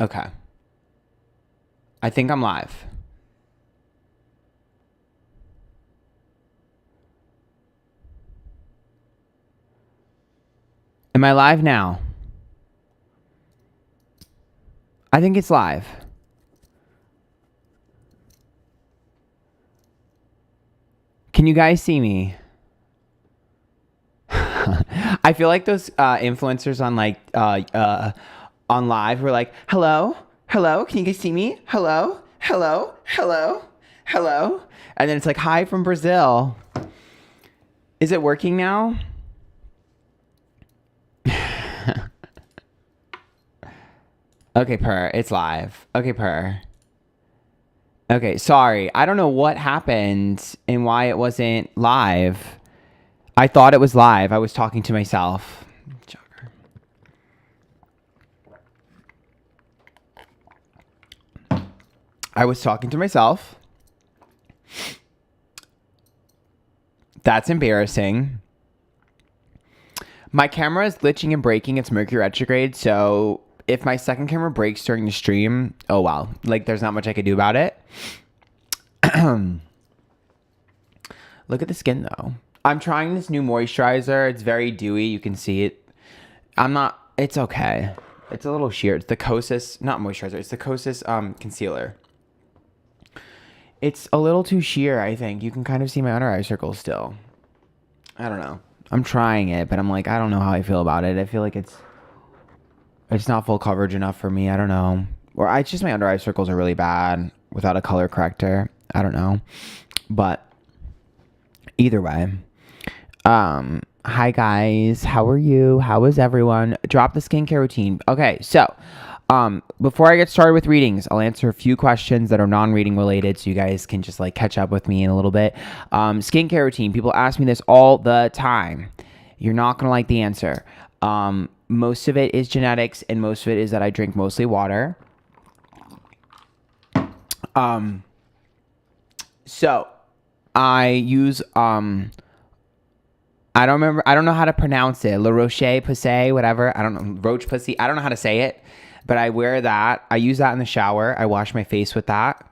Okay. I think I'm live. Am I live now? I think it's live. Can you guys see me? I feel like those influencers on on live were like, hello, hello, can you guys see me? Hello, hello, hello, hello. And then it's like, hi from Brazil. Is it working now? Okay, purr. It's live. Okay, purr. Okay, sorry. I don't know what happened and why it wasn't live. I thought it was live. I was talking to myself. Jogger. I was talking to myself. That's embarrassing. My camera is glitching and breaking. It's Mercury retrograde, so if my second camera breaks during the stream, oh wow. Like, there's not much I could do about it. Look at the skin, though. I'm trying this new moisturizer. It's very dewy. You can see it. It's okay. It's a little sheer. It's the Kosas, not moisturizer. It's the Kosas concealer. It's a little too sheer, I think. You can kind of see my under eye circles still. I don't know. I'm trying it, but I'm like, I don't know how I feel about it. I feel like it's not full coverage enough for me. I don't know. Or it's just my under eye circles are really bad without a color corrector. I don't know. But either way. Hi guys. How are you? How is everyone? Drop the skincare routine. Okay, so before I get started with readings, I'll answer a few questions that are non-reading related so you guys can just like catch up with me in a little bit. Skincare routine. People ask me this all the time. You're not going to like the answer. Most of it is genetics and most of it is that I drink mostly water. So I use I don't know how to pronounce it. La Roche-Posay, whatever. I don't know. Roche Pussy. I don't know how to say it, but I wear that. I use that in the shower. I wash my face with that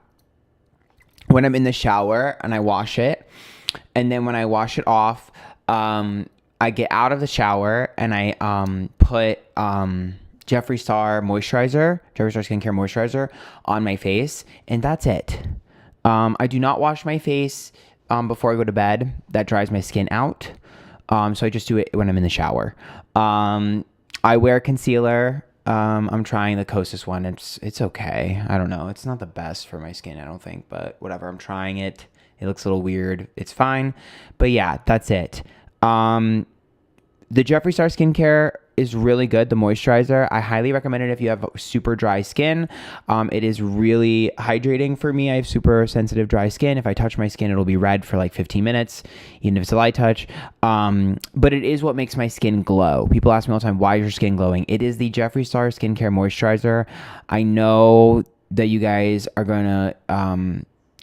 when I'm in the shower and I wash it. And then when I wash it off, I get out of the shower and I put Jeffree Star skincare moisturizer on my face, and that's it. I do not wash my face before I go to bed. That dries my skin out. So I just do it when I'm in the shower. I wear concealer. I'm trying the Kosas one. It's okay. I don't know. It's not the best for my skin, I don't think, but whatever. I'm trying it. It looks a little weird. It's fine. But yeah, that's it. The Jeffree Star skincare is really good. The moisturizer, I highly recommend it if you have super dry skin. It is really hydrating for me. I have super sensitive dry skin. If I touch my skin, it'll be red for like 15 minutes, even if it's a light touch. But it is what makes my skin glow. People ask me all the time, why is your skin glowing? It is the Jeffree Star skincare moisturizer. I know that you guys are going to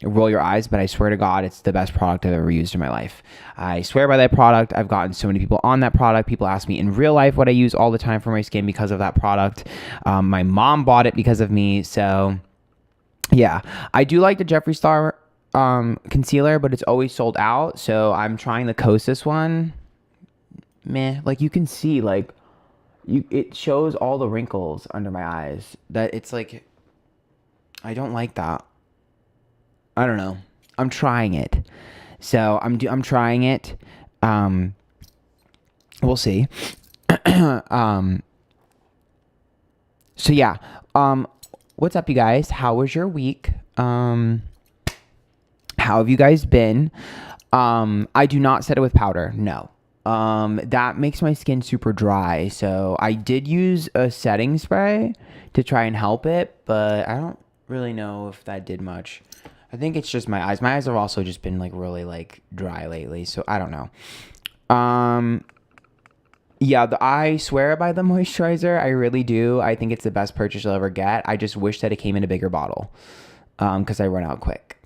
roll your eyes, but I swear to God, it's the best product I've ever used in my life. I swear by that product. I've gotten so many people on that product. People ask me in real life what I use all the time for my skin because of that product. My mom bought it because of me. So yeah, I do like the Jeffree Star concealer, but it's always sold out. So I'm trying the Kosas one. Meh, like you can see, like it shows all the wrinkles under my eyes. That it's like, I don't like that. I don't know. I'm trying it. So I'm trying it. We'll see. So yeah. What's up, you guys? How was your week? How have you guys been? I do not set it with powder. No. That makes my skin super dry. So I did use a setting spray to try and help it, but I don't really know if that did much. I think it's just my eyes. My eyes have also just been like really like dry lately, so I don't know. Yeah, I swear by the moisturizer. I really do. I think it's the best purchase you'll ever get. I just wish that it came in a bigger bottle, because I run out quick.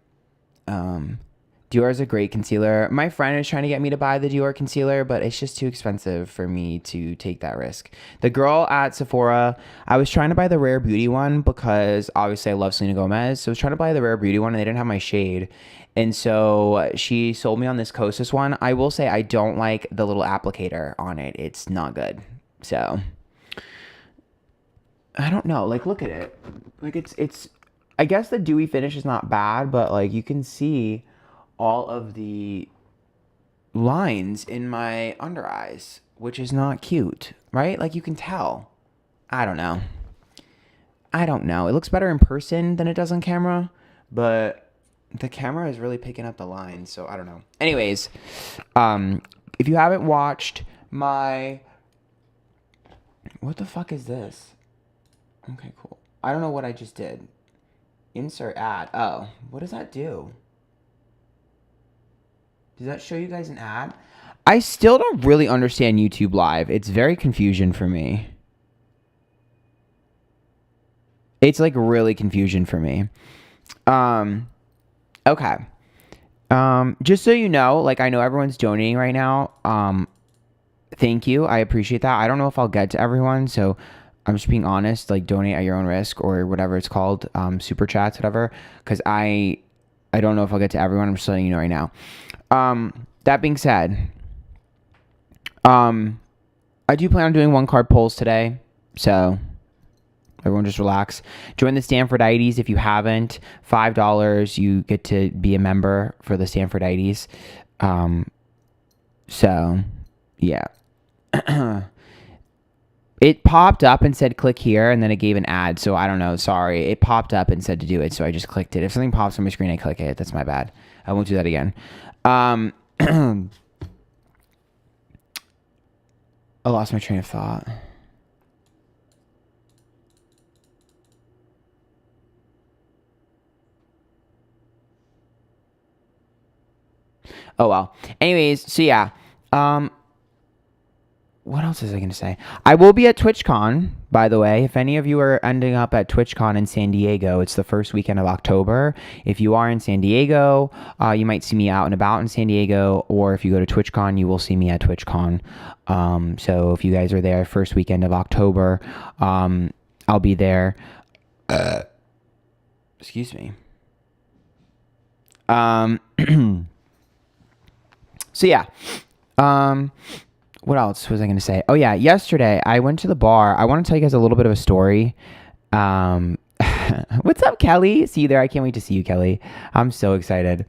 Dior is a great concealer. My friend is trying to get me to buy the Dior concealer, but it's just too expensive for me to take that risk. The girl at Sephora, I was trying to buy the Rare Beauty one because obviously I love Selena Gomez. So I was trying to buy the Rare Beauty one and they didn't have my shade. And so she sold me on this Kosas one. I will say I don't like the little applicator on it. It's not good. So I don't know. Like, look at it. Like, it's I guess the dewy finish is not bad, but like you can see all of the lines in my under eyes, which is not cute, right? Like, you can tell. I don't know. It looks better in person than it does on camera, but the camera is really picking up the lines, so I don't know. Anyways, if you haven't watched my... What the fuck is this? Okay, cool. I don't know what I just did. Insert ad. Oh, what does that do? Does that show you guys an ad? I still don't really understand YouTube Live. It's very confusion for me. It's like really confusion for me. Okay. Just so you know, like I know everyone's donating right now. Thank you. I appreciate that. I don't know if I'll get to everyone, so I'm just being honest. Like, donate at your own risk or whatever it's called, super chats, whatever. Because I don't know if I'll get to everyone. I'm just letting you know right now. That being said, I do plan on doing 1-card pulls today, so everyone just relax. Join the Antphrodite if you haven't. $5, you get to be a member for the Antphrodite. So, yeah. It popped up and said click here, and then it gave an ad, so I don't know. Sorry. It popped up and said to do it, so I just clicked it. If something pops on my screen, I click it. That's my bad. I won't do that again. I lost my train of thought. Oh, well. Anyways, so yeah. What else was I going to say? I will be at TwitchCon, by the way. If any of you are ending up at TwitchCon in San Diego, it's the first weekend of October. If you are in San Diego, you might see me out and about in San Diego, or if you go to TwitchCon, you will see me at TwitchCon. So if you guys are there first weekend of October, I'll be there. Excuse me. So yeah. What else was I going to say? Oh, yeah. Yesterday, I went to the bar. I want to tell you guys a little bit of a story. What's up, Kelly? See you there. I can't wait to see you, Kelly. I'm so excited.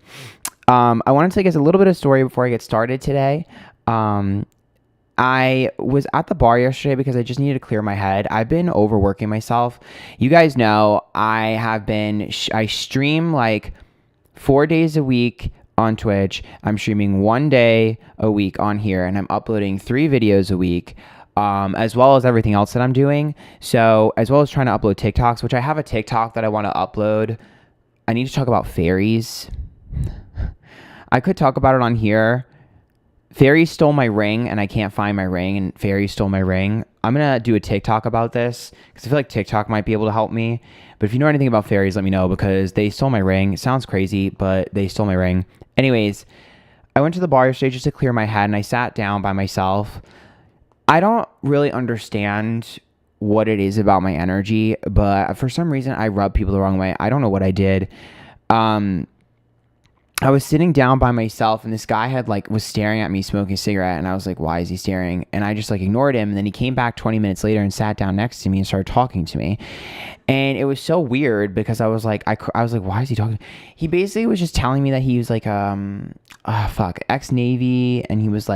I want to tell you guys a little bit of a story before I get started today. I was at the bar yesterday because I just needed to clear my head. I've been overworking myself. You guys know I have been... I stream like 4 days a week on Twitch. I'm streaming 1 day a week on here, and I'm uploading 3 videos a week, as well as everything else that I'm doing. So, as well as trying to upload TikToks, which I have a TikTok that I want to upload. I need to talk about fairies. I could talk about it on here. Fairies stole my ring, and I can't find my ring, and fairies stole my ring. I'm going to do a TikTok about this, because I feel like TikTok might be able to help me. But if you know anything about fairies, let me know, because they stole my ring. It sounds crazy, but they stole my ring. Anyways, I went to the bar yesterday just to clear my head, and I sat down by myself. I don't really understand what it is about my energy, but for some reason, I rub people the wrong way. I don't know what I did. I was sitting down by myself, and this guy was staring at me smoking a cigarette, and I was like, why is he staring? And I just ignored him. And then he came back 20 minutes later and sat down next to me and started talking to me. And it was so weird because I was like, why is he talking? He basically was just telling me that he was ex-Navy, and he was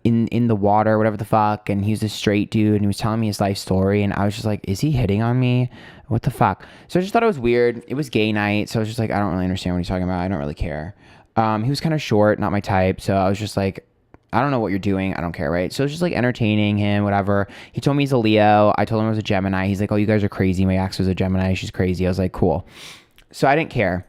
in the water, whatever the fuck, and he was a straight dude, and he was telling me his life story, and I was just like, is he hitting on me? What the fuck? So I just thought it was weird. It was gay night, so I was just like, I don't really understand what he's talking about. I don't really care. He was kind of short, not my type, so I was just like, I don't know what you're doing. I don't care, right? So it was just entertaining him, whatever. He told me he's a Leo. I told him I was a Gemini. He's like, oh, you guys are crazy. My ex was a Gemini. She's crazy. I was like, cool. So I didn't care.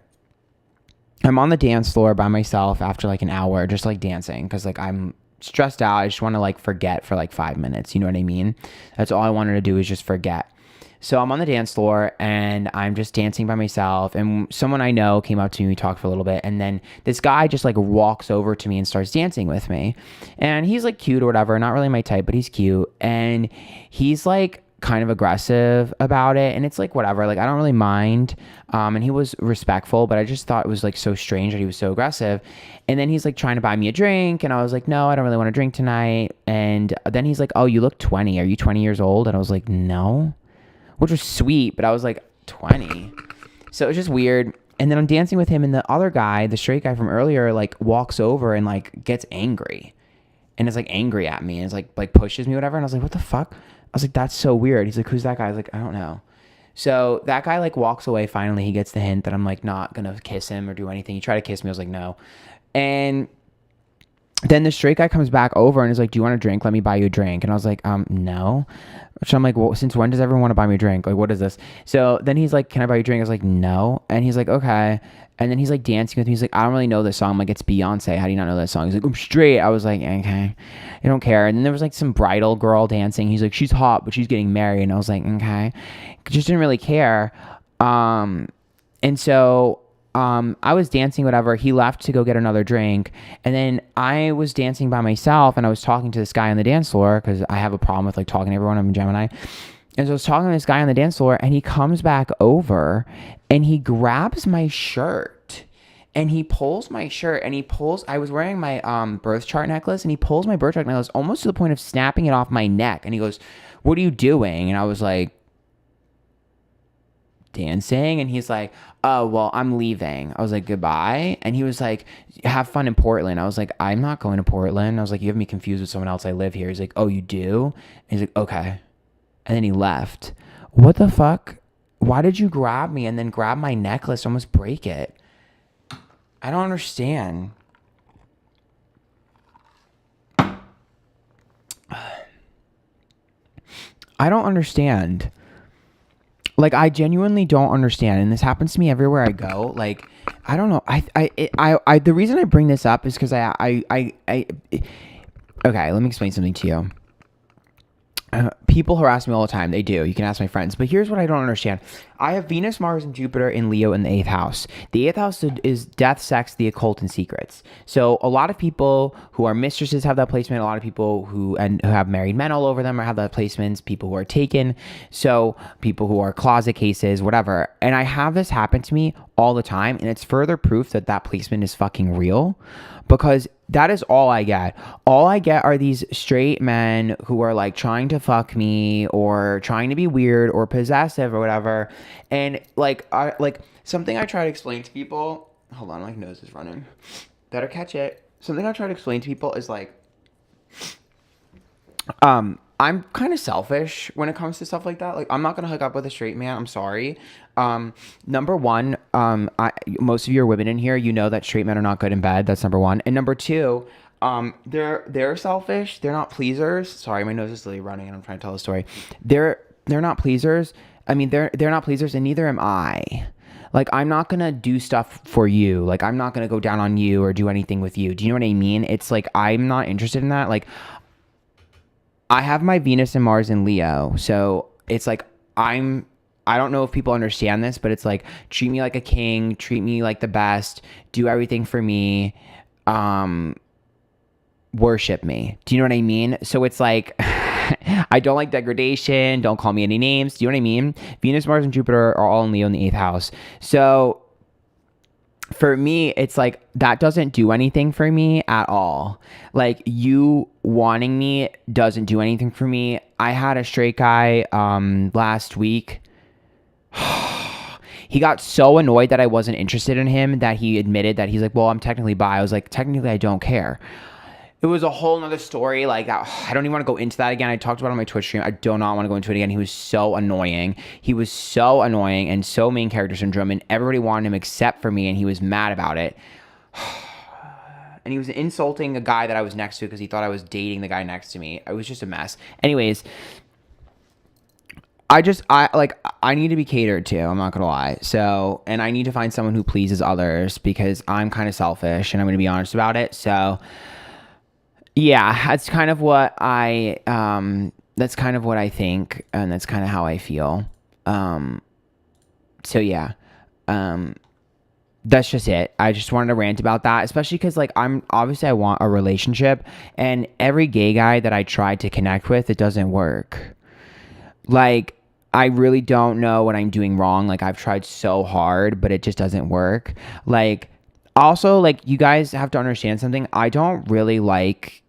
I'm on the dance floor by myself after an hour, just dancing, because I'm stressed out. I just want to forget for 5 minutes. You know what I mean? That's all I wanted to do is just forget. So I'm on the dance floor and I'm just dancing by myself. And someone I know came up to me, we talked for a little bit. And then this guy just like walks over to me and starts dancing with me. And he's like cute or whatever, not really my type, but he's cute. And he's like kind of aggressive about it. And it's like, whatever, like I don't really mind. And he was respectful, but I just thought it was like so strange that he was so aggressive. And then he's like trying to buy me a drink. And I was like, no, I don't really want to drink tonight. And then he's like, oh, you look 20. Are you 20 years old? And I was like, no. Which was sweet, but I was like 20. So it was just weird. And then I'm dancing with him, and the other guy, the straight guy from earlier, like walks over and like gets angry. And is like angry at me and is like pushes me, whatever. And I was like, what the fuck? I was like, that's so weird. He's like, who's that guy? I was like, I don't know. So that guy like walks away. Finally, he gets the hint that I'm like not gonna kiss him or do anything. He tried to kiss me. I was like, no. And then the straight guy comes back over and is like, do you want a drink? Let me buy you a drink. And I was like, no. So I'm like, well, since when does everyone want to buy me a drink? Like, what is this? So then he's like, can I buy you a drink? I was like, no. And he's like, okay. And then he's like dancing with me. He's like, I don't really know this song. I'm like, it's Beyonce. How do you not know that song? He's like, I'm straight. I was like, okay, I don't care. And then there was like some bridal girl dancing. He's like, she's hot, but she's getting married. And I was like, okay. Just didn't really care. And so I was dancing, whatever. He left to go get another drink. And then I was dancing by myself and I was talking to this guy on the dance floor because I have a problem with like talking to everyone. I'm a Gemini. And so I was talking to this guy on the dance floor and he comes back over and he grabs my shirt and he pulls my shirt and I was wearing my birth chart necklace and he pulls my birth chart necklace almost to the point of snapping it off my neck. And he goes, what are you doing? And I was like, dancing. And he's like, oh, well, I'm leaving. I was like, goodbye. And he was like, have fun in Portland. I was like, I'm not going to Portland. I was like, you have me confused with someone else. I live here. He's like, oh, you do? And he's like, okay. And then he left. What the fuck? Why did you grab me and then grab my necklace, almost break it? I don't understand. I don't understand. Like, I genuinely don't understand, and this happens to me everywhere I go. Like, I don't know. The reason I bring this up is because okay, let me explain something to you. People harass me all the time. They do. You can ask my friends. But here's what I don't understand. I have Venus, Mars, and Jupiter in Leo in the 8th house. The 8th house is death, sex, the occult, and secrets. So a lot of people who are mistresses have that placement. A lot of people who have married men all over them or have that placements. People who are taken. So people who are closet cases, whatever. And I have this happen to me all the time. And it's further proof that that placement is fucking real. Because that is all I get. All I get are these straight men who are like trying to fuck me or trying to be weird or possessive or whatever. And like something I try to explain to people. Hold on, my nose is running. Better catch it. Something I try to explain to people is like, I'm kind of selfish when it comes to stuff like that. Like, I'm not gonna hook up with a straight man. I'm sorry. Number one, most of you are women in here. You know that straight men are not good in bed. That's number one. And number two, they're selfish. They're not pleasers. Sorry, my nose is literally running, and I'm trying to tell a story. They're not pleasers. I mean, they're not pleasers, and neither am I. Like, I'm not gonna do stuff for you. Like, I'm not gonna go down on you or do anything with you. Do you know what I mean? It's like I'm not interested in that. Like, I have my Venus and Mars in Leo. So it's like I don't know if people understand this, but it's like, treat me like a king, treat me like the best, do everything for me, worship me. Do you know what I mean? So it's like, I don't like degradation. Don't call me any names. Do you know what I mean? Venus, Mars, and Jupiter are all in Leo in the 8th house. So for me, it's like that doesn't do anything for me at all. Like, you wanting me doesn't do anything for me. I had a straight guy last week. He got so annoyed that I wasn't interested in him that he admitted that he's like, well, I'm technically bi. I was like, technically, I don't care. It was a whole nother story. Like, I don't even want to go into that again. I talked about it on my Twitch stream. I do not want to go into it again. He was so annoying. He was so annoying and so main character syndrome, and everybody wanted him except for me, and he was mad about it. And he was insulting a guy that I was next to because he thought I was dating the guy next to me. It was just a mess. Anyways, I need to be catered to. I'm not going to lie. So, and I need to find someone who pleases others because I'm kind of selfish, and I'm going to be honest about it. So, yeah, that's kind of what I think, and that's kind of how I feel. So yeah. That's just it. I just wanted to rant about that, especially because like I want a relationship, and every gay guy that I tried to connect with, it doesn't work. Like, I really don't know what I'm doing wrong. Like, I've tried so hard, but it just doesn't work. Like, also, like, you guys have to understand something. I don't really like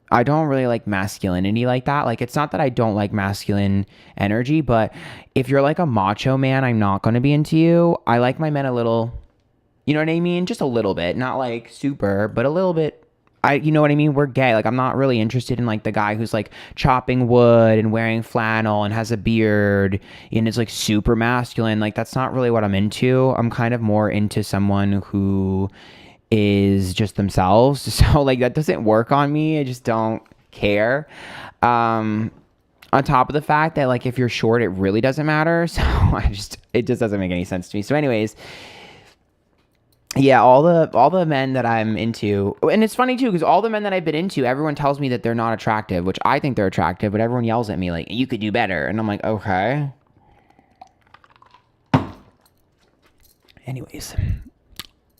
masculinity like that. Like, it's not that I don't like masculine energy, but if you're like a macho man, I'm not going to be into you. I like my men a little, you know what I mean? Just a little bit, not like super, but a little bit. You know what I mean? We're gay. Like, I'm not really interested in like the guy who's like chopping wood and wearing flannel and has a beard and is like super masculine. Like, that's not really what I'm into. I'm kind of more into someone who is just themselves. So like, that doesn't work on me. I just don't care. On top of the fact that like, if you're short, it really doesn't matter. So it just doesn't make any sense to me. So anyways, yeah, all the men that I'm into, and it's funny too, because all the men that I've been into, everyone tells me that they're not attractive, which I think they're attractive, but everyone yells at me like, you could do better. And I'm like, okay. Anyways,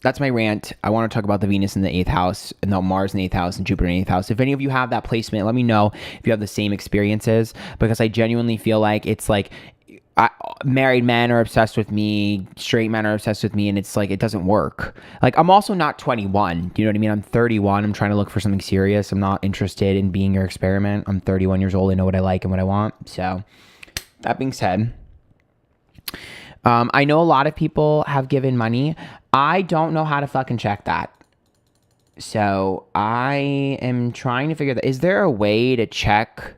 that's my rant. I want to talk about the Venus in the 8th house, and the Mars in the 8th house, and Jupiter in the 8th house. If any of you have that placement, let me know if you have the same experiences, because I genuinely feel like it's like, married men are obsessed with me, straight men are obsessed with me, and it's like, it doesn't work. Like, I'm also not 21, you know what I mean? I'm 31. I'm trying to look for something serious. I'm not interested in being your experiment. I'm 31 years old. I know what I like and what I want. So that being said, I know a lot of people have given money. I don't know how to fucking check that. So I am trying to figure that. Is there a way to check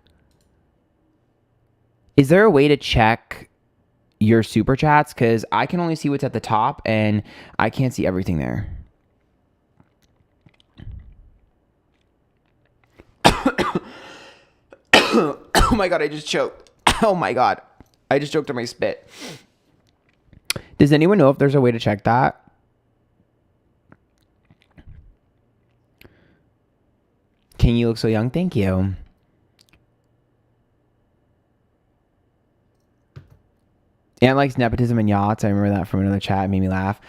your super chats? Because I can only see what's at the top and I can't see everything there. Oh my God, I just choked. Oh my God, I just choked on my spit. Does anyone know if there's a way to check that? Can you look so young? Thank you. Ant likes nepotism and yachts. I remember that from another chat. It made me laugh.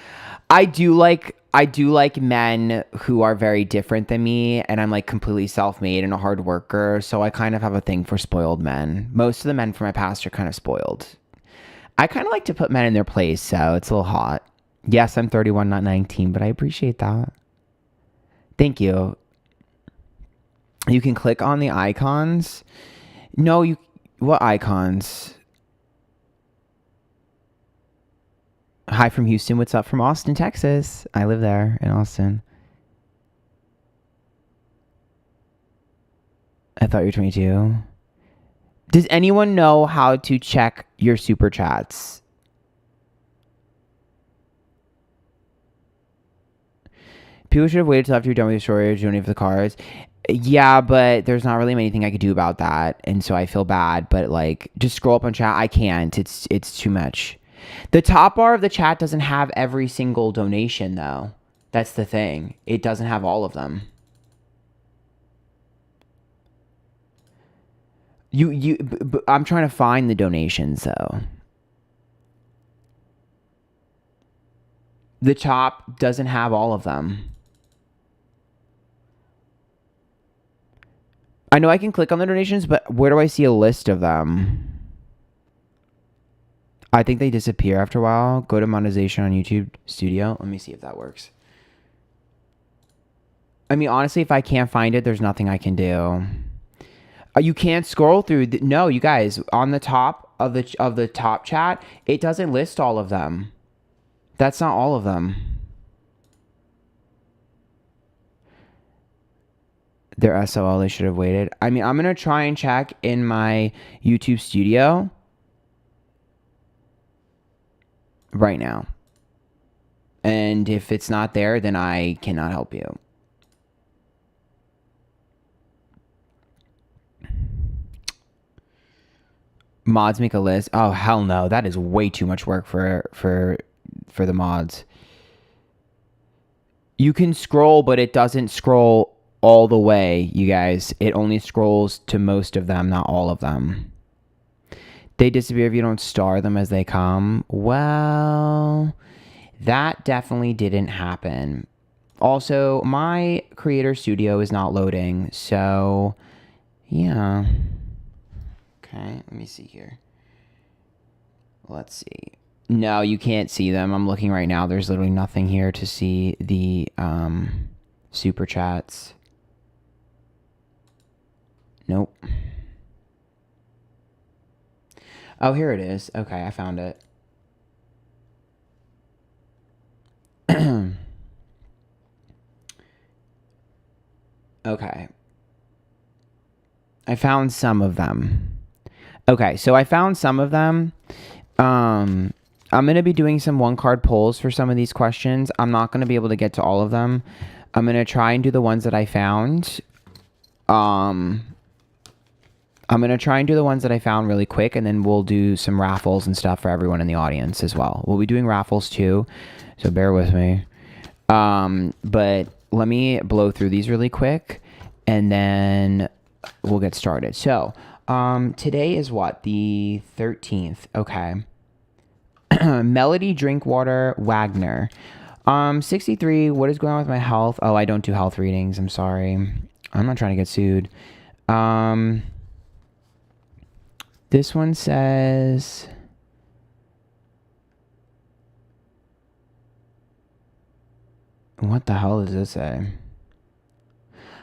I do like men who are very different than me, and I'm like completely self-made and a hard worker. So I kind of have a thing for spoiled men. Most of the men from my past are kind of spoiled. I kind of like to put men in their place, so it's a little hot. Yes, I'm 31, not 19, but I appreciate that. Thank you. You can click on the icons. No, what icons? Hi from Houston. What's up from Austin, Texas? I live there in Austin. I thought you were 22. Does anyone know how to check your super chats? People should have waited till after you're done with your story or doing it for the cards. Yeah, but there's not really anything I could do about that, and so I feel bad. But like, just scroll up on chat. I can't. It's too much. The top bar of the chat doesn't have every single donation, though. That's the thing. It doesn't have all of them. I'm trying to find the donations, though. The top doesn't have all of them. I know I can click on the donations, but where do I see a list of them? I think they disappear after a while. Go to monetization on YouTube Studio. Let me see if that works. I mean, honestly, if I can't find it, there's nothing I can do. You can't scroll through. No, you guys, on the top of the top chat, it doesn't list all of them. That's not all of them. They're SOL. They should have waited. I mean, I'm going to try and check in my YouTube Studio right now. And if it's not there, then I cannot help you. Mods make a list. Oh, hell no. That is way too much work for the mods. You can scroll, but it doesn't scroll all the way, you guys. It only scrolls to most of them, not all of them. They disappear if you don't star them as they come. Well, that definitely didn't happen. Also, my creator studio is not loading, so yeah. Okay, let me see here. Let's see. No, you can't see them. I'm looking right now. There's literally nothing here to see the super chats. Nope. Oh, here it is. Okay, I found it. Okay. I found some of them. Okay, so I found some of them. I'm going to be doing some one-card pulls for some of these questions. I'm not going to be able to get to all of them. I'm going to try and do the ones that I found. I'm going to try and do the ones that I found really quick, and then we'll do some raffles and stuff for everyone in the audience as well. We'll be doing raffles too, so bear with me. But let me blow through these really quick, and then we'll get started. So, today is what? The 13th. Okay. Melody Drinkwater Wagner. 63, what is going on with my health? Oh, I don't do health readings. I'm sorry. I'm not trying to get sued. This one says... What the hell does this say?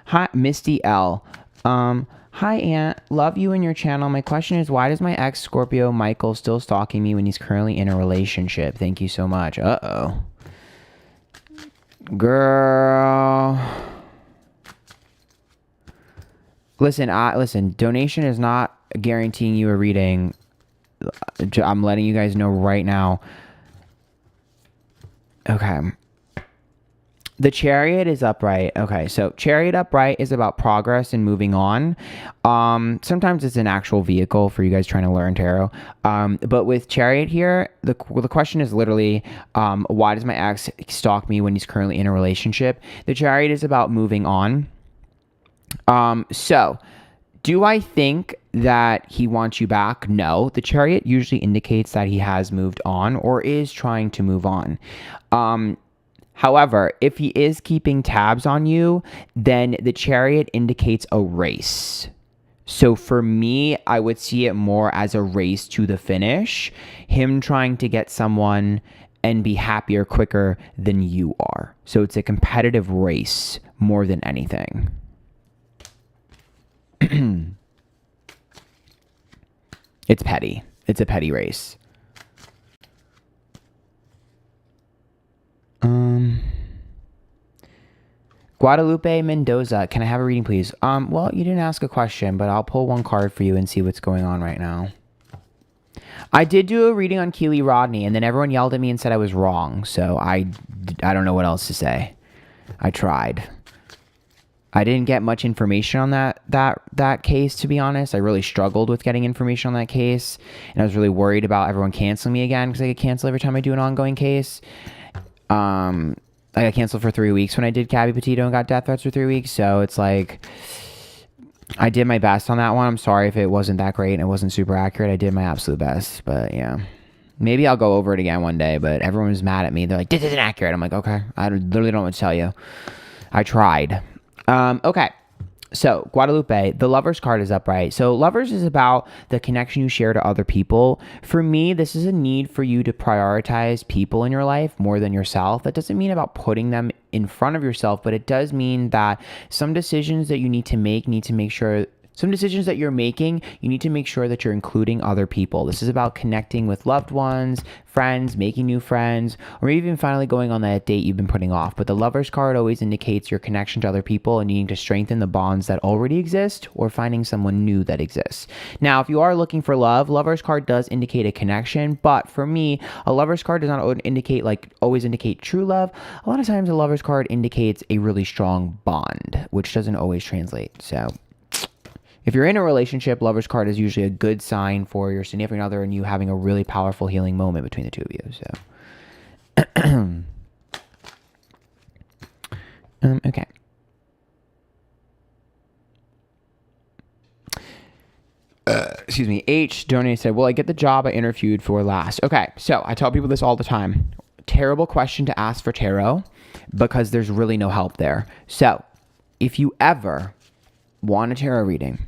Hi, Misty L. Hi, Aunt. Love you and your channel. My question is, why does my ex Scorpio Michael still stalking me when he's currently in a relationship? Thank you so much. Uh-oh. Girl. Listen, donation is not guaranteeing you a reading. I'm letting you guys know right now. Okay. The Chariot is upright. Okay, so Chariot upright is about progress and moving on. Sometimes it's an actual vehicle for you guys trying to learn tarot. But with Chariot here, the question is literally, why does my ex stalk me when he's currently in a relationship? The Chariot is about moving on. So do I think that he wants you back? No. The Chariot usually indicates that he has moved on or is trying to move on. However, if he is keeping tabs on you, then the Chariot indicates a race. So for me, I would see it more as a race to the finish, him trying to get someone and be happier quicker than you are. So it's a competitive race more than anything. It's petty. It's a petty race. Guadalupe Mendoza, can I have a reading, please? Well, you didn't ask a question, but I'll pull one card for you and see what's going on right now. I did do a reading on Keely Rodney, and then everyone yelled at me and said I was wrong, so I don't know what else to say. I tried. I didn't get much information on that case, to be honest. I really struggled with getting information on that case, and I was really worried about everyone canceling me again because I get canceled every time I do an ongoing case. I got canceled for 3 weeks when I did Gabby Petito and got death threats for 3 weeks. So it's like, I did my best on that one. I'm sorry if it wasn't that great and it wasn't super accurate. I did my absolute best, but yeah. Maybe I'll go over it again one day, but everyone was mad at me. They're like, this isn't accurate. I'm like, okay, I literally don't know what to tell you. I tried. Okay. So, Guadalupe, the Lovers card is upright. So, Lovers is about the connection you share to other people. For me, this is a need for you to prioritize people in your life more than yourself. That doesn't mean about putting them in front of yourself, but it does mean that some decisions that you need to make sure... Some decisions that you're making, you need to make sure that you're including other people. This is about connecting with loved ones, friends, making new friends, or even finally going on that date you've been putting off. But the Lovers card always indicates your connection to other people and needing to strengthen the bonds that already exist or finding someone new that exists. Now, if you are looking for love, Lovers card does indicate a connection, but for me, a Lovers card does not always indicate true love. A lot of times a Lovers card indicates a really strong bond, which doesn't always translate. So if you're in a relationship, Lover's card is usually a good sign for your significant other and you having a really powerful healing moment between the two of you. So, okay. excuse me, H donated said, will I get the job I interviewed for last? Okay, so I tell people this all the time. Terrible question to ask for tarot because there's really no help there. So if you ever want a tarot reading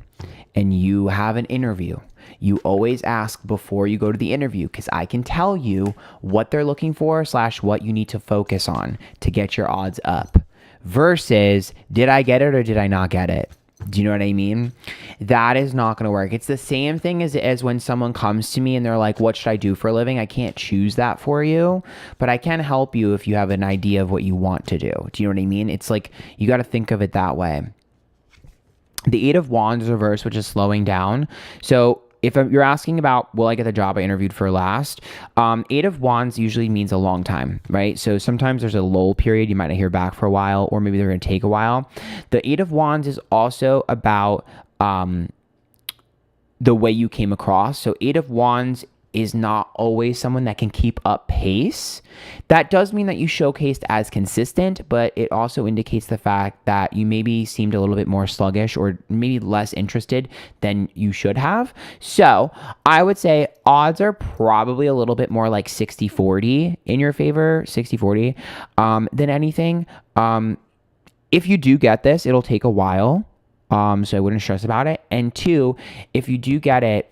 and you have an interview, you always ask before you go to the interview, because I can tell you what they're looking for / what you need to focus on to get your odds up versus did I get it or did I not get it? Do you know what I mean? That is not going to work. It's the same thing as when someone comes to me and they're like, what should I do for a living? I can't choose that for you, but I can help you if you have an idea of what you want to do. Do you know what I mean? It's like, you got to think of it that way. The Eight of Wands is reversed, which is slowing down. So if you're asking about, will I get the job I interviewed for last? Eight of Wands usually means a long time, right? So sometimes there's a lull period. You might not hear back for a while, or maybe they're going to take a while. The Eight of Wands is also about the way you came across. So Eight of Wands is not always someone that can keep up pace. That does mean that you showcased as consistent, but it also indicates the fact that you maybe seemed a little bit more sluggish or maybe less interested than you should have. So I would say odds are probably a little bit more like 60-40 in your favor, 60-40 than anything. If you do get this, it'll take a while. So I wouldn't stress about it. And two, if you do get it,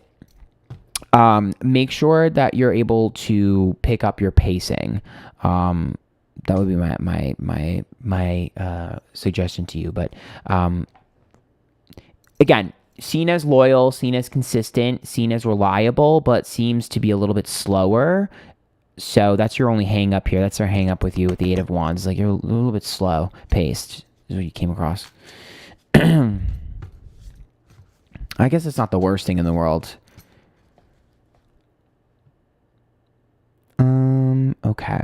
make sure that you're able to pick up your pacing. That would be my suggestion to you. But again, seen as loyal, seen as consistent, seen as reliable, but seems to be a little bit slower. So that's your only hang up here. That's our hang up with you with the Eight of Wands. Like, you're a little bit slow paced is what you came across. I guess it's not the worst thing in the world. Okay.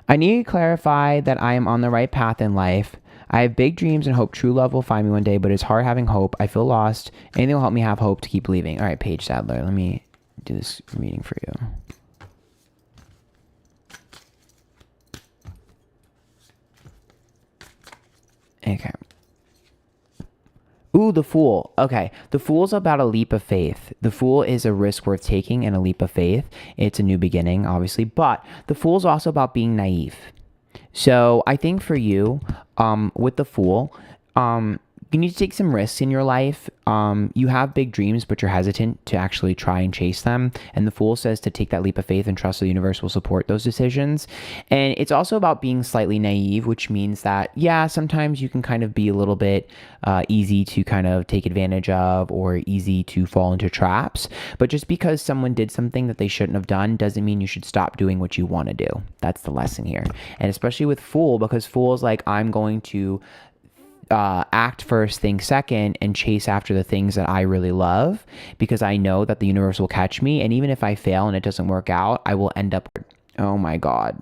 I need to clarify that I am on the right path in life. I have big dreams and hope true love will find me one day, but it's hard having hope. I feel lost. Anything will help me have hope to keep believing. All right, Paige Sadler, let me do this reading for you. Okay. Ooh, the Fool. Okay. The Fool's about a leap of faith. The Fool is a risk worth taking and a leap of faith. It's a new beginning, obviously, but the Fool's also about being naive. So I think for you, with the Fool, you need to take some risks in your life. You have big dreams, but you're hesitant to actually try and chase them. And the Fool says to take that leap of faith and trust the universe will support those decisions. And it's also about being slightly naive, which means that, yeah, sometimes you can kind of be a little bit easy to kind of take advantage of or easy to fall into traps. But just because someone did something that they shouldn't have done doesn't mean you should stop doing what you want to do. That's the lesson here. And especially with Fool, because Fool is like, I'm going to act first, think second, and chase after the things that I really love, because I know that the universe will catch me. And even if I fail and it doesn't work out, I will end up. Oh my God.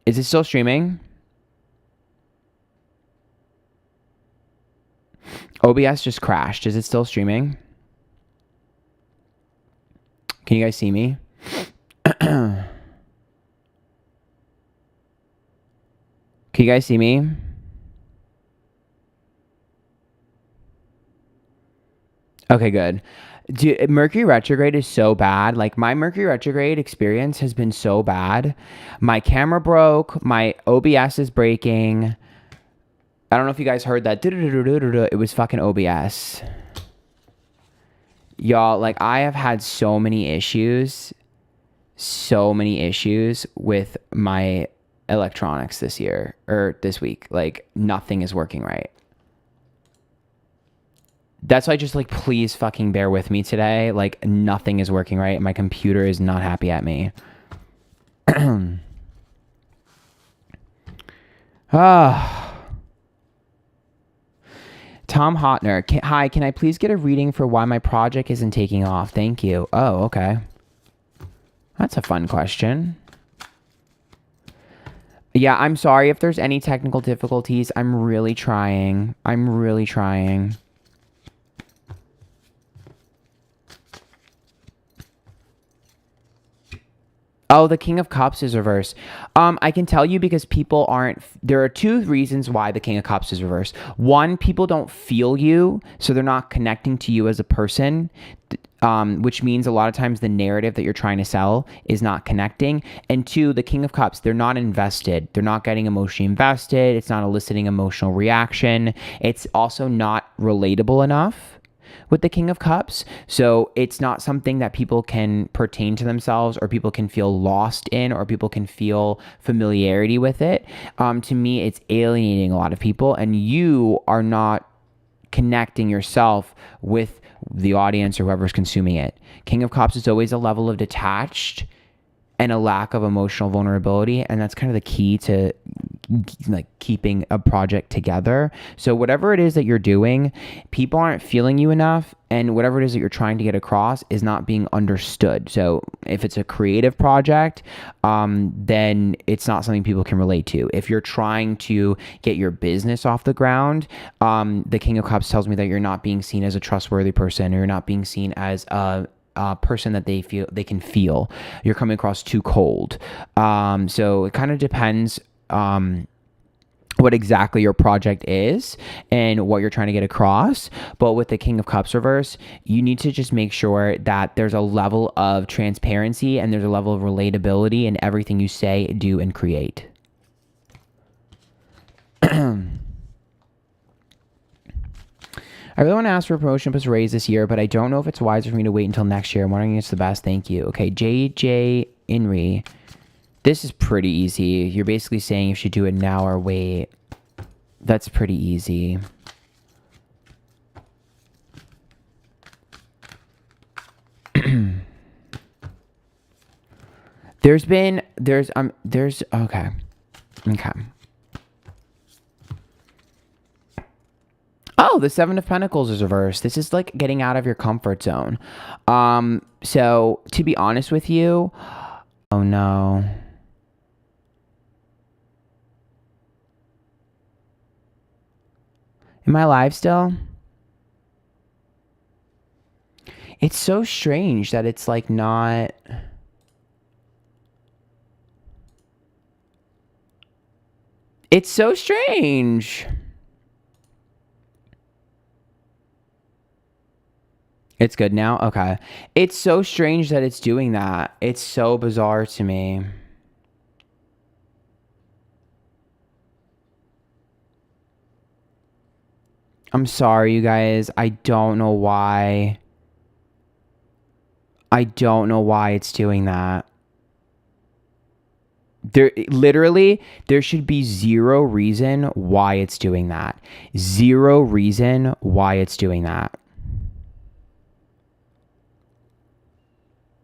Is it still streaming? OBS just crashed. Is it still streaming? Can you guys see me? Can you guys see me? Okay, good. Dude, Mercury retrograde is so bad. Like, my Mercury retrograde experience has been so bad. My camera broke. My OBS is breaking. I don't know if you guys heard that. It was fucking OBS. Y'all, like, I have had so many issues with my electronics this year or this week. Like, nothing is working right. That's why just, like, please fucking bear with me today. Like, nothing is working right. My computer is not happy at me. Tom Hotner. Hi, can I please get a reading for why my project isn't taking off? Thank you. Oh, okay. That's a fun question. Yeah, I'm sorry if there's any technical difficulties. I'm really trying. Oh, the King of Cups is reversed. I can tell you because people aren't. There are two reasons why the King of Cups is reversed. One, people don't feel you, so they're not connecting to you as a person, which means a lot of times the narrative that you're trying to sell is not connecting. And two, the King of Cups, they're not invested. They're not getting emotionally invested. It's not eliciting emotional reaction. It's also not relatable enough with the King of Cups. So it's not something that people can pertain to themselves, or people can feel lost in, or people can feel familiarity with it. To me, it's alienating a lot of people, and you are not connecting yourself with the audience or whoever's consuming it. King of Cups is always a level of detached and a lack of emotional vulnerability, and that's kind of the key to like keeping a project together. So whatever it is that you're doing, people aren't feeling you enough, and whatever it is that you're trying to get across is not being understood. So if it's a creative project, then it's not something people can relate to. If you're trying to get your business off the ground, the King of Cups tells me that you're not being seen as a trustworthy person, or you're not being seen as a person that they can feel. You're coming across too cold. So it kind of depends what exactly your project is and what you're trying to get across. But with the King of Cups reverse, you need to just make sure that there's a level of transparency and there's a level of relatability in everything you say, do, and create. I really want to ask for a promotion plus raise this year, but I don't know if it's wiser for me to wait until next year. I'm wondering if it's the best. Thank you. Okay, JJ Inri. This is pretty easy. You're basically saying you should do it now or wait. That's pretty easy. Okay. Oh, the Seven of Pentacles is reversed. This is like getting out of your comfort zone. So to be honest with you, oh no. Am I live still? It's so strange that it's like not. It's so strange. It's good now? Okay. It's so strange that it's doing that. It's so bizarre to me. I'm sorry, you guys. I don't know why. I don't know why it's doing that. There should be zero reason why it's doing that. Zero reason why it's doing that.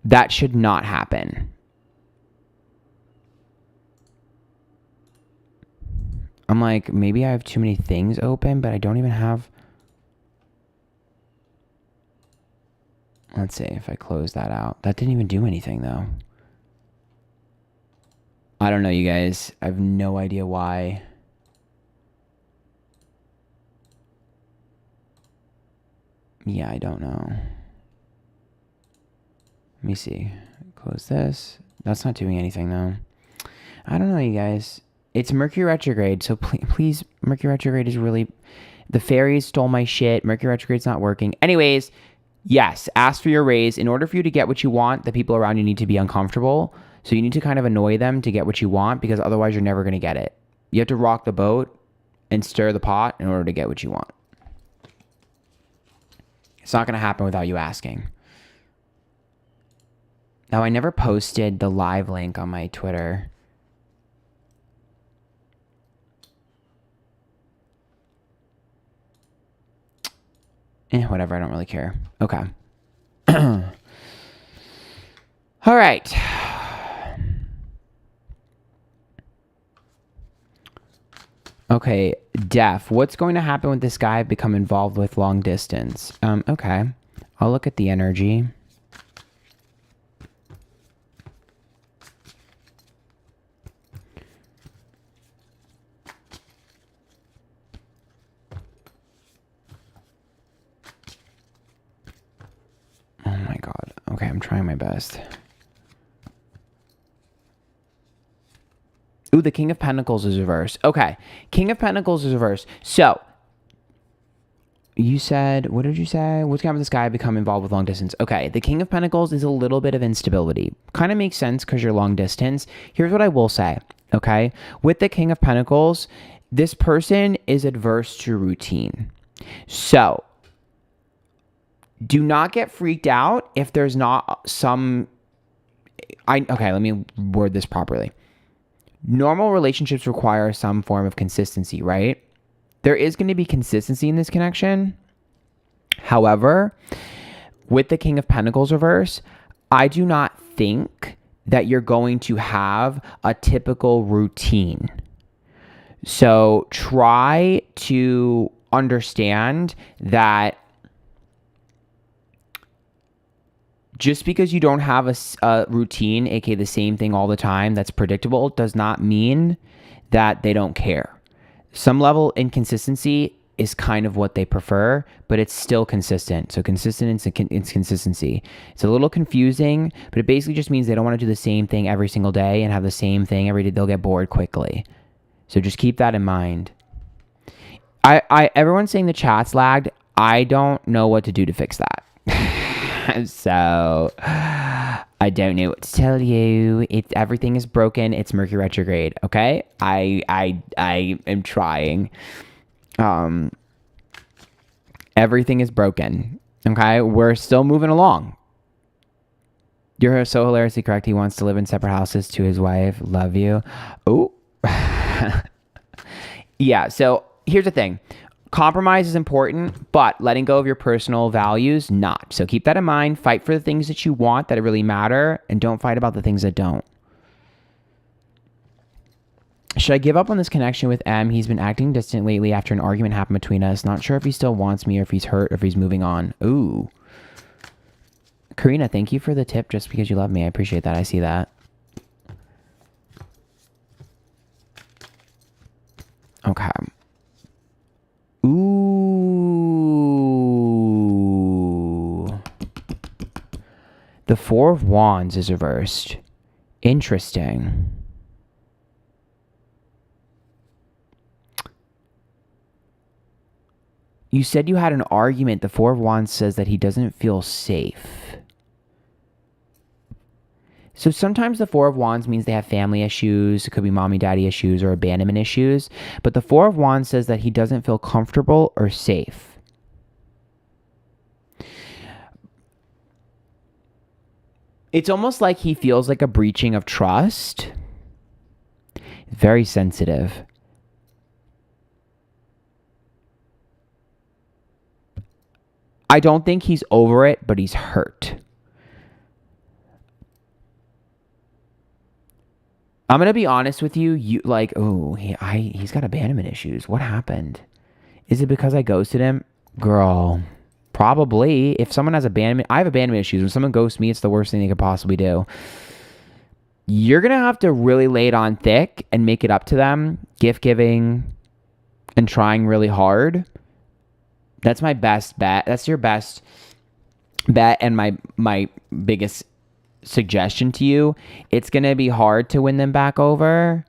That should not happen. I'm like, maybe I have too many things open, but I don't even have. Let's see if I close that out. That didn't even do anything though. I don't know, you guys. I have no idea why. Yeah, I don't know. Let me see. Close this. That's not doing anything though. I don't know, you guys. It's Mercury retrograde, so please, Mercury retrograde is really... The fairies stole my shit. Mercury retrograde's not working. Anyways, yes, ask for your raise. In order for you to get what you want, the people around you need to be uncomfortable. So you need to kind of annoy them to get what you want, because otherwise you're never going to get it. You have to rock the boat and stir the pot in order to get what you want. It's not going to happen without you asking. Now, I never posted the live link on my Twitter. Whatever, I don't really care. Okay. All right. Okay, Def, what's going to happen with this guy I've become involved with long distance? Okay. I'll look at the energy. Oh my God. Okay, I'm trying my best. Ooh, the King of Pentacles is reversed. Okay. King of Pentacles is reversed. So, you said, what did you say? What's going to happen with this guy become involved with long distance? Okay. The King of Pentacles is a little bit of instability. Kind of makes sense because you're long distance. Here's what I will say. Okay. With the King of Pentacles, this person is adverse to routine. So, do not get freaked out if there's not some... Okay, let me word this properly. Normal relationships require some form of consistency, right? There is going to be consistency in this connection. However, with the King of Pentacles reverse, I do not think that you're going to have a typical routine. So try to understand that just because you don't have a routine, aka the same thing all the time that's predictable, does not mean that they don't care. Some level inconsistency is kind of what they prefer, but it's still consistent. So consistent is consistency. It's a little confusing, but it basically just means they don't want to do the same thing every single day and have the same thing every day. They'll get bored quickly. So just keep that in mind. Everyone's saying the chat's lagged. I don't know what to do to fix that. So I don't know what to tell you. Everything is broken. It's Mercury retrograde. Okay. I am trying. Everything is broken. Okay. We're still moving along. You're so hilariously correct. He wants to live in separate houses to his wife. Love you. Oh, yeah. So here's the thing. Compromise is important, but letting go of your personal values, not. So keep that in mind. Fight for the things that you want that really matter, and don't fight about the things that don't. Should I give up on this connection with M? He's been acting distant lately after an argument happened between us. Not sure if he still wants me or if he's hurt or if he's moving on. Ooh. Karina, thank you for the tip just because you love me. I appreciate that. I see that. Okay. Ooh. The Four of Wands is reversed. Interesting. You said you had an argument. The Four of Wands says that he doesn't feel safe. So sometimes the Four of Wands means they have family issues. It could be mommy, daddy issues or abandonment issues. But the Four of Wands says that he doesn't feel comfortable or safe. It's almost like he feels like a breaching of trust. Very sensitive. I don't think he's over it, but he's hurt. I'm going to be honest with you. He's got abandonment issues. What happened? Is it because I ghosted him? Girl, probably. If someone has abandonment, I have abandonment issues. When someone ghosts me, it's the worst thing they could possibly do. You're going to have to really lay it on thick and make it up to them. Gift giving and trying really hard. That's my best bet. That's your best bet and my biggest suggestion to you. It's going to be hard to win them back over.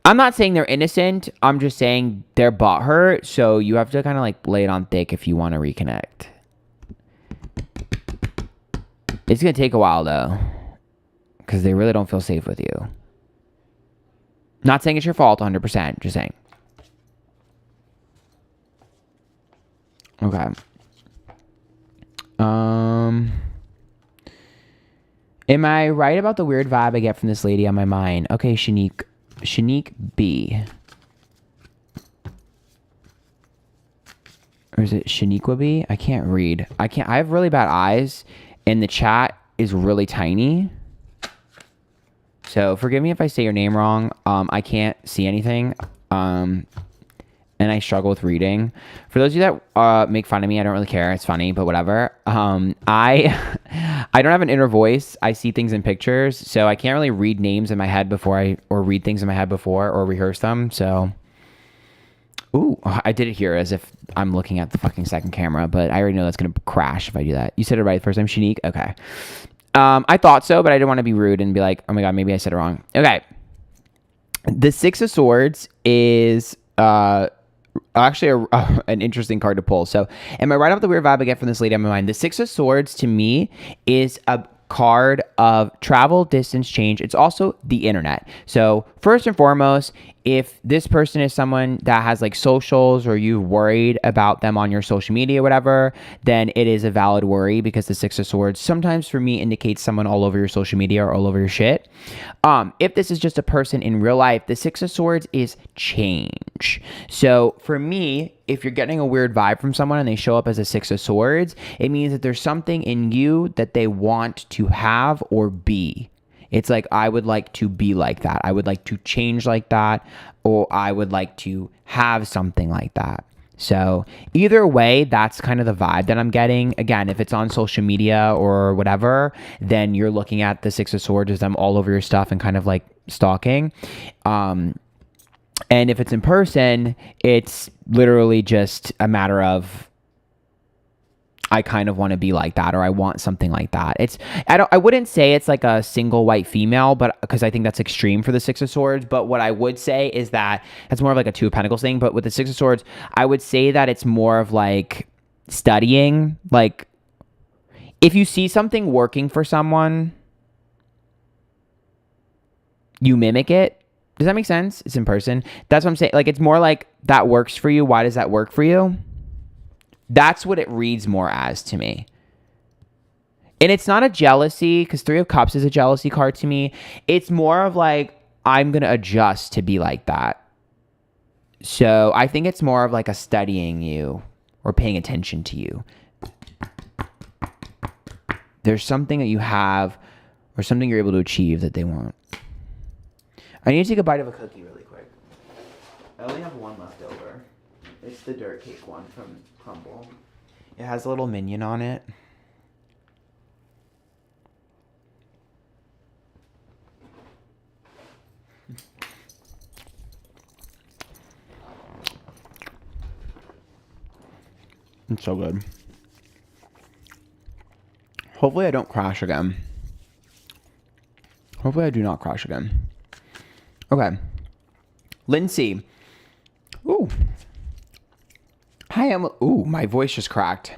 I'm not saying they're innocent. I'm just saying they're butthurt. So you have to kind of like lay it on thick if you want to reconnect. It's going to take a while though. Because they really don't feel safe with you. Not saying it's your fault 100%. Just saying. Okay. Am I right about the weird vibe I get from this lady on my mind? Okay, Shanique B. Or is it Shaniqua B? I can't read. I have really bad eyes and the chat is really tiny. So forgive me if I say your name wrong. I can't see anything. And I struggle with reading. For those of you that make fun of me, I don't really care. It's funny, but whatever. I don't have an inner voice. I see things in pictures, so I can't really read names in my head or read things in my head before or rehearse them. So, ooh, I did it here as if I'm looking at the fucking second camera, but I already know that's gonna crash if I do that. You said it right the first time, Shanique. Okay. I thought so, but I didn't want to be rude and be like, oh my god, maybe I said it wrong. Okay. The Six of Swords is actually an interesting card to pull. So, am I right off the weird vibe I get from this lady on my mind? The Six of Swords to me is a card of travel, distance, change. It's also the internet. So first and foremost, if this person is someone that has like socials or you're worried about them on your social media, whatever, then it is a valid worry because the Six of Swords sometimes for me indicates someone all over your social media or all over your shit. If this is just a person in real life, the Six of Swords is change. So for me, if you're getting a weird vibe from someone and they show up as a Six of Swords, it means that there's something in you that they want to have or be. It's like, I would like to be like that. I would like to change like that, or I would like to have something like that. So either way, that's kind of the vibe that I'm getting. Again, if it's on social media or whatever, then you're looking at the Six of Swords as them all over your stuff and kind of like stalking. And if it's in person, it's literally just a matter of, I kind of want to be like that, or I want something like that. I wouldn't say it's like a single white female, but because I think that's extreme for the Six of Swords. But what I would say is that that's more of like a Two of Pentacles thing. But with the Six of Swords, I would say that it's more of like studying. Like if you see something working for someone, you mimic it. Does that make sense? It's in person. That's what I'm saying. Like it's more like that works for you. Why does that work for you? That's what it reads more as to me. And it's not a jealousy, because Three of Cups is a jealousy card to me. It's more of like, I'm going to adjust to be like that. So I think it's more of like a studying you or paying attention to you. There's something that you have or something you're able to achieve that they want. I need to take a bite of a cookie really quick. I only have one left over. It's the dirt cake one from Crumble. It has a little minion on it. It's so good. Hopefully I don't crash again. Hopefully I do not crash again. Okay. Lindsay. Ooh. Hi, ooh, my voice just cracked.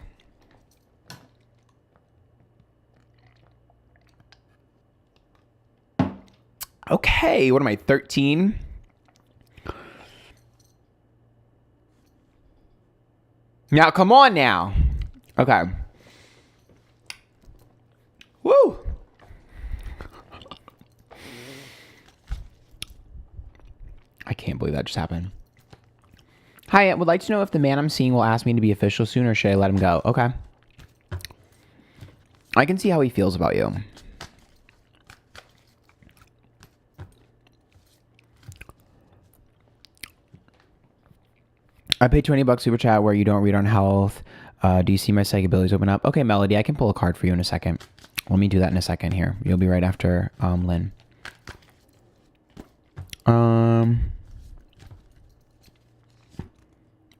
Okay, what am I, 13? Now, come on now. Okay. Woo! I can't believe that just happened. Hi, I would like to know if the man I'm seeing will ask me to be official soon, or should I let him go? Okay. I can see how he feels about you. I paid $20 super chat where you don't read on health. Do you see my psychic abilities open up? Okay, Melody, I can pull a card for you in a second. Let me do that in a second here. You'll be right after Lynn.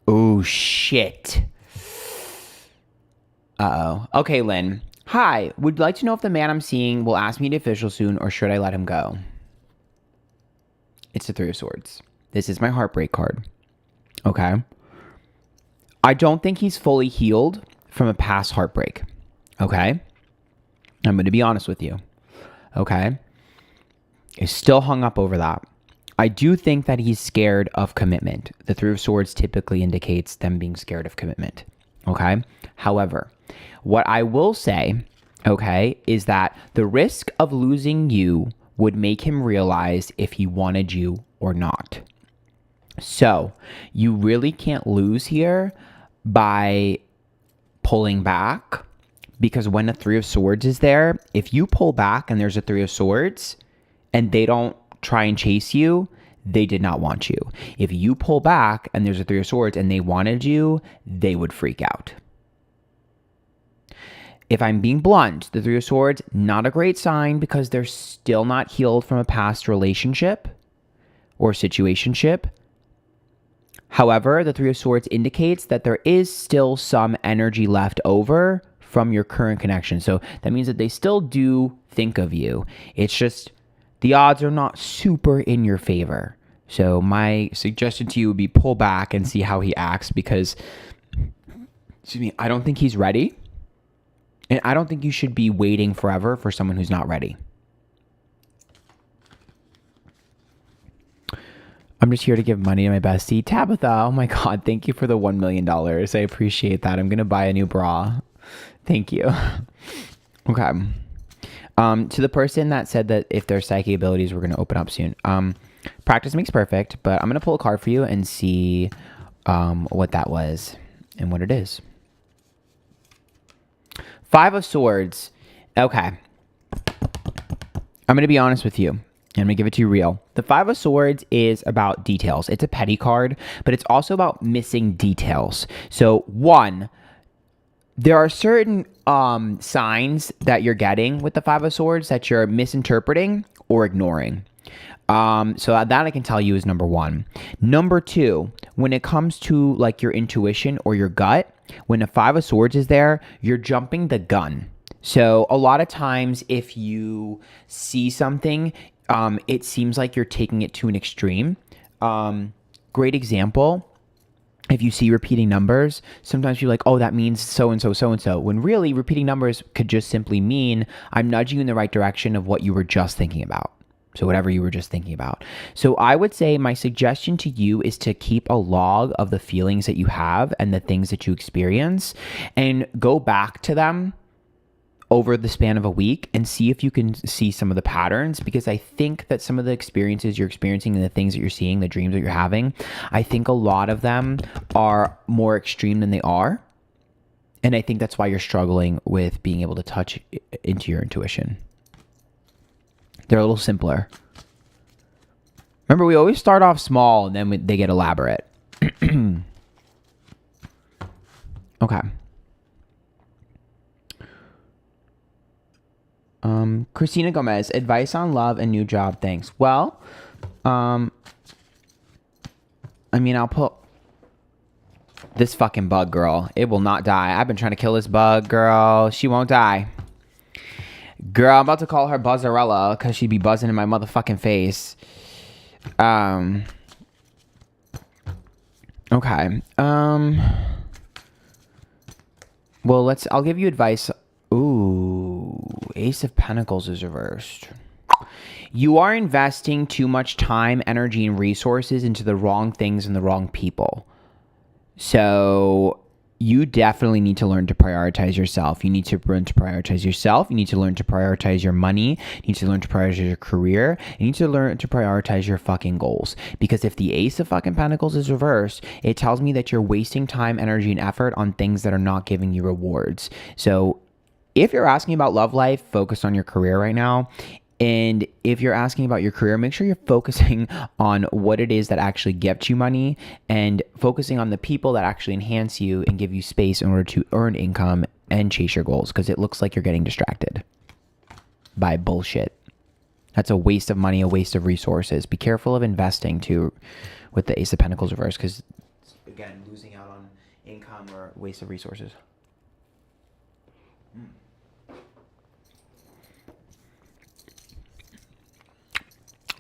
Oh, shit. Uh-oh. Okay, Lynn. Hi. Would like to know if the man I'm seeing will ask me to official soon, or should I let him go? It's the Three of Swords. This is my heartbreak card. Okay. I don't think he's fully healed from a past heartbreak. Okay. I'm going to be honest with you. Okay. He's still hung up over that. I do think that he's scared of commitment. The Three of Swords typically indicates them being scared of commitment. Okay. However, what I will say, okay, is that the risk of losing you would make him realize if he wanted you or not. So you really can't lose here by pulling back, because when a Three of Swords is there, if you pull back and there's a Three of Swords and they don't try and chase you, they did not want you. If you pull back and there's a Three of Swords and they wanted you, they would freak out. If I'm being blunt, the Three of Swords, not a great sign, because they're still not healed from a past relationship or situationship. However, the Three of Swords indicates that there is still some energy left over from your current connection. So that means that they still do think of you. It's just the odds are not super in your favor. So my suggestion to you would be pull back and see how he acts, because, excuse me, I don't think he's ready. And I don't think you should be waiting forever for someone who's not ready. I'm just here to give money to my bestie. Tabitha, oh my God, thank you for the $1 million. I appreciate that. I'm going to buy a new bra. Thank you. Okay. To the person that said that if their psychic abilities were going to open up soon. Practice makes perfect, but I'm going to pull a card for you and see what that was and what it is. Five of Swords. Okay. I'm going to be honest with you. I'm going to give it to you real. The Five of Swords is about details. It's a petty card, but it's also about missing details. So one, there are certain signs that you're getting with the Five of Swords that you're misinterpreting or ignoring. So that I can tell you is number one. Number two, when it comes to like your intuition or your gut, when the Five of Swords is there, you're jumping the gun. So a lot of times if you see something, it seems like you're taking it to an extreme. Great example. If you see repeating numbers, sometimes you're like, oh, that means so-and-so, so-and-so. When really repeating numbers could just simply mean I'm nudging you in the right direction of what you were just thinking about. So whatever you were just thinking about. So I would say my suggestion to you is to keep a log of the feelings that you have and the things that you experience and go back to them over the span of a week and see if you can see some of the patterns, because I think that some of the experiences you're experiencing and the things that you're seeing, the dreams that you're having, I think a lot of them are more extreme than they are. And I think that's why you're struggling with being able to touch into your intuition. They're a little simpler. Remember, we always start off small and then they get elaborate. Okay. Christina Gomez, advice on love and new job. Thanks. Well, I mean, I'll put this fucking bug, girl. It will not die. I've been trying to kill this bug, girl. She won't die. Girl, I'm about to call her Buzzarella because she'd be buzzing in my motherfucking face. Okay. Well, I'll give you advice. Ooh, Ace of Pentacles is reversed. You are investing too much time, energy, and resources into the wrong things and the wrong people. So you definitely need to learn to prioritize yourself. You need to learn to prioritize yourself. You need to learn to prioritize your money. You need to learn to prioritize your career. You need to learn to prioritize your fucking goals. Because if the Ace of fucking Pentacles is reversed, it tells me that you're wasting time, energy, and effort on things that are not giving you rewards. So if you're asking about love life, focus on your career right now. And if you're asking about your career, make sure you're focusing on what it is that actually gets you money and focusing on the people that actually enhance you and give you space in order to earn income and chase your goals, because it looks like you're getting distracted by bullshit. That's a waste of money, a waste of resources. Be careful of investing too with the Ace of Pentacles reverse, because, again, losing out on income or waste of resources.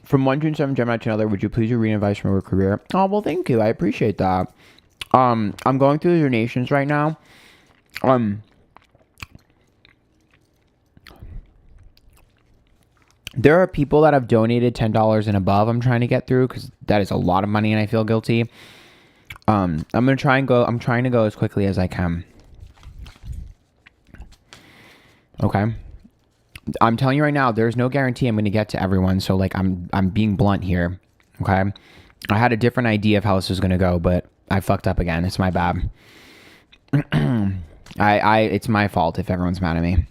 From 127 Gemini to another, would you please read advice from your career? Oh, well, thank you. I appreciate that. I'm going through the donations right now. There are people that have donated $10 and above. I'm trying to get through because that is a lot of money and I feel guilty. I'm trying to go as quickly as I can. Okay. I'm telling you right now, there's no guarantee I'm going to get to everyone. So like I'm being blunt here. Okay. I had a different idea of how this was going to go, but I fucked up again. It's my bad. It's my fault if everyone's mad at me.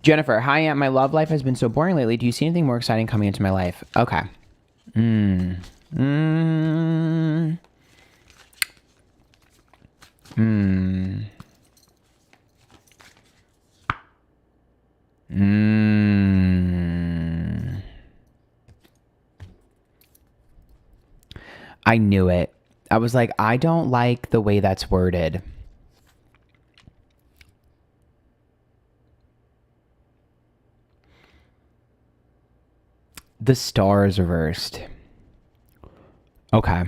Jennifer, hi, Aunt. My love life has been so boring lately. Do you see anything more exciting coming into my life? Okay. I knew it. I was like, I don't like the way that's worded. the Star is reversed. Okay.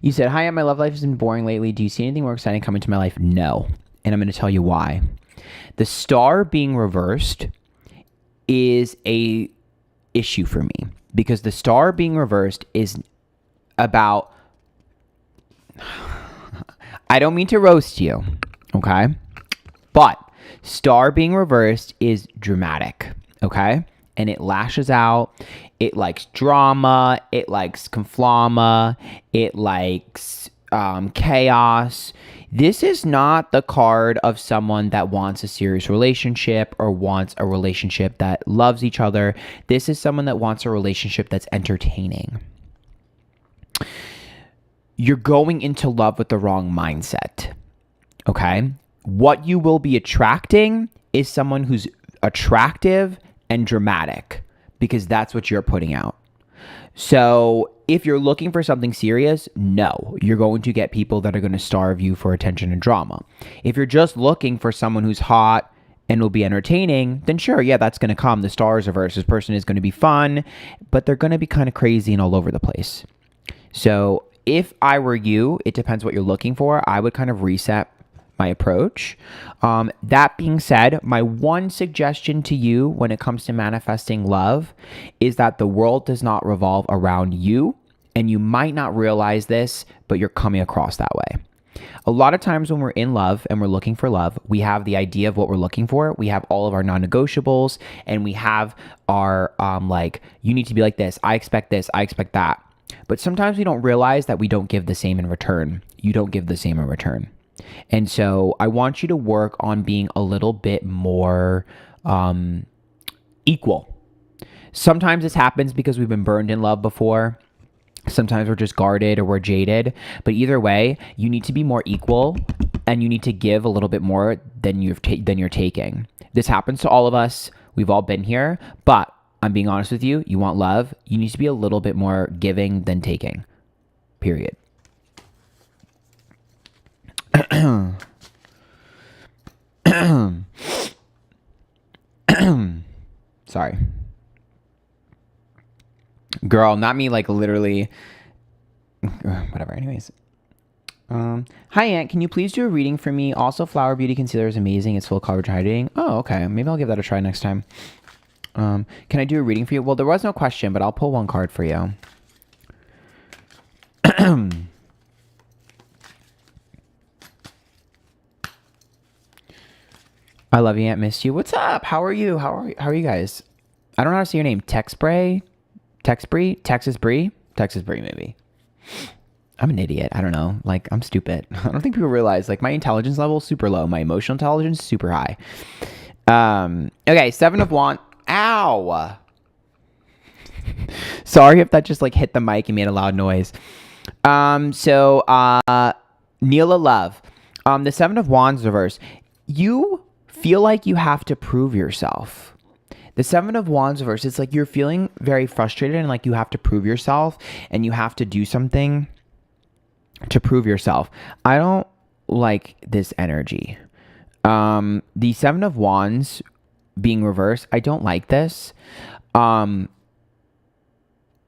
You said, hi, my love life has been boring lately. Do you see anything more exciting coming to my life? No. And I'm going to tell you why. The Star being reversed is a issue for me because the Star being reversed is about, I don't mean to roast you, okay? But Star being reversed is dramatic, okay? And it lashes out. It likes drama. It likes conflama. It likes chaos. This is not the card of someone that wants a serious relationship or wants a relationship that loves each other. This is someone that wants a relationship that's entertaining. You're going into love with the wrong mindset, okay? What you will be attracting is someone who's attractive and dramatic because that's what you're putting out. So if you're looking for something serious, no, you're going to get people that are going to starve you for attention and drama. If you're just looking for someone who's hot and will be entertaining, then sure, yeah, that's going to come. The Stars reverse. This person is going to be fun, but they're going to be kind of crazy and all over the place. So if I were you, it depends what you're looking for. I would kind of reset my approach. That being said, my one suggestion to you when it comes to manifesting love is that the world does not revolve around you, and you might not realize this, but you're coming across that way. A lot of times when we're in love and we're looking for love, we have the idea of what we're looking for. We have all of our non-negotiables, and we have our like, you need to be like this. I expect this. I expect that. But sometimes we don't realize that we don't give the same in return. You don't give the same in return. And so I want you to work on being a little bit more equal. Sometimes this happens because we've been burned in love before. Sometimes we're just guarded or we're jaded. But either way, you need to be more equal and you need to give a little bit more than you're taking. This happens to all of us. We've all been here. But I'm being honest with you. You want love. You need to be a little bit more giving than taking. Period. Sorry. Girl, not me, like literally. Whatever, anyways. Hi, Aunt. Can you please do a reading for me? Also, Flower Beauty Concealer is amazing. It's full coverage hydrating. Oh, okay. Maybe I'll give that a try next time. Can I do a reading for you? Well, there was no question, but I'll pull one card for you. I love you, Aunt. Missed you. What's up? How are you? How are you guys? I don't know how to say your name. Texas Brie, Texas Brie, maybe. I'm an idiot. I don't know. Like, I'm stupid. I don't think people realize, like, my intelligence level is super low. My emotional intelligence is super high. Okay, Seven of Wands. Ow! Sorry if that just, like, hit the mic and made a loud noise. Neela Love. The Seven of Wands reverse. You feel like you have to prove yourself. The Seven of Wands reverse, it's like you're feeling very frustrated and like you have to prove yourself and you have to do something to prove yourself. I don't like this energy. The Seven of Wands being reversed, I don't like this.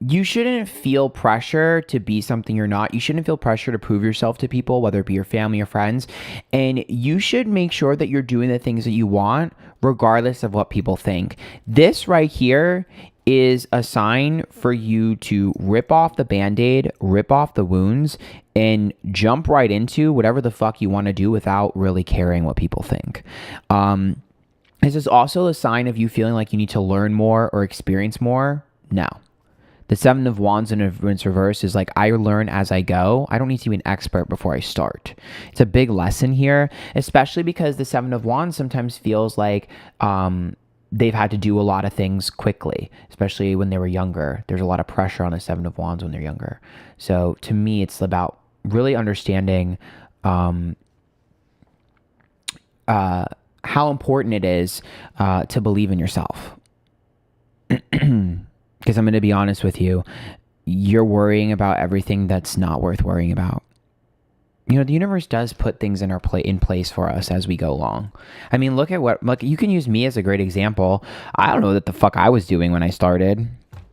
You shouldn't feel pressure to be something you're not. You shouldn't feel pressure to prove yourself to people, whether it be your family or friends. And you should make sure that you're doing the things that you want, regardless of what people think. This right here is a sign for you to rip off the Band-Aid, rip off the wounds, and jump right into whatever the fuck you want to do without really caring what people think. This is also a sign of you feeling like you need to learn more or experience more. No. The Seven of Wands in reverse is like, I learn as I go. I don't need to be an expert before I start. It's a big lesson here, especially because the Seven of Wands sometimes feels like they've had to do a lot of things quickly, especially when they were younger. There's a lot of pressure on the Seven of Wands when they're younger. So to me, it's about really understanding how important it is to believe in yourself. Because I'm going to be honest with you, you're worrying about everything that's not worth worrying about. you know, the universe does put things in in place for us as we go along. I mean, look, you can use me as a great example. I don't know what the fuck I was doing when I started.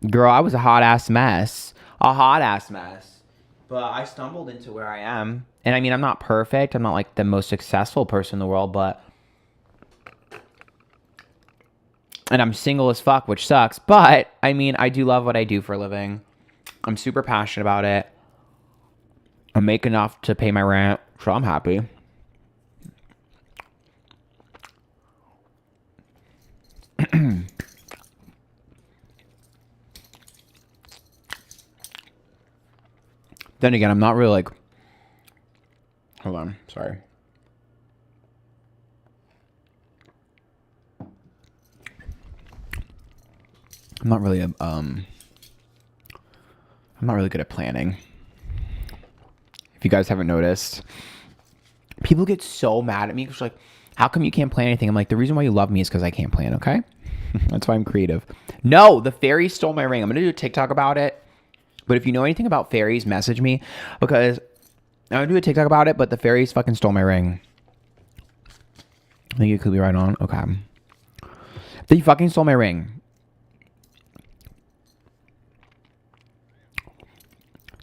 Girl, I was a hot ass mess. A hot ass mess. But I stumbled into where I am. And I mean, I'm not perfect. I'm not like the most successful person in the world, and I'm single as fuck, which sucks. But I mean, I do love what I do for a living. I'm super passionate about it. I make enough to pay my rent, so I'm happy. Then again, I'm not really like... Hold on, sorry. I'm not really good at planning. If you guys haven't noticed, people get so mad at me because like, how come you can't plan anything? I'm like, the reason why you love me is because I can't plan, okay? That's why I'm creative. No, the fairy stole my ring. I'm gonna do a TikTok about it. But if you know anything about fairies, message me, because I'm gonna do a TikTok about it, but the fairies fucking stole my ring. I think it could be right on. Okay. They fucking stole my ring.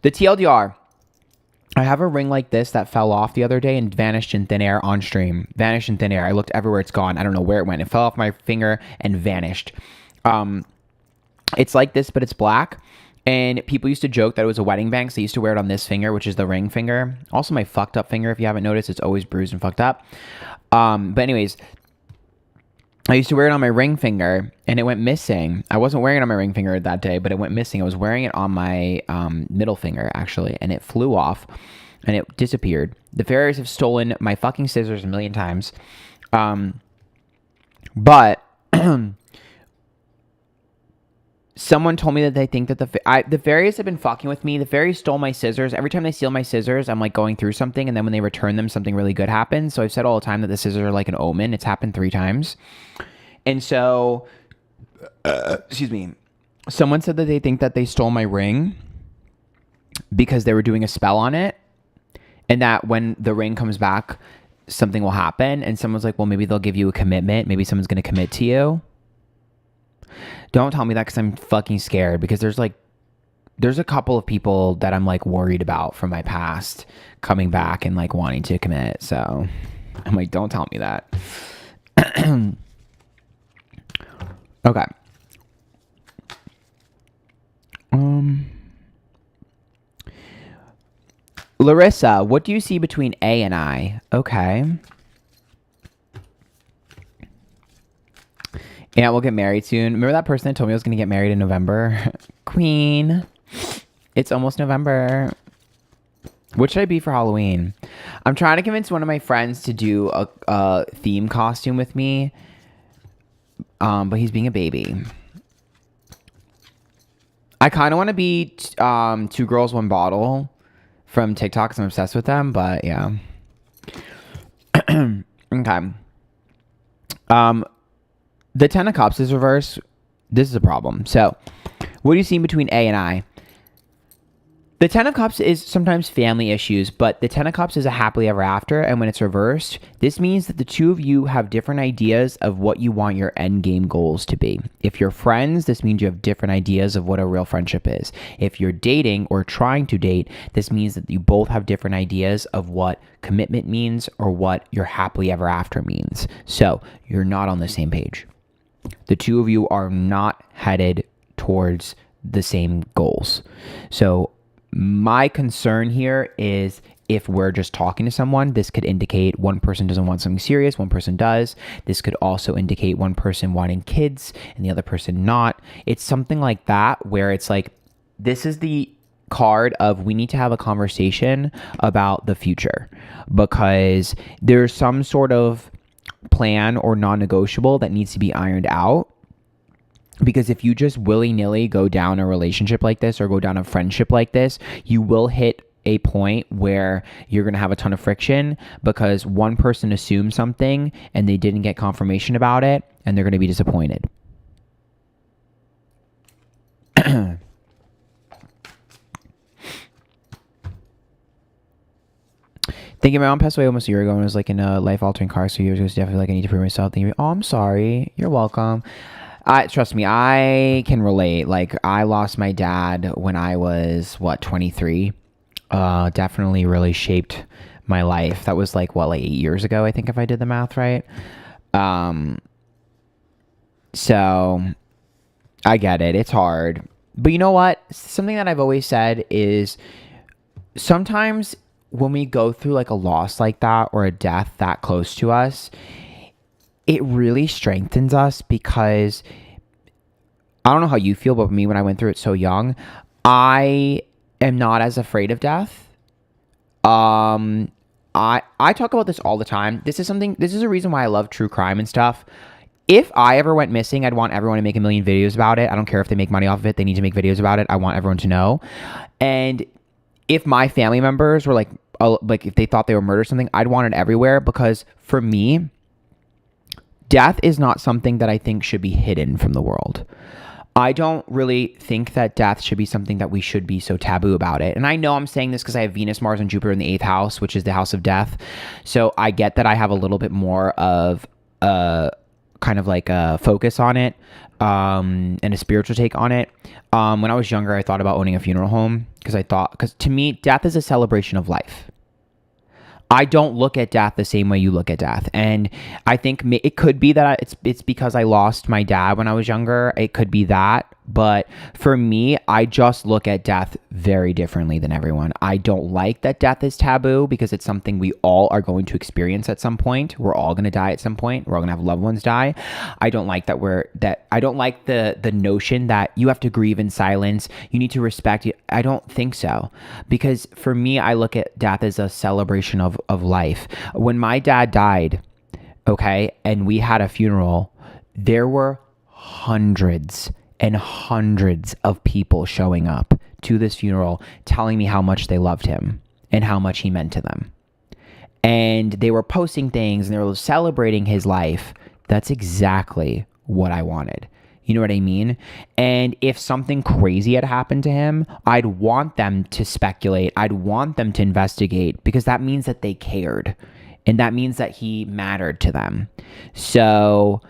The TLDR. I have a ring like this that fell off the other day and vanished in thin air on stream. Vanished in thin air. I looked everywhere. It's gone. I don't know where it went. It fell off my finger and vanished. It's like this, but it's black. And people used to joke that it was a wedding band, so I used to wear it on this finger, which is the ring finger. Also my fucked up finger, if you haven't noticed, it's always bruised and fucked up. But anyways, I used to wear it on my ring finger, and it went missing. I wasn't wearing it on my ring finger that day, but it went missing. I was wearing it on my middle finger, actually, and it flew off, and it disappeared. The fairies have stolen my fucking scissors a million times. But someone told me that they think that the fairies have been fucking with me. The fairies stole my scissors. Every time they steal my scissors, I'm like going through something, and then when they return them, something really good happens. So I've said all the time that the scissors are like an omen. It's happened 3 times. And so, excuse me, someone said that they think that they stole my ring because they were doing a spell on it, and that when the ring comes back, something will happen. And someone's like, well, maybe they'll give you a commitment. Maybe someone's going to commit to you. Don't tell me that, because I'm fucking scared, because there's a couple of people that I'm like worried about from my past coming back and like wanting to commit. So I'm like, don't tell me that. Okay. Larissa, what do you see between A and I? Okay. Yeah, we'll get married soon. Remember that person that told me I was going to get married in November? Queen. It's almost November. What should I be for Halloween? I'm trying to convince one of my friends to do a theme costume with me. But he's being a baby. I kind of want to be 2 Girls, 1 Bottle from TikTok, because I'm obsessed with them. But yeah. Okay. The 10 of Cups is reversed. This is a problem. So, what do you see between A and I? The 10 of Cups is sometimes family issues, but the 10 of Cups is a happily ever after, and when it's reversed, this means that the two of you have different ideas of what you want your end game goals to be. If you're friends, this means you have different ideas of what a real friendship is. If you're dating or trying to date, this means that you both have different ideas of what commitment means or what your happily ever after means. So, you're not on the same page. The two of you are not headed towards the same goals. So, my concern here is, if we're just talking to someone, this could indicate one person doesn't want something serious, one person does. This could also indicate one person wanting kids and the other person not. It's something like that, where it's like, this is the card of, we need to have a conversation about the future, because there's some sort of plan or non-negotiable that needs to be ironed out. Because if you just willy-nilly go down a relationship like this or go down a friendship like this, you will hit a point where you're going to have a ton of friction, because one person assumed something and they didn't get confirmation about it, and they're going to be disappointed. Thinking my mom passed away almost a year ago and was like in a life-altering car. So years ago, so definitely like I need to prove myself. Thinking, oh, I'm sorry. You're welcome. Trust me, I can relate. Like I lost my dad when I was 23. Definitely really shaped my life. That was like 8 years ago, I think, if I did the math right. So I get it. It's hard. But you know what? Something that I've always said is sometimes when we go through like a loss like that or a death that close to us, it really strengthens us because I don't know how you feel, but me, when I went through it so young, I am not as afraid of death. I talk about this all the time. This is a reason why I love true crime and stuff. If I ever went missing, I'd want everyone to make a million videos about it. I don't care if they make money off of it. They need to make videos about it. I want everyone to know. And if my family members were like if they thought they were murdered or something, I'd want it everywhere, because for me, death is not something that I think should be hidden from the world. I don't really think that death should be something that we should be so taboo about it. And I know I'm saying this because I have Venus, Mars, and Jupiter in the 8th house, which is the house of death. So I get that I have a little bit more of kind of like a focus on it, and a spiritual take on it. When I was younger, I thought about owning a funeral home because to me, death is a celebration of life. I don't look at death the same way you look at death. And I think it could be that it's because I lost my dad when I was younger. It could be that. But for me, I just look at death very differently than everyone. I don't like that death is taboo because it's something we all are going to experience at some point. We're all going to die at some point. We're all going to have loved ones die. I don't like I don't like the notion that you have to grieve in silence. You need to respect it. I don't think so. Because for me, I look at death as a celebration of life. When my dad died, okay, and we had a funeral, there were hundreds and hundreds of people showing up to this funeral telling me how much they loved him and how much he meant to them. And they were posting things and they were celebrating his life. That's exactly what I wanted. You know what I mean? And if something crazy had happened to him, I'd want them to speculate. I'd want them to investigate, because that means that they cared. And that means that he mattered to them. So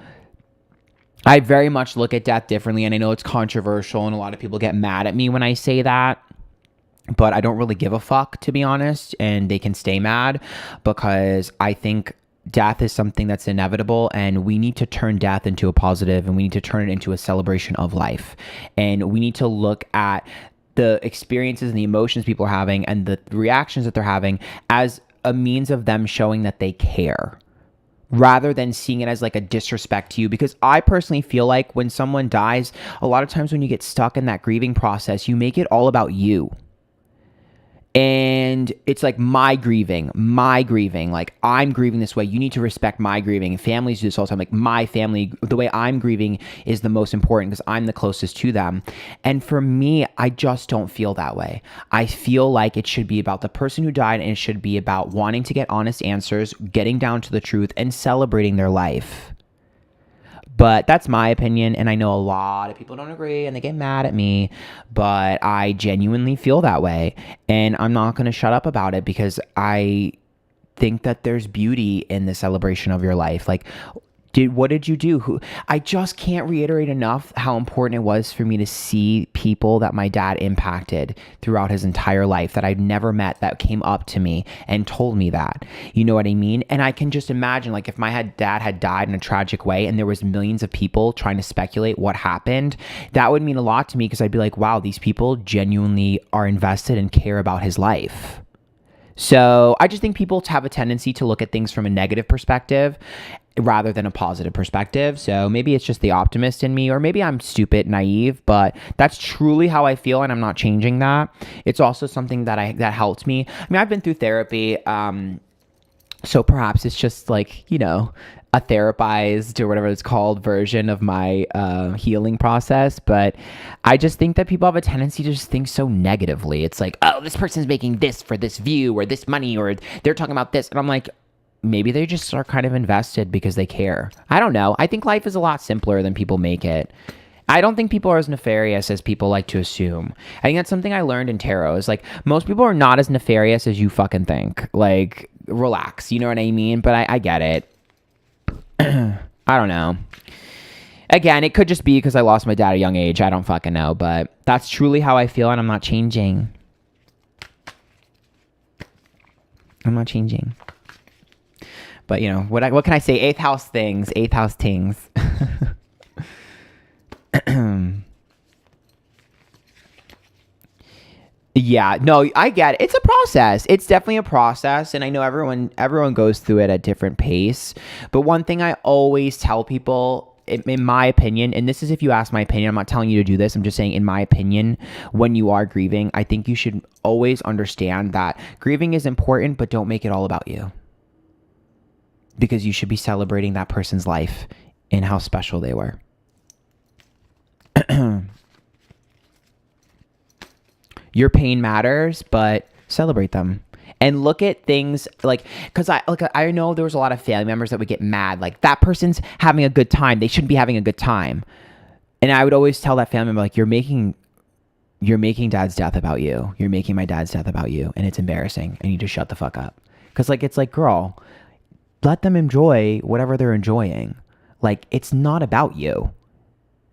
I very much look at death differently, and I know it's controversial and a lot of people get mad at me when I say that, but I don't really give a fuck, to be honest, and they can stay mad, because I think death is something that's inevitable, and we need to turn death into a positive, and we need to turn it into a celebration of life, and we need to look at the experiences and the emotions people are having and the reactions that they're having as a means of them showing that they care, rather than seeing it as like a disrespect to you. Because I personally feel like when someone dies, a lot of times when you get stuck in that grieving process, you make it all about you. And it's like my grieving, like I'm grieving this way. You need to respect my grieving. And families do this all the time. Like my family, the way I'm grieving is the most important because I'm the closest to them. And for me, I just don't feel that way. I feel like it should be about the person who died, and it should be about wanting to get honest answers, getting down to the truth, and celebrating their life. But that's my opinion, and I know a lot of people don't agree and they get mad at me, but I genuinely feel that way, and I'm not going to shut up about it, because I think that there's beauty in the celebration of your life. Like, what did you do? I just can't reiterate enough how important it was for me to see people that my dad impacted throughout his entire life that I'd never met, that came up to me and told me that. You know what I mean? And I can just imagine, like, if my dad had died in a tragic way and there was millions of people trying to speculate what happened, that would mean a lot to me, because I'd be like, wow, these people genuinely are invested and care about his life. So I just think people have a tendency to look at things from a negative perspective rather than a positive perspective. So maybe it's just the optimist in me, or maybe I'm stupid, naive, but that's truly how I feel, and I'm not changing that. It's also something that helped me. I mean, I've been through therapy, so perhaps it's just like, you know, a therapized or whatever it's called version of my healing process. But I just think that people have a tendency to just think so negatively. It's like, oh, this person's making this for this view or this money, or they're talking about this. And I'm like, maybe they just are kind of invested because they care. I don't know. I think life is a lot simpler than people make it. I don't think people are as nefarious as people like to assume. I think that's something I learned in tarot, is like, most people are not as nefarious as you fucking think. Like, relax. You know what I mean? But I get it. I don't know. Again, it could just be because I lost my dad at a young age. I don't fucking know. But that's truly how I feel, and I'm not changing. I'm not changing. But, you know, what can I say? Eighth house things. Eighth house things. Yeah, no, I get it. It's a process. It's definitely a process, and I know everyone goes through it at different pace. But one thing I always tell people, in my opinion, and this is if you ask my opinion, I'm not telling you to do this. I'm just saying, in my opinion, when you are grieving, I think you should always understand that grieving is important, but don't make it all about you. Because you should be celebrating that person's life and how special they were. Your pain matters, but celebrate them. And look at things like, because I know there was a lot of family members that would get mad. Like, that person's having a good time. They shouldn't be having a good time. And I would always tell that family member, like, you're making dad's death about you. You're making my dad's death about you. And it's embarrassing. And you just shut the fuck up. Because, like, it's like, girl, let them enjoy whatever they're enjoying. Like, it's not about you.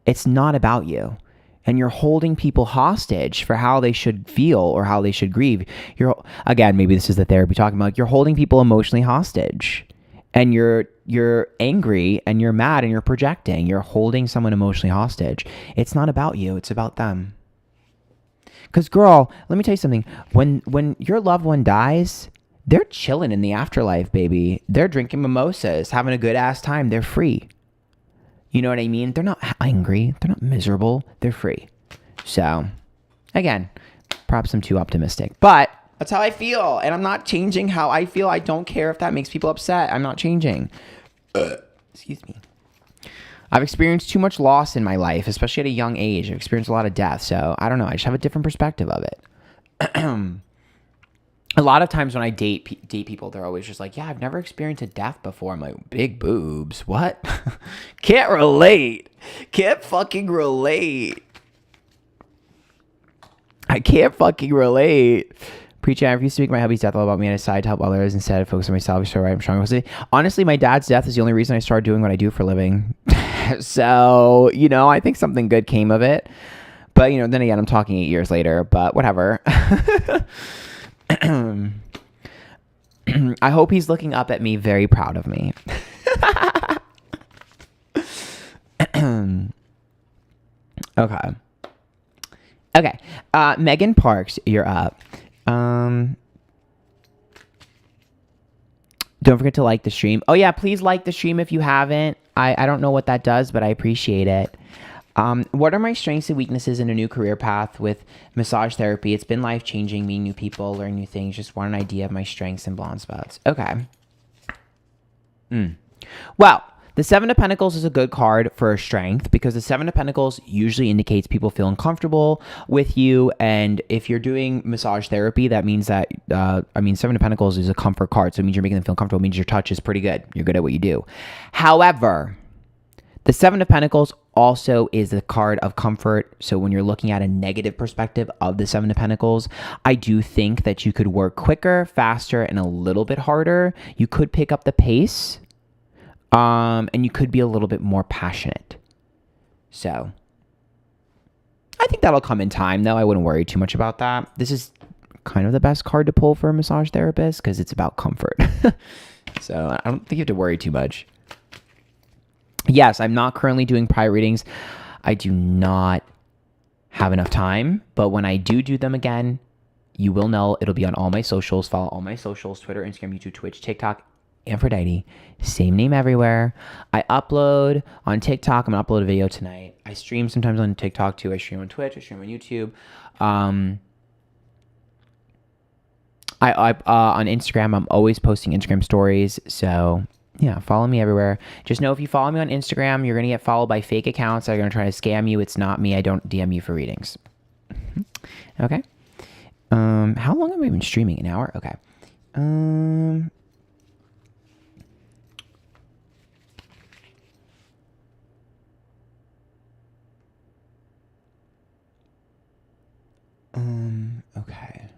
It's not about you. And you're holding people hostage for how they should feel or how they should grieve. Again, maybe this is the therapy talking about, like, you're holding people emotionally hostage. And you're angry and you're mad and you're projecting. You're holding someone emotionally hostage. It's not about you. It's about them. Because, girl, let me tell you something. When your loved one dies, they're chilling in the afterlife, baby. They're drinking mimosas, having a good ass time. They're free. You know what I mean? They're not angry. They're not miserable. They're free. So, again, perhaps I'm too optimistic. But that's how I feel. And I'm not changing how I feel. I don't care if that makes people upset. I'm not changing. Excuse me. I've experienced too much loss in my life, especially at a young age. I've experienced a lot of death. So, I don't know. I just have a different perspective of it. A lot of times when I date people, they're always just like, yeah, I've never experienced a death before. I'm like, big boobs. What? Can't relate. Can't fucking relate. I can't fucking relate. Preaching, I refuse to make my hubby's death all about me and decide to help others instead of focus on myself. So I'm strong. Honestly, my dad's death is the only reason I started doing what I do for a living. So, you know, I think something good came of it. But, you know, then again, I'm talking 8 years later, but whatever. I hope he's looking up at me, very proud of me. Okay. Megan Parks, you're up. Don't forget to like the stream. Oh yeah, please like the stream if you haven't. I don't know what that does, but I appreciate it. What are my strengths and weaknesses in a new career path with massage therapy? It's been life-changing, meeting new people, learning new things. Just want an idea of my strengths and blind spots. Okay. Well, the Seven of Pentacles is a good card for a strength because the Seven of Pentacles usually indicates people feeling comfortable with you. And if you're doing massage therapy, that means that, Seven of Pentacles is a comfort card. So it means you're making them feel comfortable. It means your touch is pretty good. You're good at what you do. However, the Seven of Pentacles also is the card of comfort. So when you're looking at a negative perspective of the Seven of Pentacles, I do think that you could work quicker, faster, and a little bit harder. You could pick up the pace, and you could be a little bit more passionate. So I think that'll come in time, though. I wouldn't worry too much about that. This is kind of the best card to pull for a massage therapist because it's about comfort. So I don't think you have to worry too much. Yes, I'm not currently doing private readings. I do not have enough time, but when I do them again, you will know. It'll be on all my socials. Follow all my socials: Twitter, Instagram, YouTube, Twitch, TikTok, Antphrodite. Same name everywhere. I upload on TikTok. I'm going to upload a video tonight. I stream sometimes on TikTok too. I stream on Twitch. I stream on YouTube. On Instagram, I'm always posting Instagram stories. So yeah, follow me everywhere. Just know if you follow me on Instagram, you're going to get followed by fake accounts that are going to try to scam you. It's not me. I don't DM you for readings. Okay. How long have I been streaming? An hour? Okay. Okay.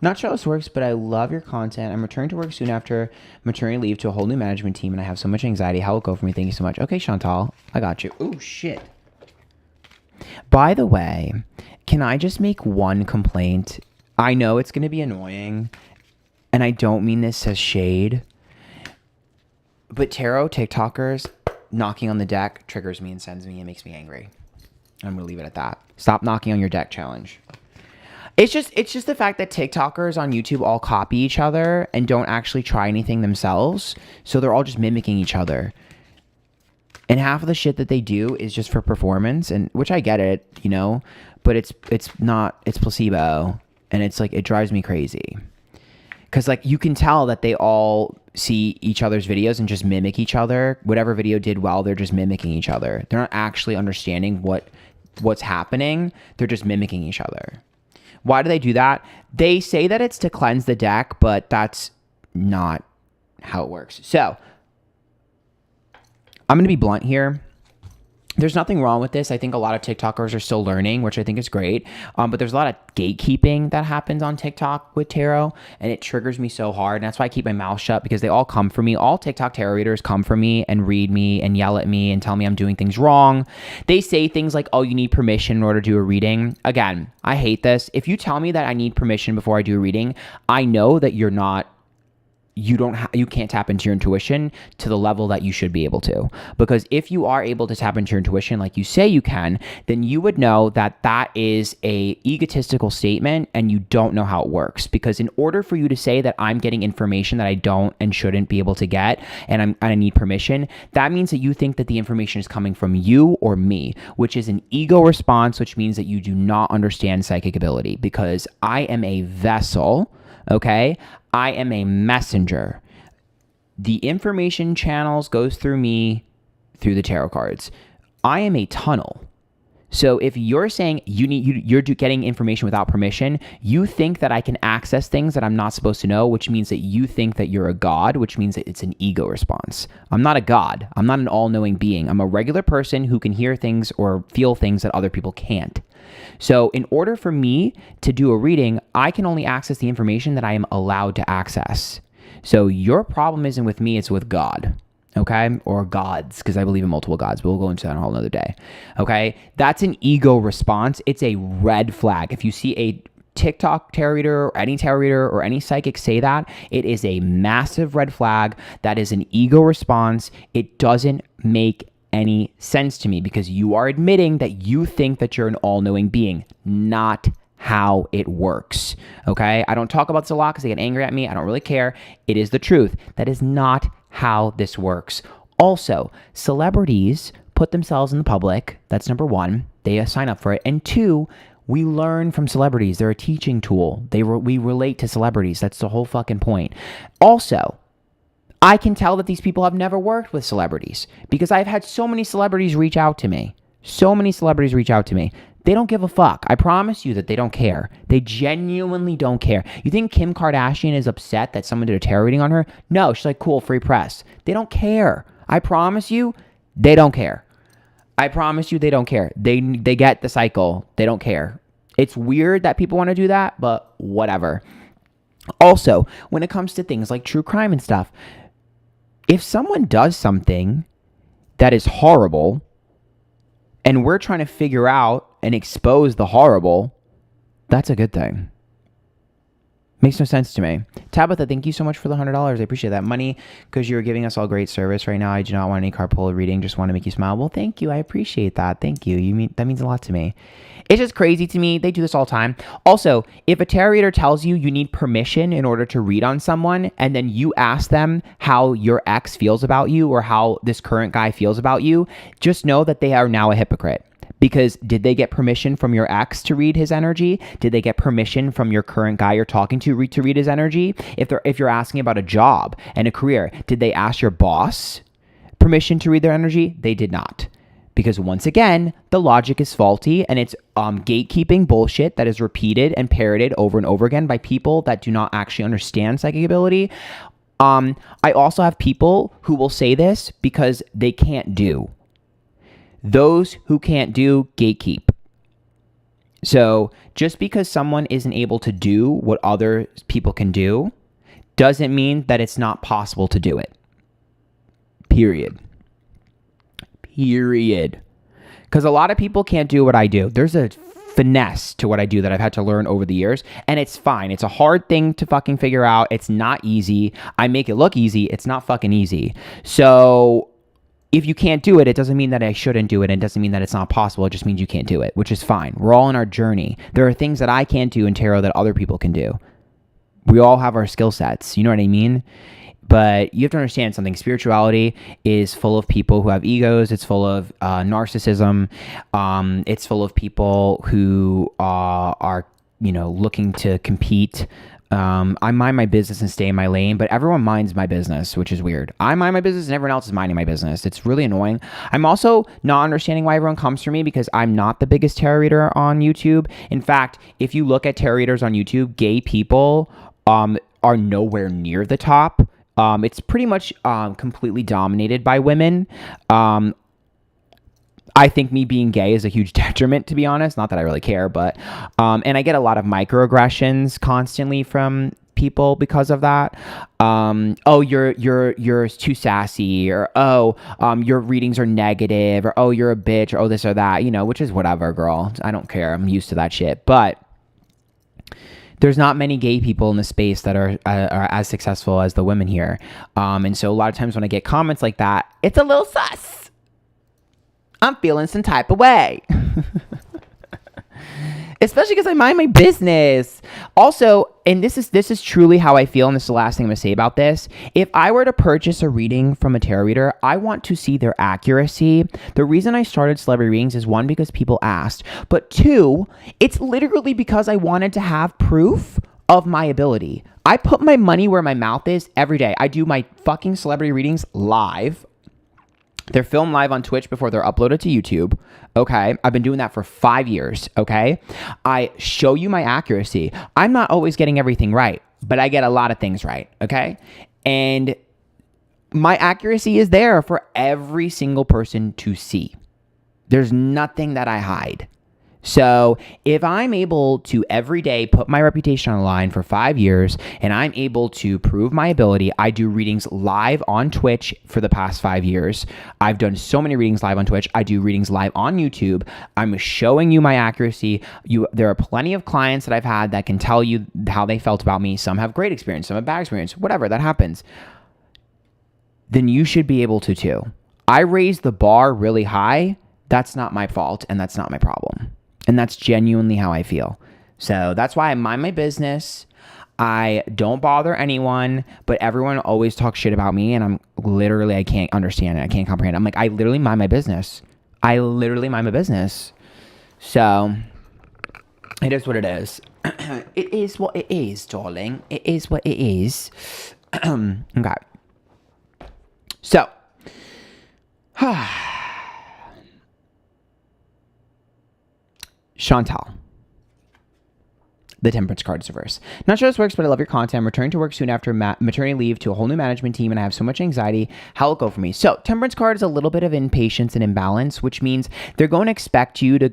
Not sure how this works, but I love your content. I'm returning to work soon after maternity leave to a whole new management team, and I have so much anxiety. How will it go for me? Thank you so much. Okay, Chantal, I got you. Oh, shit. By the way, can I just make one complaint? I know it's going to be annoying, and I don't mean this as shade, but tarot TikTokers knocking on the deck triggers me and sends me and makes me angry. I'm going to leave it at that. Stop knocking on your deck challenge. It's just the fact that TikTokers on YouTube all copy each other and don't actually try anything themselves. So they're all just mimicking each other. And half of the shit that they do is just for performance, and which I get it, you know, but it's placebo, and it's like, it drives me crazy. Cause like you can tell that they all see each other's videos and just mimic each other. Whatever video did well, they're just mimicking each other. They're not actually understanding what's happening. They're just mimicking each other. Why do they do that? They say that it's to cleanse the deck, but that's not how it works. So I'm going to be blunt here. There's nothing wrong with this. I think a lot of TikTokers are still learning, which I think is great. But there's a lot of gatekeeping that happens on TikTok with tarot, and it triggers me so hard. And that's why I keep my mouth shut, because they all come for me. All TikTok tarot readers come for me and read me and yell at me and tell me I'm doing things wrong. They say things like, oh, you need permission in order to do a reading. Again, I hate this. If you tell me that I need permission before I do a reading, I know that you can't tap into your intuition to the level that you should be able to. Because if you are able to tap into your intuition like you say you can, then you would know that that is a egotistical statement and you don't know how it works. Because in order for you to say that I'm getting information that I don't and shouldn't be able to get, and I need permission, that means that you think that the information is coming from you or me, which is an ego response, which means that you do not understand psychic ability. Because I am a vessel, okay? I am a messenger. The information channels goes through me, through the tarot cards. I am a tunnel. So if you're saying you're getting information without permission, you think that I can access things that I'm not supposed to know, which means that you think that you're a god, which means that it's an ego response. I'm not a god. I'm not an all-knowing being. I'm a regular person who can hear things or feel things that other people can't. So in order for me to do a reading, I can only access the information that I am allowed to access. So your problem isn't with me, it's with God, okay? Or gods, because I believe in multiple gods, but we'll go into that a whole nother day, okay? That's an ego response. It's a red flag. If you see a TikTok tarot reader or any tarot reader or any psychic say that, it is a massive red flag. That is an ego response. It doesn't make any sense to me, because you are admitting that you think that you're an all-knowing being. Not how it works, okay? I don't talk about this a lot because they get angry at me. I don't really care. It is the truth. That is not how this works. Also, celebrities put themselves in the public. That's number one. They sign up for it. And two, we learn from celebrities. They're a teaching tool. We relate to celebrities. That's the whole fucking point. Also, I can tell that these people have never worked with celebrities, because I've had so many celebrities reach out to me. They don't give a fuck. I promise you that they don't care. They genuinely don't care. You think Kim Kardashian is upset that someone did a tarot reading on her? No, she's like, cool, free press. They don't care. I promise you, they don't care. I promise you, they don't care. They get the cycle. They don't care. It's weird that people want to do that, but whatever. Also, when it comes to things like true crime and stuff, if someone does something that is horrible and we're trying to figure out and expose the horrible, that's a good thing. Makes no sense to me. Tabitha, thank you so much for the $100. I appreciate that. Money, because you're giving us all great service right now. I do not want any carpool reading. Just want to make you smile. Well, thank you. I appreciate that. Thank you. That means a lot to me. It's just crazy to me. They do this all the time. Also, if a tarot reader tells you you need permission in order to read on someone, and then you ask them how your ex feels about you or how this current guy feels about you, just know that they are now a hypocrite. Because did they get permission from your ex to read his energy? Did they get permission from your current guy you're talking to read his energy? If you're asking about a job and a career, did they ask your boss permission to read their energy? They did not. Because once again, the logic is faulty, and it's gatekeeping bullshit that is repeated and parroted over and over again by people that do not actually understand psychic ability. I also have people who will say this because they can't do. Those who can't do, gatekeep. So just because someone isn't able to do what other people can do doesn't mean that it's not possible to do it. Period. Because a lot of people can't do what I do. There's a finesse to what I do that I've had to learn over the years, and it's fine. It's a hard thing to fucking figure out. It's not easy. I make it look easy. It's not fucking easy. So if you can't do it, it doesn't mean that I shouldn't do it. It doesn't mean that it's not possible. It just means you can't do it, which is fine. We're all on our journey. There are things that I can't do in tarot that other people can do. We all have our skill sets. You know what I mean? But you have to understand something. Spirituality is full of people who have egos. It's full of narcissism. It's full of people who are, looking to compete. I mind my business and stay in my lane, but everyone minds my business, which is weird. I mind my business and everyone else is minding my business. It's really annoying. I'm also not understanding why everyone comes for me because I'm not the biggest tarot reader on YouTube. In fact, if you look at tarot readers on YouTube, gay people are nowhere near the top. It's pretty much completely dominated by women. I think me being gay is a huge detriment, to be honest. Not that I really care, but and I get a lot of microaggressions constantly from people because of that. Oh, you're too sassy, or your readings are negative, or oh, you're a bitch, or oh, this or that, which is whatever, girl. I don't care. I'm used to that shit. But there's not many gay people in the space that are as successful as the women here. And so a lot of times when I get comments like that, it's a little sus. I'm feeling some type of way. Especially because I mind my business. Also, and this is truly how I feel, and this is the last thing I'm going to say about this. If I were to purchase a reading from a tarot reader, I want to see their accuracy. The reason I started celebrity readings is, one, because people asked, but two, it's literally because I wanted to have proof of my ability. I put my money where my mouth is every day. I do my fucking celebrity readings live. They're filmed live on Twitch before they're uploaded to YouTube. Okay. I've been doing that for 5 years. Okay. I show you my accuracy. I'm not always getting everything right, but I get a lot of things right. Okay. And my accuracy is there for every single person to see. There's nothing that I hide. So if I'm able to every day put my reputation on the line for 5 years and I'm able to prove my ability, I do readings live on Twitch for the past 5 years. I've done so many readings live on Twitch. I do readings live on YouTube. I'm showing you my accuracy. There are plenty of clients that I've had that can tell you how they felt about me. Some have great experience, some have bad experience, whatever, that happens. Then you should be able to too. I raise the bar really high. That's not my fault and that's not my problem. And that's genuinely how I feel. So that's why I mind my business. I don't bother anyone, but everyone always talks shit about me. And I can't understand it. I can't comprehend it. I'm like, I literally mind my business. So it is what it is. It is what it is, darling. It is what it is. Okay. So, Chantal. The Temperance card is reversed. Not sure this works, but I love your content. I'm returning to work soon after maternity leave to a whole new management team, and I have so much anxiety. How will it go for me? So, Temperance card is a little bit of impatience and imbalance, which means they're going to expect you to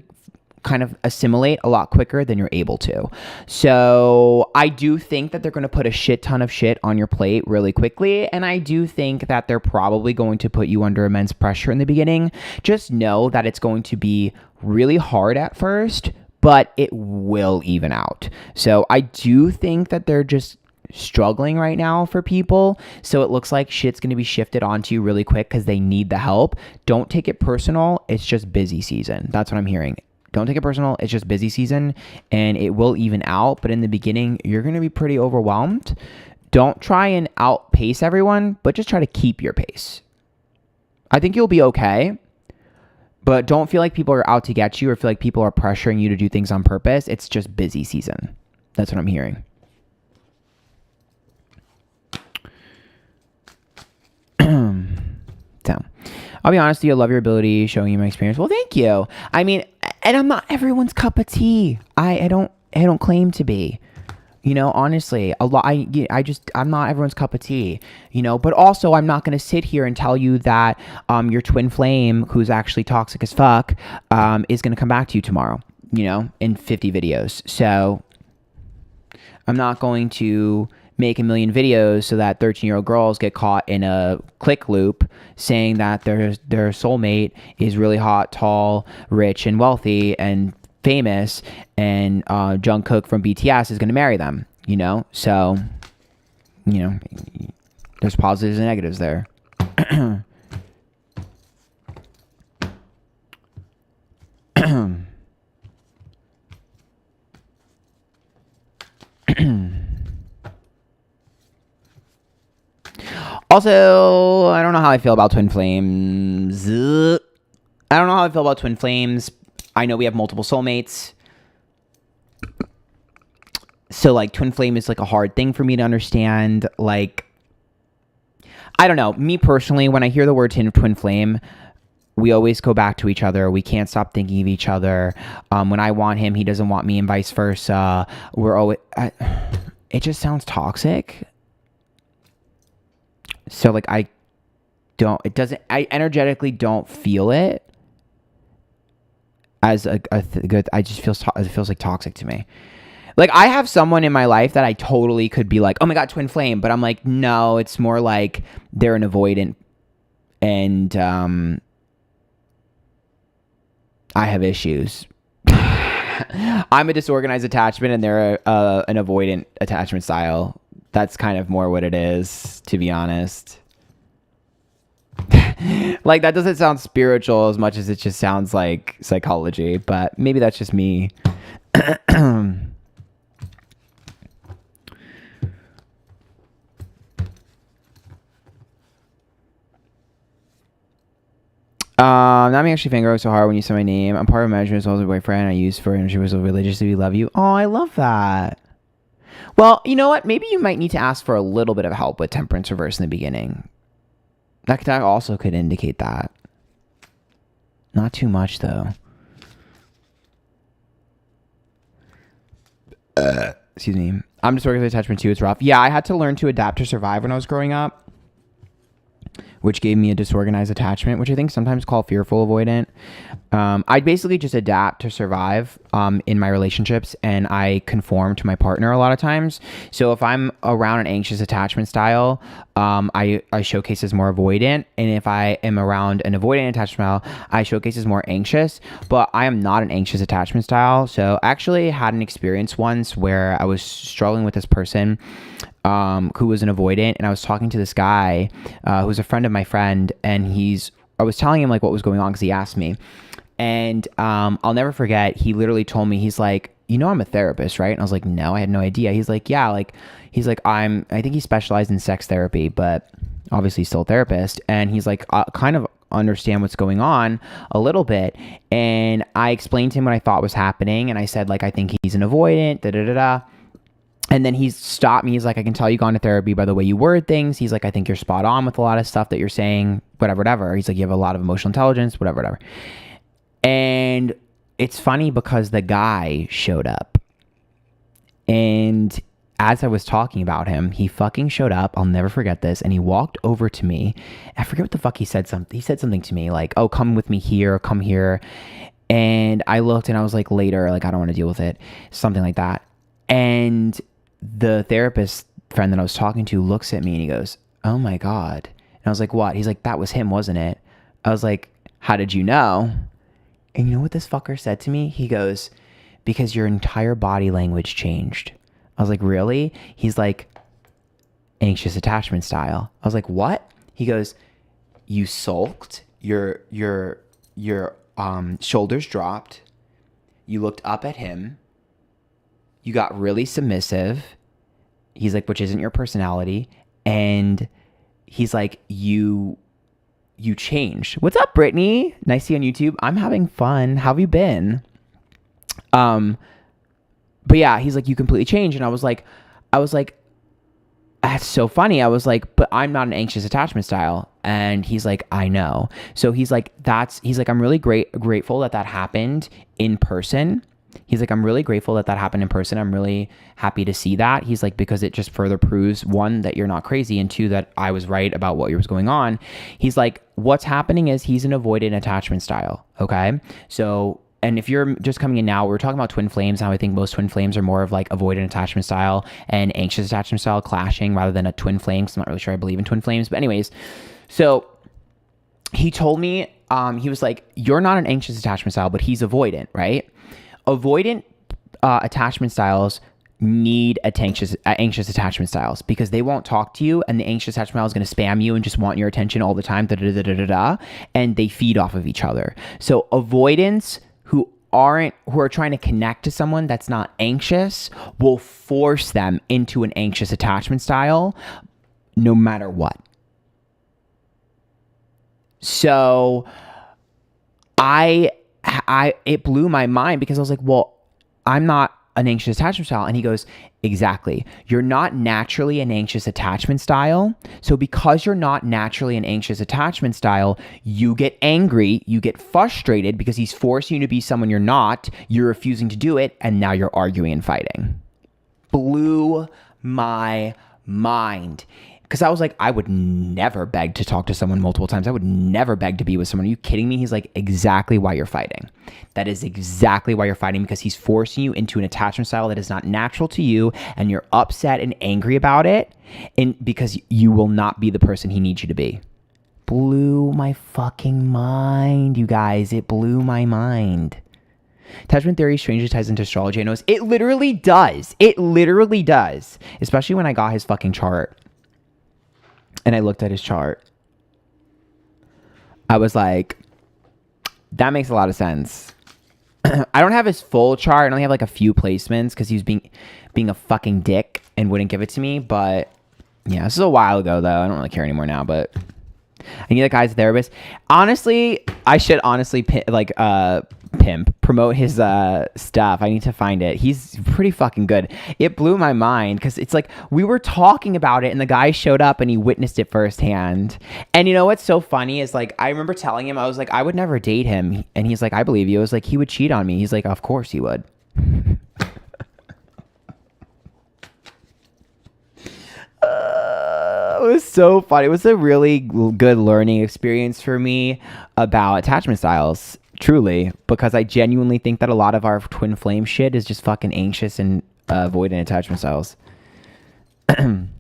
kind of assimilate a lot quicker than you're able to. So I do think that they're going to put a shit ton of shit on your plate really quickly. And I do think that they're probably going to put you under immense pressure in the beginning. Just know that it's going to be really hard at first, but it will even out. So I do think that they're just struggling right now for people. So it looks like shit's going to be shifted onto you really quick because they need the help. Don't take it personal. It's just busy season. That's what I'm hearing. Don't take it personal. It's just busy season and it will even out. But in the beginning, you're going to be pretty overwhelmed. Don't try and outpace everyone, but just try to keep your pace. I think you'll be okay. But don't feel like people are out to get you or feel like people are pressuring you to do things on purpose. It's just busy season. That's what I'm hearing. So, I'll be honest with you, I love your ability, showing you my experience. Well, thank you. I mean, and I'm not everyone's cup of tea. I don't claim to be. Honestly, I'm not everyone's cup of tea, but also I'm not going to sit here and tell you that your twin flame, who's actually toxic as fuck, is going to come back to you tomorrow. you know, in 50 videos. So I'm not going to make a million videos so that 13-year-old girls get caught in a click loop saying that their soulmate is really hot, tall, rich, and wealthy and famous, and Jungkook from BTS is going to marry them, you know? So, you know, there's positives and negatives there. Also, I don't know how I feel about twin flames. I don't know how I feel about twin flames. I know we have multiple soulmates. So, like, twin flame is, like, a hard thing for me to understand. Like, I don't know. Me personally, when I hear the word twin flame, we always go back to each other. We can't stop thinking of each other. When I want him, he doesn't want me, and vice versa. We're always... it just sounds toxic. So, like, I energetically don't feel it as a good, it feels like toxic to me. Like, I have someone in my life that I totally could be like, oh my God, twin flame. But I'm like, no, it's more like they're an avoidant. And, I have issues. I'm a disorganized attachment and they're an avoidant attachment style. That's kind of more what it is, to be honest. Like, that doesn't sound spiritual as much as it just sounds like psychology, but maybe that's just me. Not me actually fingering so hard when you say my name. I'm part of Measurement as well as a boyfriend I use for energy was religiously we love you. Oh, I love that. Well, you know what? Maybe you might need to ask for a little bit of help with Temperance reverse in the beginning. That also could indicate that. Not too much, though. Excuse me. I'm disorganized attachment too. It's rough. Yeah, I had to learn to adapt to survive when I was growing up, which gave me a disorganized attachment, which I think sometimes called fearful avoidant. I basically just adapt to survive in my relationships, and I conform to my partner a lot of times. So if I'm around an anxious attachment style, I showcase as more avoidant. And if I am around an avoidant attachment style, I showcase as more anxious. But I am not an anxious attachment style. So I actually had an experience once where I was struggling with this person who was an avoidant, and I was talking to this guy who was a friend of my friend, and I was telling him like what was going on because he asked me, and I'll never forget, he literally told me, he's like, you know, I'm a therapist, right? And I was like, no, I had no idea. He's like, yeah, like, he's like, I think he specialized in sex therapy, but obviously he's still a therapist, and he's like, kind of understand what's going on a little bit. And I explained to him what I thought was happening, and I said, like, I think he's an avoidant, da-da-da-da. And then he stopped me. He's like, I can tell you gone to therapy by the way you word things. He's like, I think you're spot on with a lot of stuff that you're saying, whatever. He's like, you have a lot of emotional intelligence, whatever. And it's funny because the guy showed up. And as I was talking about him, he fucking showed up. I'll never forget this. And he walked over to me. I forget what the fuck he said. He said something to me like, oh, come with me here, come here. And I looked and I was like, later, like, I don't want to deal with it. Something like that. And the therapist friend that I was talking to looks at me and he goes, oh my God. And I was like, what? He's like, that was him, wasn't it? I was like, how did you know? And you know what this fucker said to me? He goes, because your entire body language changed. I was like, really? He's like, anxious attachment style. I was like, what? He goes, you sulked, your shoulders dropped, you looked up at him, you got really submissive. He's like, which isn't your personality. And he's like, you changed. What's up, Brittany? Nice to see you on YouTube. I'm having fun. How have you been? But yeah, he's like, you completely changed. And I was like, that's so funny. I was like, but I'm not an anxious attachment style. And he's like, I know. So he's like, I'm really grateful that happened in person. He's like, I'm really grateful that happened in person. I'm really happy to see that. He's like, because it just further proves, one, that you're not crazy, and two, that I was right about what was going on. He's like, what's happening is he's an avoidant attachment style. Okay. So and if you're just coming in now, we're talking about twin flames. How I think most twin flames are more of like avoidant attachment style and anxious attachment style clashing rather than a twin flame. Cause I'm not really sure I believe in twin flames. But anyways, so he told me, he was like, you're not an anxious attachment style, but he's avoidant, right? Avoidant attachment styles need anxious attachment styles because they won't talk to you, and the anxious attachment style is going to spam you and just want your attention all the time, and they feed off of each other. So avoidants who are trying to connect to someone that's not anxious will force them into an anxious attachment style no matter what. So it blew my mind because I was like, well, I'm not an anxious attachment style. And he goes, exactly. You're not naturally an anxious attachment style. So because you're not naturally an anxious attachment style, you get angry, you get frustrated because he's forcing you to be someone you're not, you're refusing to do it, and now you're arguing and fighting. Blew my mind. Because I was like, I would never beg to talk to someone multiple times. I would never beg to be with someone. Are you kidding me? He's like, exactly why you're fighting. That is exactly why you're fighting, because he's forcing you into an attachment style that is not natural to you, and you're upset and angry about it, and because you will not be the person he needs you to be. Blew my fucking mind, you guys. It blew my mind. Attachment theory strangely ties into astrology. I know it literally does. It literally does. Especially when I got his fucking chart. And I looked at his chart. I was like, that makes a lot of sense. I don't have his full chart. I only have like a few placements because he was being a fucking dick and wouldn't give it to me. But yeah, this is a while ago though. I don't really care anymore now, but I need that guy's therapist. Honestly, I should honestly promote his stuff. I need to find it. He's pretty fucking good. It blew my mind because it's like we were talking about it and the guy showed up and he witnessed it firsthand. And you know what's so funny is like I remember telling him, I was like, I would never date him. And he's like, I believe you. I was like, he would cheat on me. He's like, of course he would. It was so fun. It was a really good learning experience for me about attachment styles, truly, because I genuinely think that a lot of our twin flame shit is just fucking anxious and avoidant attachment styles. I'm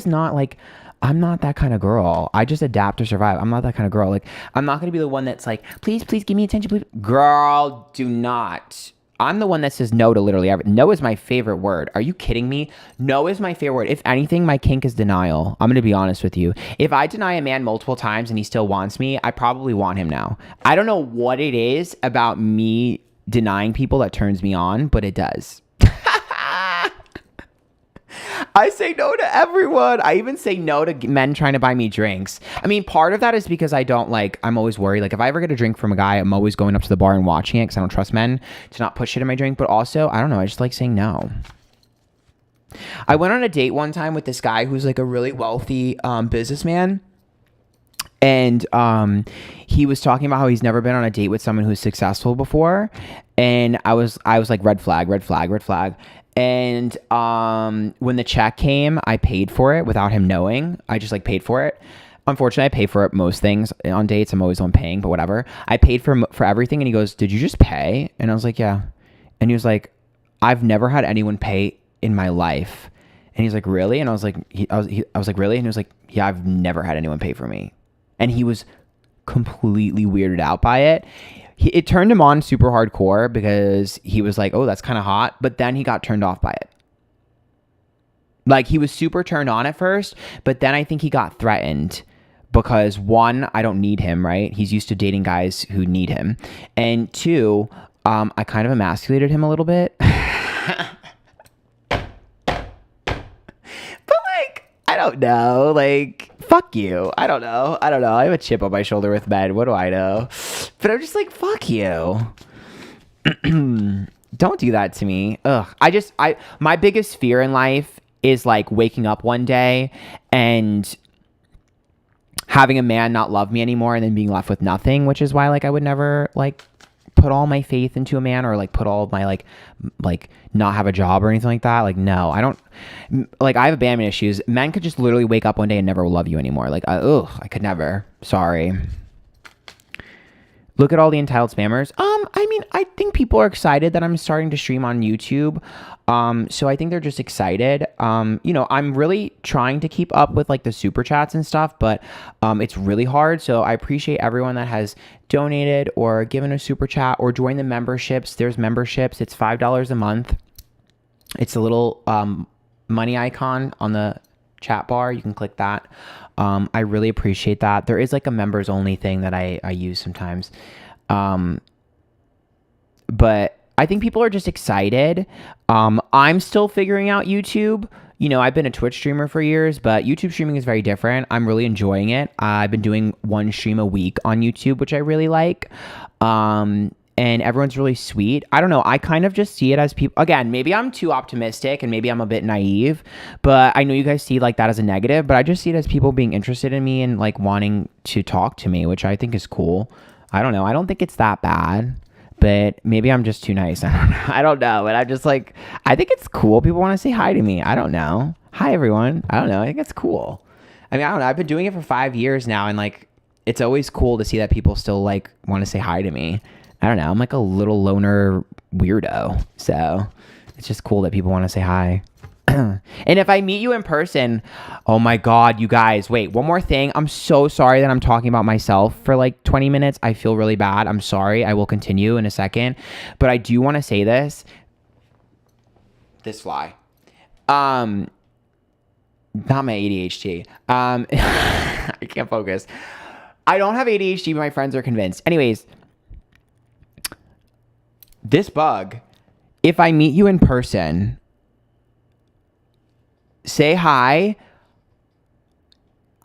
not that kind of girl. I just adapt to survive. I'm not that kind of girl. Like, I'm not going to be the one that's like, please give me attention, please. Girl, do not. I'm the one that says no to literally everything. No is my favorite word. Are you kidding me? No is my favorite word. If anything, my kink is denial. I'm going to be honest with you. If I deny a man multiple times and he still wants me, I probably want him now. I don't know what it is about me denying people that turns me on, but it does. I say no to everyone. I even say no to men trying to buy me drinks. I mean, part of that is because I'm always worried. Like, if I ever get a drink from a guy, I'm always going up to the bar and watching it because I don't trust men to not put shit in my drink. But also, I don't know. I just like saying no. I went on a date one time with this guy who's like a really wealthy businessman. And he was talking about how he's never been on a date with someone who's successful before. And I was like, red flag, red flag, red flag. And when the check came, I paid for it without him knowing. I just like paid for it. Unfortunately, I pay for most things on dates. I'm always the one paying, but whatever. I paid for everything. And he goes, did you just pay? And I was like, yeah. And he was like, I've never had anyone pay in my life. And he's like, really? And I was like, I was like, really? And he was like, yeah, I've never had anyone pay for me. And he was completely weirded out by it. It turned him on super hardcore because he was like, oh, that's kind of hot. But then he got turned off by it. Like, he was super turned on at first, but then I think he got threatened because, one, I don't need him, right? He's used to dating guys who need him. And two, I kind of emasculated him a little bit. I don't know. Like, fuck you. I don't know. I have a chip on my shoulder with men. What do I know? But I'm just like, fuck you. Don't do that to me. Ugh. My biggest fear in life is like waking up one day and having a man not love me anymore and then being left with nothing, which is why like I would never like put all my faith into a man or like put all of my like not have a job or anything like that. Like, no, I don't like, I have abandonment issues. Men could just literally wake up one day and never love you anymore. Like, I could never. Sorry. Look at all the entitled spammers. I mean, I think people are excited that I'm starting to stream on YouTube. So I think they're just excited. You know, I'm really trying to keep up with like the super chats and stuff, but it's really hard. So I appreciate everyone that has donated or given a super chat or joined the memberships. There's memberships. It's $5 a month. It's a little money icon on the chat bar. You can click that. I really appreciate that. There is like a members only thing that I use sometimes. But I think people are just excited. I'm still figuring out YouTube. You know, I've been a Twitch streamer for years, but YouTube streaming is very different. I'm really enjoying it. I've been doing one stream a week on YouTube, which I really like. And everyone's really sweet. I don't know. I kind of just see it as people, again, maybe I'm too optimistic and maybe I'm a bit naive, but I know you guys see like that as a negative, but I just see it as people being interested in me and like wanting to talk to me, which I think is cool. I don't know. I don't think it's that bad, but maybe I'm just too nice. I don't know. But I'm just like, I think it's cool. People want to say hi to me. I don't know. Hi, everyone. I don't know. I think it's cool. I mean, I don't know. I've been doing it for 5 years now. And like, it's always cool to see that people still like want to say hi to me. I don't know. I'm like a little loner weirdo. So it's just cool that people want to say hi. And if I meet you in person, oh my God, you guys, wait, one more thing. I'm so sorry that I'm talking about myself for like 20 minutes. I feel really bad. I'm sorry. I will continue in a second, but I do want to say this. This fly. Not my ADHD. I can't focus. I don't have ADHD, but my friends are convinced. Anyways, this bug, if I meet you in person, say hi.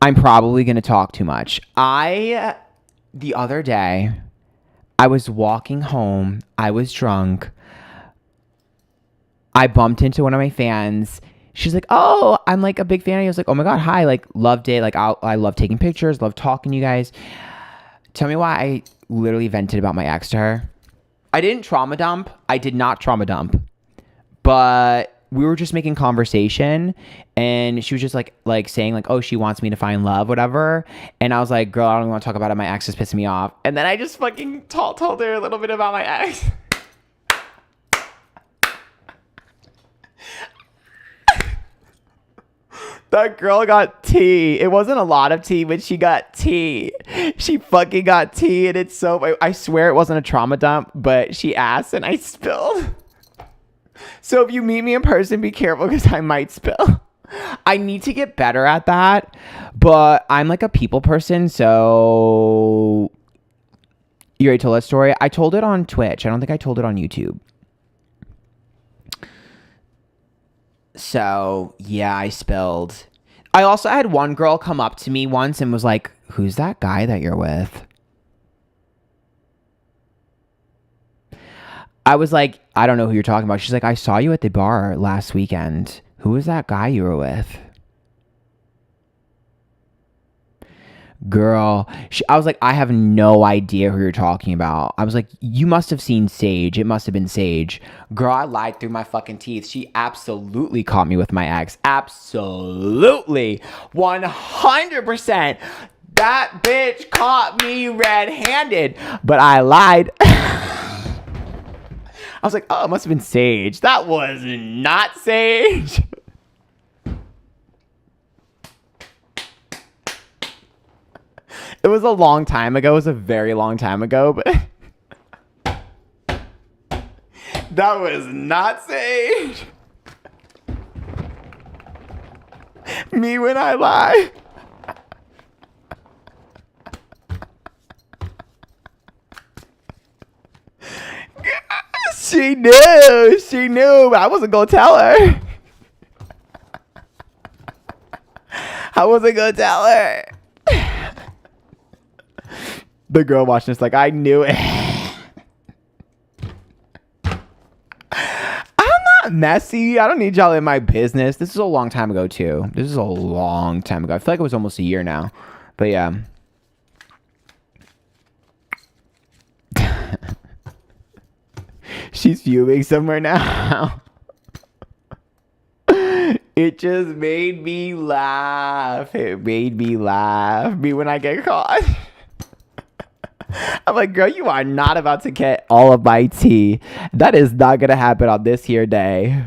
I'm probably going to talk too much. The other day, I was walking home. I was drunk. I bumped into one of my fans. She's like, oh, I'm like a big fan of you. I was like, oh my God, hi. Like, loved it. Like, I love taking pictures, love talking to you guys. Tell me why I literally vented about my ex to her. I didn't trauma dump. I did not trauma dump. But we were just making conversation, and she was just like saying like, oh, she wants me to find love, whatever. And I was like, girl, I don't want to talk about it. My ex is pissing me off. And then I just fucking told her a little bit about my ex. That girl got tea. It wasn't a lot of tea, but she got tea. She fucking got tea, and it's so... I swear it wasn't a trauma dump, but she asked, and I spilled. So if you meet me in person, be careful, because I might spill. I need to get better at that, but I'm like a people person, so... You already told that story? I told it on Twitch. I don't think I told it on YouTube. So, yeah, I spilled. I also had one girl come up to me once and was like, who's that guy that you're with? I was like, I don't know who you're talking about. She's like, I saw you at the bar last weekend. Who was that guy you were with? Girl, I was like, I have no idea who you're talking about. I was like, you must have seen Sage. It must have been Sage. Girl, I lied through my fucking teeth. She absolutely caught me with my ex. Absolutely. 100%. That bitch caught me red-handed. But I lied. I was like, oh, it must have been Sage. That was not Sage. It was a long time ago. It was a very long time ago, but that was not Sage. Me when I lie. She knew, but I wasn't gonna tell her. I wasn't gonna tell her. The girl watching this like, I knew it. I'm not messy. I don't need y'all in my business. This is a long time ago, too. This is a long time ago. I feel like it was almost a year now. But yeah. She's fuming somewhere now. It just made me laugh. It made me laugh. Me when I get caught. I'm like, girl, you are not about to get all of my tea. That is not going to happen on this here day.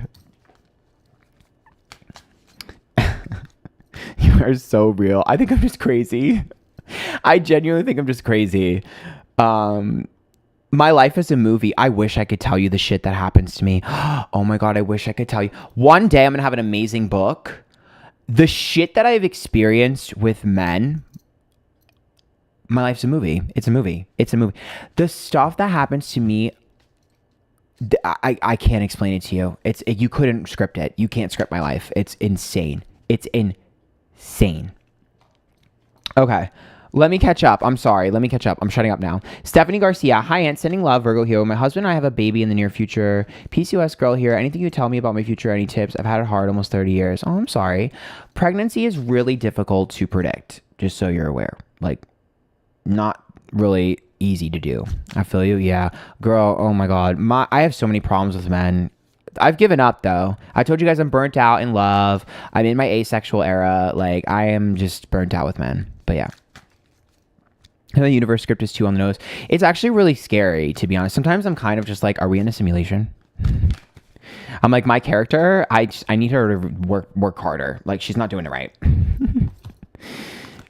You are so real. I think I'm just crazy. I genuinely think I'm just crazy. My life is a movie. I wish I could tell you the shit that happens to me. Oh my God, I wish I could tell you. One day I'm going to have an amazing book. The shit that I've experienced with men, my life's a movie. It's a movie. It's a movie. The stuff that happens to me, I can't explain it to you. You couldn't script it. You can't script my life. It's insane. It's insane. Okay. Let me catch up. I'm sorry. Let me catch up. I'm shutting up now. Stephanie Garcia. Hi, Aunt. Sending love. Virgo here. My husband and I have a baby in the near future. PCOS girl here. Anything you tell me about my future? Any tips? I've had it hard almost 30 years. Oh, I'm sorry. Pregnancy is really difficult to predict, just so you're aware. Like, not really easy to do. I feel you. Yeah. Girl, oh my God. I have so many problems with men. I've given up though. I told you guys I'm burnt out in love. I'm in my asexual era. Like, I am just burnt out with men. But yeah. And the universe script is too on the nose. It's actually really scary, to be honest. Sometimes I'm kind of just like, are we in a simulation? I'm like, my character, I need her to work harder. Like, she's not doing it right.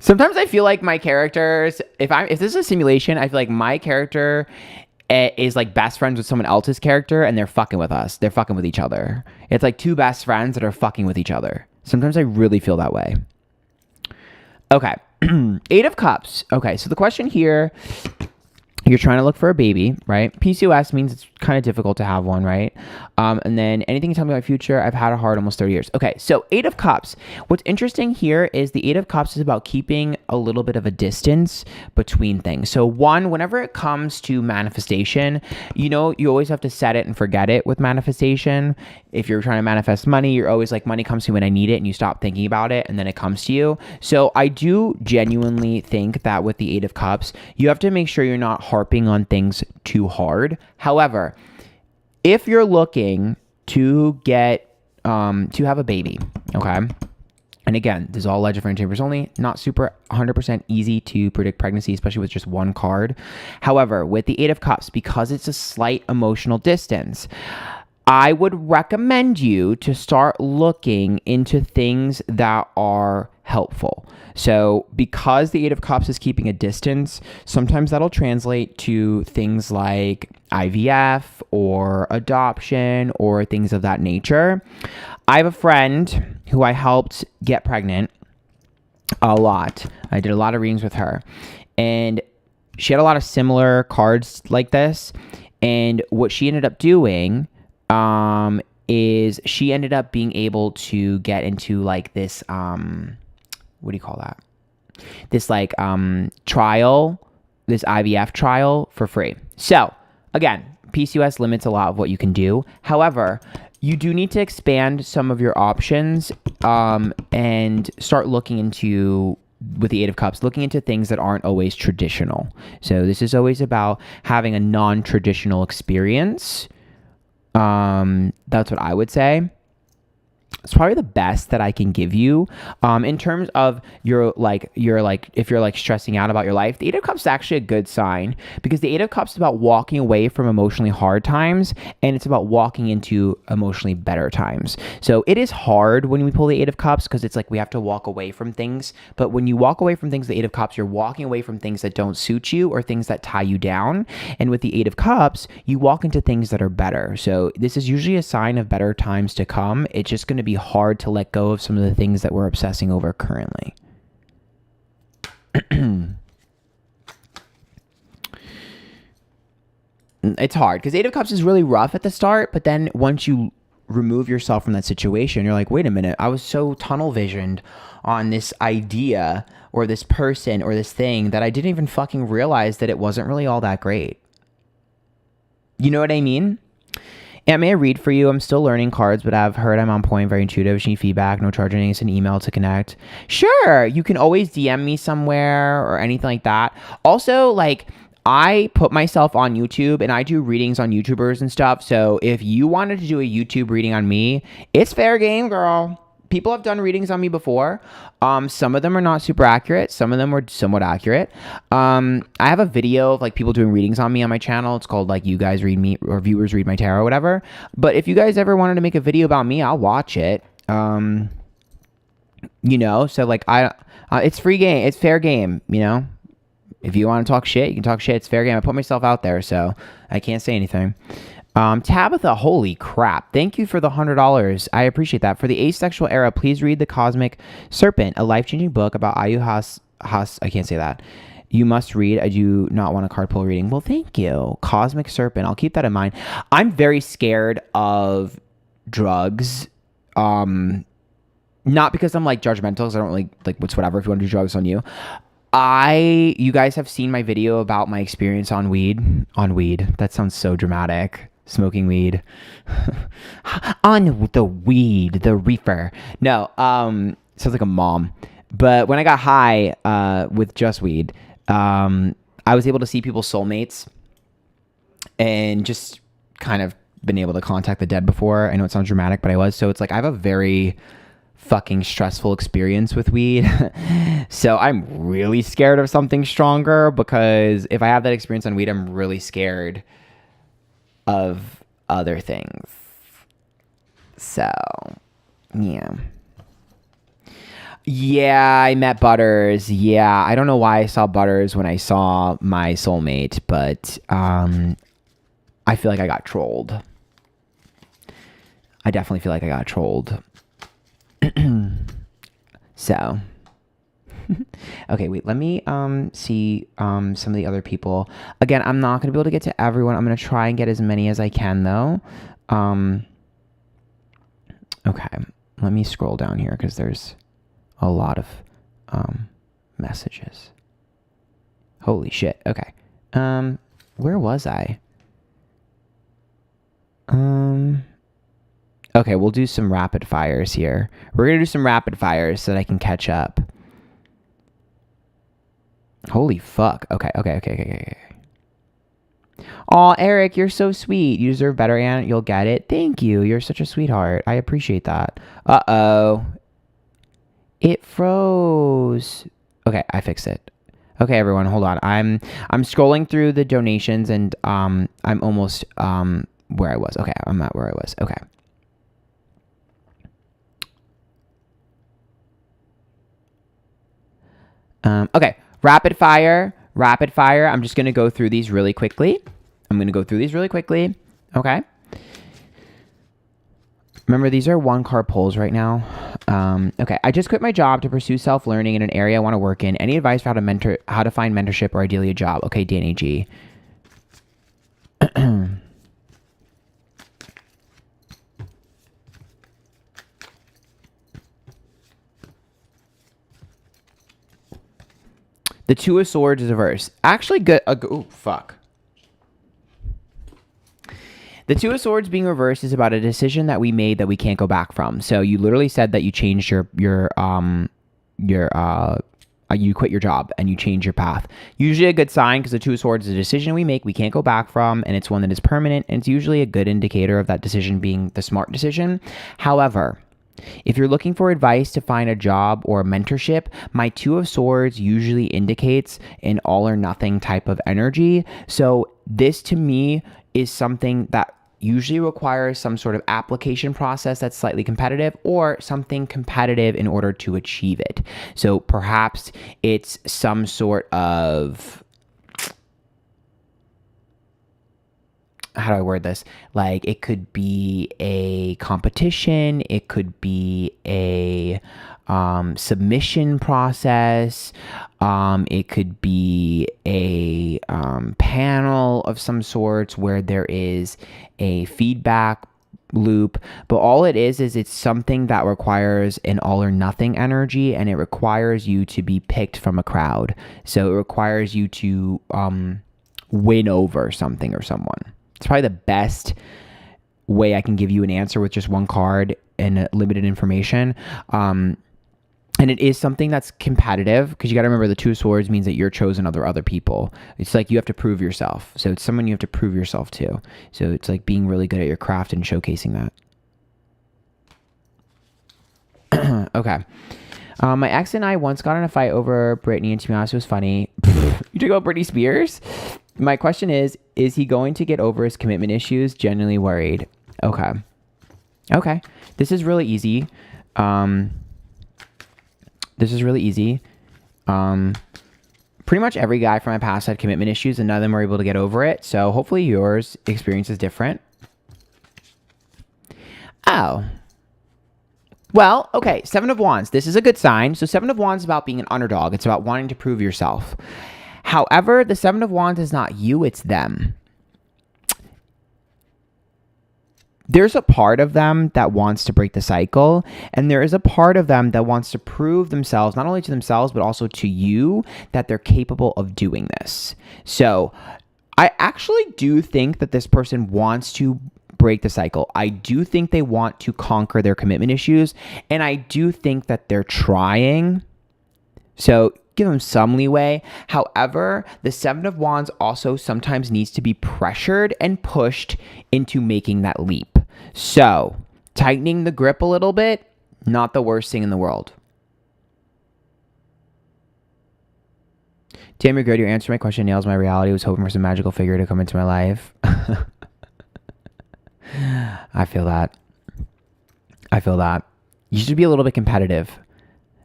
Sometimes I feel like my characters, if this is a simulation, I feel like my character is like best friends with someone else's character and they're fucking with us. They're fucking with each other. It's like two best friends that are fucking with each other. Sometimes I really feel that way. Okay. 8 of Cups. Okay, so the question here, you're trying to look for a baby, right? PCOS means it's kind of difficult to have one, right? And then anything you tell me about my future, I've had it hard almost 30 years. Okay, so 8 of Cups. What's interesting here is the 8 of Cups is about keeping a little bit of a distance between things. So whenever it comes to manifestation, you know, you always have to set it and forget it with manifestation. If you're trying to manifest money, you're always like, money comes to me when I need it, and you stop thinking about it, and then it comes to you. So I do genuinely think that with the 8 of Cups, you have to make sure you're not harping on things too hard. However, if you're looking to get to have a baby, okay, and again, this is all Legend for Chambers only, not super 100% easy to predict pregnancy, especially with just one card. However, with the 8 of Cups, because it's a slight emotional distance, I would recommend you to start looking into things that are helpful. So because the 8 of Cups is keeping a distance, sometimes that'll translate to things like IVF or adoption or things of that nature. I have a friend who I helped get pregnant a lot. I did a lot of readings with her, and she had a lot of similar cards like this. And what she ended up doing is she ended up being able to get into like this, what do you call that? This like trial, this IVF trial for free. So again, PCOS limits a lot of what you can do. However, you do need to expand some of your options and start looking into, with the 8 of Cups, looking into things that aren't always traditional. So this is always about having a non-traditional experience. That's what I would say. It's probably the best that I can give you. In terms of if you're like stressing out about your life, the 8 of Cups is actually a good sign, because the 8 of Cups is about walking away from emotionally hard times, and it's about walking into emotionally better times. So it is hard when we pull the 8 of Cups, because it's like we have to walk away from things. But when you walk away from things, the 8 of Cups, you're walking away from things that don't suit you or things that tie you down. And with the 8 of Cups, you walk into things that are better. So this is usually a sign of better times to come. It's just going to be hard to let go of some of the things that we're obsessing over currently. It's hard because 8 of Cups is really rough at the start, but then once you remove yourself from that situation, you're like, wait a minute, I was so tunnel visioned on this idea or this person or this thing that I didn't even fucking realize that it wasn't really all that great. You know what I mean? And may I read for you? I'm still learning cards, but I've heard I'm on point, very intuitive. If you need feedback, no charge, it's an email to connect. Sure, you can always DM me somewhere or anything like that. Also, like, I put myself on YouTube and I do readings on YouTubers and stuff. So if you wanted to do a YouTube reading on me, it's fair game, girl. people have done readings on me before. Some of them are not super accurate. Some of them were somewhat accurate. I have a video of like people doing readings on me on my channel. It's called like You Guys Read Me or Viewers Read My Tarot or whatever. But if you guys ever wanted to make a video about me, I'll watch it. You know, so like it's free game. It's fair game, you know. If you want to talk shit, you can talk shit. It's fair game. I put myself out there, so I can't say anything. Tabitha, holy crap. Thank you for the $100. I appreciate that. For the asexual era, please read The Cosmic Serpent, a life-changing book about Ayu I can't say that. You must read. I do not want a card pull reading. Well, thank you. Cosmic Serpent. I'll keep that in mind. I'm very scared of drugs. Not because I'm like judgmental, because I don't really like what's whatever if you want to do drugs on you. You guys have seen my video about my experience on weed. On weed. That sounds so dramatic. Smoking weed. On the weed, the reefer. No, sounds like a mom. But when I got high with just weed, I was able to see people's soulmates and just kind of been able to contact the dead before. I know it sounds dramatic, but I was. So it's like I have a very fucking stressful experience with weed. So I'm really scared of something stronger, because if I have that experience on weed, I'm really scared of other things. So yeah, I met Butters. I don't know why I saw Butters when I saw my soulmate, but I feel like I got trolled. I definitely feel like I got trolled. So okay, wait, let me see some of the other people. Again, I'm not gonna be able to get to everyone. I'm gonna try and get as many as I can though. Okay, let me scroll down here because there's a lot of messages. Holy shit. Okay, where was I? Okay, we'll do some rapid fires here. We're going to do some rapid fires so that I can catch up. Holy fuck. Okay. Aw, Eric, you're so sweet. You deserve better, and you'll get it. Thank you. You're such a sweetheart. I appreciate that. Uh-oh. It froze. Okay, I fixed it. Okay, everyone, hold on. I'm scrolling through the donations, and I'm almost where I was. Okay, I'm at where I was. Okay. Okay, rapid fire. I'm just going to go through these really quickly. Okay. Remember, these are one card pulls right now. Okay, I just quit my job to pursue self-learning in an area I want to work in. Any advice for how to find mentorship or ideally a job? Okay, Danny G. The Two of Swords is reversed. Actually, good. Oh, fuck. The Two of Swords being reversed is about a decision that we made that we can't go back from. So you literally said that you changed you quit your job and you changed your path. Usually a good sign, because the Two of Swords is a decision we make we can't go back from, and it's one that is permanent, and it's usually a good indicator of that decision being the smart decision. However, if you're looking for advice to find a job or a mentorship, my Two of Swords usually indicates an all or nothing type of energy. So this to me is something that usually requires some sort of application process that's slightly competitive, or something competitive in order to achieve it. So perhaps it's some sort of, how do I word this? Like, it could be a competition. It could be a submission process. It could be a panel of some sorts where there is a feedback loop. But all it is it's something that requires an all or nothing energy, and it requires you to be picked from a crowd. So it requires you to win over something or someone. It's probably the best way I can give you an answer with just one card and limited information. And it is something that's competitive, because you got to remember the Two of Swords means that you're chosen over other people. It's like you have to prove yourself. So it's someone you have to prove yourself to. So it's like being really good at your craft and showcasing that. Okay. My ex and I once got in a fight over Britney, and to be honest, it was funny. You talk about Britney Spears? My question is he going to get over his commitment issues? Genuinely worried. Okay. Okay. This is really easy. Pretty much every guy from my past had commitment issues, and none of them were able to get over it. So hopefully yours experience is different. Oh. Well, okay, Seven of Wands. This is a good sign. So Seven of Wands is about being an underdog. It's about wanting to prove yourself. However, the Seven of Wands is not you, it's them. There's a part of them that wants to break the cycle, and there is a part of them that wants to prove themselves, not only to themselves, but also to you, that they're capable of doing this. So I actually do think that this person wants to break the cycle. I do think they want to conquer their commitment issues, and I do think that they're trying. So give them some leeway. However, the Seven of Wands also sometimes needs to be pressured and pushed into making that leap. So tightening the grip a little bit, not the worst thing in the world. Damn, you're good. Your answer to my question nails my reality. I was hoping for some magical figure to come into my life. I feel that. You should be a little bit competitive.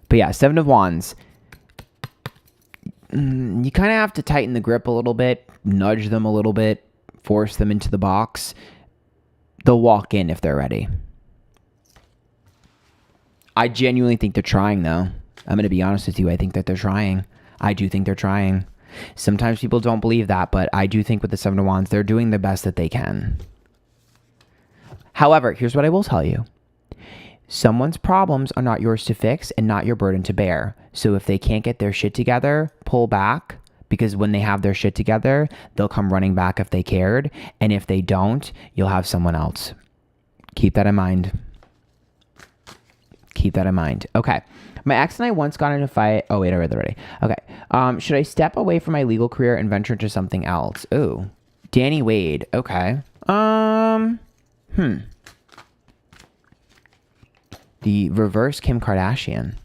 But yeah, Seven of Wands. You kind of have to tighten the grip a little bit, nudge them a little bit, force them into the box. They'll walk in if they're ready. I genuinely think they're trying, though. I'm going to be honest with you. I think that they're trying. I do think they're trying. Sometimes people don't believe that, but I do think with the Seven of Wands, they're doing the best that they can. However, here's what I will tell you. Someone's problems are not yours to fix and not your burden to bear. So if they can't get their shit together, pull back, because when they have their shit together, they'll come running back if they cared. And if they don't, you'll have someone else. Keep that in mind. Okay. My ex and I once got in a fight. Oh, wait, I read that already. Okay. Should I step away from my legal career and venture into something else? Ooh. Danny Wade. Okay. The reverse Kim Kardashian.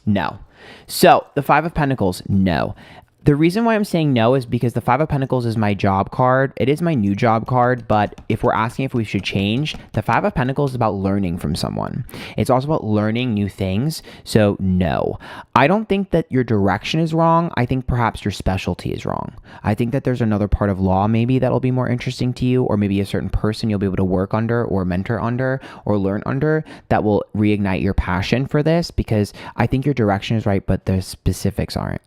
No. So the Five of Pentacles, no. The reason why I'm saying no is because the Five of Pentacles is my job card. It is my new job card, but if we're asking if we should change, the Five of Pentacles is about learning from someone. It's also about learning new things. So no, I don't think that your direction is wrong. I think perhaps your specialty is wrong. I think that there's another part of law maybe that'll be more interesting to you, or maybe a certain person you'll be able to work under or mentor under or learn under that will reignite your passion for this, because I think your direction is right, but the specifics aren't.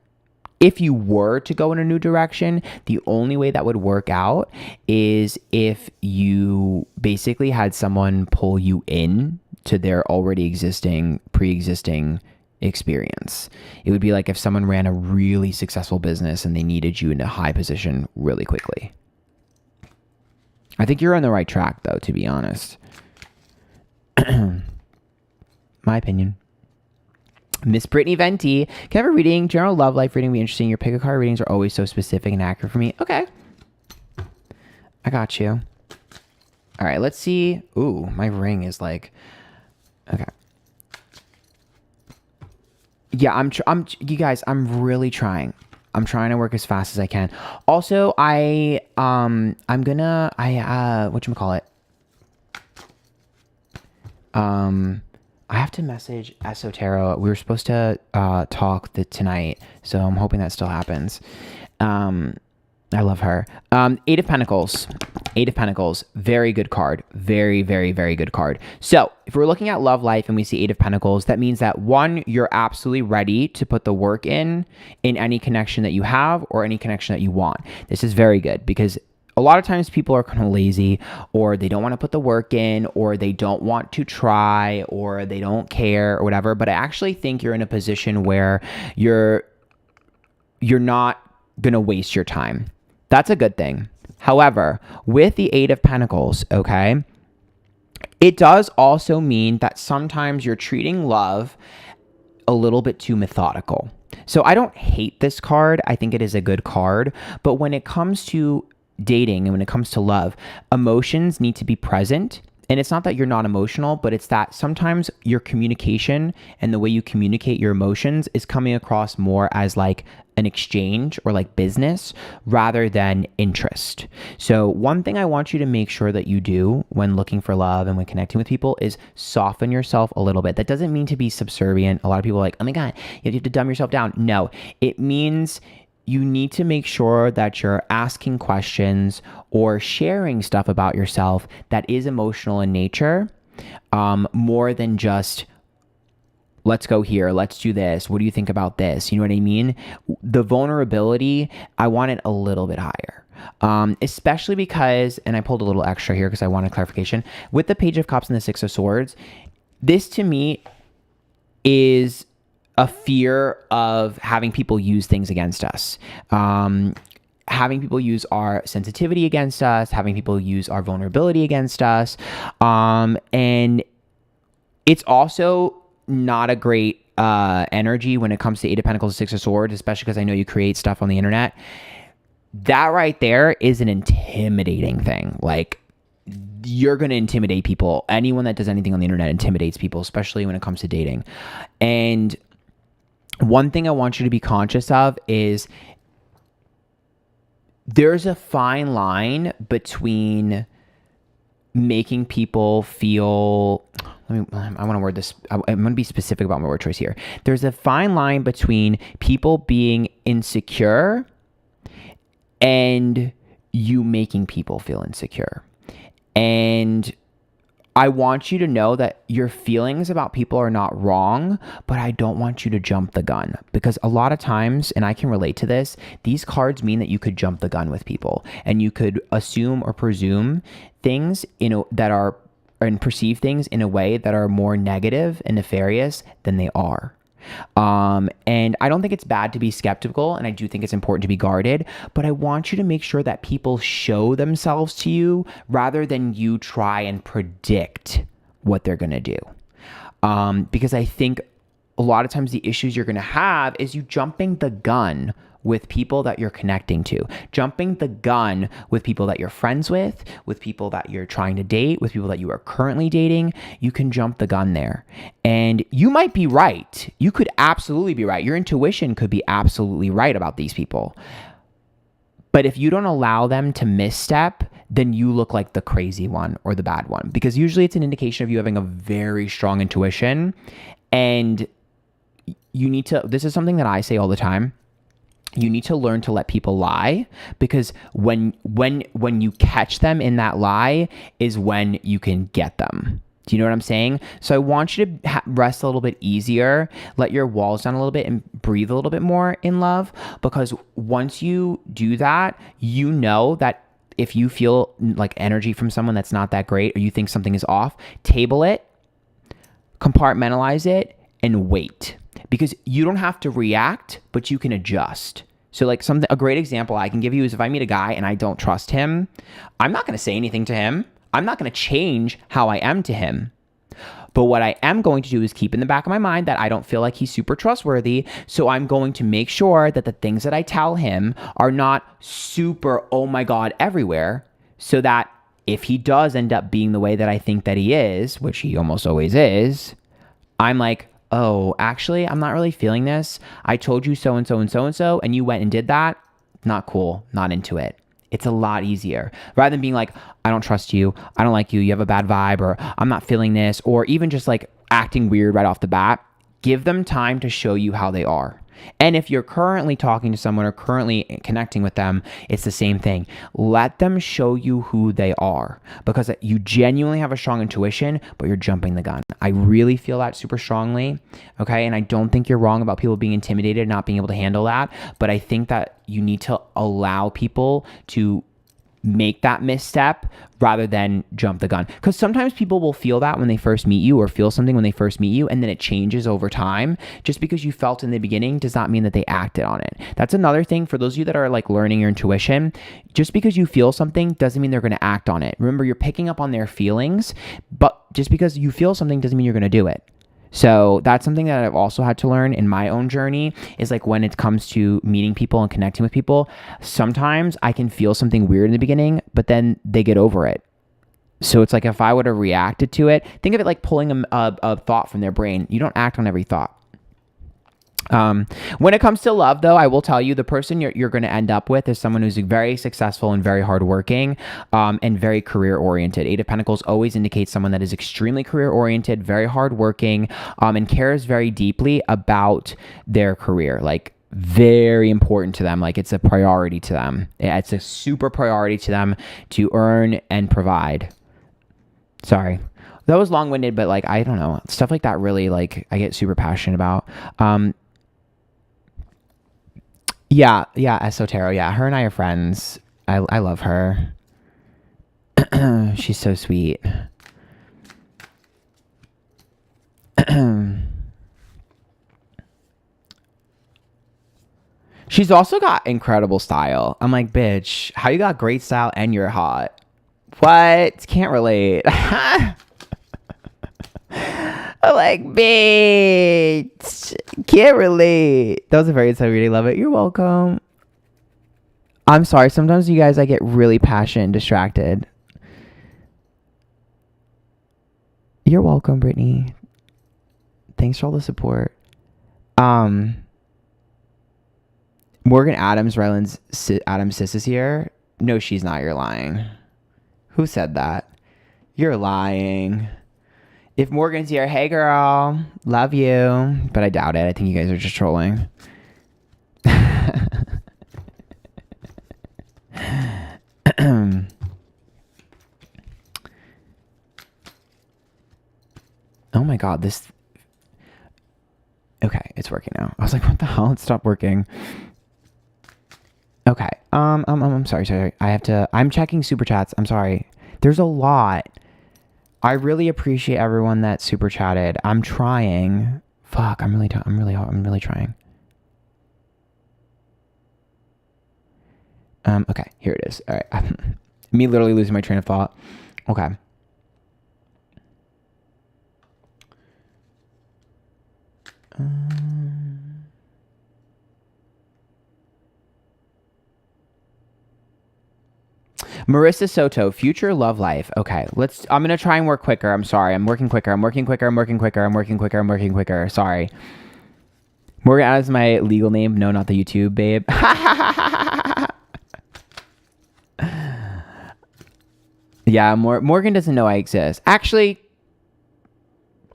If you were to go in a new direction, the only way that would work out is if you basically had someone pull you in to their already pre-existing experience. It would be like if someone ran a really successful business and they needed you in a high position really quickly. I think you're on the right track, though, to be honest. My opinion. Miss Brittany Venti, can I have a reading? General love life reading would be interesting. Your pick a card readings are always so specific and accurate for me. Okay. I got you. All right, let's see. Ooh, my ring is like, okay. Yeah, you guys, I'm really trying. I'm trying to work as fast as I can. Also, whatchamacallit? I have to message Esotero. We were supposed to talk tonight, so I'm hoping that still happens. I love her. Eight of Pentacles. Eight of Pentacles. Very good card. Very, very, very good card. So if we're looking at love life and we see Eight of Pentacles, that means that one, you're absolutely ready to put the work in any connection that you have or any connection that you want. This is very good because a lot of times people are kind of lazy, or they don't want to put the work in, or they don't want to try, or they don't care or whatever. But I actually think you're in a position where you're not going to waste your time. That's a good thing. However, with the Eight of Pentacles, okay, it does also mean that sometimes you're treating love a little bit too methodical. So I don't hate this card. I think it is a good card. But when it comes to dating and when it comes to love, emotions need to be present And it's not that you're not emotional, but it's that sometimes your communication and the way you communicate your emotions is coming across more as like an exchange or like business rather than interest. So one thing I want you to make sure that you do when looking for love and when connecting with people is soften yourself a little bit. That doesn't mean to be subservient. A lot of people are like, oh my God, you have to dumb yourself down. No, it means you need to make sure that you're asking questions or sharing stuff about yourself that is emotional in nature, more than just, let's go here, let's do this, what do you think about this? You know what I mean? The vulnerability, I want it a little bit higher. Especially because, and I pulled a little extra here because I wanted clarification, with the Page of Cups and the Six of Swords, this to me is a fear of having people use things against us. Having people use our sensitivity against us, having people use our vulnerability against us. And it's also not a great energy when it comes to Eight of Pentacles and Six of Swords, especially because I know you create stuff on the internet. That right there is an intimidating thing. Like, you're going to intimidate people. Anyone that does anything on the internet intimidates people, especially when it comes to dating. And one thing I want you to be conscious of is there's a fine line between making people feel, I want to word this, I'm going to be specific about my word choice here. There's a fine line between people being insecure and you making people feel insecure. And I want you to know that your feelings about people are not wrong, but I don't want you to jump the gun, because a lot of times, and I can relate to this, these cards mean that you could jump the gun with people and you could assume or presume things, that are, and perceive things in a way that are more negative and nefarious than they are. And I don't think it's bad to be skeptical, and I do think it's important to be guarded, but I want you to make sure that people show themselves to you rather than you try and predict what they're going to do. Because I think a lot of times the issues you're going to have is you jumping the gun with people that you're connecting to, jumping the gun with people that you're friends with people that you're trying to date, with people that you are currently dating. You can jump the gun there. And you might be right. You could absolutely be right. Your intuition could be absolutely right about these people. But if you don't allow them to misstep, then you look like the crazy one or the bad one, because usually it's an indication of you having a very strong intuition. And you need to, this is something that I say all the time, you need to learn to let people lie, because when you catch them in that lie is when you can get them. Do you know what I'm saying? So I want you to rest a little bit easier, let your walls down a little bit, and breathe a little bit more in love, because once you do that, you know that if you feel like energy from someone that's not that great, or you think something is off, table it, compartmentalize it, and wait. Because you don't have to react, but you can adjust. So like a great example I can give you is if I meet a guy and I don't trust him, I'm not going to say anything to him. I'm not going to change how I am to him. But what I am going to do is keep in the back of my mind that I don't feel like he's super trustworthy. So I'm going to make sure that the things that I tell him are not super, oh my God, everywhere. So that if he does end up being the way that I think that he is, which he almost always is, I'm like, oh, actually, I'm not really feeling this. I told you so and so and so and so, and you went and did that. Not cool. Not into it. It's a lot easier rather than being like, I don't trust you. I don't like you. You have a bad vibe, or I'm not feeling this, or even just like acting weird right off the bat. Give them time to show you how they are. And if you're currently talking to someone or currently connecting with them, it's the same thing. Let them show you who they are, because you genuinely have a strong intuition, but you're jumping the gun. I really feel that super strongly. Okay. And I don't think you're wrong about people being intimidated, not being able to handle that. But I think that you need to allow people to make that misstep rather than jump the gun. Because sometimes people will feel that when they first meet you, or feel something when they first meet you, and then it changes over time. Just because you felt in the beginning does not mean that they acted on it. That's another thing for those of you that are like learning your intuition. Just because you feel something doesn't mean they're going to act on it. Remember, you're picking up on their feelings, but just because you feel something doesn't mean you're going to do it. So that's something that I've also had to learn in my own journey, is like when it comes to meeting people and connecting with people, sometimes I can feel something weird in the beginning, but then they get over it. So it's like if I would have reacted to it, think of it like pulling a thought from their brain. You don't act on every thought. When it comes to love, though, I will tell you the person you're going to end up with is someone who's very successful and very hardworking, and very career oriented. Eight of Pentacles always indicates someone that is extremely career oriented, very hardworking, and cares very deeply about their career. Like, very important to them. Like, it's a priority to them. It's a super priority to them to earn and provide. Sorry. That was long-winded, but like, I don't know. Stuff like that really, like, I get super passionate about. Yeah, Esotero. Yeah, her and I are friends. I love her. She's so sweet. She's also got incredible style. I'm like, bitch, how you got great style and you're hot? What? Can't relate. I'm like, bitch, can't relate. That was a very inside reading. Love it. You're welcome. I'm sorry. Sometimes you guys, I get really passionate and distracted. You're welcome, Brittany. Thanks for all the support. Morgan Adams, Ryland's Adam's sis is here. No, she's not. You're lying. Who said that? You're lying. If Morgan's here, hey girl, love you. But I doubt it. I think you guys are just trolling. Oh my God, this. Okay, it's working now. I was like, what the hell? It stopped working. Okay. I'm sorry. I'm checking super chats. I'm sorry. There's a lot. I really appreciate everyone that super chatted. I'm trying. Fuck, I'm really trying. Okay, here it is. All right. Me literally losing my train of thought. Okay. Marissa Soto, future love life. Okay, I'm gonna try and work quicker. I'm sorry. I'm working quicker. Sorry. Morgan Adams is my legal name. No, not the YouTube, babe. Yeah, Morgan doesn't know I exist. Actually,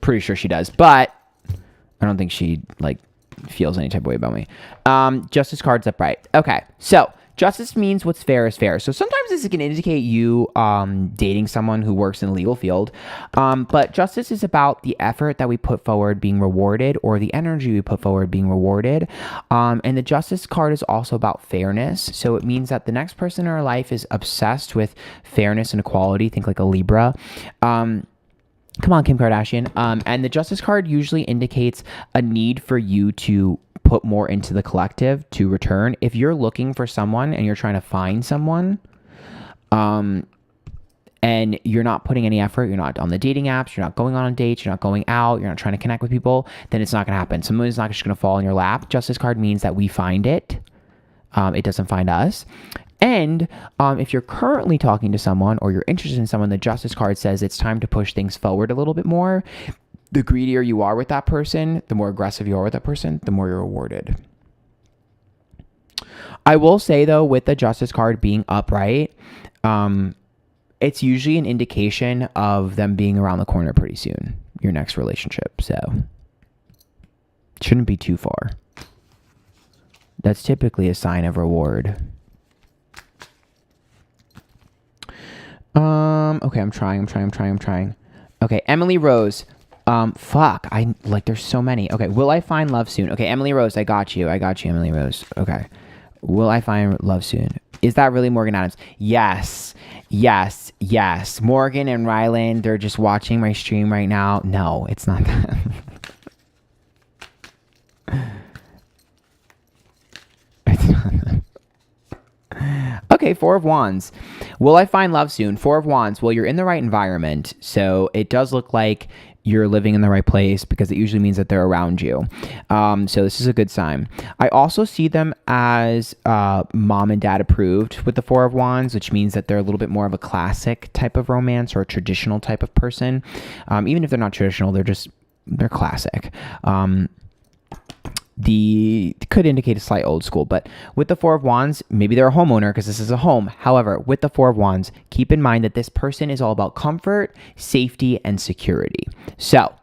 pretty sure she does, but I don't think she like feels any type of way about me. Justice card's upright. Okay, so justice means what's fair is fair. So sometimes this can indicate you dating someone who works in the legal field. But justice is about the effort that we put forward being rewarded, or the energy we put forward being rewarded. And the justice card is also about fairness. So it means that the next person in our life is obsessed with fairness and equality. Think like a Libra. Come on, Kim Kardashian. And the justice card usually indicates a need for you to put more into the collective to return. If you're looking for someone and you're trying to find someone, and you're not putting any effort, you're not on the dating apps, you're not going on dates, you're not going out, you're not trying to connect with people, then it's not going to happen. Someone is not just going to fall in your lap. Justice card means that we find it. It doesn't find us. And if you're currently talking to someone or you're interested in someone, the justice card says it's time to push things forward a little bit more. The greedier you are with that person, the more aggressive you are with that person, the more you're rewarded. I will say, though, with the justice card being upright, it's usually an indication of them being around the corner pretty soon, your next relationship. So it shouldn't be too far. That's typically a sign of reward. Okay, I'm trying. Okay, Emily Rose. Fuck. There's so many. Okay, will I find love soon? Okay, Emily Rose, I got you, Emily Rose. Okay. Will I find love soon? Is that really Morgan Adams? Yes. Morgan and Ryland, they're just watching my stream right now. No, it's not that. It's not that. Okay, Four of Wands. Will I find love soon? Four of Wands. Well, you're in the right environment. So it does look like you're living in the right place because it usually means that they're around you. So this is a good sign. I also see them as mom and dad approved with the Four of Wands, which means that they're a little bit more of a classic type of romance or a traditional type of person. Even if they're not traditional, they're classic. Could indicate a slight old school, but with the Four of Wands, maybe they're a homeowner because this is a home. However, with the Four of Wands, keep in mind that this person is all about comfort, safety, and security. So,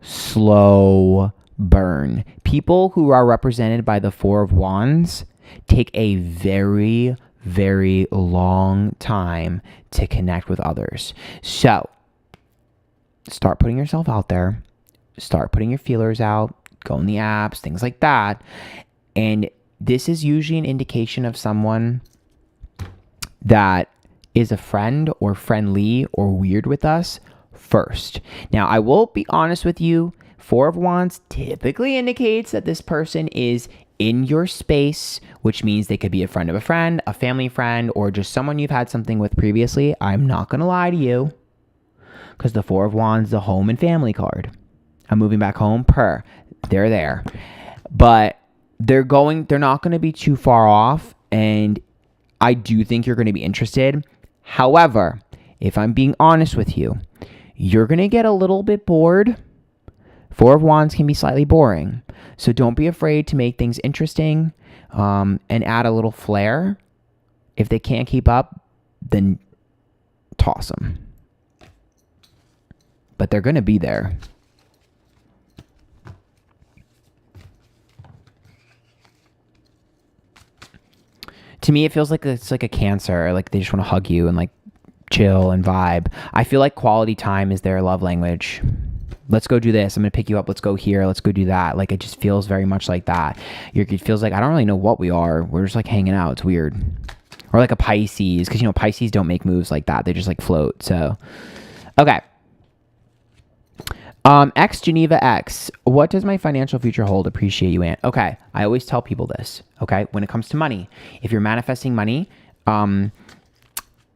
slow burn. People who are represented by the Four of Wands take a very, very long time to connect with others. So, start putting yourself out there. Start putting your feelers out. Go in the apps, things like that. And this is usually an indication of someone that is a friend or friendly or weird with us first. Now, I will be honest with you. Four of Wands typically indicates that this person is in your space, which means they could be a friend of a friend, a family friend, or just someone you've had something with previously. I'm not going to lie to you because the Four of Wands is the home and family card. I'm moving back home, they're there, but they're not going to be too far off. And I do think you're going to be interested. However, if I'm being honest with you, you're going to get a little bit bored. Four of Wands can be slightly boring. So don't be afraid to make things interesting, and add a little flair. If they can't keep up, then toss them. But they're going to be there. To me, it feels like it's like a Cancer. Like they just want to hug you and like chill and vibe. I feel like quality time is their love language. Let's go do this. I'm going to pick you up. Let's go here. Let's go do that. Like it just feels very much like that. It feels like I don't really know what we are. We're just like hanging out. It's weird. Or like a Pisces, because Pisces don't make moves like that. They just like float. So, okay. X Geneva X, what does my financial future hold? Appreciate you, Aunt. Okay, I always tell people this, okay? When it comes to money, if you're manifesting money, the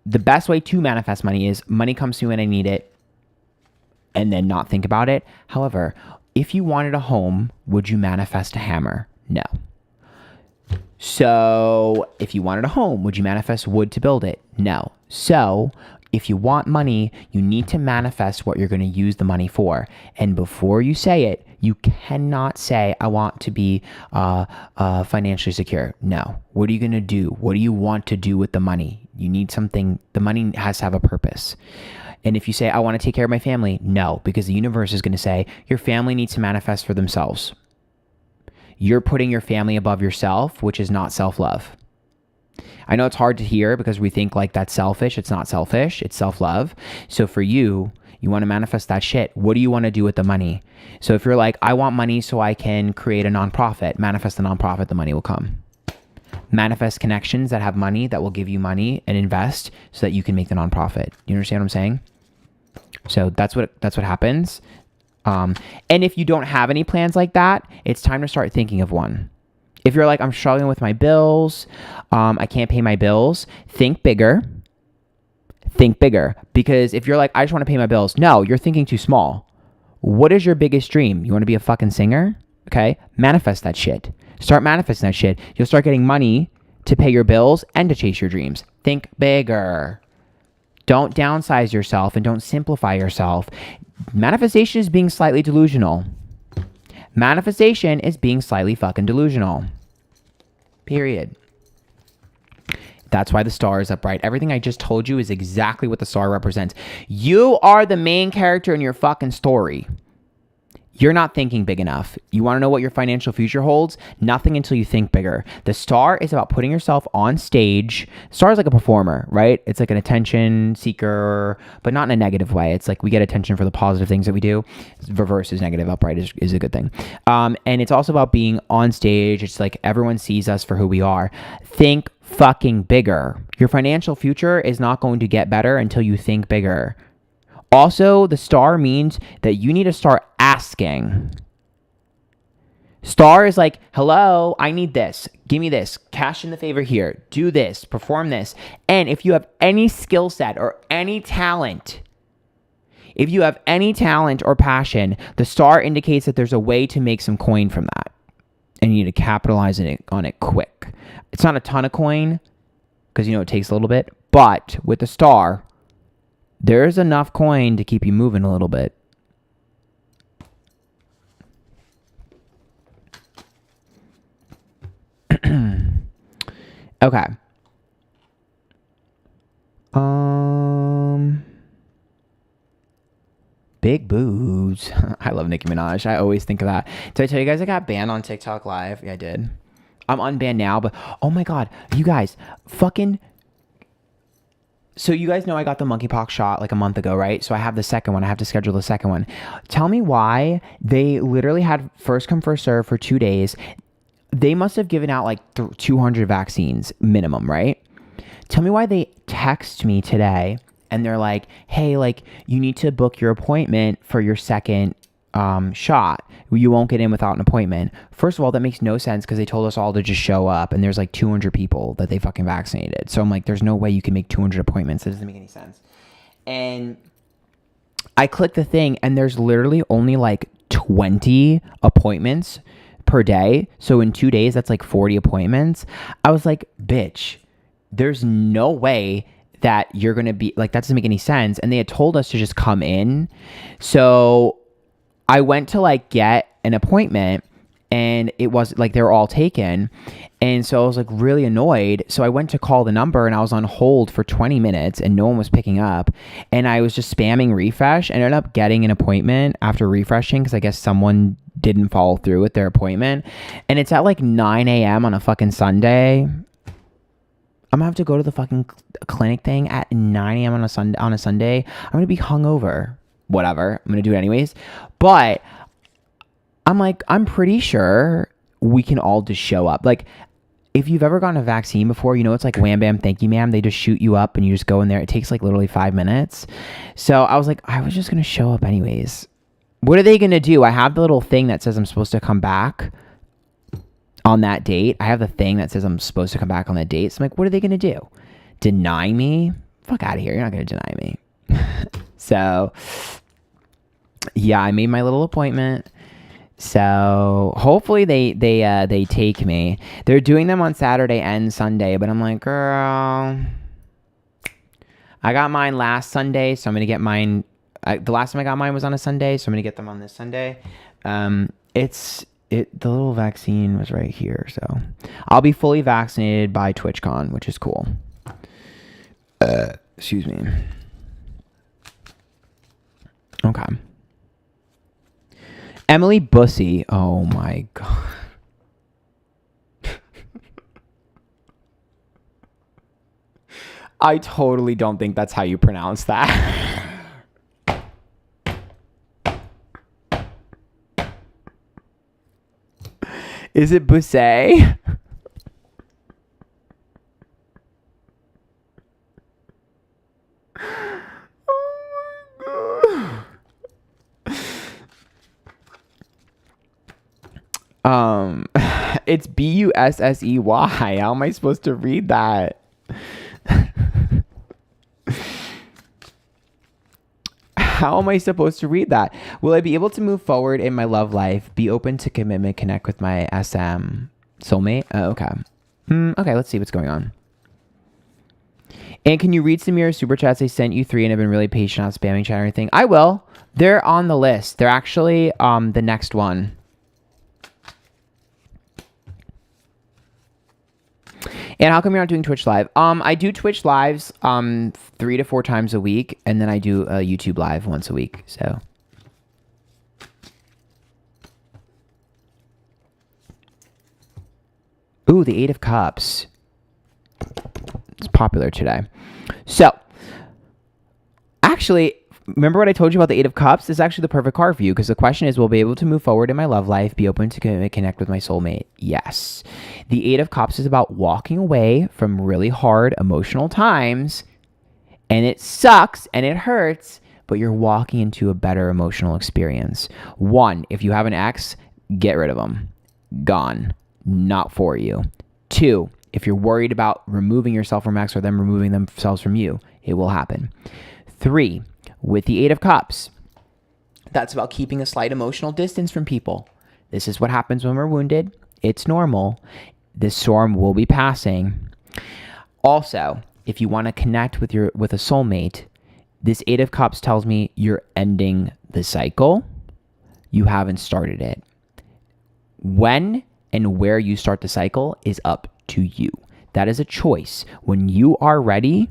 best way to manifest money is money comes to you when I need it and then not think about it. However, if you wanted a home, would you manifest a hammer? No. So if you wanted a home, would you manifest wood to build it? No. So if you want money, you need to manifest what you're going to use the money for. And before you say it, you cannot say, I want to be financially secure. No. What are you going to do? What do you want to do with the money? You need something. The money has to have a purpose. And if you say, I want to take care of my family, no, because the universe is going to say, your family needs to manifest for themselves. You're putting your family above yourself, which is not self-love. I know it's hard to hear because we think like that's selfish. It's not selfish. It's self-love. So for you, you want to manifest that shit. What do you want to do with the money? So if you're like, I want money so I can create a nonprofit, manifest a nonprofit, the money will come. Manifest connections that have money that will give you money and invest so that you can make the nonprofit. You understand what I'm saying? So that's what happens. And if you don't have any plans like that, it's time to start thinking of one. If you're like, I'm struggling with my bills, I can't pay my bills, think bigger. Think bigger. Because if you're like, I just want to pay my bills. No, you're thinking too small. What is your biggest dream? You want to be a fucking singer? Okay. Manifest that shit. Start manifesting that shit. You'll start getting money to pay your bills and to chase your dreams. Think bigger. Don't downsize yourself and don't simplify yourself. Manifestation is being slightly delusional. Manifestation is being slightly fucking delusional. Period. That's why the star is upright. Everything I just told you is exactly what the star represents. You are the main character in your fucking story. You're not thinking big enough. You want to know what your financial future holds? Nothing until you think bigger. The star is about putting yourself on stage. Star is like a performer, right? It's like an attention seeker, but not in a negative way. It's like we get attention for the positive things that we do. Reverse is negative. Upright is a good thing. And it's also about being on stage. It's like everyone sees us for who we are. Think fucking bigger. Your financial future is not going to get better until you think bigger. Also, the star means that you need to start asking. Star is like, hello, I need this. Give me this. Cash in the favor here. Do this. Perform this. And if you have any skill set or any talent, if you have any talent or passion, the star indicates that there's a way to make some coin from that. And you need to capitalize on it quick. It's not a ton of coin because, it takes a little bit. But with the star, there's enough coin to keep you moving a little bit. Okay. Big boobs. I love Nicki Minaj. I always think of that. Did I tell you guys I got banned on TikTok Live? Yeah, I did. I'm unbanned now, but oh my God, you guys, fucking. So you guys know I got the monkeypox shot like a month ago, right? So I have the second one. I have to schedule the second one. Tell me why they literally had first come, first serve for 2 days. They must have given out like 200 vaccines minimum, right? Tell me why they text me today and they're like, hey, like you need to book your appointment for your second shot. You won't get in without an appointment. First of all, that makes no sense because they told us all to just show up and there's like 200 people that they fucking vaccinated. So I'm like, there's no way you can make 200 appointments. That doesn't make any sense. And I clicked the thing and there's literally only like 20 appointments per day. So in 2 days, that's like 40 appointments. I was like, bitch, there's no way that you're going to be like, that doesn't make any sense. And they had told us to just come in. So I went to like get an appointment and it was like, they were all taken. And so I was like really annoyed. So I went to call the number and I was on hold for 20 minutes and no one was picking up. And I was just spamming refresh. I ended up getting an appointment after refreshing because I guess someone didn't follow through with their appointment. And it's at like 9 a.m. on a fucking Sunday. I'm gonna have to go to the fucking clinic thing at 9 a.m. on a Sunday. I'm gonna be hungover. Whatever. I'm gonna do it anyways. But I'm like, I'm pretty sure we can all just show up. Like, if you've ever gotten a vaccine before, it's like wham bam, thank you, ma'am. They just shoot you up and you just go in there. It takes like literally 5 minutes. So I was like, I was just gonna show up anyways. What are they gonna do? I have the little thing that says I'm supposed to come back on that date. I have the thing that says I'm supposed to come back on that date. So I'm like, what are they gonna do? Deny me? Fuck out of here. You're not gonna deny me. So yeah, I made my little appointment. So hopefully they take me. They're doing them on Saturday and Sunday, but I'm like, girl, I got mine last Sunday, so I'm gonna get mine. The last time I got mine was on a Sunday, so I'm gonna get them on this Sunday. The little vaccine was right here, so I'll be fully vaccinated by TwitchCon, which is cool. Excuse me. Okay. Emily Bussey. Oh my God. I totally don't think that's how you pronounce that. Is it Bussey? It's Bussey. How am I supposed to read that? How am I supposed to read that? Will I be able to move forward in my love life, be open to commitment, connect with my SM soulmate? Oh, okay. Okay, let's see what's going on. And can you read some of your super chats? They sent you 3 and have been really patient on spamming chat or anything. I will. They're on the list. They're actually the next one. And how come you're not doing Twitch Live? I do Twitch Lives 3 to 4 times a week, and then I do a YouTube Live once a week. So, ooh, the 8 of Cups. It's popular today. So, actually, remember what I told you about the 8 of Cups? This is actually the perfect card for you because the question is, will I be able to move forward in my love life, be open to connect with my soulmate? Yes. The 8 of Cups is about walking away from really hard emotional times, and it sucks and it hurts, but you're walking into a better emotional experience. 1, if you have an ex, get rid of them. gone. Not for you. 2, if you're worried about removing yourself from X or them removing themselves from you, it will happen. 3, with the 8 of Cups, that's about keeping a slight emotional distance from people. This is what happens when we're wounded. It's normal. This storm will be passing. Also, if you want to connect with a soulmate, this 8 of Cups tells me you're ending the cycle. You haven't started it. When and where you start the cycle is up to you. That is a choice. When you are ready,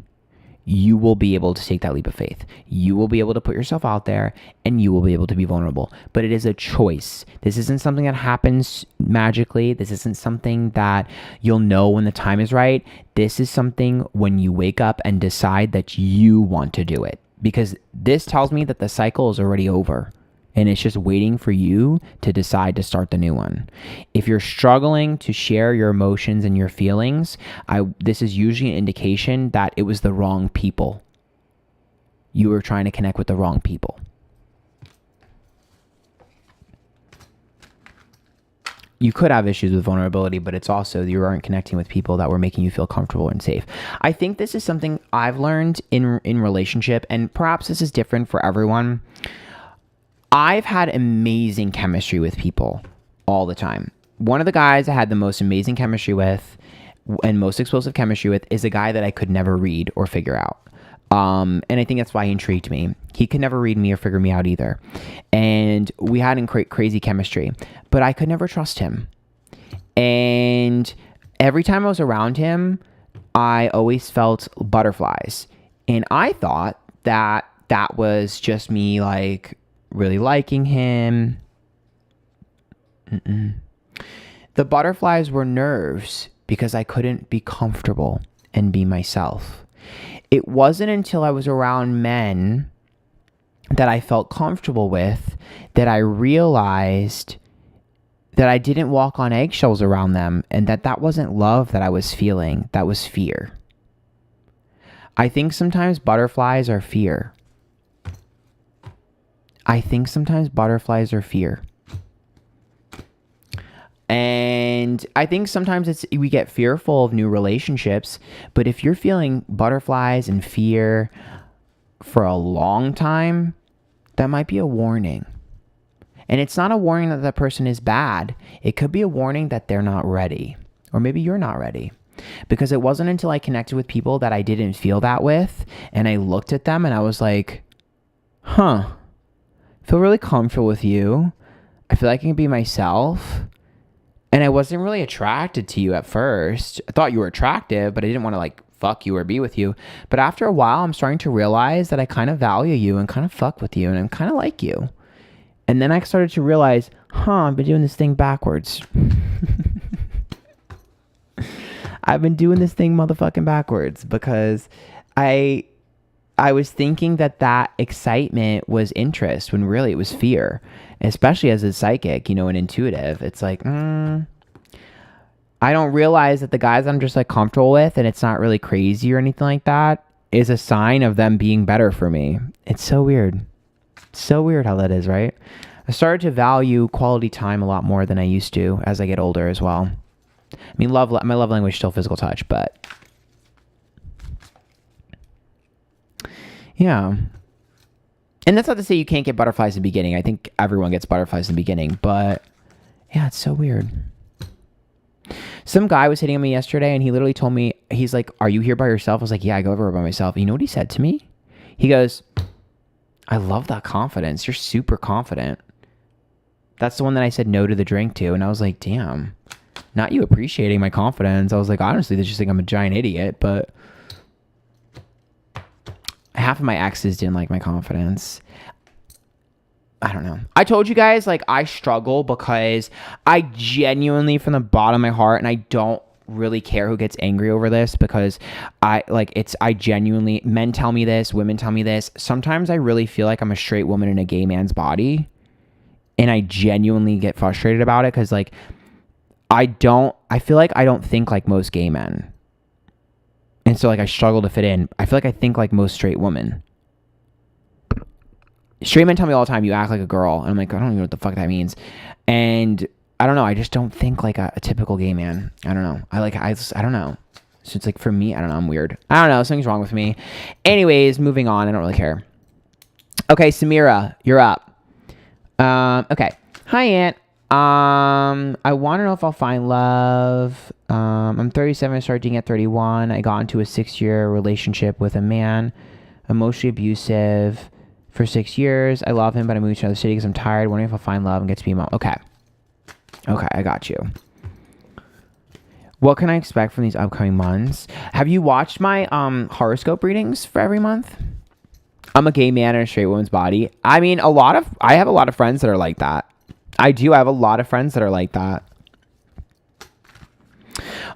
you will be able to take that leap of faith. You will be able to put yourself out there and you will be able to be vulnerable. But it is a choice. This isn't something that happens magically. This isn't something that you'll know when the time is right. This is something when you wake up and decide that you want to do it. Because this tells me that the cycle is already over. And it's just waiting for you to decide to start the new one. If you're struggling to share your emotions and your feelings, this is usually an indication that it was the wrong people. You were trying to connect with the wrong people. You could have issues with vulnerability, but it's also you aren't connecting with people that were making you feel comfortable and safe. I think this is something I've learned in relationship, and perhaps this is different for everyone. I've had amazing chemistry with people all the time. One of the guys I had the most amazing chemistry with and most explosive chemistry with is a guy that I could never read or figure out. And I think that's why he intrigued me. He could never read me or figure me out either. And we had crazy chemistry, but I could never trust him. And every time I was around him, I always felt butterflies. And I thought that was just me like really liking him. The butterflies were nerves because I couldn't be comfortable and be myself. It wasn't until I was around men that I felt comfortable with that I realized that I didn't walk on eggshells around them and that wasn't love that I was feeling. That was fear. I think sometimes butterflies are fear. And I think sometimes we get fearful of new relationships, but if you're feeling butterflies and fear for a long time, that might be a warning. And it's not a warning that person is bad. It could be a warning that they're not ready, or maybe you're not ready. Because it wasn't until I connected with people that I didn't feel that with, and I looked at them and I was like, I feel really comfortable with you. I feel like I can be myself. And I wasn't really attracted to you at first. I thought you were attractive, but I didn't want to like fuck you or be with you. But after a while, I'm starting to realize that I kind of value you and kind of fuck with you and I'm kind of like you. And then I started to realize, I've been doing this thing backwards. I've been doing this thing motherfucking backwards because I was thinking that excitement was interest when really it was fear, especially as a psychic, and intuitive. It's like, I don't realize that the guys I'm just like comfortable with and it's not really crazy or anything like that is a sign of them being better for me. It's so weird. It's so weird how that is, right? I started to value quality time a lot more than I used to as I get older as well. I mean, my love language is still physical touch, but yeah. And that's not to say you can't get butterflies in the beginning. I think everyone gets butterflies in the beginning, but yeah, it's so weird. Some guy was hitting on me yesterday and he literally told me, he's like, "Are you here by yourself?" I was like, "Yeah, I go over by myself." And you know what he said to me? He goes, "I love that confidence. You're super confident." That's the one that I said no to the drink to. And I was like, damn, not you appreciating my confidence. I was like, honestly, they just think I'm a giant idiot, but half of my exes didn't like my confidence. I don't know. I told you guys, like, I struggle because I genuinely, from the bottom of my heart, and I don't really care who gets angry over this because I genuinely, men tell me this, women tell me this. Sometimes I really feel like I'm a straight woman in a gay man's body. And I genuinely get frustrated about it because, like, I feel like I don't think like most gay men. And so, like, I struggle to fit in. I feel like I think like most straight women. Straight men tell me all the time, "You act like a girl." And I'm like, I don't even know what the fuck that means. And I don't know. I just don't think like a typical gay man. I don't know. I don't know. So it's like for me, I don't know. I'm weird. I don't know. Something's wrong with me. Anyways, moving on. I don't really care. Okay, Samira, you're up. Okay. Hi, Aunt. I want to know if I'll find love. I'm 37. I started dating at 31. I got into a 6-year relationship with a man, emotionally abusive for 6 years. I love him, but I moved to another city because I'm tired. Wondering if I'll find love and get to be a mom. Okay. Okay, I got you. What can I expect from these upcoming months? Have you watched my horoscope readings for every month? I'm a gay man in a straight woman's body. I mean, I have a lot of friends that are like that. I have a lot of friends that are like that.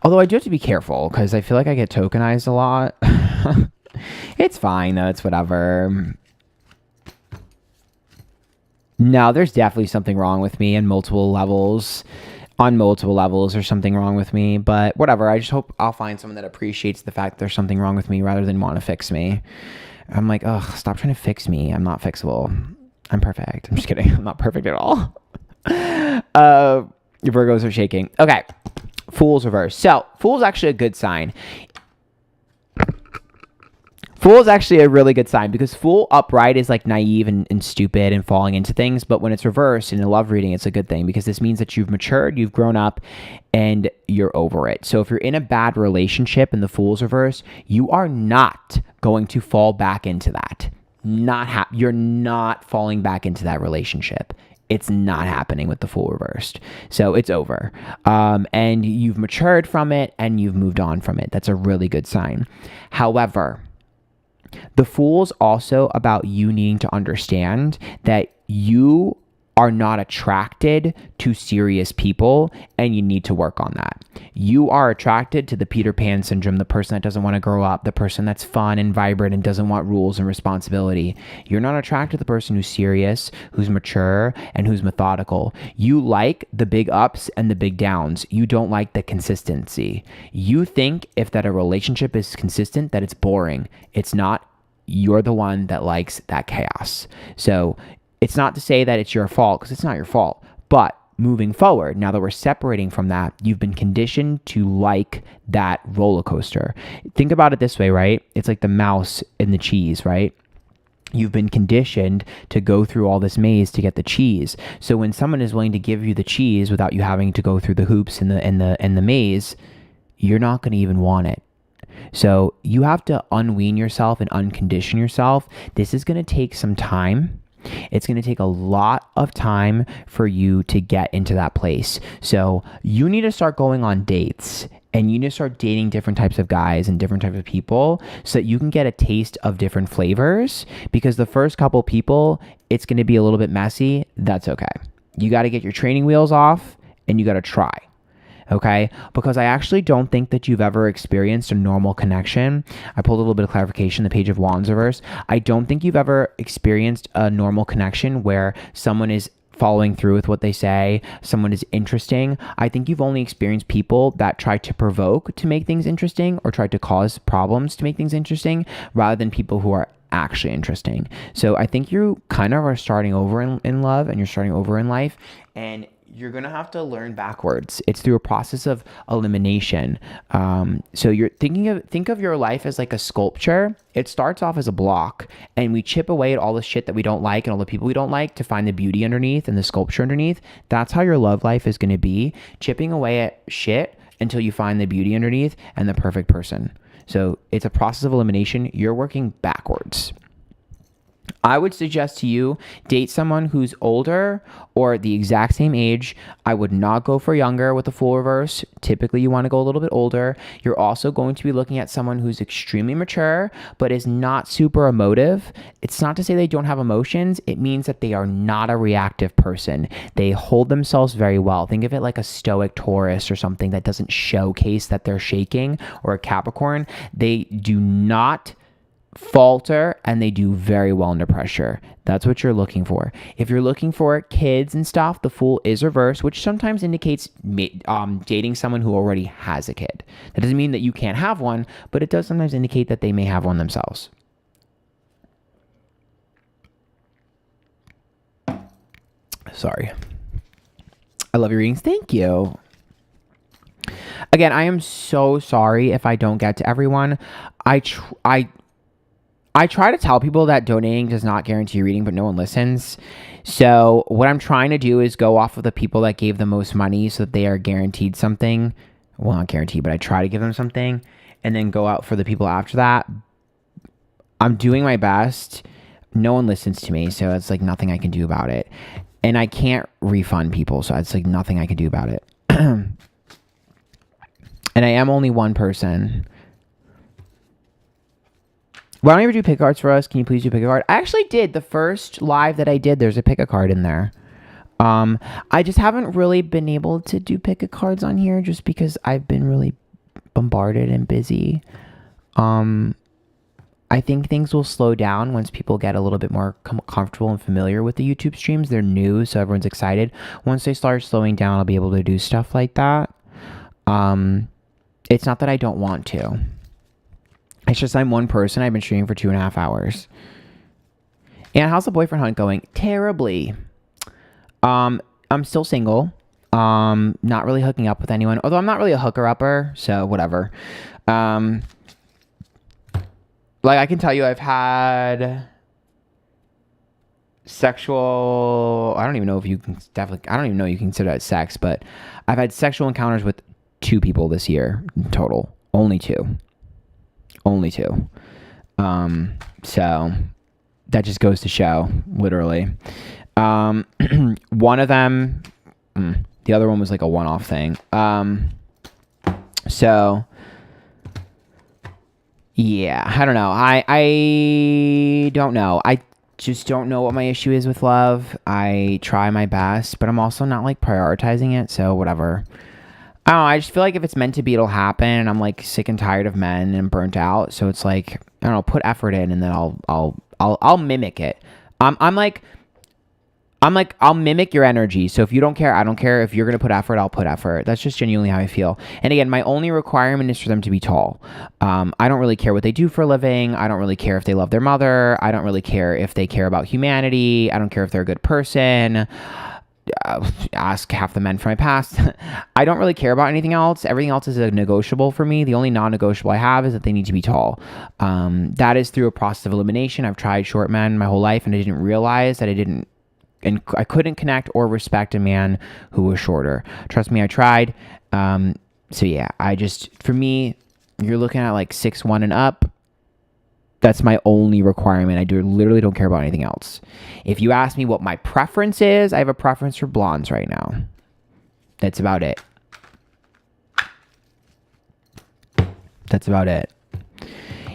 Although I do have to be careful because I feel like I get tokenized a lot. It's fine though. It's whatever. No, there's definitely something wrong with me on multiple levels. There's something wrong with me, but whatever. I just hope I'll find someone that appreciates the fact that there's something wrong with me rather than want to fix me. I'm like, ugh, stop trying to fix me. I'm not fixable. I'm perfect. I'm just kidding. I'm not perfect at all. Virgos are shaking. Okay. Fool's reverse. So, Fool's actually a good sign. Fool is actually a really good sign because Fool upright is like naive and stupid and falling into things. But when it's reversed in a love reading, it's a good thing because this means that you've matured, you've grown up, and you're over it. So if you're in a bad relationship and the Fool's reverse, you are not going to fall back into that. You're not falling back into that relationship. It's not happening with the Fool reversed. So it's over. And you've matured from it and you've moved on from it. That's a really good sign. However, the Fool's also about you needing to understand that you are not attracted to serious people and you need to work on that. You are attracted to the Peter Pan syndrome, the person that doesn't want to grow up, the person that's fun and vibrant and doesn't want rules and responsibility. You're not attracted to the person who's serious, who's mature, and who's methodical. You like the big ups and the big downs. You don't like the consistency. You think if that a relationship is consistent, that it's boring. It's not. You're the one that likes that chaos. So it's not to say that it's your fault because it's not your fault. But moving forward, now that we're separating from that, you've been conditioned to like that roller coaster. Think about it this way, right? It's like the mouse and the cheese, right? You've been conditioned to go through all this maze to get the cheese. So when someone is willing to give you the cheese without you having to go through the hoops and the maze, you're not going to even want it. So you have to unwean yourself and uncondition yourself. This is going to take some time. It's going to take a lot of time for you to get into that place. So you need to start going on dates and you need to start dating different types of guys and different types of people so that you can get a taste of different flavors, because the first couple people, it's going to be a little bit messy. That's okay. You got to get your training wheels off and you got to try. Okay, because I actually don't think that you've ever experienced a normal connection. I pulled a little bit of clarification, the Page of Wands reverse. I don't think you've ever experienced a normal connection where someone is following through with what they say, someone is interesting. I think you've only experienced people that try to provoke to make things interesting or try to cause problems to make things interesting rather than people who are actually interesting. So I think you kind of are starting over in love and you're starting over in life, and you're going to have to learn backwards. It's through a process of elimination. So you're think of your life as like a sculpture. It starts off as a block and we chip away at all the shit that we don't like and all the people we don't like to find the beauty underneath and the sculpture underneath. That's how your love life is going to be, chipping away at shit until you find the beauty underneath and the perfect person. So it's a process of elimination. You're working backwards. I would suggest to you, date someone who's older or the exact same age. I would not go for younger with the Fool reverse. Typically, you want to go a little bit older. You're also going to be looking at someone who's extremely mature, but is not super emotive. It's not to say they don't have emotions. It means that they are not a reactive person. They hold themselves very well. Think of it like a stoic Taurus or something that doesn't showcase that they're shaking, or a Capricorn. They do not falter and they do very well under pressure. That's what you're looking for. If you're looking for kids and stuff, the Fool is reversed, which sometimes indicates dating someone who already has a kid. That doesn't mean that you can't have one, but it does sometimes indicate that they may have one themselves. Sorry. I love your readings. Thank you. Again, I am so sorry if I don't get to everyone. I try to tell people that donating does not guarantee reading, but no one listens. So what I'm trying to do is go off of the people that gave the most money so that they are guaranteed something. Well, not guaranteed, but I try to give them something and then go out for the people after that. I'm doing my best. No one listens to me, so it's like nothing I can do about it. And I can't refund people, so it's like nothing I can do about it. And I am only one person. Why don't you ever do pick cards for us? Can you please do pick a card? I actually did. The first live that I did, there's a pick a card in there. I just haven't really been able to do pick a cards on here just because I've been really bombarded and busy. I think things will slow down once people get a little bit more comfortable and familiar with the YouTube streams. They're new, so everyone's excited. Once they start slowing down, I'll be able to do stuff like that. It's not that I don't want to. It's just I'm one person. I've been streaming for 2.5 hours. And how's the boyfriend hunt going? Terribly. I'm still single. Not really hooking up with anyone. Although I'm not really a hooker-upper, so whatever. Like I can tell you I've had sexual... I don't even know if you can... I don't even know you can consider that sex, but I've had sexual encounters with 2 people this year in total. Only 2. Only 2. So that just goes to show, literally. One of them, the other one was like a one-off thing. So yeah, I don't know. I don't know. I just don't know what my issue is with love. I try my best, but I'm also not like prioritizing it. So whatever. I don't know, I just feel like if it's meant to be, it'll happen. And I'm like sick and tired of men and burnt out. So it's like, I don't know, put effort in and then I'll mimic it. I'm like, I'll mimic your energy. So if you don't care, I don't care. If you're going to put effort, I'll put effort. That's just genuinely how I feel. And again, my only requirement is for them to be tall. I don't really care what they do for a living. I don't really care if they love their mother. I don't really care if they care about humanity. I don't care if they're a good person. Ask half the men from my past. I don't really care about anything else. Everything else is a negotiable for me. The only non-negotiable I have is that they need to be tall. That is through a process of elimination. I've tried short men my whole life and I didn't realize that I couldn't connect or respect a man who was shorter. Trust me, I tried. So yeah, for me, you're looking at like 6'1" and up. That's my only requirement. I literally don't care about anything else. If you ask me what my preference is, I have a preference for blondes right now. That's about it. That's about it.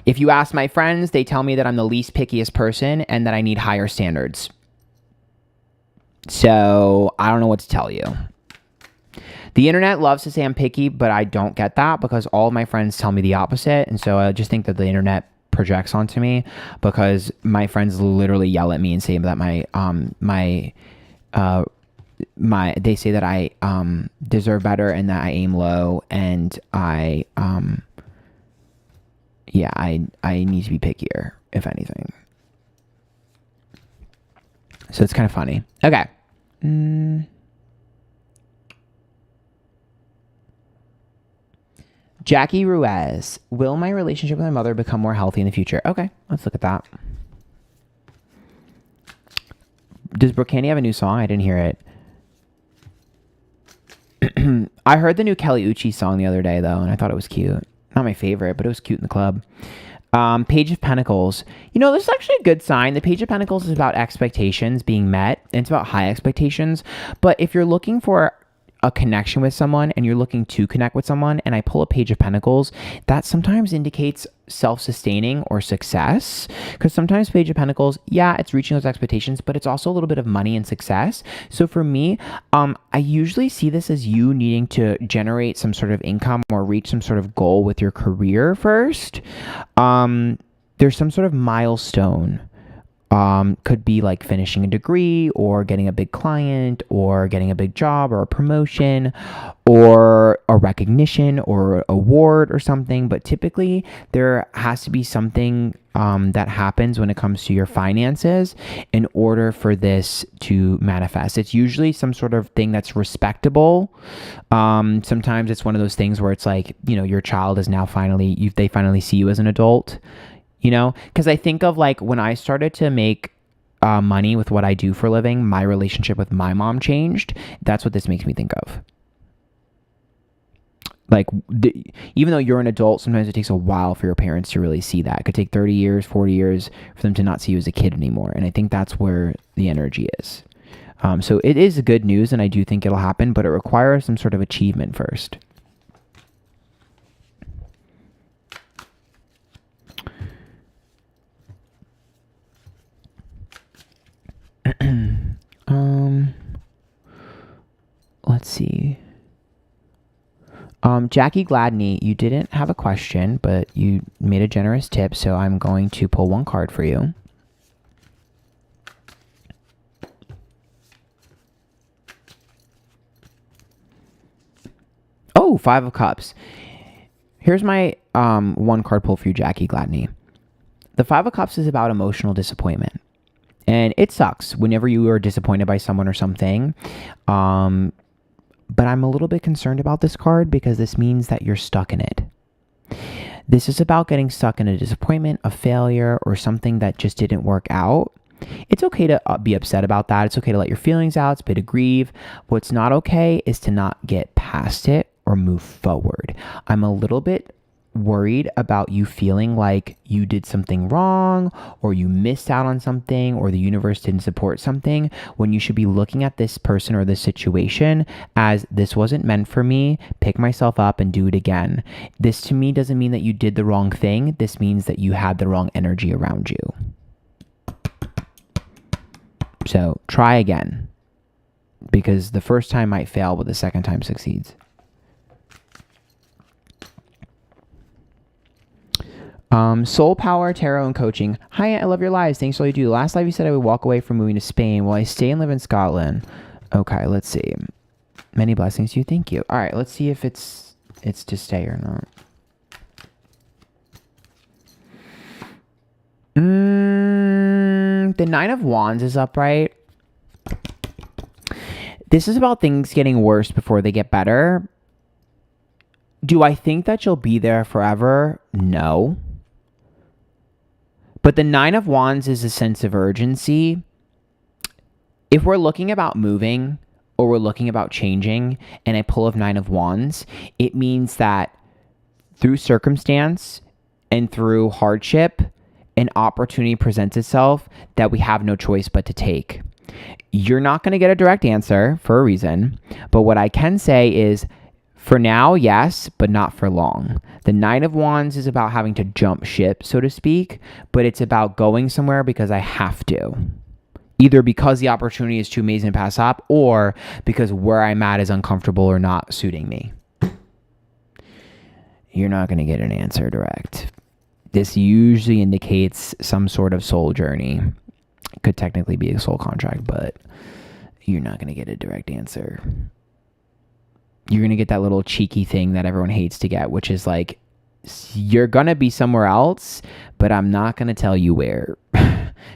If you ask my friends, they tell me that I'm the least pickiest person and that I need higher standards. So I don't know what to tell you. The internet loves to say I'm picky, but I don't get that because all of my friends tell me the opposite. And so I just think that the internet projects onto me because my friends literally yell at me and say that they say that I deserve better and that I aim low and I need to be pickier, if anything. So it's kind of funny. Okay. Jackie Ruiz, will my relationship with my mother become more healthy in the future? Okay, let's look at that. Does Brooke Candy have a new song? I didn't hear it. I heard the new Kelly Uchis song the other day, though, and I thought it was cute. Not my favorite, but it was cute in the club. Page of Pentacles. You know, this is actually a good sign. The Page of Pentacles is about expectations being met, and it's about high expectations. But if you're looking for a connection with someone and you're looking to connect with someone and I pull a Page of Pentacles, that sometimes indicates self-sustaining or success, because sometimes Page of Pentacles, yeah, it's reaching those expectations, but it's also a little bit of money and success. So for me, I usually see this as you needing to generate some sort of income or reach some sort of goal with your career first. There's some sort of milestone Could be like finishing a degree or getting a big client or getting a big job or a promotion or a recognition or award or something. But typically there has to be something that happens when it comes to your finances in order for this to manifest. It's usually some sort of thing that's respectable. Sometimes it's one of those things where it's like, you know, your child is now they finally see you as an adult. You know, because I think of like when I started to make money with what I do for a living, my relationship with my mom changed. That's what this makes me think of. Like, even though you're an adult, sometimes it takes a while for your parents to really see that. It could take 30 years, 40 years for them to not see you as a kid anymore. And I think that's where the energy is. So it is good news, and I do think it'll happen, but it requires some sort of achievement first. Let's see. Jackie Gladney, you didn't have a question, but you made a generous tip, so I'm going to pull one card for you. Oh, 5 of Cups. Here's my one card pull for you, Jackie Gladney. The 5 of Cups is about emotional disappointment. And it sucks whenever you are disappointed by someone or something. But I'm a little bit concerned about this card because this means that you're stuck in it. This is about getting stuck in a disappointment, a failure, or something that just didn't work out. It's okay to be upset about that. It's okay to let your feelings out. It's okay to grieve. What's not okay is to not get past it or move forward. I'm a little bit worried about you feeling like you did something wrong or you missed out on something or the universe didn't support something, when you should be looking at this person or this situation as this wasn't meant for me, pick myself up and do it again. This to me doesn't mean that you did the wrong thing. This means that you had the wrong energy around you. So try again, because the first time might fail, but the second time succeeds. Soul Power, Tarot, and Coaching. Hi, I love your lives. Thanks for all you do. Last live you said I would walk away from moving to Spain. Will I stay and live in Scotland? Okay, let's see. Many blessings to you. Thank you. All right, let's see if it's to stay or not. The 9 of Wands is upright. This is about things getting worse before they get better. Do I think that you'll be there forever? No. But the 9 of Wands is a sense of urgency. If we're looking about moving or we're looking about changing and I pull of 9 of Wands, it means that through circumstance and through hardship, an opportunity presents itself that we have no choice but to take. You're not going to get a direct answer for a reason, but what I can say is, for now, yes, but not for long. The 9 of Wands is about having to jump ship, so to speak, but it's about going somewhere because I have to. Either because the opportunity is too amazing to pass up, or because where I'm at is uncomfortable or not suiting me. You're not going to get an answer direct. This usually indicates some sort of soul journey. It could technically be a soul contract, but you're not going to get a direct answer. You're going to get that little cheeky thing that everyone hates to get, which is like, you're going to be somewhere else, but I'm not going to tell you where.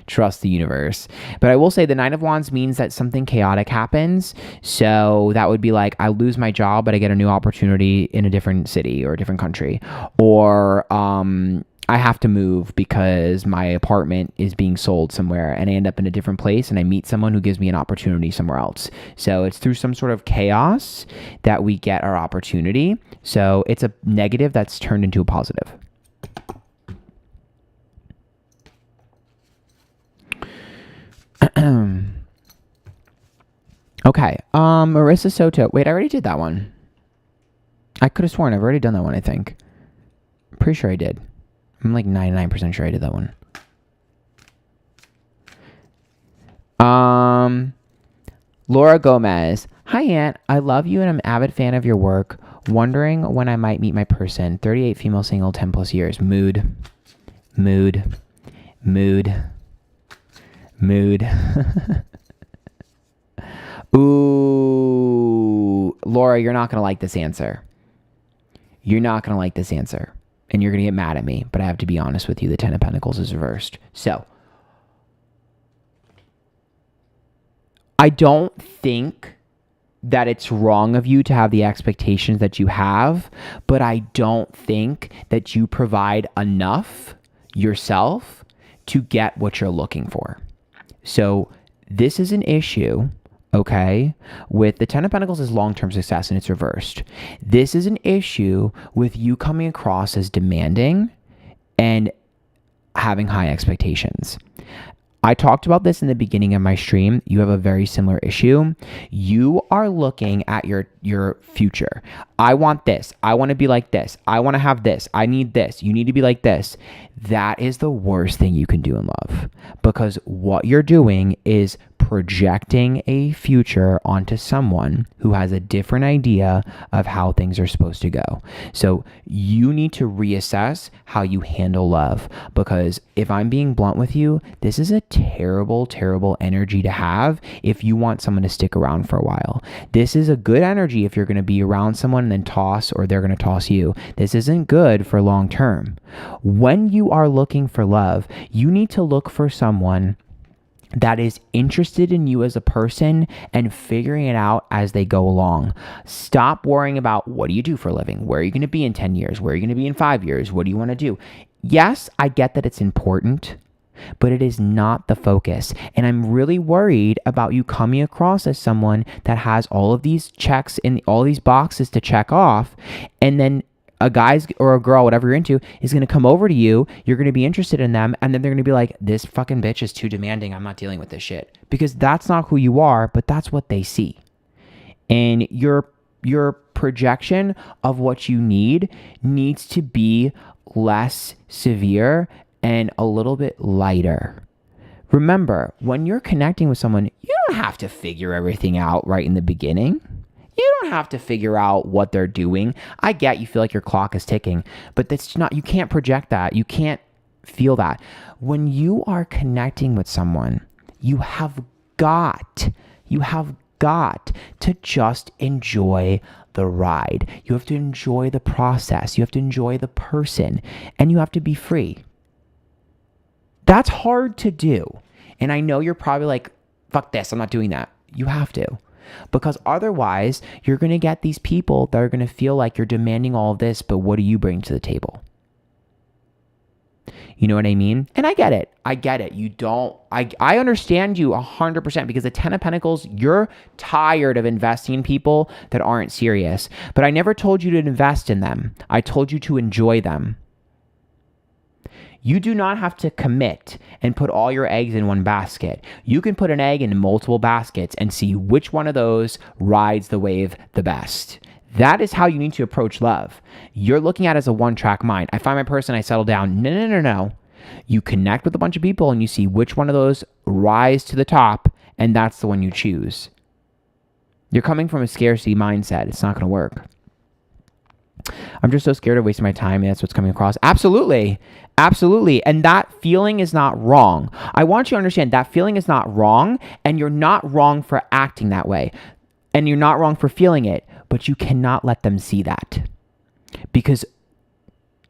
Trust the universe. But I will say the 9 of Wands means that something chaotic happens. So that would be like, I lose my job, but I get a new opportunity in a different city or a different country. Or I have to move because my apartment is being sold somewhere and I end up in a different place and I meet someone who gives me an opportunity somewhere else. So it's through some sort of chaos that we get our opportunity. So it's a negative that's turned into a positive. Okay. Marissa Soto. Wait, I already did that one. I could have sworn I've already done that one, I think. Pretty sure I did. I'm like 99% sure I did that one. Laura Gomez. Hi, Aunt. I love you and I'm an avid fan of your work. Wondering when I might meet my person. 38, female, single, 10 plus years. Mood. Mood. Ooh, Laura, you're not going to like this answer. You're not going to like this answer. And you're going to get mad at me, but I have to be honest with you. The Ten of Pentacles is reversed. So, I don't think that it's wrong of you to have the expectations that you have, but I don't think that you provide enough yourself to get what you're looking for. So this is an issue, okay, with the Ten of Pentacles is long-term success and it's reversed. This is an issue with you coming across as demanding and having high expectations. I talked about this in the beginning of my stream. You have a very similar issue. You are looking at your future. I want this. I want to be like this. I want to have this. I need this. You need to be like this. That is the worst thing you can do in love, because what you're doing is projecting a future onto someone who has a different idea of how things are supposed to go. So you need to reassess how you handle love, because if I'm being blunt with you, this is a terrible, terrible energy to have if you want someone to stick around for a while. This is a good energy if you're going to be around someone and then toss, or they're going to toss you. This isn't good for long term. When you are looking for love, you need to look for someone that is interested in you as a person and figuring it out as they go along. Stop worrying about what do you do for a living? Where are you going to be in 10 years? Where are you going to be in 5 years? What do you want to do? Yes, I get that it's important, but it is not the focus. And I'm really worried about you coming across as someone that has all of these checks and all these boxes to check off, and then a guy's or a girl, whatever you're into, is going to come over to you. You're going to be interested in them. And then they're going to be like, this fucking bitch is too demanding. I'm not dealing with this shit. Because that's not who you are, but that's what they see. And your projection of what you need needs to be less severe and a little bit lighter. Remember, when you're connecting with someone, you don't have to figure everything out right in the beginning. You don't have to figure out what they're doing. I get you feel like your clock is ticking, but that's not, you can't project that. You can't feel that. When you are connecting with someone, you have got to just enjoy the ride. You have to enjoy the process. You have to enjoy the person, and you have to be free. That's hard to do. And I know you're probably like, fuck this, I'm not doing that. You have to. Because otherwise, you're going to get these people that are going to feel like you're demanding all of this, but what do you bring to the table? You know what I mean? And I get it. You don't, I understand you 100%, because the Ten of Pentacles, you're tired of investing in people that aren't serious. But I never told you to invest in them. I told you to enjoy them. You do not have to commit and put all your eggs in one basket. You can put an egg in multiple baskets and see which one of those rides the wave the best. That is how you need to approach love. You're looking at it as a one-track mind. I find my person, I settle down. No. You connect with a bunch of people and you see which one of those rise to the top, and that's the one you choose. You're coming from a scarcity mindset. It's not going to work. I'm just so scared of wasting my time. That's what's coming across. Absolutely. And that feeling is not wrong. I want you to understand that feeling is not wrong, and you're not wrong for acting that way. And you're not wrong for feeling it, but you cannot let them see that. Because,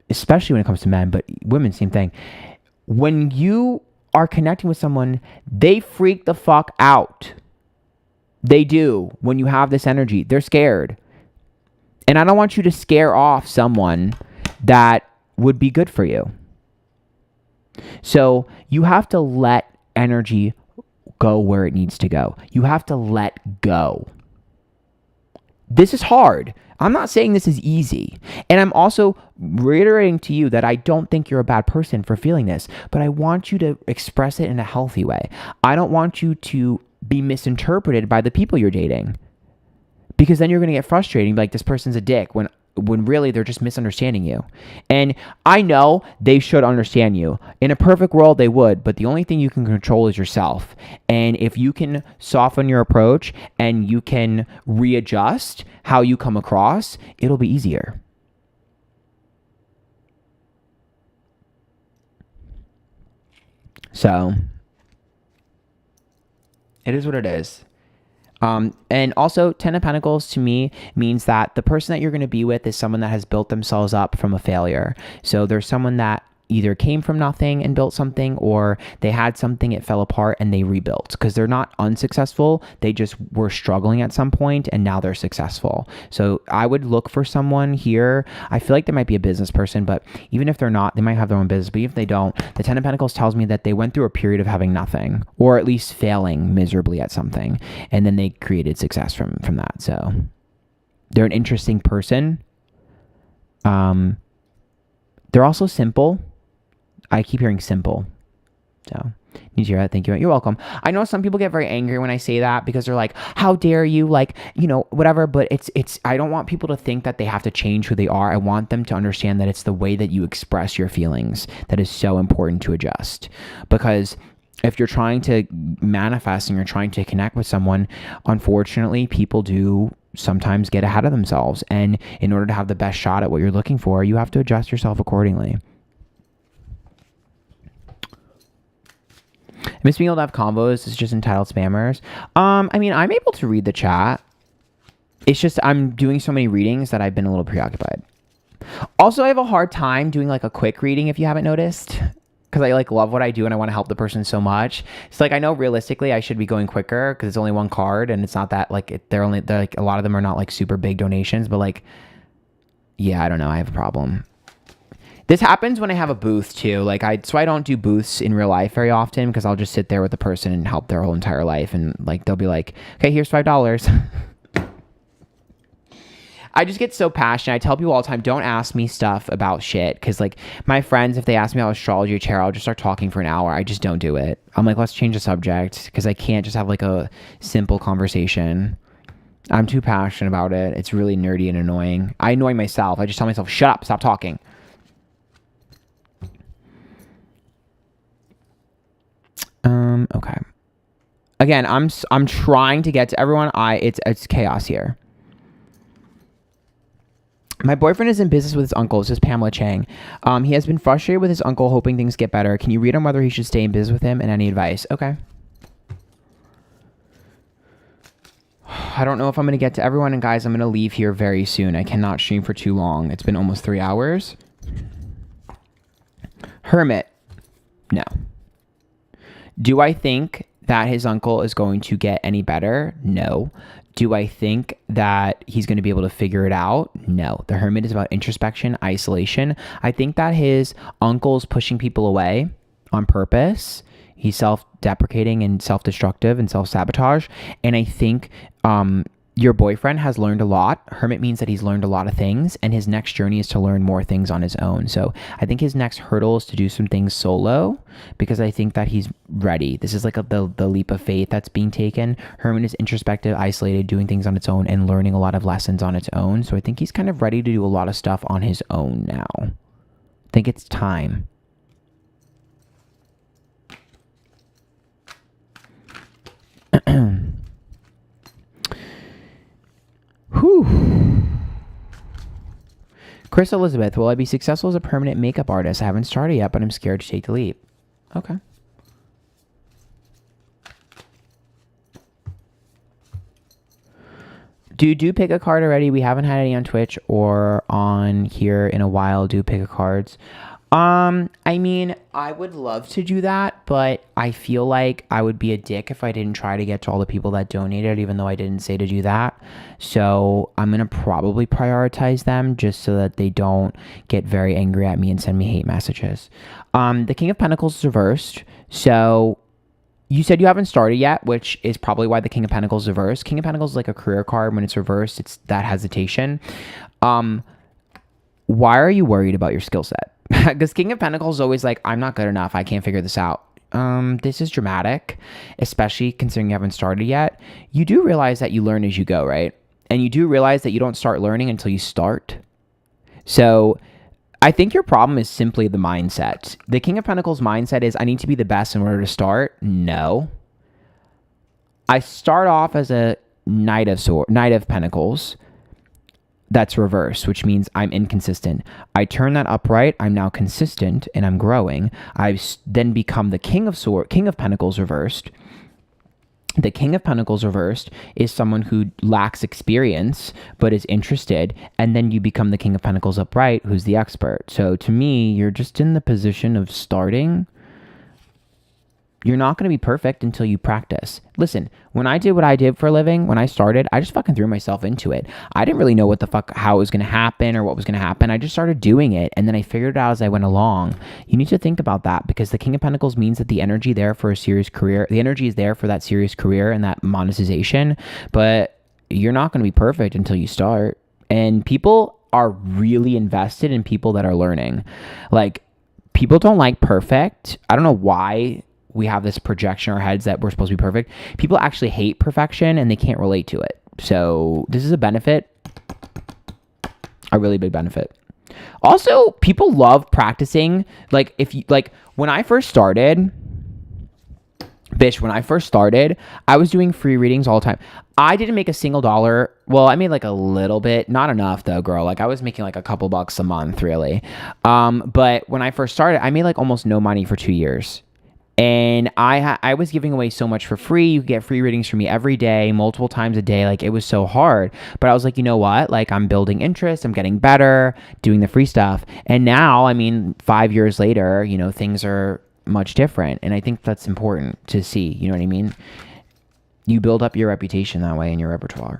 especially when it comes to men, but women, same thing. When you are connecting with someone, they freak the fuck out. They do. When you have this energy, they're scared. And I don't want you to scare off someone that would be good for you. So you have to let energy go where it needs to go. You have to let go. This is hard. I'm not saying this is easy. And I'm also reiterating to you that I don't think you're a bad person for feeling this, but I want you to express it in a healthy way. I don't want you to be misinterpreted by the people you're dating. Because then you're going to get frustrated and be like, this person's a dick, when really they're just misunderstanding you. And I know they should understand you. In a perfect world, they would, but the only thing you can control is yourself. And if you can soften your approach and you can readjust how you come across, it'll be easier. So It is what it is. And also 10 of Pentacles to me means that the person that you're going to be with is someone that has built themselves up from a failure. So there's someone that either came from nothing and built something, or they had something, it fell apart and they rebuilt, because they're not unsuccessful. They just were struggling at some point and now they're successful. So I would look for someone here. I feel like they might be a business person, but even if they're not, they might have their own business. But if they don't, the 10 of Pentacles tells me that they went through a period of having nothing, or at least failing miserably at something. And then they created success from that. So they're an interesting person. They're also simple. I keep hearing simple. So, need to hear that. Thank you. You're welcome. I know some people get very angry when I say that because they're like, how dare you? Like, you know, whatever. But I don't want people to think that they have to change who they are. I want them to understand that it's the way that you express your feelings that is so important to adjust. Because if you're trying to manifest and you're trying to connect with someone, unfortunately, people do sometimes get ahead of themselves. And in order to have the best shot at what you're looking for, you have to adjust yourself accordingly. I miss being able to have combos. It's just entitled spammers. I mean, I'm able to read the chat. It's just I'm doing so many readings that I've been a little preoccupied. Also, I have a hard time doing like a quick reading, if you haven't noticed, because I like love what I do and I want to help the person so much. It's like I know realistically I should be going quicker because it's only one card and it's not that like they're like a lot of them are not like super big donations, but like yeah, I don't know. I have a problem. This happens when I have a booth too. Like so I don't do booths in real life very often because I'll just sit there with the person and help their whole entire life. And like, they'll be like, okay, here's $5. I just get so passionate. I tell people all the time, don't ask me stuff about shit. Cause like my friends, if they ask me about astrology or tarot, I'll just start talking for an hour. I just don't do it. I'm like, let's change the subject. Cause I can't just have like a simple conversation. I'm too passionate about it. It's really nerdy and annoying. I annoy myself. I just tell myself, shut up, stop talking. Okay. Again, I'm trying to get to everyone. It's chaos here. My boyfriend is in business with his uncle. This is Pamela Chang. He has been frustrated with his uncle, hoping things get better. Can you read him whether he should stay in business with him and any advice? Okay. I don't know if I'm going to get to everyone. And guys, I'm going to leave here very soon. I cannot stream for too long. It's been almost 3 hours. Hermit. No. Do I think that his uncle is going to get any better? No. Do I think that he's going to be able to figure it out? No. The Hermit is about introspection, isolation. I think that his uncle is pushing people away on purpose. He's self-deprecating and self-destructive and self-sabotage. And I think your boyfriend has learned a lot. Hermit means that he's learned a lot of things, and his next journey is to learn more things on his own. So I think his next hurdle is to do some things solo, because I think that he's ready. This is like the leap of faith that's being taken. Hermit is introspective, isolated, doing things on its own and learning a lot of lessons on its own. So I think he's kind of ready to do a lot of stuff on his own now. I think it's time. Whew. Chris Elizabeth, will I be successful as a permanent makeup artist? I haven't started yet, but I'm scared to take the leap. Okay. Do pick a card already. We haven't had any on Twitch or on here in a while. Do pick a cards. I mean, I would love to do that, but I feel like I would be a dick if I didn't try to get to all the people that donated, even though I didn't say to do that. So I'm going to probably prioritize them just so that they don't get very angry at me and send me hate messages. The King of Pentacles is reversed. So you said you haven't started yet, which is probably why the King of Pentacles is reversed. King of Pentacles is like a career card. When it's reversed, it's that hesitation. Why are you worried about your skill set? Because King of Pentacles is always like, I'm not good enough. I can't figure this out. This is dramatic, especially considering you haven't started yet. You do realize that you learn as you go, right? And you do realize that you don't start learning until you start. So I think your problem is simply the mindset. The King of Pentacles mindset is, I need to be the best in order to start. No. I start off as a Knight of Pentacles. That's reversed, which means I'm inconsistent. I turn that upright. I'm now consistent and I'm growing. I've then become the King of Pentacles reversed. The King of Pentacles reversed is someone who lacks experience but is interested, and then you become the King of Pentacles upright, who's the expert. So to me, you're just in the position of starting. You're not going to be perfect until you practice. Listen, when I did what I did for a living, when I started, I just fucking threw myself into it. I didn't really know what the fuck, how it was going to happen or what was going to happen. I just started doing it, and then I figured it out as I went along. You need to think about that, because the King of Pentacles means that the energy there for a serious career, the energy is there for that serious career and that monetization, but you're not going to be perfect until you start. And people are really invested in people that are learning. Like, people don't like perfect. I don't know why we have this projection in our heads that we're supposed to be perfect. People actually hate perfection and they can't relate to it. So this is a benefit, a really big benefit. Also, people love practicing. Like, if you, like, when I first started, I was doing free readings all the time. I didn't make a single dollar. Well, I made like a little bit, not enough though, girl. Like, I was making like a couple bucks a month, really. But when I first started, I made like almost no money for 2 years. And I was giving away so much for free. You could get free readings from me every day, multiple times a day. Like, it was so hard. But I was like, you know what? Like, I'm building interest. I'm getting better, doing the free stuff. And now, I mean, 5 years later, you know, things are much different. And I think that's important to see. You know what I mean? You build up your reputation that way in your repertoire.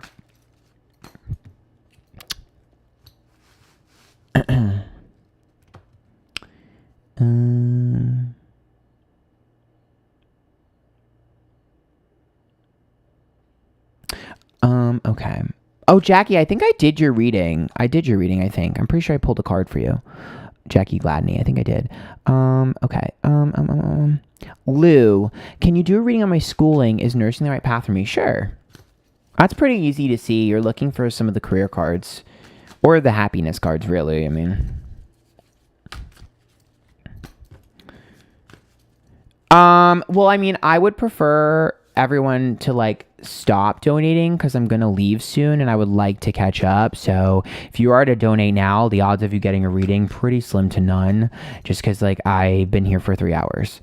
Okay. Oh, Jackie, I think I did your reading. I think. I'm pretty sure I pulled a card for you. Jackie Gladney, I think I did. Okay. Lou, can you do a reading on my schooling? Is nursing the right path for me? Sure. That's pretty easy to see. You're looking for some of the career cards. Or the happiness cards, really. I mean. Well, I mean, I would prefer everyone to like stop donating because I'm gonna leave soon and I would like to catch up. So if you are to donate now, the odds of you getting a reading pretty slim to none, just because like I've been here for 3 hours.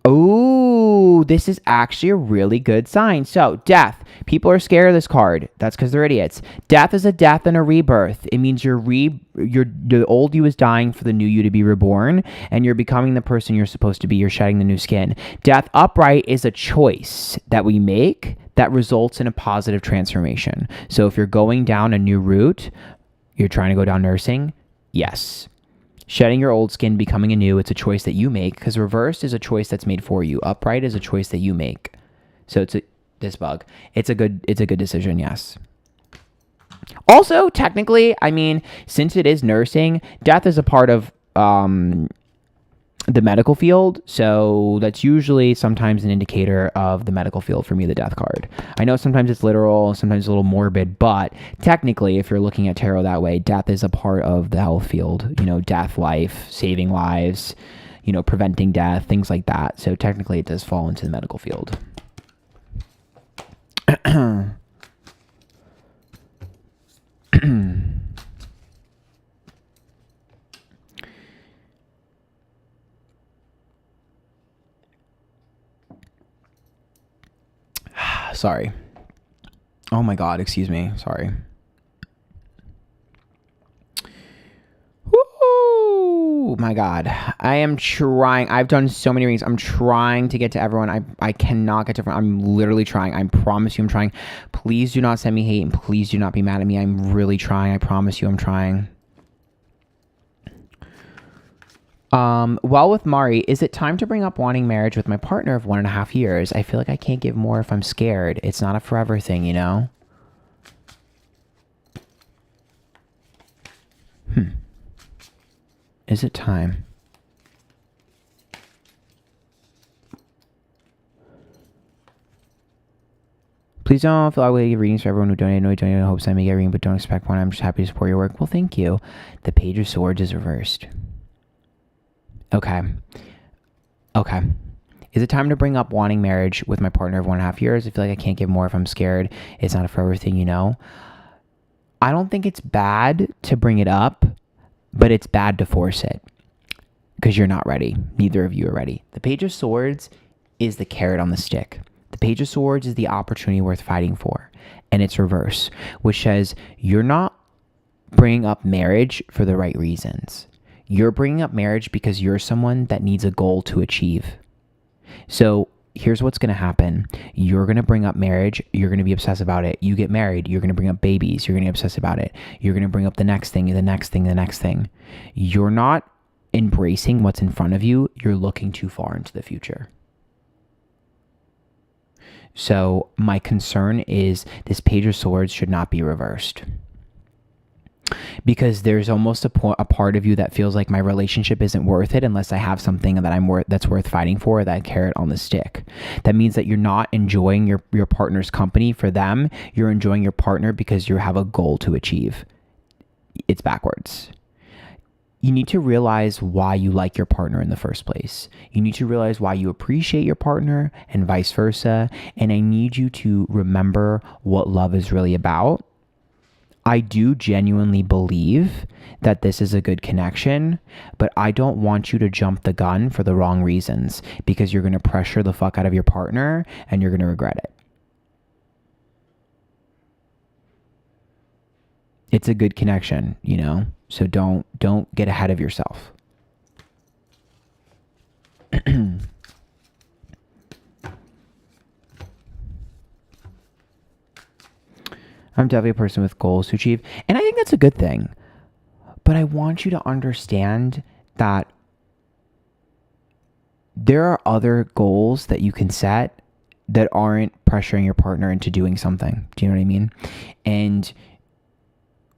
Oh, this is actually a really good sign. So, death. People are scared of this card. That's because they're idiots. Death is a death and a rebirth. It means the old you is dying for the new you to be reborn, and you're becoming the person you're supposed to be. You're shedding the new skin. Death upright is a choice that we make that results in a positive transformation. So, if you're going down a new route, you're trying to go down nursing, yes. Shedding your old skin, becoming a new, it's a choice that you make, because reversed is a choice that's made for you. Upright is a choice that you make. So it's a good decision, yes. Also, technically, I mean, since it is nursing, death is a part of the medical field, so that's usually sometimes an indicator of the medical field for me, the death card. I know sometimes it's literal, sometimes a little morbid, but technically, if you're looking at tarot that way, death is a part of the health field. You know, death, life, saving lives, you know, preventing death, things like that. So technically, it does fall into the medical field. Sorry. Oh my God, excuse me. Sorry. Woo! My God. I am trying. I've done so many readings. I'm trying to get to everyone. I cannot get to everyone. I'm literally trying. I promise you I'm trying. Please do not send me hate and please do not be mad at me. I'm really trying. I promise you I'm trying. Well, with Mari, is it time to bring up wanting marriage with my partner of 1.5 years? I feel like I can't give more if I'm scared. It's not a forever thing, you know? Is it time? Please don't feel like we give readings for everyone who donated. No, donated in hopes I may get a reading, but don't expect one. I'm just happy to support your work. Well, thank you. The Page of Swords is reversed. Okay. Is it time to bring up wanting marriage with my partner of 1.5 years? I feel like I can't give more if I'm scared. It's not a forever thing, you know? I don't think it's bad to bring it up, but it's bad to force it because you're not ready. Neither of you are ready. The Page of Swords is the carrot on the stick. The Page of Swords is the opportunity worth fighting for. And it's reverse, which says you're not bringing up marriage for the right reasons. You're bringing up marriage because you're someone that needs a goal to achieve. So here's what's going to happen. You're going to bring up marriage. You're going to be obsessed about it. You get married. You're going to bring up babies. You're going to be obsessed about it. You're going to bring up the next thing, the next thing, the next thing. You're not embracing what's in front of you. You're looking too far into the future. So my concern is this Page of Swords should not be reversed. Because there's almost a part of you that feels like my relationship isn't worth it unless I have something that that's worth fighting for, that carrot on the stick. That means that you're not enjoying your partner's company for them. You're enjoying your partner because you have a goal to achieve. It's backwards. You need to realize why you like your partner in the first place. You need to realize why you appreciate your partner and vice versa. And I need you to remember what love is really about. I do genuinely believe that this is a good connection, but I don't want you to jump the gun for the wrong reasons, because you're going to pressure the fuck out of your partner and you're going to regret it. It's a good connection, you know? So don't get ahead of yourself. I'm definitely a person with goals to achieve. And I think that's a good thing. But I want you to understand that there are other goals that you can set that aren't pressuring your partner into doing something. Do you know what I mean? And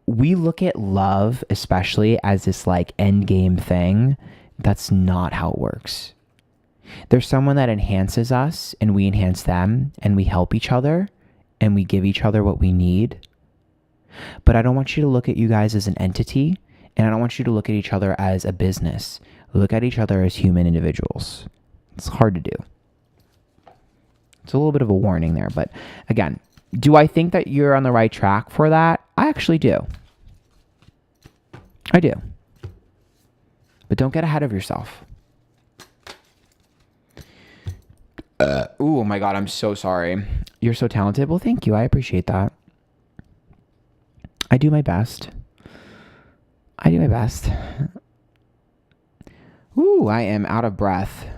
we look at love, especially, as this like end game thing. That's not how it works. There's someone that enhances us and we enhance them, and we help each other and we give each other what we need. But I don't want you to look at you guys as an entity, and I don't want you to look at each other as a business. Look at each other as human individuals. It's hard to do. It's a little bit of a warning there, but again, do I think that you're on the right track for that? I actually do. I do. But don't get ahead of yourself. Oh my God, I'm so sorry. You're so talented. Well, thank you. I appreciate that. I do my best. I do my best. Ooh, I am out of breath.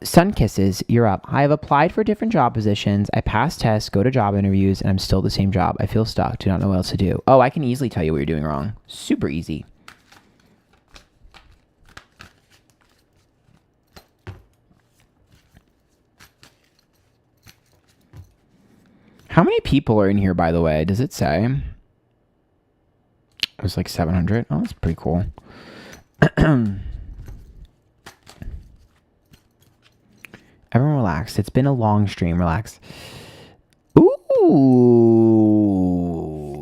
Sun Kisses, you're up. I have applied for different job positions. I passed tests, go to job interviews, and I'm still the same job. I feel stuck. Do not know what else to do. Oh, I can easily tell you what you're doing wrong. Super easy. How many people are in here, by the way? Does it say? It was like 700. Oh, that's pretty cool. Everyone relax. It's been a long stream. Relax. Ooh.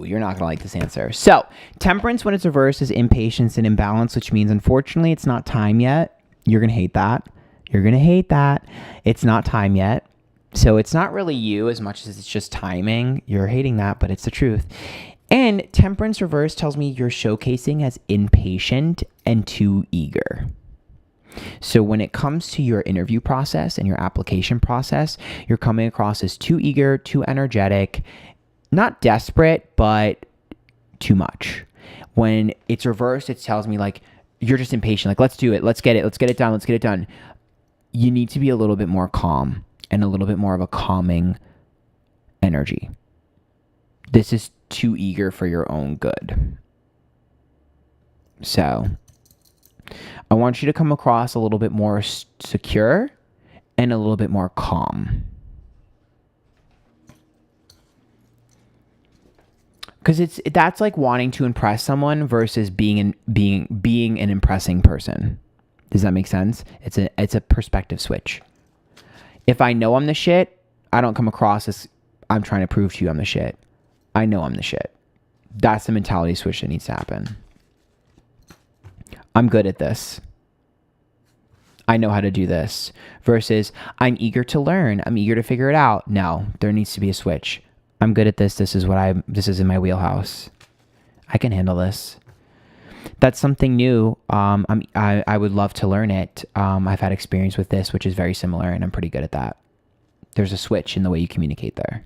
You're not going to like this answer. So, Temperance, when it's reversed, is impatience and imbalance, which means, unfortunately, it's not time yet. You're going to hate that. You're going to hate that. It's not time yet. So it's not really you as much as it's just timing. You're hating that, but it's the truth. And Temperance reverse tells me you're showcasing as impatient and too eager. So when it comes to your interview process and your application process, you're coming across as too eager, too energetic, not desperate, but too much. When it's reversed, it tells me like, you're just impatient. Like, let's do it. Let's get it done. Let's get it done. You need to be a little bit more calm and a little bit more of a calming energy. This is too eager for your own good. So I want you to come across a little bit more secure and a little bit more calm. Because that's like wanting to impress someone versus being an impressing person. Does that make sense? It's a perspective switch. If I know I'm the shit, I don't come across as I'm trying to prove to you I'm the shit. I know I'm the shit. That's the mentality switch that needs to happen. I'm good at this. I know how to do this. Versus I'm eager to learn. I'm eager to figure it out. No, there needs to be a switch. I'm good at this. This is in my wheelhouse. I can handle this. That's something new. I would love to learn it. I've had experience with this, which is very similar, and I'm pretty good at that. There's a switch in the way you communicate there.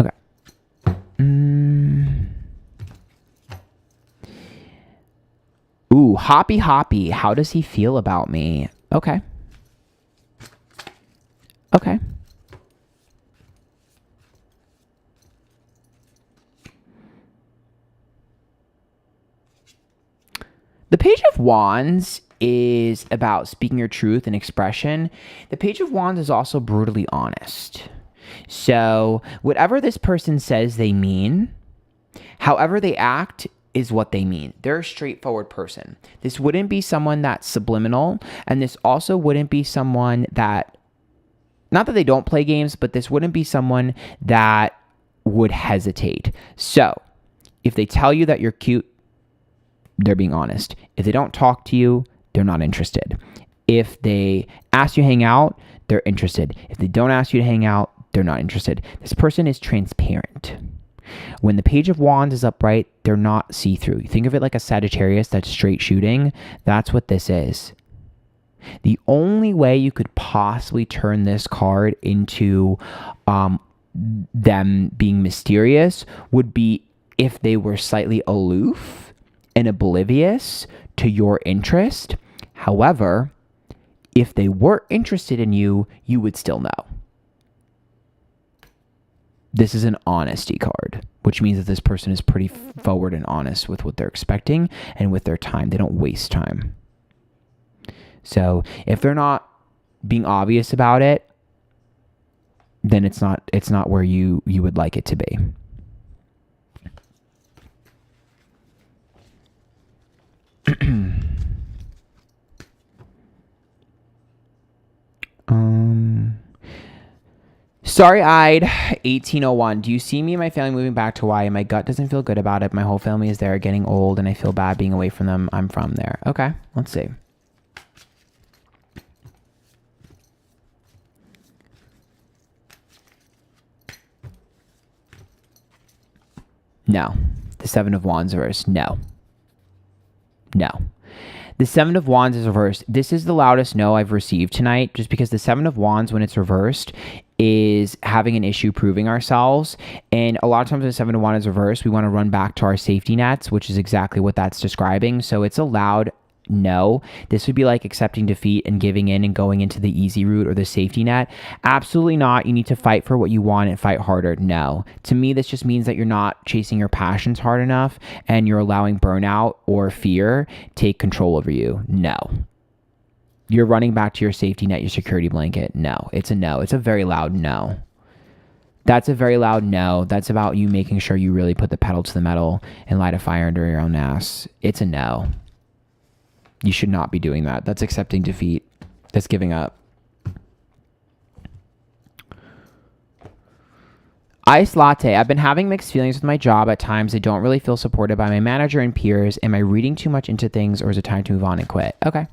Okay. Ooh, Hoppy. How does he feel about me? Okay. Okay. The Page of Wands is about speaking your truth and expression. The Page of Wands is also brutally honest. So whatever this person says they mean, however they act is what they mean. They're a straightforward person. This wouldn't be someone that's subliminal, and this also wouldn't be someone that, not that they don't play games, but this wouldn't be someone that would hesitate. So if they tell you that you're cute, they're being honest. If they don't talk to you, they're not interested. If they ask you to hang out, they're interested. If they don't ask you to hang out, they're not interested. This person is transparent. When the Page of Wands is upright, they're not see-through. Think of it like a Sagittarius that's straight shooting. That's what this is. The only way you could possibly turn this card into them being mysterious would be if they were slightly aloof and oblivious to your interest. However, if they were interested in you, you would still know. This is an honesty card, which means that this person is pretty forward and honest with what they're expecting and with their time. They don't waste time. So if they're not being obvious about it, then it's not where you would like it to be. Sorry-eyed 1801. Do you see me and my family moving back to Hawaii? My gut doesn't feel good about it. My whole family is there, getting old, and I feel bad being away from them. I'm from there. Okay, let's see. No. The Seven of Wands reversed. No. No. The Seven of Wands is reversed. This is the loudest no I've received tonight, just because the Seven of Wands, when it's reversed, is having an issue proving ourselves. And a lot of times when the Seven of Wands is reversed, we want to run back to our safety nets, which is exactly what that's describing. So it's a loud no. This would be like accepting defeat and giving in and going into the easy route or the safety net. Absolutely not. You need to fight for what you want and fight harder. No. To me, this just means that you're not chasing your passions hard enough and you're allowing burnout or fear take control over you. No. You're running back to your safety net, your security blanket. No. It's a no. It's a very loud no. That's a very loud no. That's about you making sure you really put the pedal to the metal and light a fire under your own ass. It's a no. You should not be doing that. That's accepting defeat. That's giving up. Ice latte. I've been having mixed feelings with my job. At times, I don't really feel supported by my manager and peers. Am I reading too much into things, or is it time to move on and quit? Okay.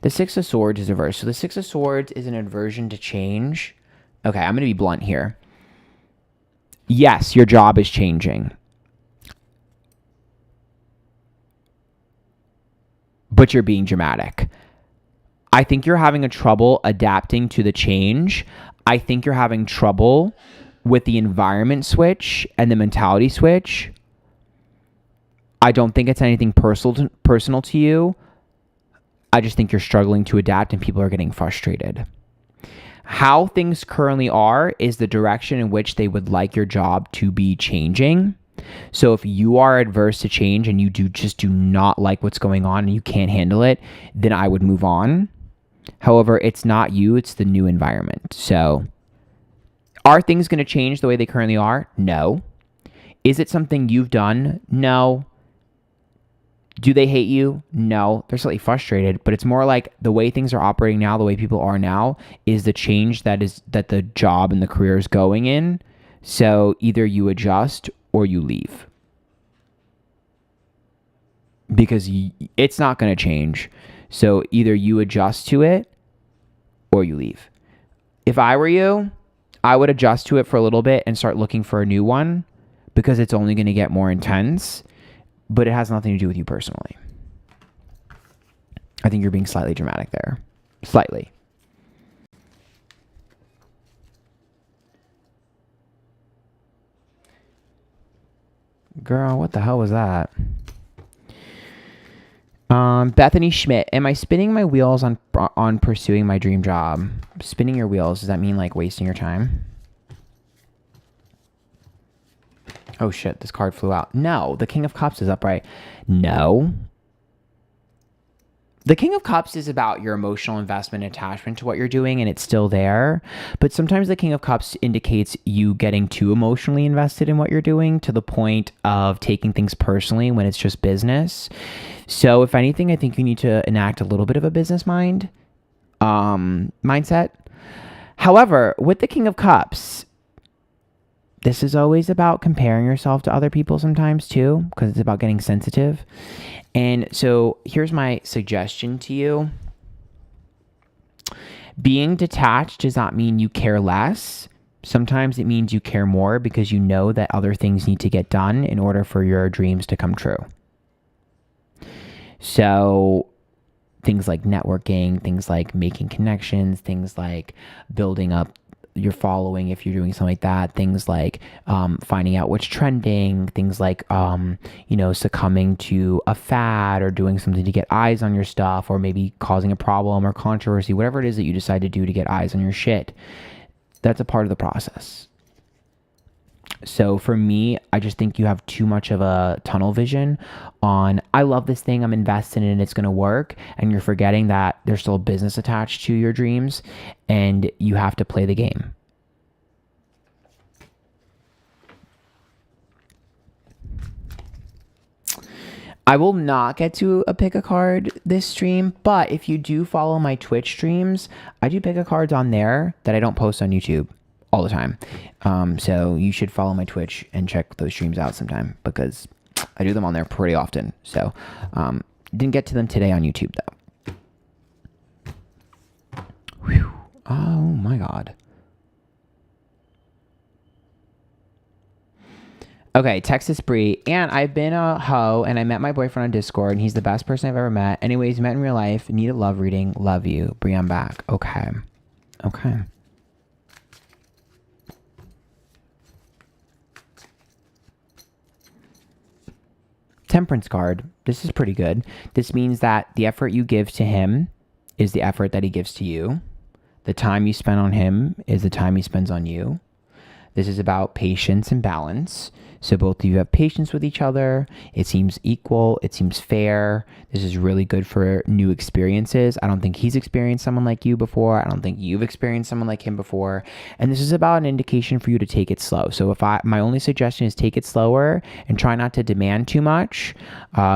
The Six of Swords is reversed. So the Six of Swords is an aversion to change. Okay, I'm going to be blunt here. Yes, your job is changing. But you're being dramatic. I think you're having a trouble adapting to the change. I think you're having trouble with the environment switch and the mentality switch. I don't think it's anything personal to you. I just think you're struggling to adapt and people are getting frustrated. How things currently are is the direction in which they would like your job to be changing. So if you are adverse to change and you do not like what's going on and you can't handle it, then I would move on. However, it's not you, it's the new environment. So are things going to change the way they currently are? No. Is it something you've done? No. Do they hate you? No. They're slightly frustrated, but it's more like the way things are operating now, the way people are now, is the change that the job and the career is going in. So either you adjust or you leave. because it's not going to change. So either you adjust to it or you leave. If I were you, I would adjust to it for a little bit and start looking for a new one, because it's only going to get more intense, but it has nothing to do with you personally. I think you're being slightly dramatic there. Slightly. Girl, what the hell was that? Bethany Schmidt, am I spinning my wheels on pursuing my dream job? Spinning your wheels, does that mean like wasting your time? Oh shit, this card flew out. No, the King of Cups is upright. No. The King of Cups is about your emotional investment and attachment to what you're doing, and it's still there. But sometimes the King of Cups indicates you getting too emotionally invested in what you're doing to the point of taking things personally when it's just business. So if anything, I think you need to enact a little bit of a business mindset. However, with the King of Cups, this is always about comparing yourself to other people sometimes too, because it's about getting sensitive. And so here's my suggestion to you. Being detached does not mean you care less. Sometimes it means you care more because you know that other things need to get done in order for your dreams to come true. So things like networking, things like making connections, things like building up your following if you're doing something like that, things like finding out what's trending, things like succumbing to a fad or doing something to get eyes on your stuff, or maybe causing a problem or controversy, whatever it is that you decide to do to get eyes on your shit. That's a part of the process. So for me, I just think you have too much of a tunnel vision on, I love this thing, I'm invested in it, it's going to work. And you're forgetting that there's still business attached to your dreams and you have to play the game. I will not get to pick a card this stream, but if you do follow my Twitch streams, I do pick a cards on there that I don't post on YouTube all the time. So you should follow my Twitch and check those streams out sometime, because I do them on there pretty often. So didn't get to them today on YouTube though. Whew. Oh my God. Okay, Texas Bree. And I've been a hoe and I met my boyfriend on Discord and he's the best person I've ever met. Anyways, met in real life. Need a love reading. Love you. Bree, I'm back. Okay. Okay. Temperance card. This is pretty good. This means that the effort you give to him is the effort that he gives to you. The time you spend on him is the time he spends on you. This is about patience and balance. So both of you have patience with each other. It seems equal. It seems fair. This is really good for new experiences. I don't think he's experienced someone like you before. I don't think you've experienced someone like him before. And this is about an indication for you to take it slow. So my only suggestion is take it slower and try not to demand too much.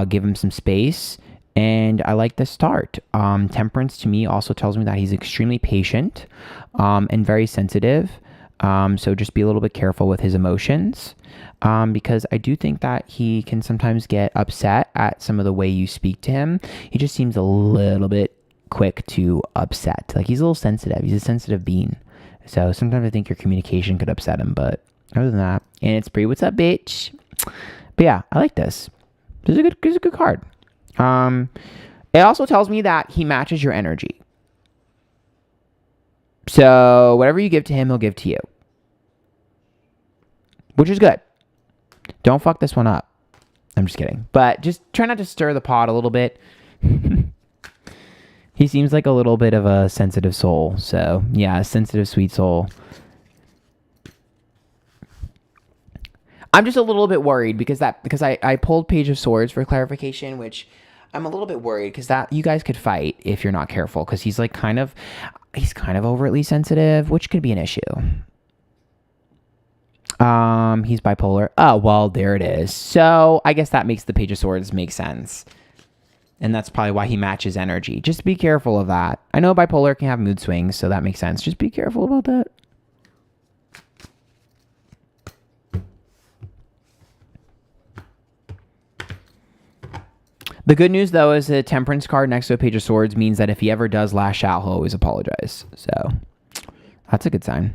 Give him some space. And I like the start. Temperance to me also tells me that he's extremely patient and very sensitive. So just be a little bit careful with his emotions, because I do think that he can sometimes get upset at some of the way you speak to him. He just seems a little bit quick to upset. Like, he's a little sensitive. He's a sensitive being. So sometimes I think your communication could upset him, but other than that, and it's Bree, what's up, bitch? But yeah, I like this. This is a good card. It also tells me that he matches your energy. So whatever you give to him, he'll give to you, which is good. Don't fuck this one up. I'm just kidding. But just try not to stir the pot a little bit. He seems like a little bit of a sensitive soul. So yeah, a sensitive, sweet soul. I'm just a little bit worried because I pulled Page of Swords for clarification, which I'm a little bit worried because that you guys could fight if you're not careful, because he's kind of overtly sensitive, which could be an issue. He's bipolar. Oh, well, there it is. So I guess that makes the Page of Swords make sense. And that's probably why he matches energy. Just be careful of that. I know bipolar can have mood swings, so that makes sense. Just be careful about that. The good news, though, is the Temperance card next to a Page of Swords means that if he ever does lash out, he'll always apologize. So that's a good sign.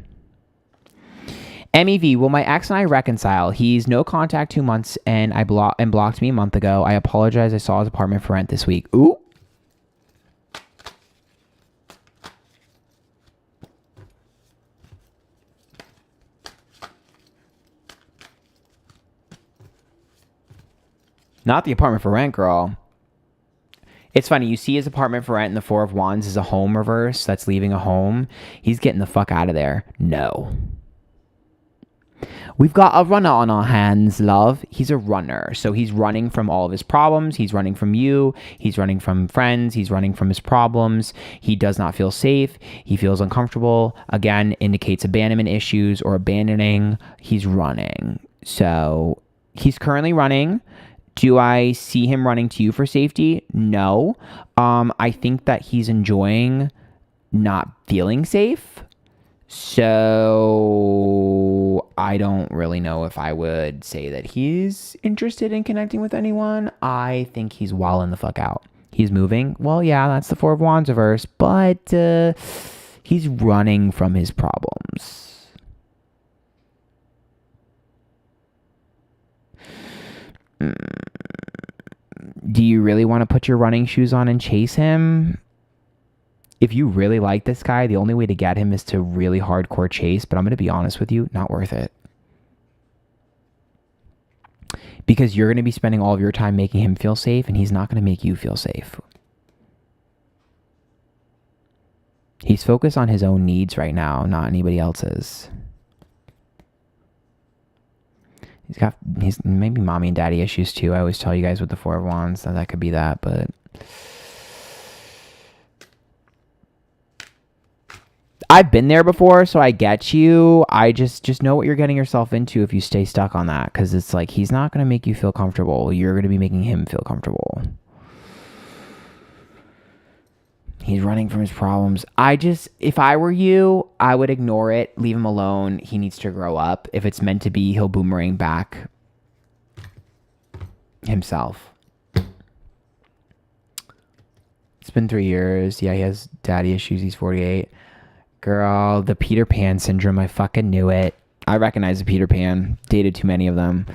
MEV, will my ex and I reconcile? He's no contact 2 months and blocked me a month ago. I apologize. I saw his apartment for rent this week. Ooh. Not the apartment for rent, girl. It's funny. You see his apartment for rent and the Four of Wands is a home reverse. That's leaving a home. He's getting the fuck out of there. No. We've got a runner on our hands, love. He's a runner. So he's running from all of his problems. He's running from you. He's running from friends. He's running from his problems. He does not feel safe. He feels uncomfortable. Again, indicates abandonment issues or abandoning. He's running. So he's currently running. Do I see him running to you for safety? No. I think that he's enjoying not feeling safe. So I don't really know if I would say that he's interested in connecting with anyone. I think he's wilding the fuck out. He's moving. Well, yeah, that's the Four of Wands reverse, but he's running from his problems. Do you really want to put your running shoes on and chase him? If you really like this guy, the only way to get him is to really hardcore chase. But I'm going to be honest with you, not worth it. Because you're going to be spending all of your time making him feel safe, and he's not going to make you feel safe. He's focused on his own needs right now, not anybody else's. He's maybe mommy and daddy issues too. I always tell you guys with the Four of Wands that could be that, but I've been there before, so I get you. I just know what you're getting yourself into if you stay stuck on that, because it's like he's not going to make you feel comfortable. You're going to be making him feel comfortable. He's running from his problems. If I were you, I would ignore it. Leave him alone. He needs to grow up. If it's meant to be, he'll boomerang back himself. It's been 3 years. Yeah, he has daddy issues. He's 48. Girl, the Peter Pan syndrome. I fucking knew it. I recognize the Peter Pan. Dated too many of them.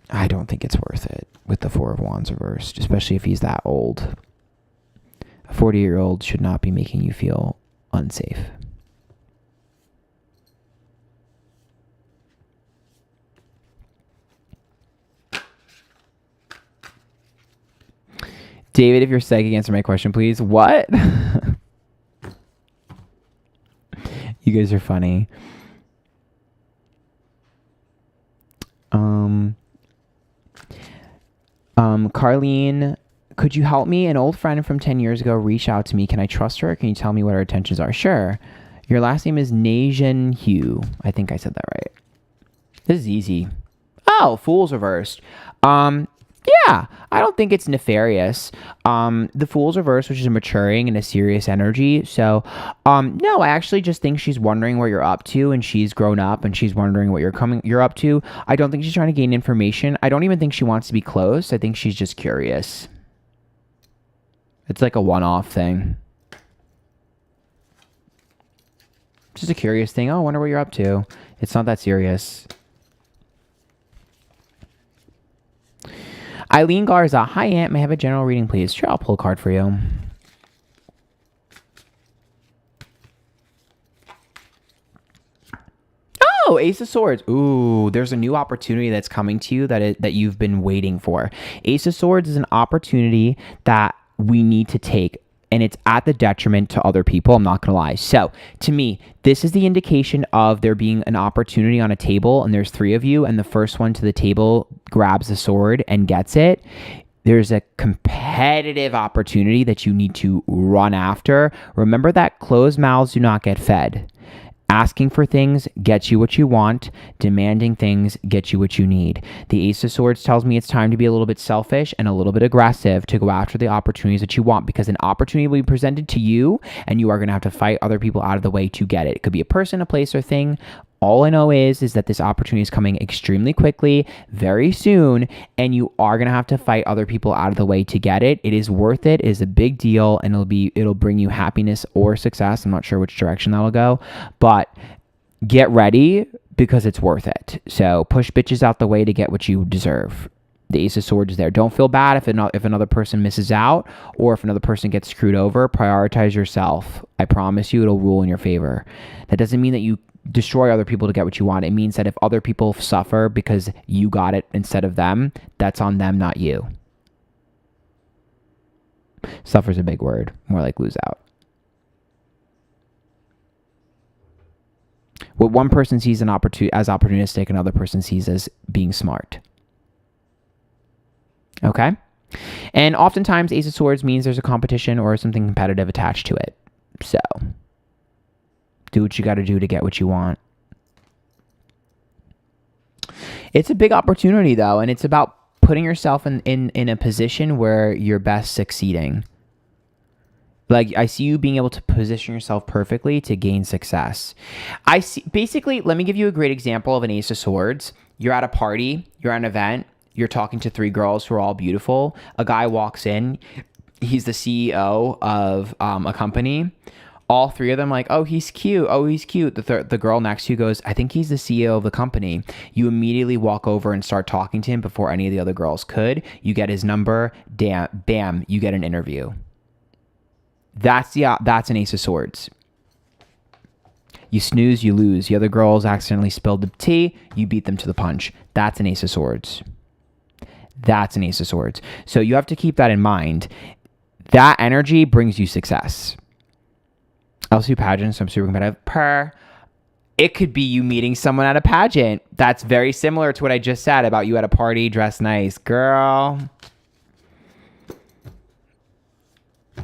I don't think it's worth it with the Four of Wands reversed, especially if he's that old. A 40-year-old should not be making you feel unsafe. David, if you're psychic, answer my question, please. What? You guys are funny. Carlene, could you help me? An old friend from 10 years ago reached out to me. Can I trust her? Or can you tell me what her intentions are? Sure. Your last name is Najan Hugh. I think I said that right. This is easy. Oh, Fool's reversed. Yeah, I don't think it's nefarious. The Fool's reverse, which is a maturing and a serious energy. So, no, I actually just think she's wondering what you're up to, and she's grown up and she's wondering what you're up to. I don't think she's trying to gain information. I don't even think she wants to be close. I think she's just curious. It's like a one-off thing. Just a curious thing. Oh, I wonder what you're up to. It's not that serious. Eileen Garza. Hi, Aunt. May I have a general reading, please? Sure, I'll pull a card for you. Oh, Ace of Swords. Ooh, there's a new opportunity that's coming to you that you've been waiting for. Ace of Swords is an opportunity that we need to take, and it's at the detriment to other people. I'm not going to lie. So to me, this is the indication of there being an opportunity on a table, and there's 3 of you, and the first one to the table grabs the sword and gets it. There's a competitive opportunity that you need to run after. Remember that closed mouths do not get fed. Asking for things gets you what you want. Demanding things gets you what you need. The Ace of Swords tells me it's time to be a little bit selfish and a little bit aggressive to go after the opportunities that you want, because an opportunity will be presented to you and you are going to have to fight other people out of the way to get it. It could be a person, a place, or thing. All I know is that this opportunity is coming extremely quickly, very soon, and you are going to have to fight other people out of the way to get it. It is worth it. It is a big deal, and it'll bring you happiness or success. I'm not sure which direction that'll go, but get ready because it's worth it. So push bitches out the way to get what you deserve. The Ace of Swords is there. Don't feel bad if another person misses out or if another person gets screwed over. Prioritize yourself. I promise you it'll rule in your favor. That doesn't mean that you destroy other people to get what you want. It means that if other people suffer because you got it instead of them, that's on them, not you. Suffer's a big word. More like lose out. What one person sees as opportunistic, another person sees as being smart. Okay? And oftentimes, Ace of Swords means there's a competition or something competitive attached to it. So, do what you got to do to get what you want. It's a big opportunity, though, and it's about putting yourself in a position where you're best succeeding. Like, I see you being able to position yourself perfectly to gain success. Basically, let me give you a great example of an Ace of Swords. You're at a party, you're at an event, you're talking to 3 girls who are all beautiful. A guy walks in, he's the CEO of a company. All 3 of them like, oh, he's cute. Oh, he's cute. The girl next to you goes, I think he's the CEO of the company. You immediately walk over and start talking to him before any of the other girls could. You get his number. Bam, you get an interview. That's an Ace of Swords. You snooze, you lose. The other girls accidentally spilled the tea. You beat them to the punch. That's an Ace of Swords. That's an Ace of Swords. So you have to keep that in mind. That energy brings you success. I also do pageants, so I'm super competitive. It could be you meeting someone at a pageant. That's very similar to what I just said about you at a party, dressed nice. Girl,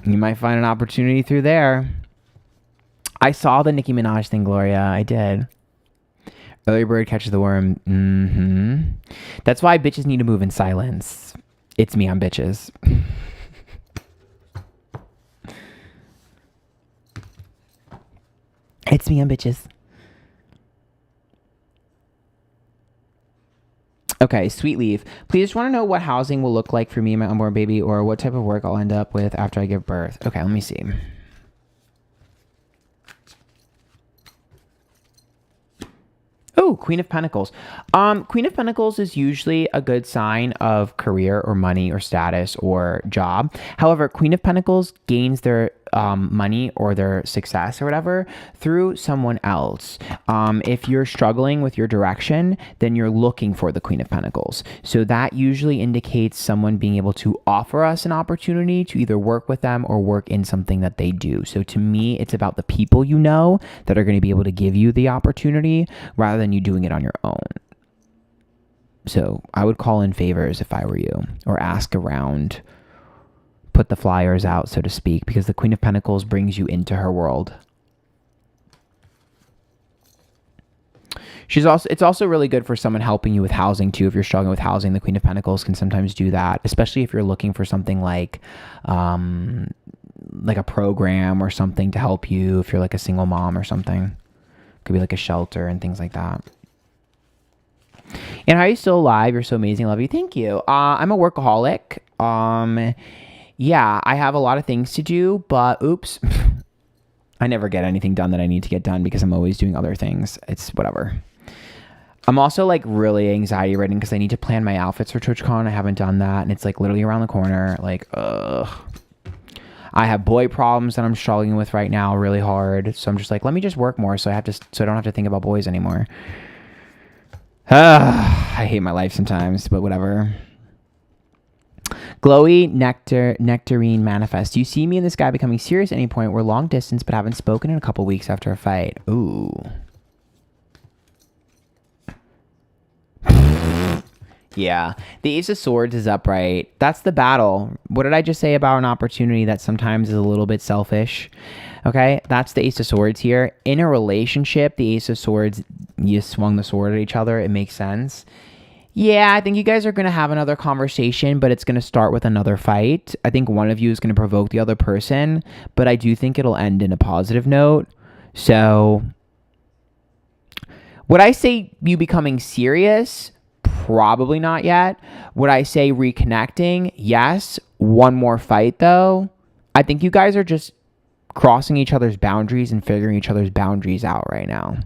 you might find an opportunity through there. I saw the Nicki Minaj thing, Gloria. I did. Early bird catches the worm. That's why bitches need to move in silence. It's me on bitches. It's me on bitches. Okay, Sweet Leaf. Please just want to know what housing will look like for me and my unborn baby, or what type of work I'll end up with after I give birth. Okay, let me see. Oh, Queen of Pentacles. Queen of Pentacles is usually a good sign of career or money or status or job. However, Queen of Pentacles gains their money or their success or whatever through someone else. If you're struggling with your direction, then you're looking for the Queen of Pentacles. So that usually indicates someone being able to offer us an opportunity to either work with them or work in something that they do. So to me, it's about the people you know that are going to be able to give you the opportunity rather than you doing it on your own. So I would call in favors if I were you, or ask around, put the flyers out, so to speak, because the Queen of Pentacles brings you into her world. It's also really good for someone helping you with housing too. If you're struggling with housing, the Queen of Pentacles can sometimes do that, especially if you're looking for something like a program or something to help you. If you're like a single mom or something, could be like a shelter and things like that. And how are you still alive? You're so amazing. I love you. Thank you. I'm a workaholic. Yeah, I have a lot of things to do, but oops, I never get anything done that I need to get done because I'm always doing other things. It's whatever. I'm also like really anxiety ridden because I need to plan my outfits for TwitchCon. I haven't done that, and it's like literally around the corner. Like, ugh. I have boy problems that I'm struggling with right now really hard. So I'm just like, let me just work more so I don't have to think about boys anymore. I hate my life sometimes, but whatever. Glowy Nectarine Manifest. Do you see me and this guy becoming serious at any point? We're long distance, but haven't spoken in a couple weeks after a fight. Ooh. Yeah. The Ace of Swords is upright. That's the battle. What did I just say about an opportunity that sometimes is a little bit selfish? Okay, that's the Ace of Swords here. In a relationship, the Ace of Swords, you swung the sword at each other. It makes sense. Yeah, I think you guys are going to have another conversation, but it's going to start with another fight. I think one of you is going to provoke the other person, but I do think it'll end in a positive note. So Would I say you becoming serious? Probably not yet. Would I say reconnecting? Yes. One more fight though. I think you guys are just crossing each other's boundaries and figuring each other's boundaries out right now.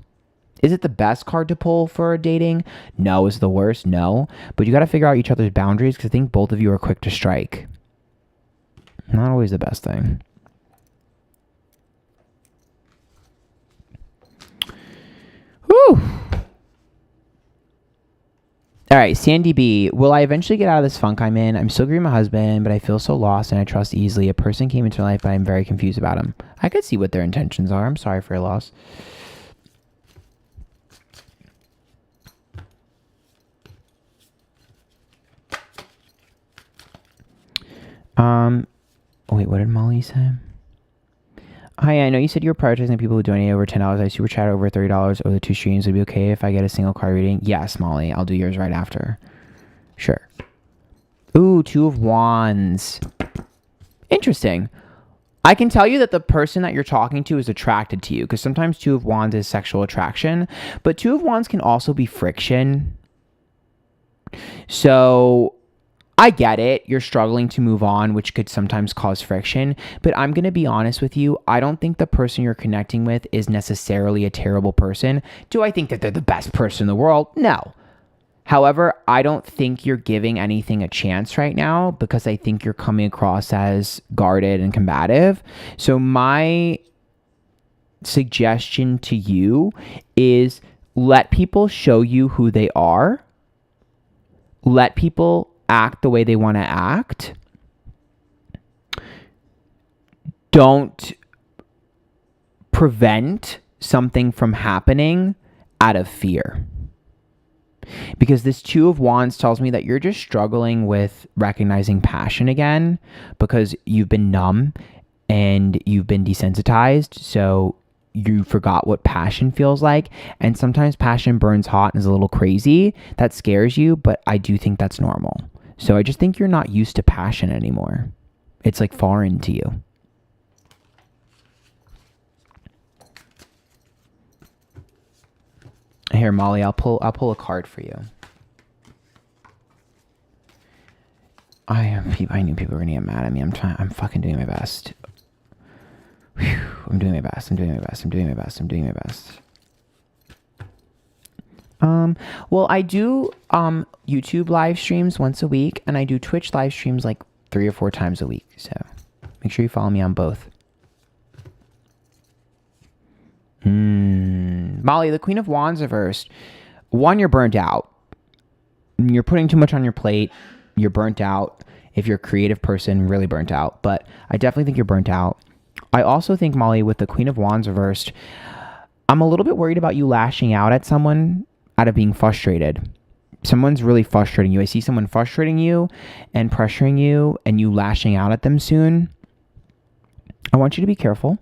Is it the best card to pull for dating? No. Is it the worst? No. But you got to figure out each other's boundaries because I think both of you are quick to strike. Not always the best thing. Whew. All right, Sandy B. Will I eventually get out of this funk I'm in? I'm still grieving my husband, but I feel so lost and I trust easily. A person came into my life, but I'm very confused about him. I could see what their intentions are. I'm sorry for your loss. Wait, what did Molly say? Hi, I know you said you were prioritizing people who donate over $10. I super chat over $30 over the 2 streams. Would it be okay if I get a single card reading? Yes, Molly. I'll do yours right after. Sure. Ooh, 2 of Wands. Interesting. I can tell you that the person that you're talking to is attracted to you because sometimes 2 of Wands is sexual attraction, but 2 of Wands can also be friction. So I get it. You're struggling to move on, which could sometimes cause friction. But I'm going to be honest with you. I don't think the person you're connecting with is necessarily a terrible person. Do I think that they're the best person in the world? No. However, I don't think you're giving anything a chance right now because I think you're coming across as guarded and combative. So my suggestion to you is let people show you who they are. Let people act the way they want to act. Don't prevent something from happening out of fear. Because this 2 of Wands tells me that you're just struggling with recognizing passion again because you've been numb and you've been desensitized. So you forgot what passion feels like. And sometimes passion burns hot and is a little crazy. That scares you, but I do think that's normal. So I just think you're not used to passion anymore. It's like foreign to you. Here, Molly, I'll pull a card for you. I knew people were gonna get mad at me. I'm fucking doing my best. Whew, I'm doing my best. Well, I do YouTube live streams once a week, and I do Twitch live streams like 3 or 4 times a week. So make sure you follow me on both. Molly, the Queen of Wands reversed. 1, you're burnt out. You're putting too much on your plate. You're burnt out. If you're a creative person, really burnt out. But I definitely think you're burnt out. I also think, Molly, with the Queen of Wands reversed, I'm a little bit worried about you lashing out at someone out of being frustrated. Someone's really frustrating you. I see someone frustrating you and pressuring you and you lashing out at them soon. I want you to be careful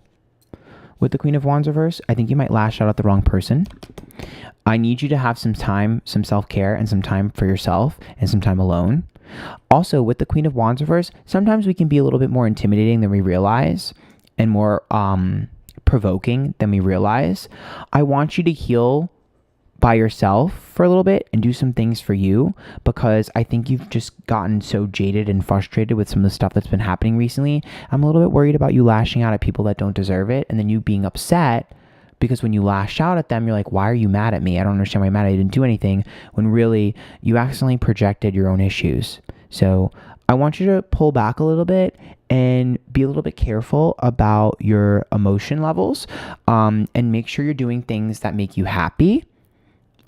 with the Queen of Wands reverse. I think you might lash out at the wrong person. I need you to have some time, some self-care and some time for yourself and some time alone. Also, with the Queen of Wands reverse, sometimes we can be a little bit more intimidating than we realize and more provoking than we realize. I want you to heal by yourself for a little bit and do some things for you because I think you've just gotten so jaded and frustrated with some of the stuff that's been happening recently. I'm a little bit worried about you lashing out at people that don't deserve it and then you being upset because when you lash out at them, you're like, why are you mad at me? I don't understand why you're mad. I didn't do anything, when really you accidentally projected your own issues. So I want you to pull back a little bit and be a little bit careful about your emotion levels and make sure you're doing things that make you happy.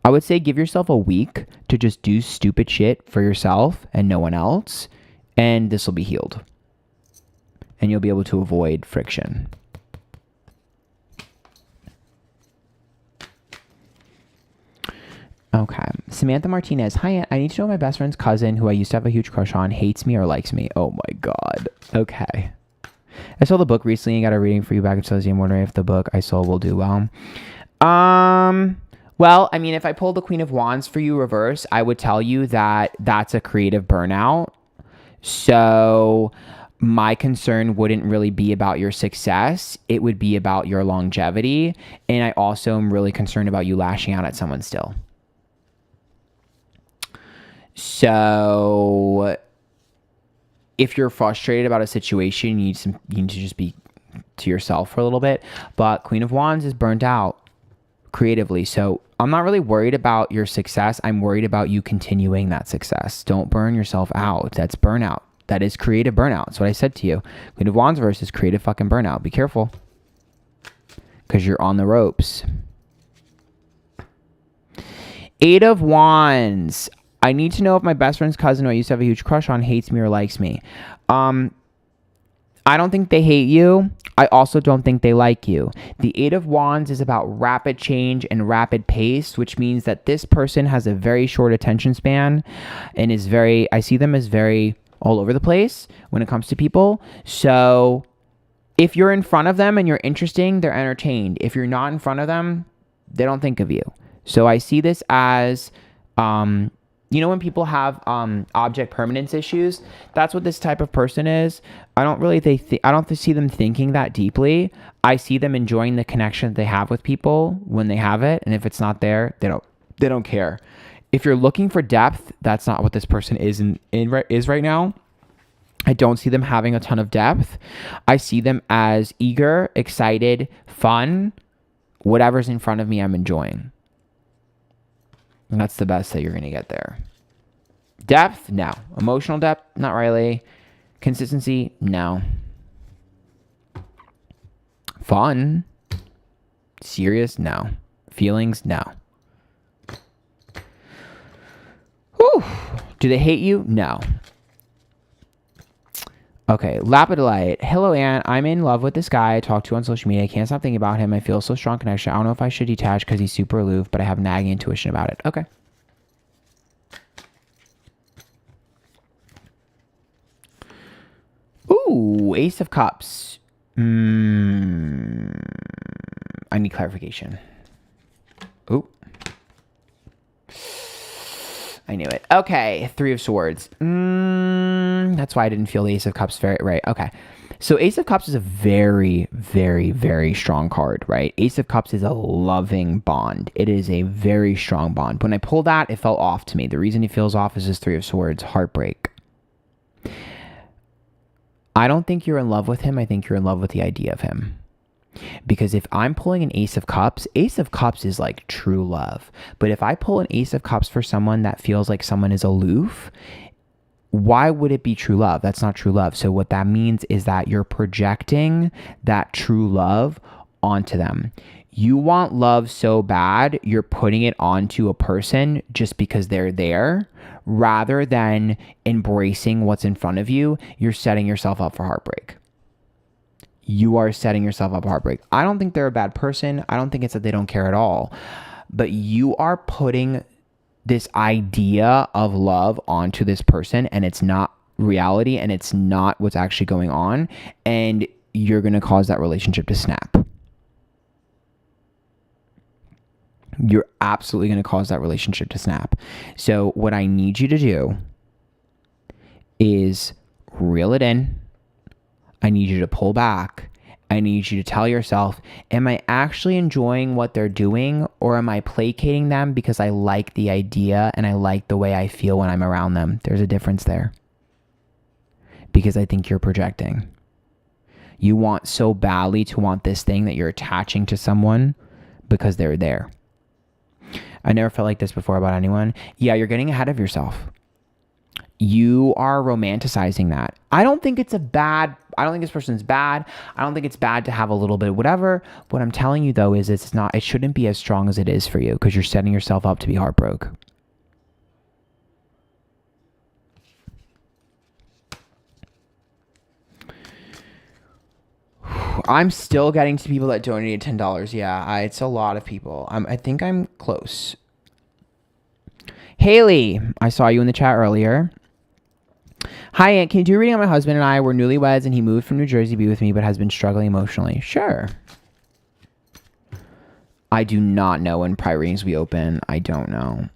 I would say give yourself a week to just do stupid shit for yourself and no one else, and this will be healed. And you'll be able to avoid friction. Okay. Samantha Martinez. Hi, I need to know my best friend's cousin, who I used to have a huge crush on, hates me or likes me. Oh my God. Okay. I saw the book recently and got a reading for you back in Tuesday. I'm wondering if the book I sold will do well. Well, I mean, if I pulled the Queen of Wands for you reverse, I would tell you that that's a creative burnout. So my concern wouldn't really be about your success. It would be about your longevity. And I also am really concerned about you lashing out at someone still. So if you're frustrated about a situation, you need to just be to yourself for a little bit. But Queen of Wands is burnt out creatively. So I'm not really worried about your success. I'm worried about you continuing that success. Don't burn yourself out. That's burnout. That is creative burnout. That's what I said to you. Queen of Wands versus creative fucking burnout. Be careful. Because you're on the ropes. Eight of Wands. I need to know if my best friend's cousin, who I used to have a huge crush on, hates me or likes me. I don't think they hate you. I also don't think they like you. The Eight of Wands is about rapid change and rapid pace, which means that this person has a very short attention span and is very, I see them as very all over the place when it comes to people. So if you're in front of them and you're interesting, they're entertained. If you're not in front of them, they don't think of you. So I see this as, you know, when people have object permanence issues, that's what this type of person is. I don't see them thinking that deeply. I see them enjoying the connection that they have with people when they have it, and if it's not there, they don't care. If you're looking for depth, that's not what this person is right now. I don't see them having a ton of depth. I see them as eager, excited, fun. Whatever's in front of me, I'm enjoying. And that's the best that you're going to get there. Depth? No. Emotional depth? Not really. Consistency? No. Fun? Serious? No. Feelings? No. Whew. Do they hate you? No. Okay, Lapidolite. Hello, Anne. I'm in love with this guy I talked to on social media. I can't stop thinking about him. I feel so strong connection. I don't know if I should detach because he's super aloof, but I have nagging intuition about it. Okay. Ooh, Ace of Cups. I need clarification. Ooh. I knew it. Okay, Three of Swords. That's why I didn't feel the Ace of Cups very right. Okay. So Ace of Cups is a very, very, very strong card, right? Ace of Cups is a loving bond. It is a very strong bond. When I pulled that, it felt off to me. The reason it feels off is this Three of Swords, heartbreak. I don't think you're in love with him. I think you're in love with the idea of him. Because if I'm pulling an Ace of Cups is like true love. But if I pull an Ace of Cups for someone that feels like someone is aloof, why would it be true love? That's not true love. So what that means is that you're projecting that true love onto them. You want love so bad, you're putting it onto a person just because they're there. Rather than embracing what's in front of you, you're setting yourself up for heartbreak. You are setting yourself up for heartbreak. I don't think they're a bad person. I don't think it's that they don't care at all. But you are putting this idea of love onto this person, and it's not reality, and it's not what's actually going on. And you're going to cause that relationship to snap. You're absolutely going to cause that relationship to snap. So what I need you to do is reel it in. I need you to pull back. I need you to tell yourself, am I actually enjoying what they're doing, or am I placating them because I like the idea and I like the way I feel when I'm around them? There's a difference there. Because I think you're projecting. You want so badly to want this thing that you're attaching to someone because they're there. I never felt like this before about anyone. Yeah, you're getting ahead of yourself. You are romanticizing that. I don't think this person's bad. I don't think it's bad to have a little bit of whatever. What I'm telling you though is it shouldn't be as strong as it is for you because you're setting yourself up to be heartbroken. I'm still getting to people that donated $10. Yeah, it's a lot of people. I think I'm close. Haley, I saw you in the chat earlier. Hi, Aunt. Can you do a reading on my husband and I? We're newlyweds and he moved from New Jersey to be with me but has been struggling emotionally. Sure. I do not know when prior readings we open. I don't know.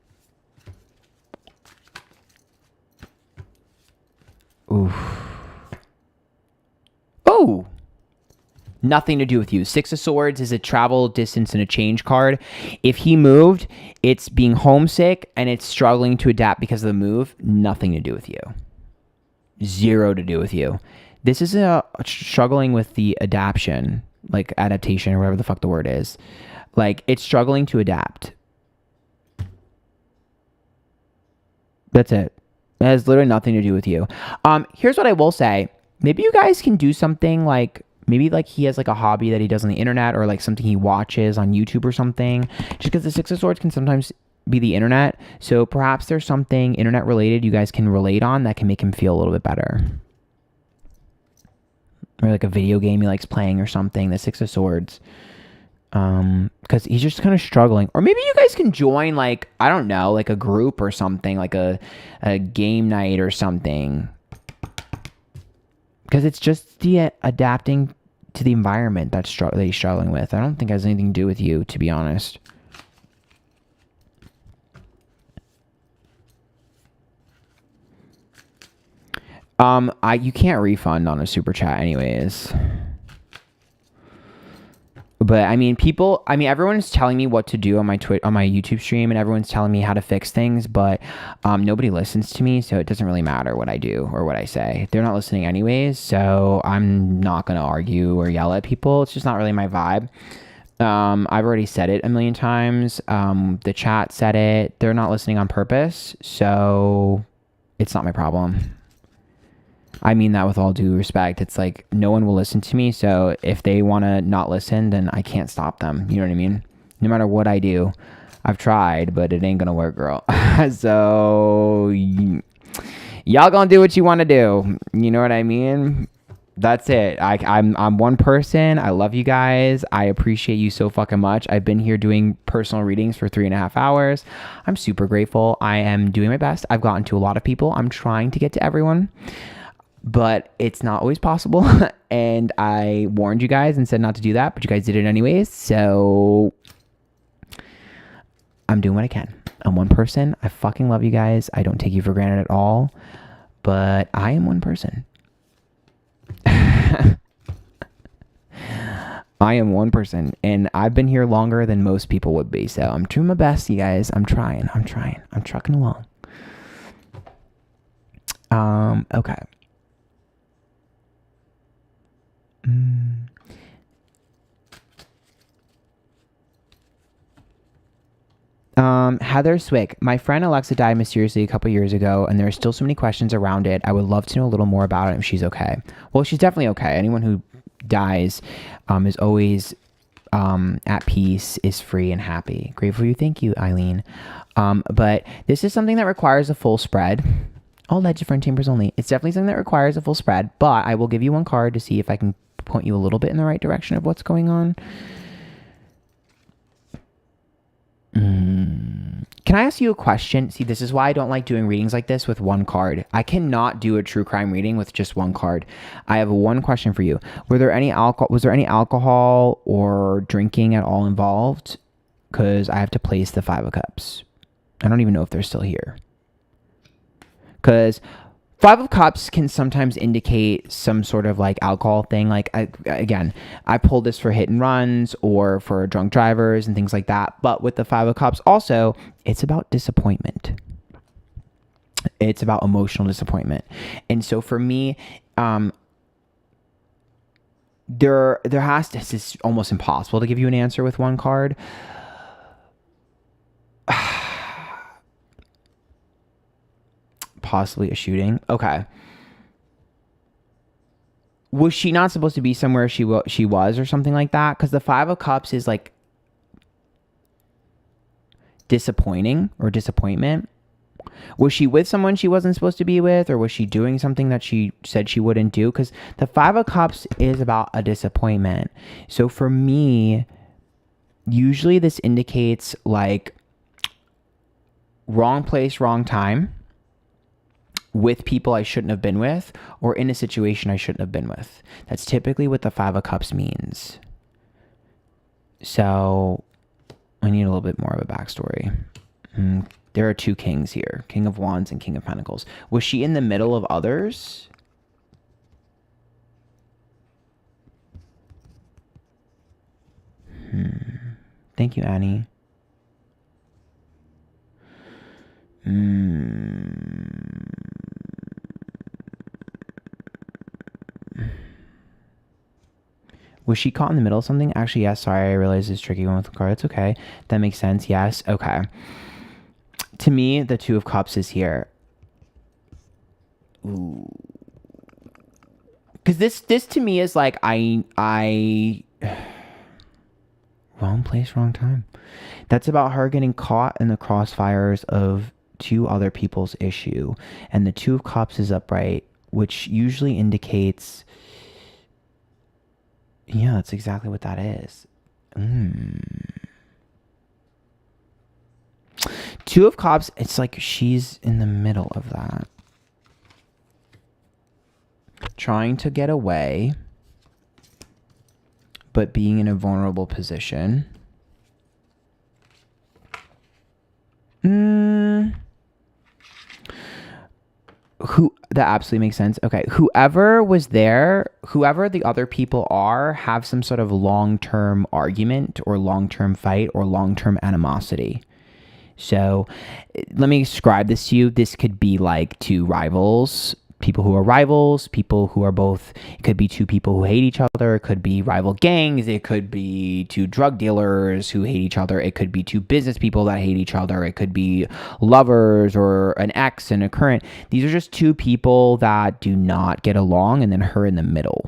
Oof. Oh, nothing to do with you. Six of Swords is a travel, distance, and a change card. If he moved, it's being homesick and it's struggling to adapt because of the move. Nothing to do with you. Zero to do with you. This is struggling with the adaptation, like adaptation or whatever the fuck the word is. Like, it's struggling to adapt. That's it. It has literally nothing to do with you. Here's what I will say. Maybe you guys can do something like, maybe like he has like a hobby that he does on the internet, or like something he watches on YouTube or something. Just because the Six of Swords can sometimes be the internet. So perhaps there's something internet related you guys can relate on that can make him feel a little bit better. Or like a video game he likes playing or something. The Six of Swords. Because he's just kind of struggling. Or maybe you guys can join, like, I don't know, like a group or something, like a game night or something. Because it's just the adapting to the environment that he's struggling with. I don't think it has anything to do with you, to be honest. You can't refund on a super chat anyways. But I mean, everyone's telling me what to do on my YouTube stream, and everyone's telling me how to fix things, but nobody listens to me, so it doesn't really matter what I do or what I say. They're not listening anyways, so I'm not going to argue or yell at people. It's just not really my vibe. I've already said it a million times. The chat said it. They're not listening on purpose, so it's not my problem. I mean that with all due respect. It's like, no one will listen to me, so if they want to not listen, then I can't stop them. You know what I mean? No matter what I do. I've tried, but it ain't gonna work, girl. So, y'all gonna do what you want to do. You know what I mean? That's it. I'm one person. I love you guys. I appreciate you so fucking much. I've been here doing personal readings for 3.5 hours. I'm super grateful. I am doing my best. I've gotten to a lot of people. I'm trying to get to everyone, but it's not always possible. And I warned you guys and said not to do that, but you guys did it anyways. So I'm doing what I can. I'm one person. I fucking love you guys. I don't take you for granted at all, but I am one person. I am one person, and I've been here longer than most people would be. So I'm doing my best, you guys. I'm trying. I'm trucking along. Okay. Heather Swick, my friend Alexa died mysteriously a couple years ago, and there are still so many questions around it. I would love to know a little more about it if she's okay. Well, she's definitely okay. Anyone who dies is always at peace, is free and happy. Grateful for you. Thank you, Eileen. But this is something that requires a full spread. All legend friend chambers only. It's definitely something that requires a full spread, but I will give you one card to see if I can point you a little bit in the right direction of what's going on. Can I ask you a question? See, this is why I don't like doing readings like this with one card. I cannot do a true crime reading with just one card. I have one question for you. Was there any alcohol or drinking at all involved? Because I have to place the Five of Cups. I don't even know if they're still here. Because Five of Cups can sometimes indicate some sort of like alcohol thing. Like, I pulled this for hit and runs or for drunk drivers and things like that. But with the Five of Cups also, it's about disappointment. It's about emotional disappointment. And so for me, this is almost impossible to give you an answer with one card. Possibly a shooting. Okay. Was she not supposed to be somewhere she was or something like that? Because the Five of Cups is like disappointing or disappointment. Was she with someone she wasn't supposed to be with, or was she doing something that she said she wouldn't do? Because the Five of Cups is about a disappointment. So for me, usually this indicates like wrong place, wrong time, with people I shouldn't have been with, or in a situation I shouldn't have been with. That's typically what the Five of Cups means. So I need a little bit more of a backstory. There are two kings here, King of Wands and King of Pentacles. Was she in the middle of others? Thank you, Annie. Was she caught in the middle of something? Actually, yes. Sorry, I realized it's tricky one with the card. It's okay. That makes sense. Yes. Okay. To me, the Two of Cups is here. Ooh. Because this to me is like, I wrong place, wrong time. That's about her getting caught in the crossfires of two other people's issue. And the Two of Cups is upright, which usually indicates, yeah, that's exactly what that is. Two of Cups, it's like she's in the middle of that. Trying to get away, but being in a vulnerable position. That absolutely makes sense. Okay, whoever was there, whoever the other people are, have some sort of long-term argument or long-term fight or long-term animosity. So let me describe this to you. This could be like two rivals, people who are rivals, people who are both, it could be two people who hate each other, it could be rival gangs, it could be two drug dealers who hate each other, it could be two business people that hate each other, it could be lovers or an ex and a current. These are just two people that do not get along, and then her in the middle.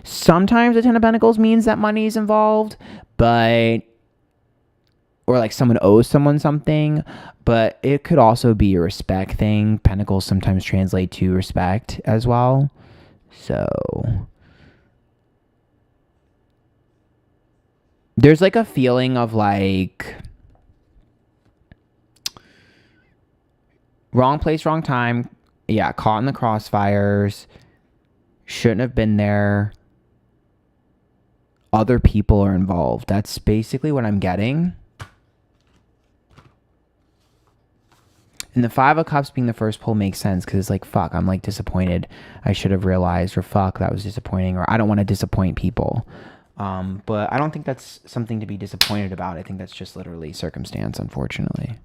Sometimes the Ten of Pentacles means that money is involved, but or like someone owes someone something, but it could also be a respect thing. Pentacles sometimes translate to respect as well. So there's like a feeling of like wrong place, wrong time. Yeah, caught in the crossfires. Shouldn't have been there. Other people are involved. That's basically what I'm getting. And the Five of Cups being the first pull makes sense because it's like, fuck, I'm like disappointed. I should have realized, or fuck, that was disappointing, or I don't want to disappoint people. But I don't think that's something to be disappointed about. I think that's just literally circumstance, unfortunately.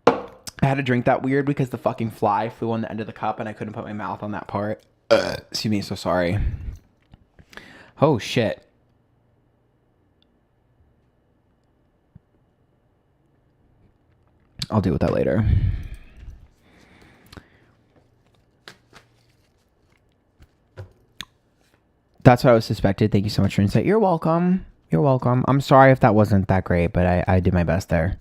I had to drink that weird because the fucking fly flew on the end of the cup and I couldn't put my mouth on that part. Excuse me, so sorry. Oh, shit. I'll deal with that later. That's what I was suspected. Thank you so much for insight. You're welcome. You're welcome. I'm sorry if that wasn't that great, but I did my best there.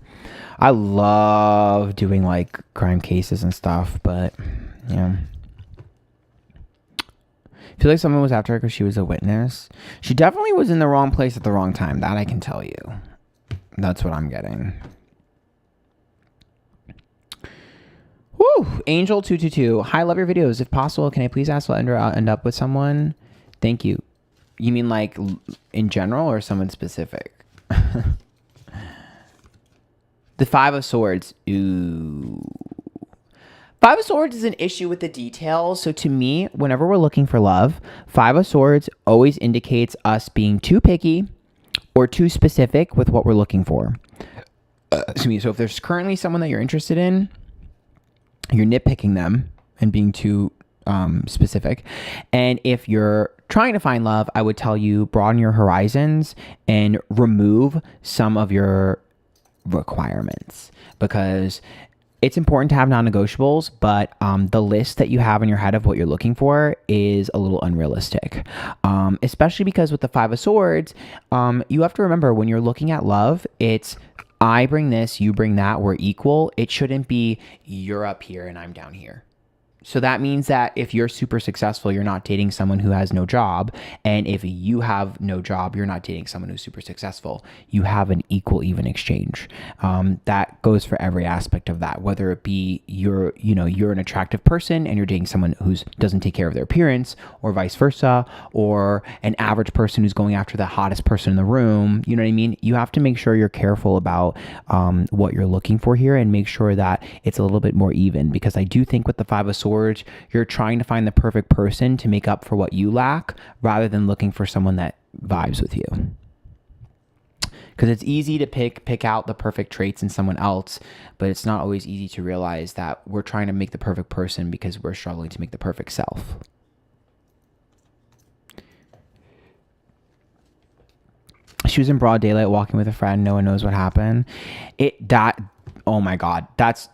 I love doing like crime cases and stuff, but yeah. I feel like someone was after her because she was a witness. She definitely was in the wrong place at the wrong time. That I can tell you. That's what I'm getting. Woo! Angel 222. Hi, love your videos. If possible, can I please ask will I'll end up with someone? Thank you. You mean like in general or someone specific? The Five of Swords. Ooh. Five of Swords is an issue with the details. So to me, whenever we're looking for love, Five of Swords always indicates us being too picky or too specific with what we're looking for. Excuse me. So if there's currently someone that you're interested in, you're nitpicking them and being too specific. And if you're trying to find love, I would tell you broaden your horizons and remove some of your requirements, because it's important to have non-negotiables, but the list that you have in your head of what you're looking for is a little unrealistic, especially because with the Five of Swords, you have to remember when you're looking at love, it's I bring this, you bring that, we're equal. It shouldn't be you're up here and I'm down here. So that means that if you're super successful, you're not dating someone who has no job. And if you have no job, you're not dating someone who's super successful. You have an equal, even exchange. That goes for every aspect of that, whether it be you're an attractive person and you're dating someone who doesn't take care of their appearance, or vice versa, or an average person who's going after the hottest person in the room. You know what I mean? You have to make sure you're careful about what you're looking for here and make sure that it's a little bit more even, because I do think with the Five of Swords, Swords, you're trying to find the perfect person to make up for what you lack rather than looking for someone that vibes with you. Because it's easy to pick out the perfect traits in someone else, but it's not always easy to realize that we're trying to make the perfect person because we're struggling to make the perfect self. She was in broad daylight walking with a friend. No one knows what happened. Oh my God.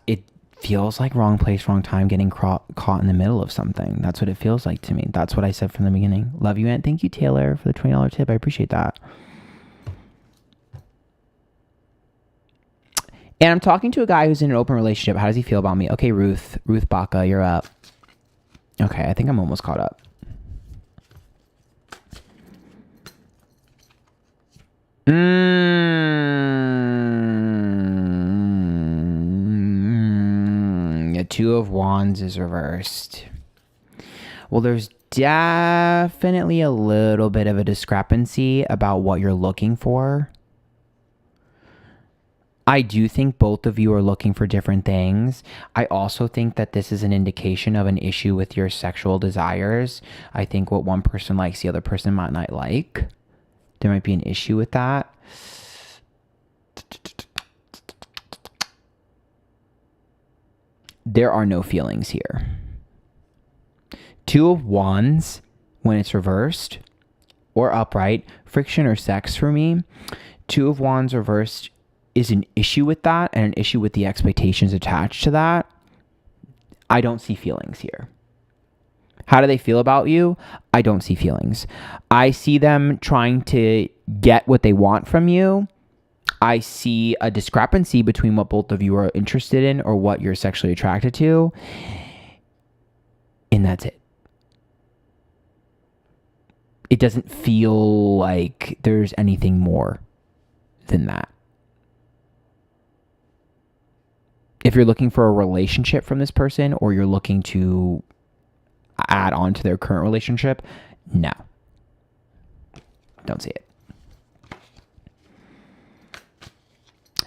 It feels like wrong place, wrong time, getting caught in the middle of something. That's what it feels like to me. That's what I said from the beginning. Love you, Aunt. Thank you, Taylor, for the $20 tip. I appreciate that. And I'm talking to a guy who's in an open relationship. How does he feel about me? Okay, Ruth Baca, you're up. Okay, I think I'm almost caught up. The Two of Wands is reversed. Well, there's definitely a little bit of a discrepancy about what you're looking for. I do think both of you are looking for different things. I also think that this is an indication of an issue with your sexual desires. I think what one person likes, the other person might not like. There might be an issue with that. There are no feelings here. Two of Wands, when it's reversed or upright, friction or sex for me. Two of Wands reversed is an issue with that and an issue with the expectations attached to that. I don't see feelings here. How do they feel about you? I don't see feelings. I see them trying to get what they want from you. I see a discrepancy between what both of you are interested in or what you're sexually attracted to. And that's it. It doesn't feel like there's anything more than that. If you're looking for a relationship from this person or you're looking to add on to their current relationship, no. Don't see it.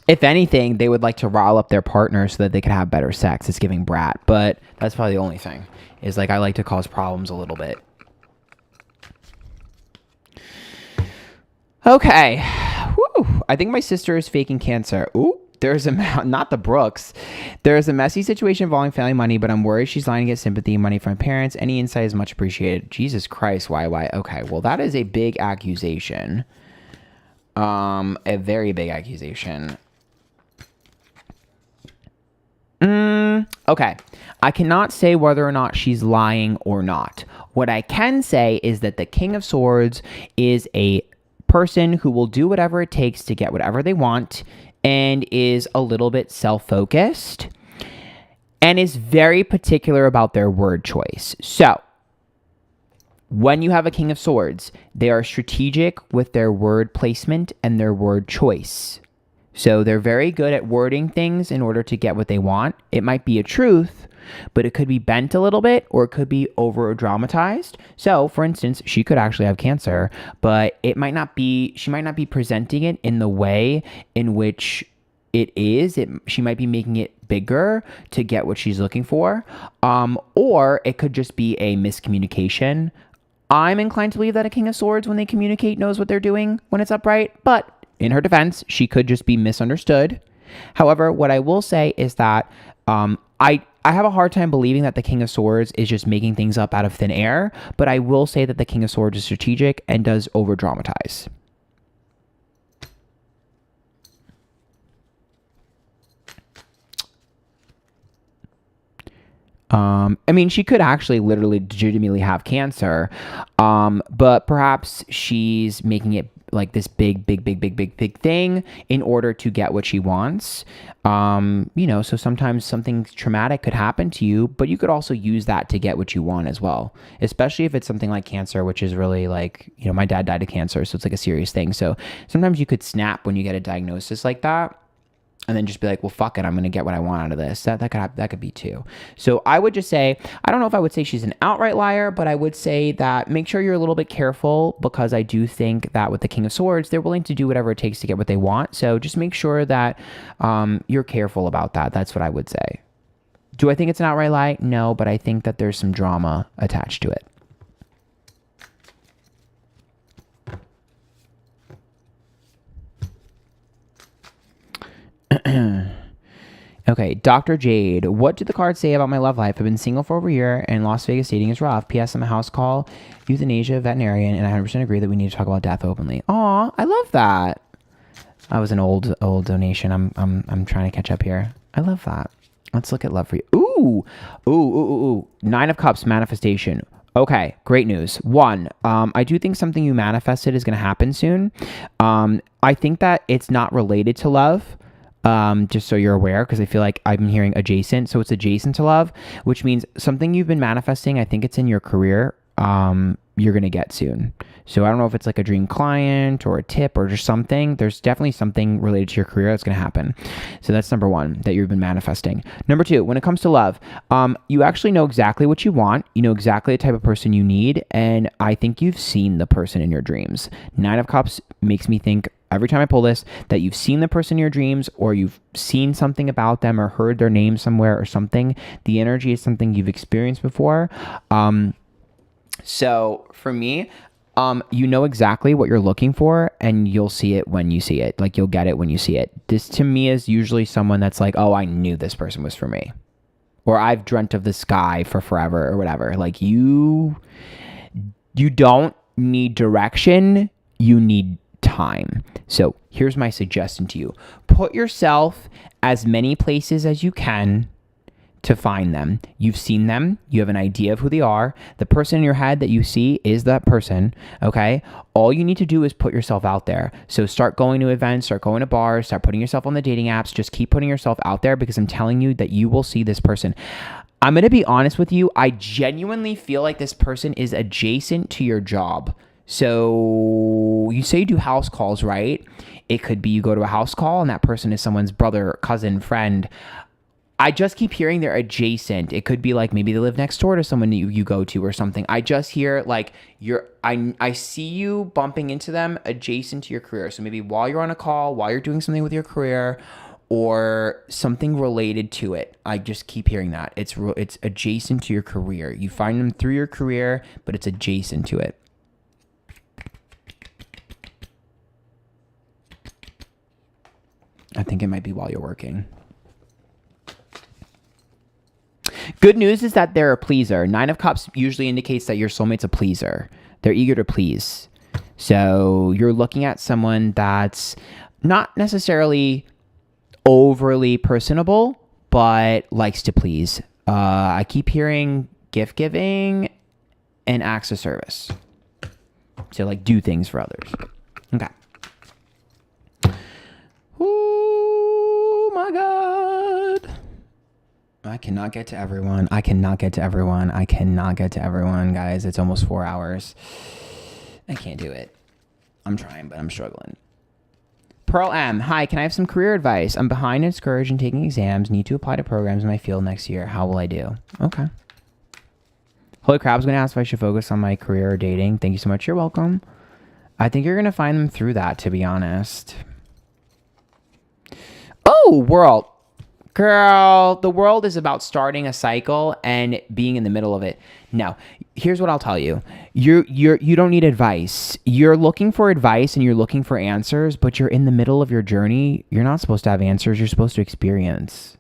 If anything, they would like to rile up their partner so that they could have better sex. It's giving brat, but that's probably the only thing. Is like I like to cause problems a little bit. Okay. Whew. I think my sister is faking Cancer. Ooh. There's not the Brooks. There's a messy situation involving family money, but I'm worried she's lying to get sympathy and money from my parents. Any insight is much appreciated. Jesus Christ, why? Okay, well, that is a big accusation. A very big accusation. Okay. I cannot say whether or not she's lying or not. What I can say is that the King of Swords is a person who will do whatever it takes to get whatever they want and is a little bit self-focused and is very particular about their word choice. So, when you have a King of Swords, they are strategic with their word placement and their word choice. So, they're very good at wording things in order to get what they want. It might be a truth, but it could be bent a little bit or it could be over dramatized. So, for instance, she could actually have Cancer, but she might not be presenting it in the way in which it is. She might be making it bigger to get what she's looking for. Or it could just be a miscommunication. I'm inclined to believe that a King of Swords, when they communicate, knows what they're doing when it's upright, but in her defense, she could just be misunderstood. However, what I will say is that I have a hard time believing that the King of Swords is just making things up out of thin air, but I will say that the King of Swords is strategic and does over-dramatize. I mean, she could actually literally legitimately have Cancer, but perhaps she's making it like this big thing in order to get what she wants. So sometimes something traumatic could happen to you, but you could also use that to get what you want as well, especially if it's something like Cancer, which is really like, my dad died of cancer, so it's like a serious thing. So sometimes you could snap when you get a diagnosis like that. And then just be like, well, fuck it, I'm going to get what I want out of this. That could be too. So I would just say, I don't know if I would say she's an outright liar, but I would say that make sure you're a little bit careful, because I do think that with the King of Swords, they're willing to do whatever it takes to get what they want. So just make sure that you're careful about that. That's what I would say. Do I think it's an outright lie? No, but I think that there's some drama attached to it. Okay, Dr. Jade, what do the cards say about my love life? I've been single for over a year, and Las Vegas dating is rough. P.S. I'm a house call, euthanasia veterinarian, and I 100% agree that we need to talk about death openly. Aw, I love that. That was an old donation. I'm trying to catch up here. I love that. Let's look at love for you. Ooh. 9 of Cups, manifestation. Okay, great news. 1, I do think something you manifested is going to happen soon. I think that it's not related to love. Just so you're aware, because I feel like I've been hearing adjacent. So it's adjacent to love, which means something you've been manifesting. I think it's in your career. You're going to get soon. So I don't know if it's like a dream client or a tip or just something. There's definitely something related to your career that's going to happen. So that's number 1 that you've been manifesting. Number 2, when it comes to love, you actually know exactly what you want. You know exactly the type of person you need. And I think you've seen the person in your dreams. 9 of Cups makes me think every time I pull this that you've seen the person in your dreams, or you've seen something about them or heard their name somewhere or something. The energy is something you've experienced before. So for me, you know exactly what you're looking for, and you'll see it when you see it. Like, you'll get it when you see it. This to me is usually someone that's like, oh, I knew this person was for me, or I've dreamt of this guy for forever or whatever. Like, you don't need direction. You need time. So here's my suggestion to you. Put yourself as many places as you can to find them. You've seen them. You have an idea of who they are. The person in your head that you see is that person, okay? All you need to do is put yourself out there. So start going to events, start going to bars, start putting yourself on the dating apps. Just keep putting yourself out there, because I'm telling you that you will see this person. I'm going to be honest with you. I genuinely feel like this person is adjacent to your job. So you say you do house calls, right? It could be you go to a house call and that person is someone's brother, cousin, friend. I just keep hearing they're adjacent. It could be like maybe they live next door to someone that you go to or something. I just hear like I see you bumping into them adjacent to your career. So maybe while you're on a call, while you're doing something with your career, or something related to it. I just keep hearing that. It's adjacent to your career. You find them through your career, but it's adjacent to it. I think it might be while you're working. Good news is that they're a pleaser. 9 of Cups usually indicates that your soulmate's a pleaser. They're eager to please. So you're looking at someone that's not necessarily overly personable, but likes to please. I keep hearing gift giving and acts of service. So like do things for others. Okay. Oh my God. I cannot get to everyone. Guys. It's almost 4 hours. I can't do it. I'm trying, but I'm struggling. Pearl M. Hi, can I have some career advice? I'm behind and discouraged in taking exams. Need to apply to programs in my field next year. How will I do? Okay. Holy crap, I was going to ask if I should focus on my career or dating. Thank you so much. You're welcome. I think you're going to find them through that, to be honest. Oh, world. Girl, the world is about starting a cycle and being in the middle of it. Now, here's what I'll tell you. You don't need advice. You're looking for advice and you're looking for answers, but you're in the middle of your journey. You're not supposed to have answers. You're supposed to experience.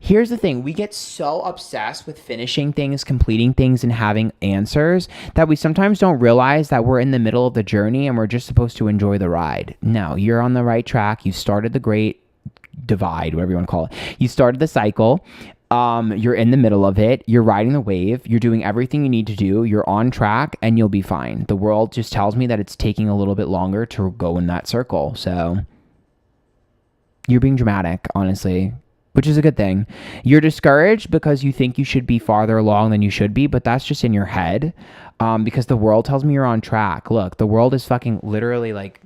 Here's the thing. We get so obsessed with finishing things, completing things, and having answers that we sometimes don't realize that we're in the middle of the journey and we're just supposed to enjoy the ride. No, you're on the right track. You started the great divide, whatever you want to call it. You started the cycle. You're in the middle of it. You're riding the wave. You're doing everything you need to do. You're on track and you'll be fine. The world just tells me that it's taking a little bit longer to go in that circle. So you're being dramatic, honestly, which is a good thing. You're discouraged because you think you should be farther along than you should be, but that's just in your head. Because the world tells me you're on track. Look, the world is fucking literally like,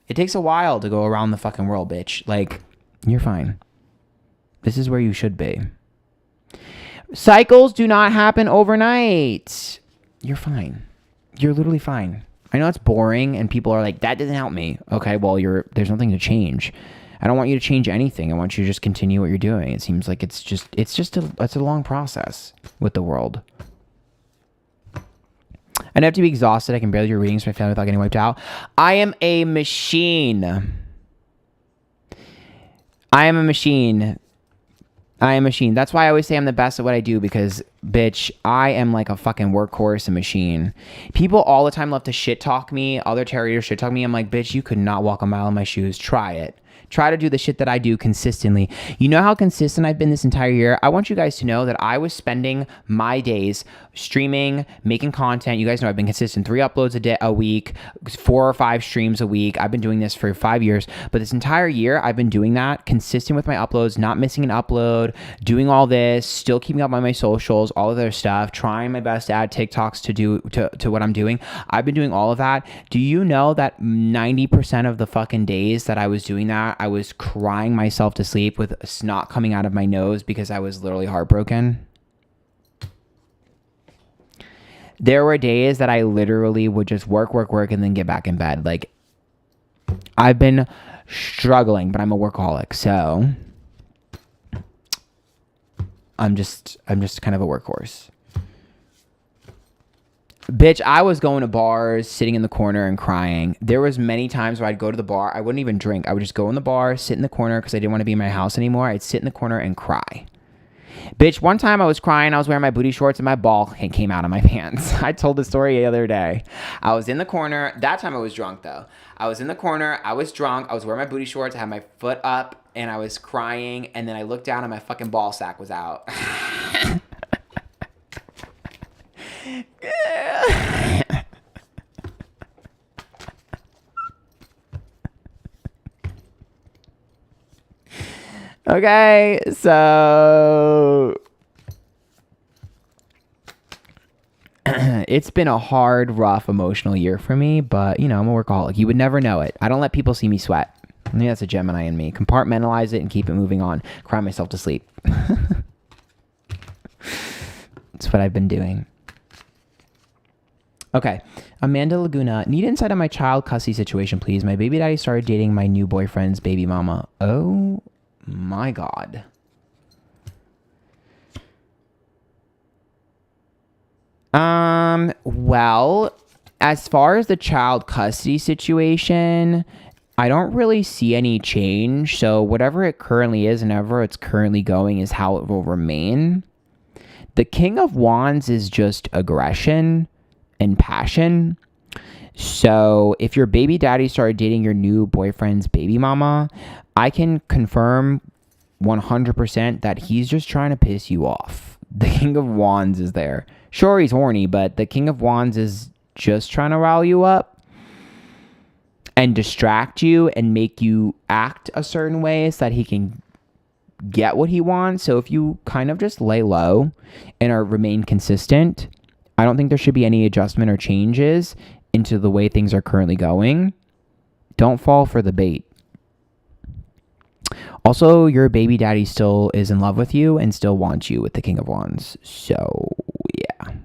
it takes a while to go around the fucking world, bitch. Like, you're fine. This is where you should be. Cycles do not happen overnight. You're fine. You're literally fine. I know it's boring and people are like, that doesn't help me. Okay, well, there's nothing to change. I don't want you to change anything. I want you to just continue what you're doing. It seems like it's a long process with the world. I don't have to be exhausted. I can barely do readings for my family without getting wiped out. I am a machine. I am a machine. I am a machine. That's why I always say I'm the best at what I do, because, bitch, I am like a fucking workhorse and machine. People all the time love to shit talk me. Other tarot shit talk me. I'm like, bitch, you could not walk a mile in my shoes. Try it. Try to do the shit that I do consistently. You know how consistent I've been this entire year? I want you guys to know that I was spending my days streaming, making content. You guys know I've been consistent. 3 uploads a week, 4 or 5 streams a week. I've been doing this for 5 years. But this entire year, I've been doing that, consistent with my uploads, not missing an upload, doing all this, still keeping up on my socials, all of their stuff, trying my best to add TikToks to what I'm doing. I've been doing all of that. Do you know that 90% of the fucking days that I was doing that, I was crying myself to sleep with snot coming out of my nose because I was literally heartbroken? There were days that I literally would just work, and then get back in bed. Like, I've been struggling, but I'm a workaholic, so I'm just kind of a workhorse. Bitch, I was going to bars, sitting in the corner and crying. There was many times where I'd go to the bar. I wouldn't even drink. I would just go in the bar, sit in the corner because I didn't want to be in my house anymore. I'd sit in the corner and cry. Bitch, one time I was crying. I was wearing my booty shorts and my ball came out of my pants. I told the story the other day. I was in the corner. That time I was drunk, though. I was in the corner. I was drunk. I was wearing my booty shorts. I had my foot up and I was crying. And then I looked down and my fucking ball sack was out. Okay, so it's been a hard, rough, emotional year for me, but, you know, I'm a workaholic. You would never know it. I don't let people see me sweat. I think that's a Gemini in me. Compartmentalize it and keep it moving on. Cry myself to sleep. That's what I've been doing. Okay. Amanda Laguna, need insight on my child custody situation, please. My baby daddy started dating my new boyfriend's baby mama. Oh my God. Well, as far as the child custody situation, I don't really see any change. So whatever it currently is and ever it's currently going is how it will remain. The King of Wands is just aggression and passion. So if your baby daddy started dating your new boyfriend's baby mama, I can confirm 100% that he's just trying to piss you off. The King of Wands is there. Sure, he's horny, but the King of Wands is just trying to rile you up and distract you and make you act a certain way so that he can get what he wants. So if you kind of just lay low and remain consistent, I don't think there should be any adjustment or changes into the way things are currently going. Don't fall for the bait. Also, your baby daddy still is in love with you and still wants you with the King of Wands. So, yeah.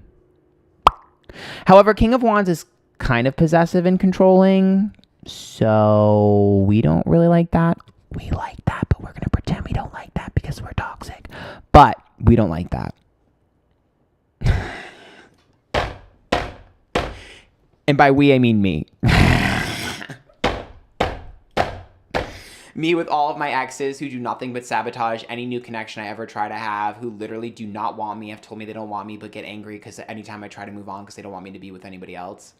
However, King of Wands is kind of possessive and controlling. So, we don't really like that. We like that, but we're going to pretend we don't like that because we're toxic. But we don't like that. And by we, I mean me. Me with all of my exes who do nothing but sabotage any new connection I ever try to have, who literally do not want me, have told me they don't want me, but get angry because anytime I try to move on because they don't want me to be with anybody else.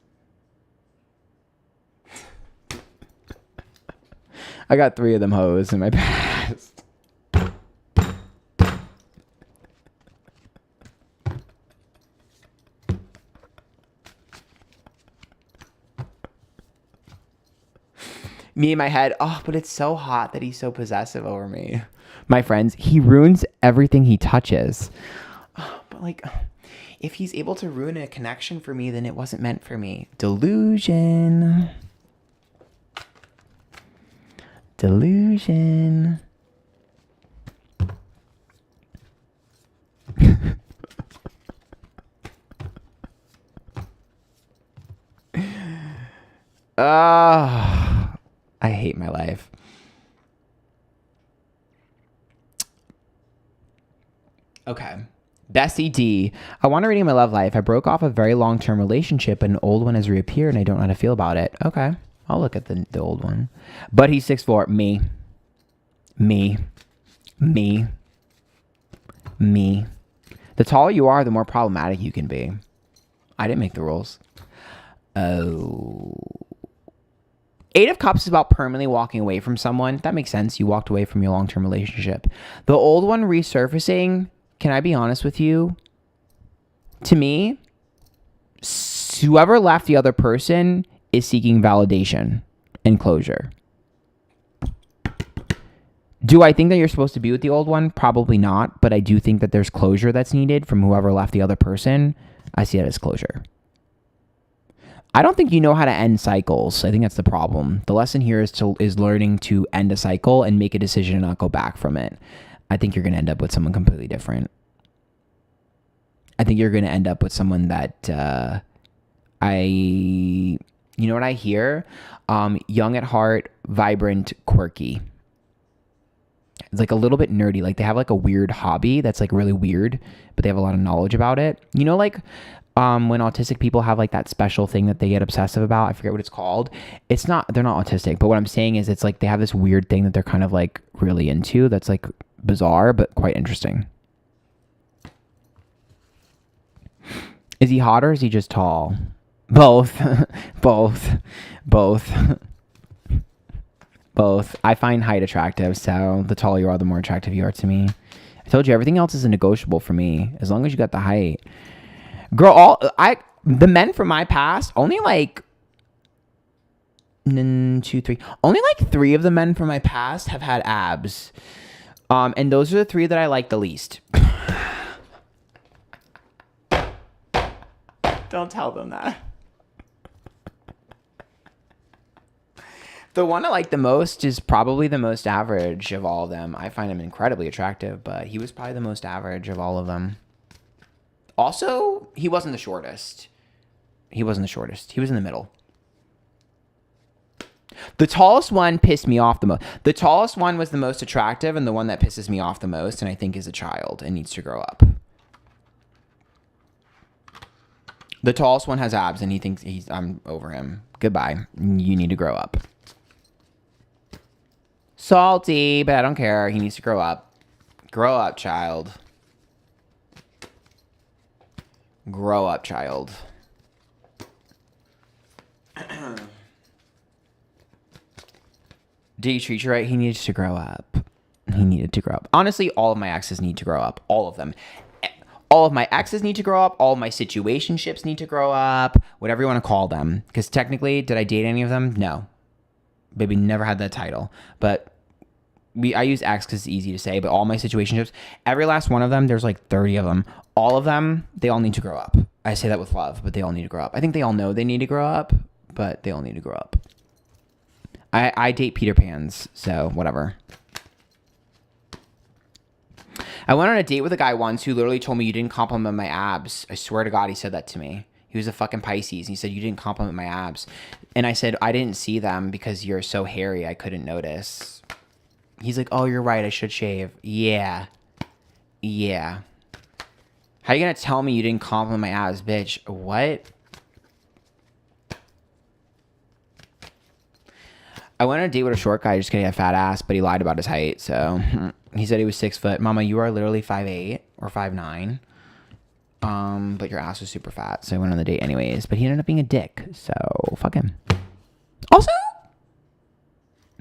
I got 3 of them hoes in my past. Me in my head, oh, but it's so hot that he's so possessive over me. My friends, he ruins everything he touches. Oh, but like, if he's able to ruin a connection for me, then it wasn't meant for me. Delusion. Delusion. I hate my life. Okay. Bessie D. I want to read my love life. I broke off a very long-term relationship, and an old one has reappeared, and I don't know how to feel about it. Okay. I'll look at the old one. But he's 6'4". Me. The taller you are, the more problematic you can be. I didn't make the rules. Oh. 8 of Cups is about permanently walking away from someone. That makes sense. You walked away from your long-term relationship. The old one resurfacing, can I be honest with you? To me, whoever left the other person is seeking validation and closure. Do I think that you're supposed to be with the old one? Probably not, but I do think that there's closure that's needed from whoever left the other person. I see that as closure. I don't think you know how to end cycles. I think that's the problem. The lesson here is learning to end a cycle and make a decision and not go back from it. I think you're going to end up with someone completely different. I think you're going to end up with someone that you know what I hear? Young at heart, vibrant, quirky. It's like a little bit nerdy. Like they have like a weird hobby that's like really weird, but they have a lot of knowledge about it. You know, like when autistic people have like that special thing that they get obsessive about. I forget what it's called. They're not autistic, but what I'm saying is it's like they have this weird thing that they're kind of like really into that's like bizarre, but quite interesting. Is he hot or is he just tall? Both. Both. I find height attractive, so the taller you are, the more attractive you are to me. I told you everything else is a negotiable for me as long as you got the height. Girl, the men from my past, only like 2, 3. Only like 3 of the men from my past have had abs. And those are the 3 that I like the least. Don't tell them that. The one I like the most is probably the most average of all of them. I find him incredibly attractive, but he was probably the most average of all of them. Also, he wasn't the shortest. He was in the middle. The tallest one pissed me off the most. The tallest one was the most attractive, and the one that pisses me off the most, and I think is a child and needs to grow up. The tallest one has abs, and he thinks I'm over him. Goodbye. You need to grow up. Salty, but I don't care. He needs to grow up. Grow up, child. Grow up, child. Did he treat you right? He needs to grow up. He needed to grow up. Honestly, all of my exes need to grow up. All of them. All of my exes need to grow up. All of my situationships need to grow up. Whatever you want to call them. Because technically, did I date any of them? No. Baby never had that title. But I use ex because it's easy to say. But all my situationships, every last one of them, there's like 30 of them. All of them, they all need to grow up. I say that with love, but they all need to grow up. I think they all know they need to grow up, but they all need to grow up. I date Peter Pans, so whatever. I went on a date with a guy once who literally told me, you didn't compliment my abs. I swear to God, he said that to me. He was a fucking Pisces. And he said, you didn't compliment my abs. And I said, I didn't see them because you're so hairy. I couldn't notice. He's like, oh, you're right. I should shave. Yeah. How are you going to tell me you didn't compliment my abs, bitch? What? I went on a date with a short guy just getting a fat ass, but he lied about his height. So he said he was 6 foot. Mama, you are literally 5'8" or 5'9". But your ass was super fat. So I went on the date anyways. But he ended up being a dick. So fuck him. Also,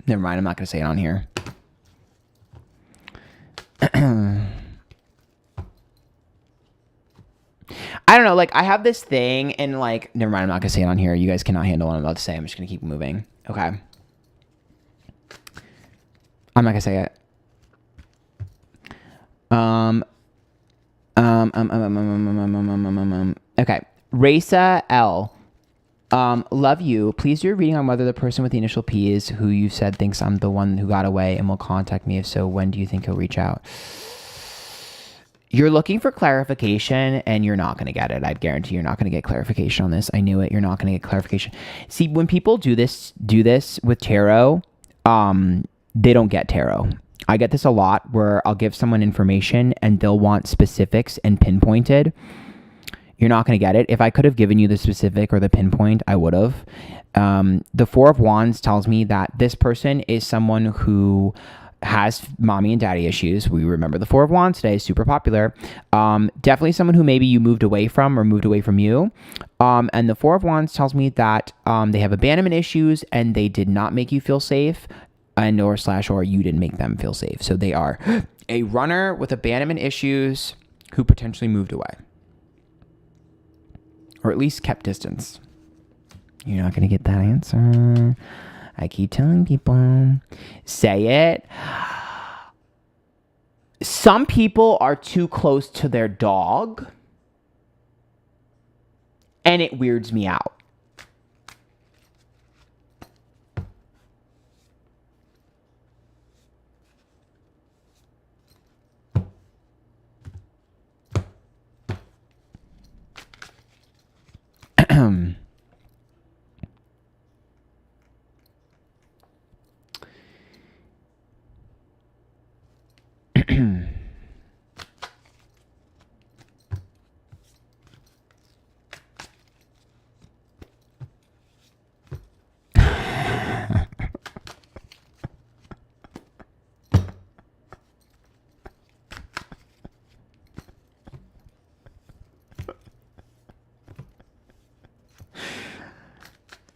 never mind. I'm not going to say it on here. I don't know. Like, I have this thing and like, never mind. I'm not going to say it on here. You guys cannot handle what I'm about to say. I'm just going to keep moving. Okay. I'm not gonna say it. Okay. Raisa L. Love you. Please do a reading on whether the person with the initial P is who you said thinks I'm the one who got away and will contact me. If so, when do you think he'll reach out? You're looking for clarification and you're not going to get it. I guarantee you're not going to get clarification on this. I knew it. You're not going to get clarification. See, when people do this with tarot, they don't get tarot. I get this a lot where I'll give someone information and they'll want specifics and pinpointed. You're not going to get it. If I could have given you the specific or the pinpoint, I would have. The Four of Wands tells me that this person is someone who has mommy and daddy issues. We remember the Four of Wands today is super popular. Definitely someone who maybe you moved away from or moved away from you. And the Four of Wands tells me that they have abandonment issues and they did not make you feel safe, and or you didn't make them feel safe. So they are a runner with abandonment issues who potentially moved away. Or at least kept distance. You're not going to get that answer. I keep telling people. Say it. Some people are too close to their dog. And it weirds me out.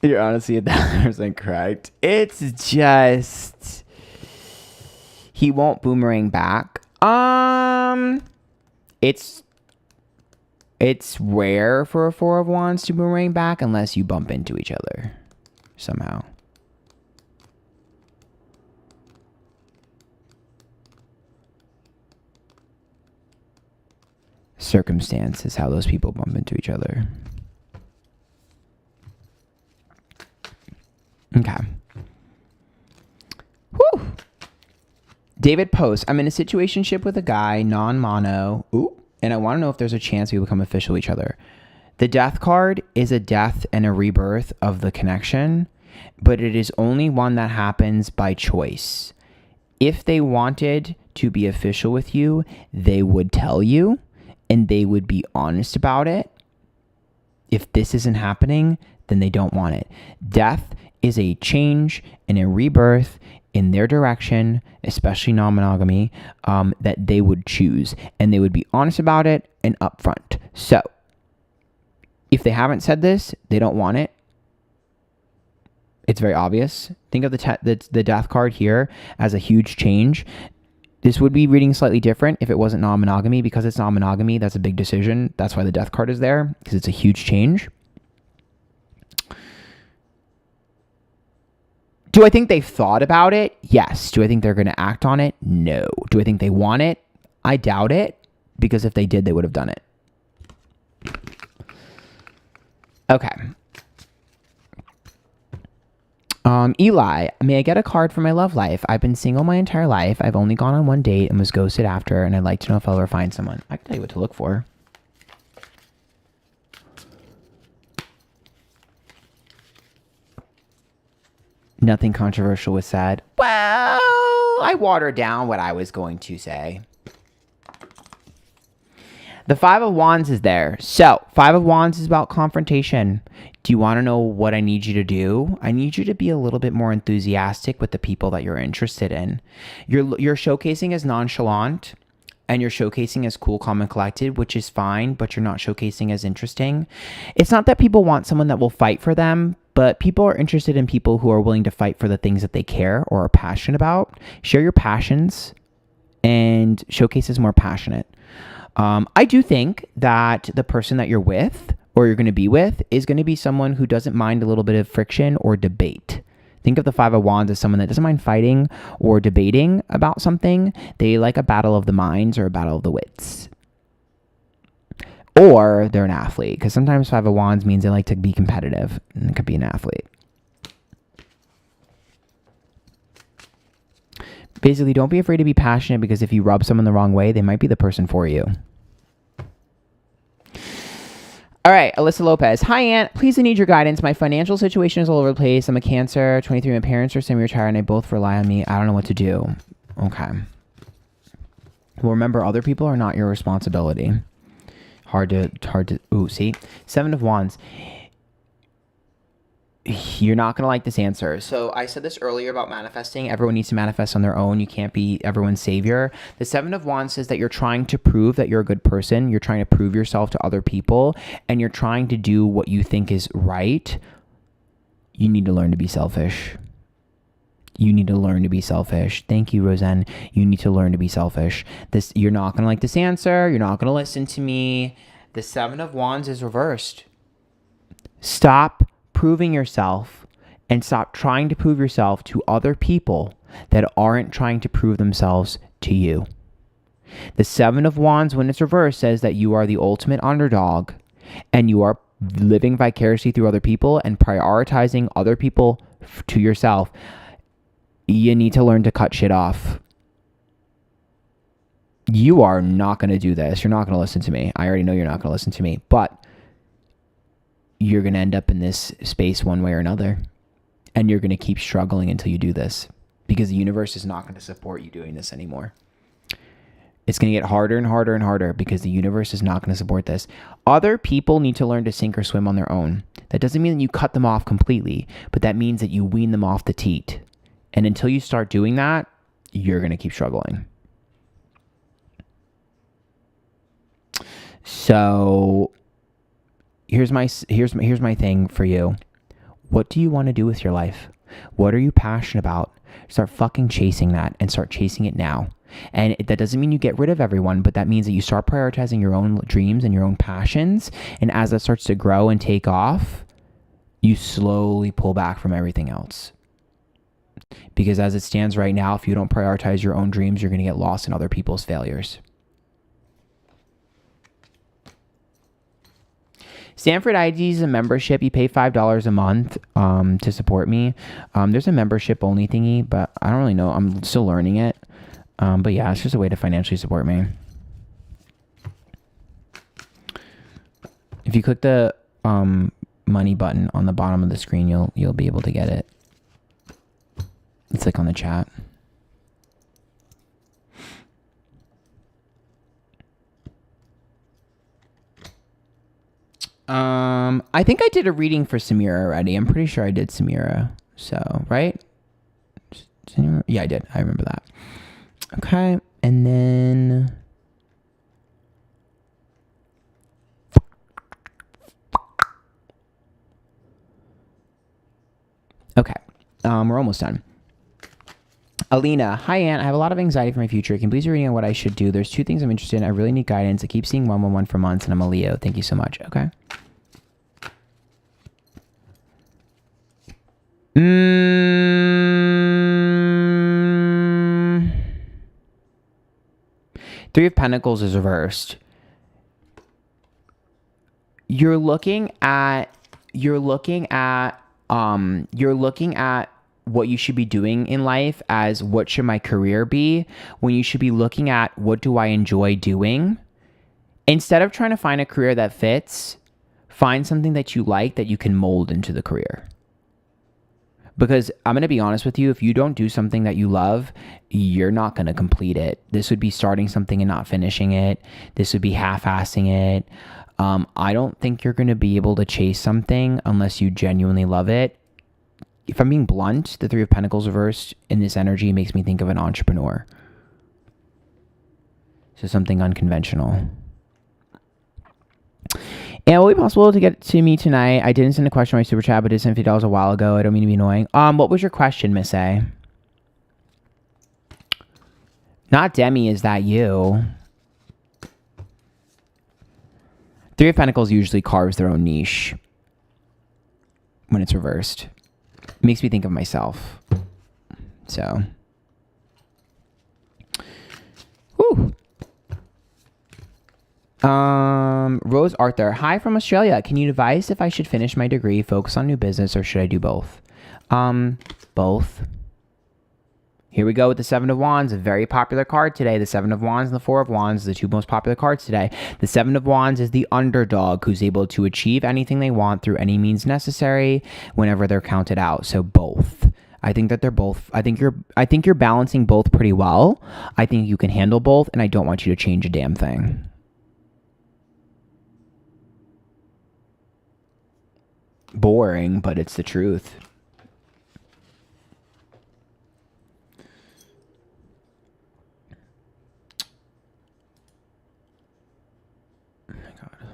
You're honestly 1,000% correct. It's just he won't boomerang back. It's rare for a Four of Wands to boomerang back unless you bump into each other somehow. Circumstance is how those people bump into each other. Okay. Whew. David posts, I'm in a situationship with a guy, non-mono. Ooh. And I want to know if there's a chance we become official with each other. The death card is a death and a rebirth of the connection, but it is only one that happens by choice. If they wanted to be official with you, they would tell you and they would be honest about it. If this isn't happening, then they don't want it. Death is a change and a rebirth in their direction, especially non-monogamy, that they would choose. And they would be honest about it and upfront. So, if they haven't said this, they don't want it. It's very obvious. Think of the death card here as a huge change. This would be reading slightly different if it wasn't non-monogamy. Because it's non-monogamy, that's a big decision. That's why the death card is there, because it's a huge change. Do I think they've thought about it? Yes. Do I think they're going to act on it? No. Do I think they want it? I doubt it, because if they did, they would have done it. Okay. Eli, may I get a card for my love life? I've been single my entire life. I've only gone on one date and was ghosted after, and I'd like to know if I'll ever find someone. I can tell you what to look for. Nothing controversial was said. Well, I watered down what I was going to say. The Five of Wands is there. So, Five of Wands is about confrontation. Do you want to know what I need you to do? I need you to be a little bit more enthusiastic with the people that you're interested in. You're showcasing as nonchalant, and you're showcasing as cool, calm, and collected, which is fine, but you're not showcasing as interesting. It's not that people want someone that will fight for them, but people are interested in people who are willing to fight for the things that they care or are passionate about. Share your passions and showcase as more passionate. I do think that the person that you're with or you're going to be with is going to be someone who doesn't mind a little bit of friction or debate. Think of the Five of Wands as someone that doesn't mind fighting or debating about something. They like a battle of the minds or a battle of the wits. Or they're an athlete, because sometimes Five of Wands means they like to be competitive, and it could be an athlete. Basically, don't be afraid to be passionate, because if you rub someone the wrong way, they might be the person for you. All right, Alyssa Lopez. Hi, Aunt. Please, I need your guidance. My financial situation is all over the place. I'm a Cancer, 23. My parents are semi-retired, and they both rely on me. I don't know what to do. Okay. Well, remember, other people are not your responsibility. Hard to, ooh, see? Seven of Wands. You're not going to like this answer. So I said this earlier about manifesting. Everyone needs to manifest on their own. You can't be everyone's savior. The Seven of Wands says that you're trying to prove that you're a good person. You're trying to prove yourself to other people, and you're trying to do what you think is right. You need to learn to be selfish. You need to learn to be selfish. Thank you, Roseanne. You need to learn to be selfish. You're not going to like this answer. You're not going to listen to me. The Seven of Wands is reversed. Stop proving yourself and stop trying to prove yourself to other people that aren't trying to prove themselves to you. The Seven of Wands, when it's reversed, says that you are the ultimate underdog and you are living vicariously through other people and prioritizing other people to yourself. You need to learn to cut shit off. You are not going to do this. You're not going to listen to me. I already know you're not going to listen to me, but you're going to end up in this space one way or another. And you're going to keep struggling until you do this because the universe is not going to support you doing this anymore. It's going to get harder and harder and harder because the universe is not going to support this. Other people need to learn to sink or swim on their own. That doesn't mean that you cut them off completely, but that means that you wean them off the teat. And until you start doing that, you're going to keep struggling. So here's my thing for you. What do you want to do with your life? What are you passionate about? Start fucking chasing that and start chasing it now. And that doesn't mean you get rid of everyone, but that means that you start prioritizing your own dreams and your own passions. And as that starts to grow and take off, you slowly pull back from everything else. Because as it stands right now, if you don't prioritize your own dreams, you're going to get lost in other people's failures. Antphrodite is a membership. You pay $5 a month to support me. There's a membership only thingy, but I don't really know. I'm still learning it. But yeah, it's just a way to financially support me. If you click the money button on the bottom of the screen, you'll be able to get it. It's like on the chat. I think I did a reading for Samira already. I'm pretty sure I did Samira. So, right? Yeah, I did. I remember that. Okay. And then okay. We're almost done. Alina, hi Aunt, I have a lot of anxiety for my future. Can you please read on what I should do? There's 2 things I'm interested in. I really need guidance. I keep seeing 111 for months and I'm a Leo. Thank you so much. Okay. Three of Pentacles is reversed. You're looking at what you should be doing in life as what should my career be, when you should be looking at what do I enjoy doing. Instead of trying to find a career that fits, find something that you like that you can mold into the career. Because I'm going to be honest with you, if you don't do something that you love, you're not going to complete it. This would be starting something and not finishing it. This would be half-assing it. I don't think you're going to be able to chase something unless you genuinely love it. If I'm being blunt, the Three of Pentacles reversed in this energy makes me think of an entrepreneur. So something unconventional. And will it be possible to get to me tonight? I didn't send a question on my super chat, but I did send $50 a while ago. I don't mean to be annoying. What was your question, Miss A? Not Demi, is that you? Three of Pentacles usually carves their own niche when it's reversed. It makes me think of myself. So. Whew. Rose Arthur. Hi from Australia. Can you advise if I should finish my degree, focus on new business, or should I do both? Both. Here we go with the Seven of Wands, a very popular card today. The Seven of Wands and the Four of Wands, the 2 most popular cards today. The Seven of Wands is the underdog who's able to achieve anything they want through any means necessary whenever they're counted out. So both. I think that they're both, I think you're balancing both pretty well. I think you can handle both, and I don't want you to change a damn thing. Boring, but it's the truth. Oh my God.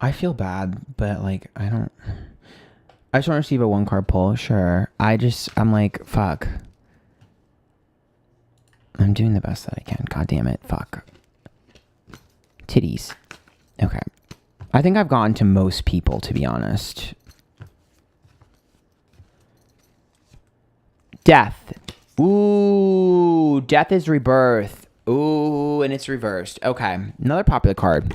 I feel bad, but like, I just want to receive a 1-card pull. Sure. I'm like, fuck. I'm doing the best that I can. God damn it. Fuck. Titties. Okay. I think I've gotten to most people, to be honest. Death. Ooh, death is rebirth. Ooh, and it's reversed. Okay. Another popular card.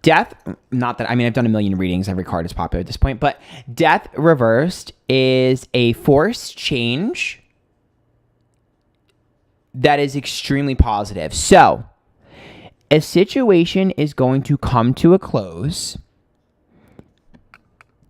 Death, not that, I mean, I've done a million readings. Every card is popular at this point, but death reversed is a forced change that is extremely positive. So, a situation is going to come to a close.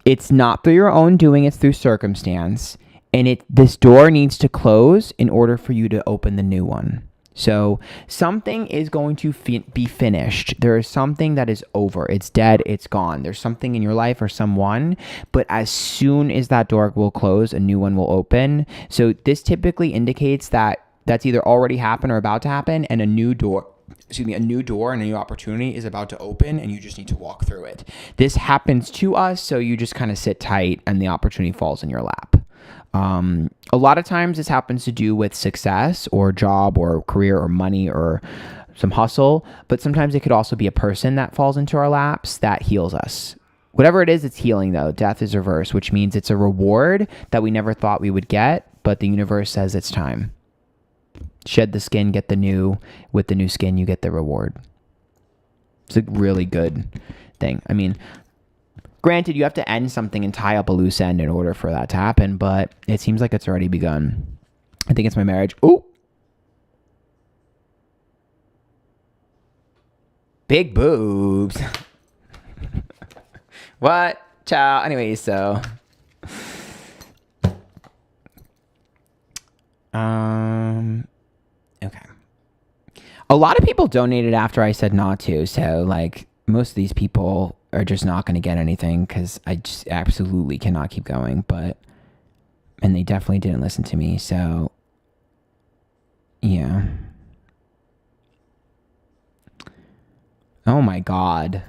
It's not through your own doing, it's through circumstance. And this door needs to close in order for you to open the new one. So something is going to be finished. There is something that is over. It's dead. It's gone. There's something in your life or someone, but as soon as that door will close, a new one will open. So this typically indicates that that's either already happened or about to happen, and a new door and a new opportunity is about to open, and you just need to walk through it. This happens to us, so you just kind of sit tight and the opportunity falls in your lap. A lot of times this happens to do with success or job or career or money or some hustle, but sometimes it could also be a person that falls into our laps that heals us. Whatever it is, it's healing though. Death is reversed, which means it's a reward that we never thought we would get, but the universe says it's time. Shed the skin, get the new. With the new skin, you get the reward. It's a really good thing. I mean, granted, you have to end something and tie up a loose end in order for that to happen, but it seems like it's already begun. I think it's my marriage. Ooh. Big boobs. What? Ciao. Anyways, so. Okay. A lot of people donated after I said not to, so like most of these people are just not going to get anything because I just absolutely cannot keep going, and they definitely didn't listen to me, so yeah. Oh my God.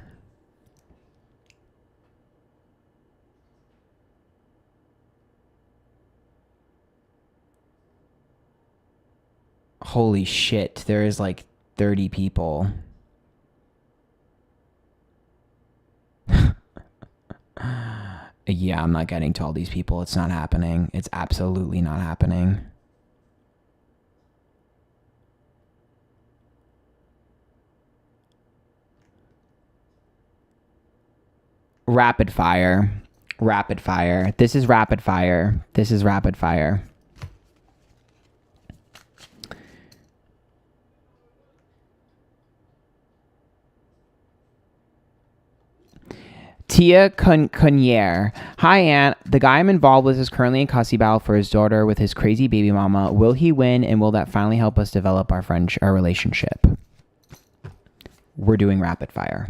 Holy shit, there is like 30 people. Yeah, I'm not getting to all these people. It's not happening. It's absolutely not happening. Rapid fire. Rapid fire. This is rapid fire. This is rapid fire. Tia Cunier. Hi, Aunt. The guy I'm involved with is currently in custody battle for his daughter with his crazy baby mama. Will he win, and will that finally help us develop our relationship? We're doing rapid fire.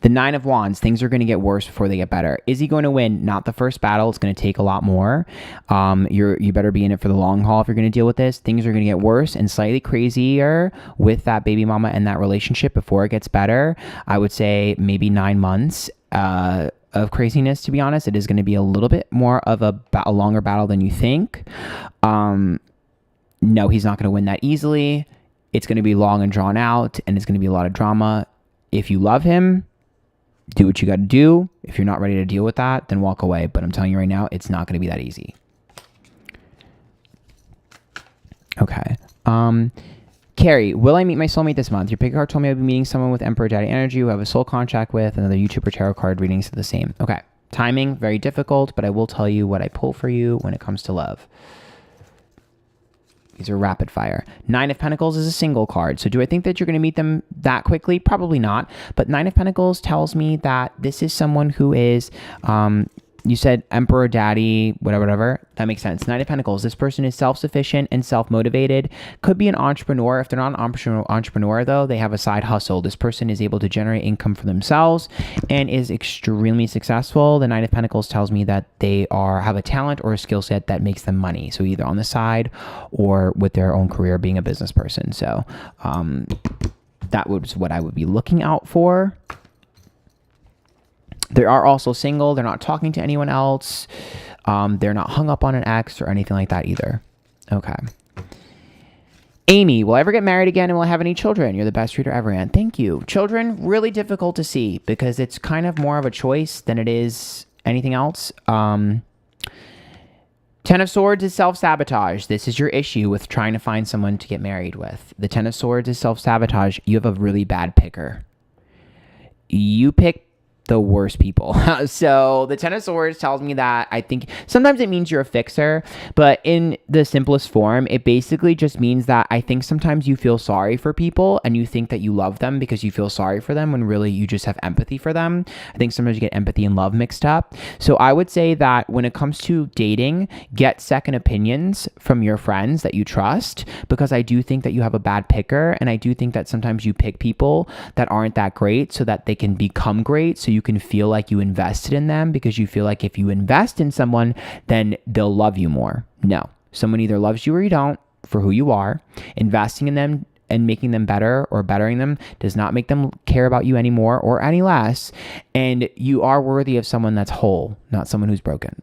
The 9 of Wands, things are going to get worse before they get better. Is he going to win? Not the first battle. It's going to take a lot more. You better be in it for the long haul if you're going to deal with this. Things are going to get worse and slightly crazier with that baby mama and that relationship before it gets better. I would say maybe 9 months of craziness, to be honest. It is going to be a little bit more of a longer battle than you think. No, he's not going to win that easily. It's going to be long and drawn out, and it's going to be a lot of drama. If you love him, do what you got to do. If you're not ready to deal with that, then walk away. But I'm telling you right now, it's not going to be that easy. Okay. Carrie, will I meet my soulmate this month? Your pick card told me I'll be meeting someone with Emprodite energy who I have a soul contract with. Another YouTuber tarot card readings are the same. Okay. Timing, very difficult, but I will tell you what I pull for you when it comes to love. These are rapid fire. 9 of Pentacles is a single card. So do I think that you're going to meet them that quickly? Probably not. But 9 of Pentacles tells me that this is someone who is, You said Emperor, Daddy, whatever. That makes sense. Knight of Pentacles. This person is self-sufficient and self-motivated. Could be an entrepreneur. If they're not an entrepreneur, though, they have a side hustle. This person is able to generate income for themselves and is extremely successful. The Knight of Pentacles tells me that they have a talent or a skill set that makes them money. So either on the side or with their own career being a business person. So that was what I would be looking out for. They are also single. They're not talking to anyone else. They're not hung up on an ex or anything like that either. Okay. Amy, will I ever get married again and will I have any children? You're the best reader ever, Ann. Thank you. Children, really difficult to see because it's kind of more of a choice than it is anything else. Ten of Swords is self-sabotage. This is your issue with trying to find someone to get married with. The Ten of Swords is self-sabotage. You have a really bad picker. You pick the worst people. So the Ten of Swords tells me that I think sometimes it means you're a fixer, but in the simplest form, it basically just means that I think sometimes you feel sorry for people and you think that you love them because you feel sorry for them when really you just have empathy for them. I think sometimes you get empathy and love mixed up. So I would say that when it comes to dating, get second opinions from your friends that you trust, because I do think that you have a bad picker, and I do think that sometimes you pick people that aren't that great so that they can become great, so you can feel like you invested in them, because you feel like if you invest in someone, then they'll love you more. No, someone either loves you or you don't for who you are. Investing in them and making them better or bettering them does not make them care about you anymore or any less. And you are worthy of someone that's whole, not someone who's broken.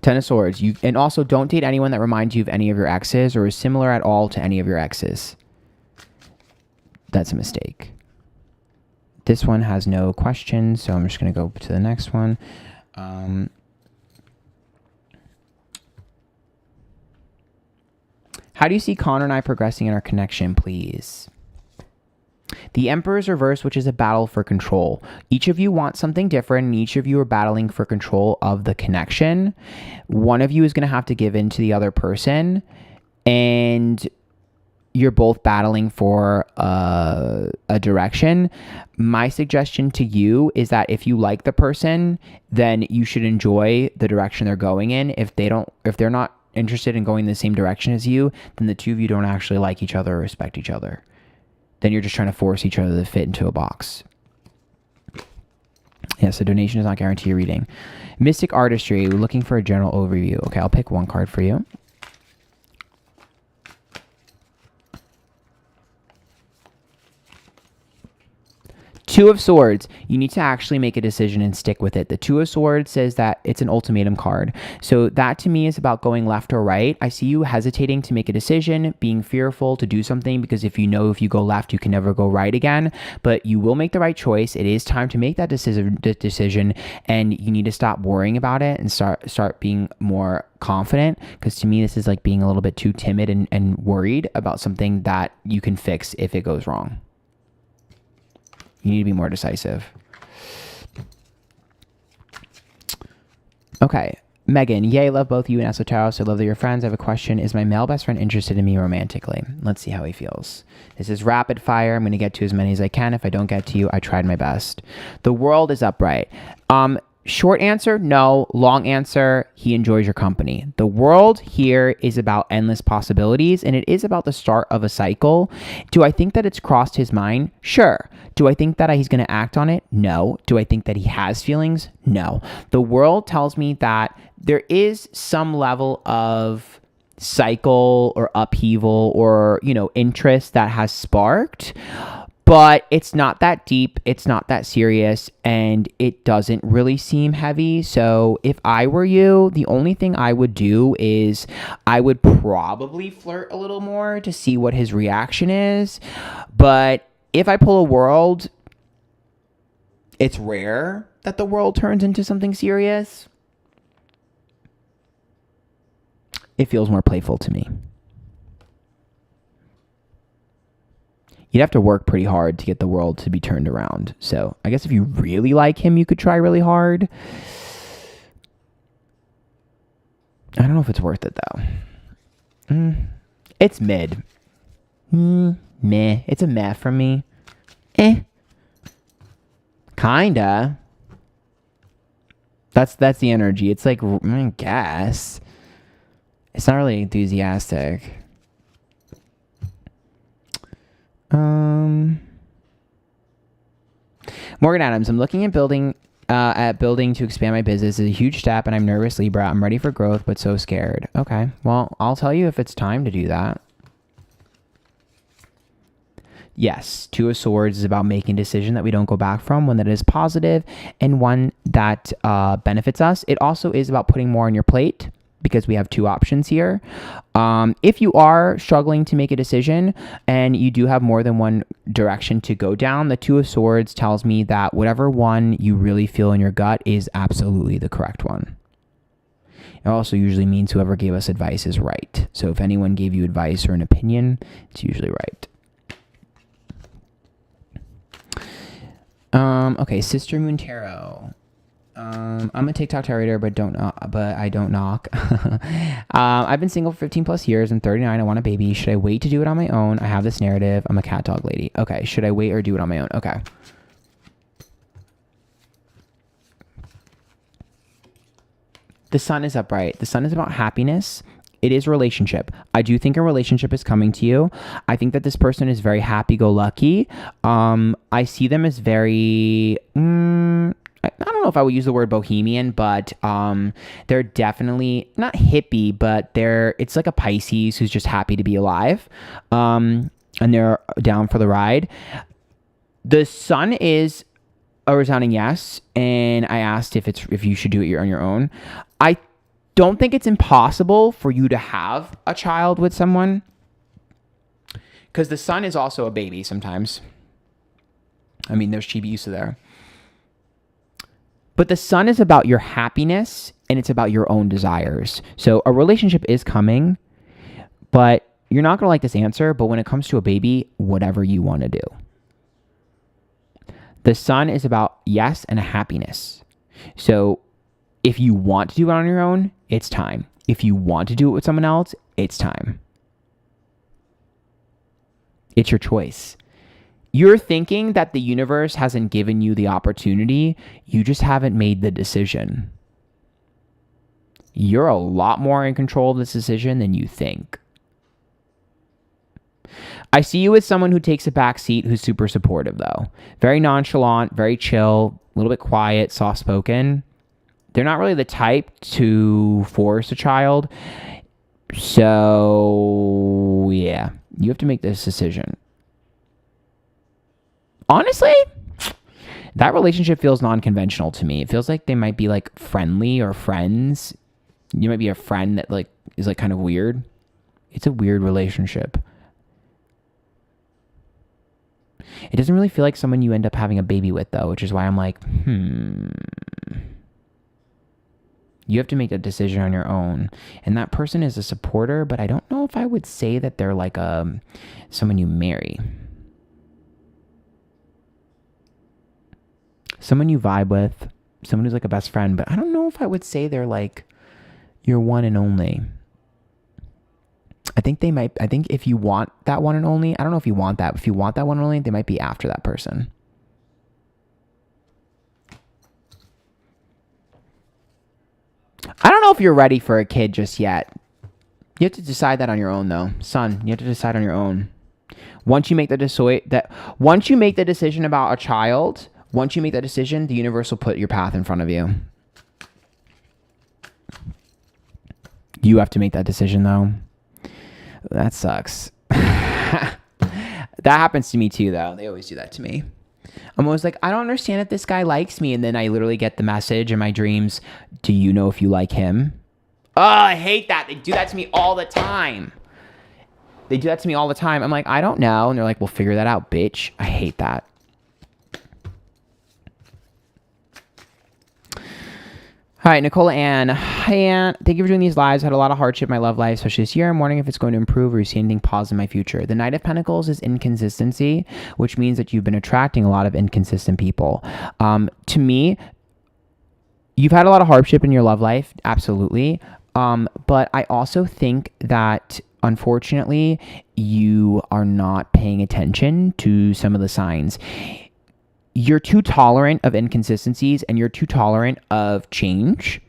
Ten of Swords. And also don't date anyone that reminds you of any of your exes or is similar at all to any of your exes. That's a mistake. This one has no questions, so I'm just going to go to the next one. How do you see Connor and I progressing in our connection, please? The Emperor's reverse, which is a battle for control. Each of you wants something different, and each of you are battling for control of the connection. One of you is going to have to give in to the other person, and you're both battling for a direction. My suggestion to you is that if you like the person, then you should enjoy the direction they're going in. If they're not interested in going the same direction as you, then the two of you don't actually like each other or respect each other. Then you're just trying to force each other to fit into a box. Yes, a donation does not guarantee a reading. Mystic Artistry, we're looking for a general overview. Okay, I'll pick one card for you. Two of Swords, you need to actually make a decision and stick with it. The Two of Swords says that it's an ultimatum card. So that to me is about going left or right. I see you hesitating to make a decision, being fearful to do something, because if you go left, you can never go right again. But you will make the right choice. It is time to make that decision, and you need to stop worrying about it and start being more confident, because to me this is like being a little bit too timid and worried about something that you can fix if it goes wrong. You need to be more decisive. Okay. Megan, yay, love both you and Esoteros. I love that you're friends. I have a question. Is my male best friend interested in me romantically? Let's see how he feels. This is rapid fire. I'm going to get to as many as I can. If I don't get to you, I tried my best. The world is upright. Short answer, no. Long answer, he enjoys your company. The world here is about endless possibilities, and it is about the start of a cycle. Do I think that it's crossed his mind? Sure. Do I think that he's going to act on it? No. Do I think that he has feelings? No. The world tells me that there is some level of cycle or upheaval or, interest that has sparked, but it's not that deep, it's not that serious, and it doesn't really seem heavy. So if I were you, the only thing I would do is I would probably flirt a little more to see what his reaction is. But if I pull a world, it's rare that the world turns into something serious. It feels more playful to me. You'd have to work pretty hard to get the world to be turned around. So I guess if you really like him, you could try really hard. I don't know if it's worth it though. It's mid. Meh. It's a meh from me. Kind Kinda. That's the energy. It's like, I guess. It's not really enthusiastic. Morgan Adams, I'm looking at building to expand my business. It's a huge step and I'm nervous, Libra. I'm ready for growth, but so scared. Okay. Well, I'll tell you if it's time to do that. Yes, Two of Swords is about making a decision that we don't go back from, one that is positive and one that benefits us. It also is about putting more on your plate because we have two options here. If you are struggling to make a decision and you do have more than one direction to go down, the Two of Swords tells me that whatever one you really feel in your gut is absolutely the correct one. It also usually means whoever gave us advice is right. So if anyone gave you advice or an opinion, it's usually right. Okay, Sister Moon Tarot. I'm a TikTok tarot, but I don't knock. I've been single for 15 plus years. I'm 39. I want a baby. Should I wait to do it on my own? I have this narrative. I'm a cat dog lady. Okay. Should I wait or do it on my own? Okay. The sun is upright. The sun is about happiness. It is a relationship. I do think a relationship is coming to you. I think that this person is very happy-go-lucky. I see them as very... I don't know if I would use the word bohemian, but they're definitely not hippie, but it's like a Pisces who's just happy to be alive, and they're down for the ride. The sun is a resounding yes, and I asked if you should do it on your own. I don't think it's impossible for you to have a child with someone, because the sun is also a baby sometimes. I mean, there's Chibi-Usa there. But the sun is about your happiness and it's about your own desires. So a relationship is coming, but you're not going to like this answer. But when it comes to a baby, whatever you want to do. The sun is about yes and a happiness. So if you want to do it on your own, it's time. If you want to do it with someone else, it's time. It's your choice. You're thinking that the universe hasn't given you the opportunity. You just haven't made the decision. You're a lot more in control of this decision than you think. I see you as someone who takes a back seat, who's super supportive though. Very nonchalant, very chill, a little bit quiet, soft-spoken. They're not really the type to force a child. So, yeah, you have to make this decision. Honestly, that relationship feels non-conventional to me. It feels like they might be like friendly or friends. You might be a friend that like is like kind of weird. It's a weird relationship. It doesn't really feel like someone you end up having a baby with though, which is why I'm like, You have to make a decision on your own. And that person is a supporter, but I don't know if I would say that they're like someone you marry. Someone you vibe with, someone who's like a best friend, but I don't know if I would say they're like your one and only. I think if you want that one and only, I don't know if you want that, but if you want that one and only, they might be after that person. I don't know if you're ready for a kid just yet. You have to decide that on your own though. Son, you have to decide on your own. Once you make the decision about a child, once you make that decision, the universe will put your path in front of you. You have to make that decision, though. That sucks. That happens to me, too, though. They always do that to me. I'm always like, I don't understand if this guy likes me. And then I literally get the message in my dreams, do you know if you like him? Oh, I hate that. They do that to me all the time. I'm like, I don't know. And they're like, well, figure that out, bitch. I hate that. All right, Nicola Ann. Hi, Ann. Thank you for doing these lives. I had a lot of hardship in my love life, especially this year. I'm wondering if it's going to improve or you see anything positive in my future. The Knight of Pentacles is inconsistency, which means that you've been attracting a lot of inconsistent people. To me, you've had a lot of hardship in your love life, absolutely. But I also think that, unfortunately, you are not paying attention to some of the signs. you're too tolerant of inconsistencies and you're too tolerant of change.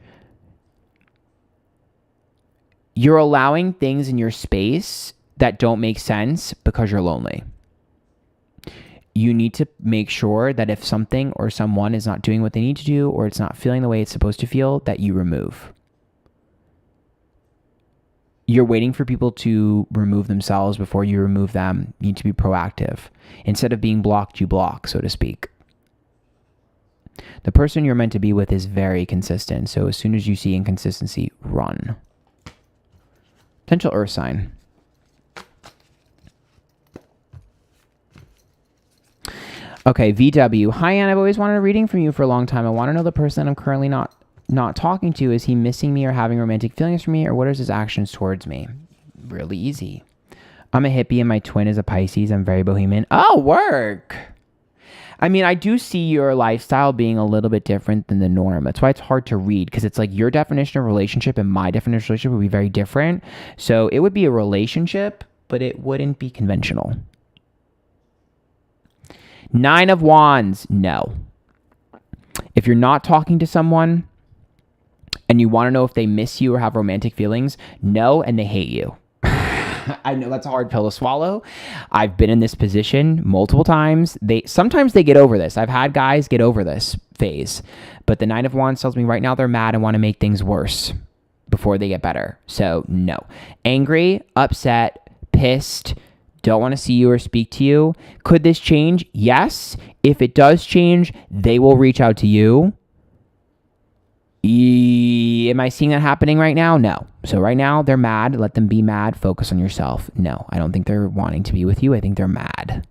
You're allowing things in your space that don't make sense because you're lonely. You need to make sure that if something or someone is not doing what they need to do, or it's not feeling the way it's supposed to feel, that you remove. You're waiting for people to remove themselves before you remove them. You need to be proactive. Instead of being blocked, you block, so to speak. The person you're meant to be with is very consistent. So as soon as you see inconsistency, run. Potential earth sign. Okay, VW. Hi, Ann. I've always wanted a reading from you for a long time. I want to know the person I'm currently not talking to. Is he missing me or having romantic feelings for me, or what is his actions towards me? Really easy. I'm a hippie and my twin is a Pisces. I'm very bohemian. Oh, work. I mean, I do see your lifestyle being a little bit different than the norm. That's why it's hard to read, because it's like your definition of relationship and my definition of relationship would be very different. So it would be a relationship, but it wouldn't be conventional. 9 of Wands, no. If you're not talking to someone and you want to know if they miss you or have romantic feelings, no, and they hate you. I know that's a hard pill to swallow. I've been in this position multiple times. Sometimes they get over this. I've had guys get over this phase. But the 9 of Wands tells me right now they're mad and want to make things worse before they get better. So no. Angry, upset, pissed, don't want to see you or speak to you. Could this change? Yes. If it does change, they will reach out to you. Am I seeing that happening right now? No. So right now they're mad. Let them be mad. Focus on yourself. No, I don't think they're wanting to be with you. I think they're mad.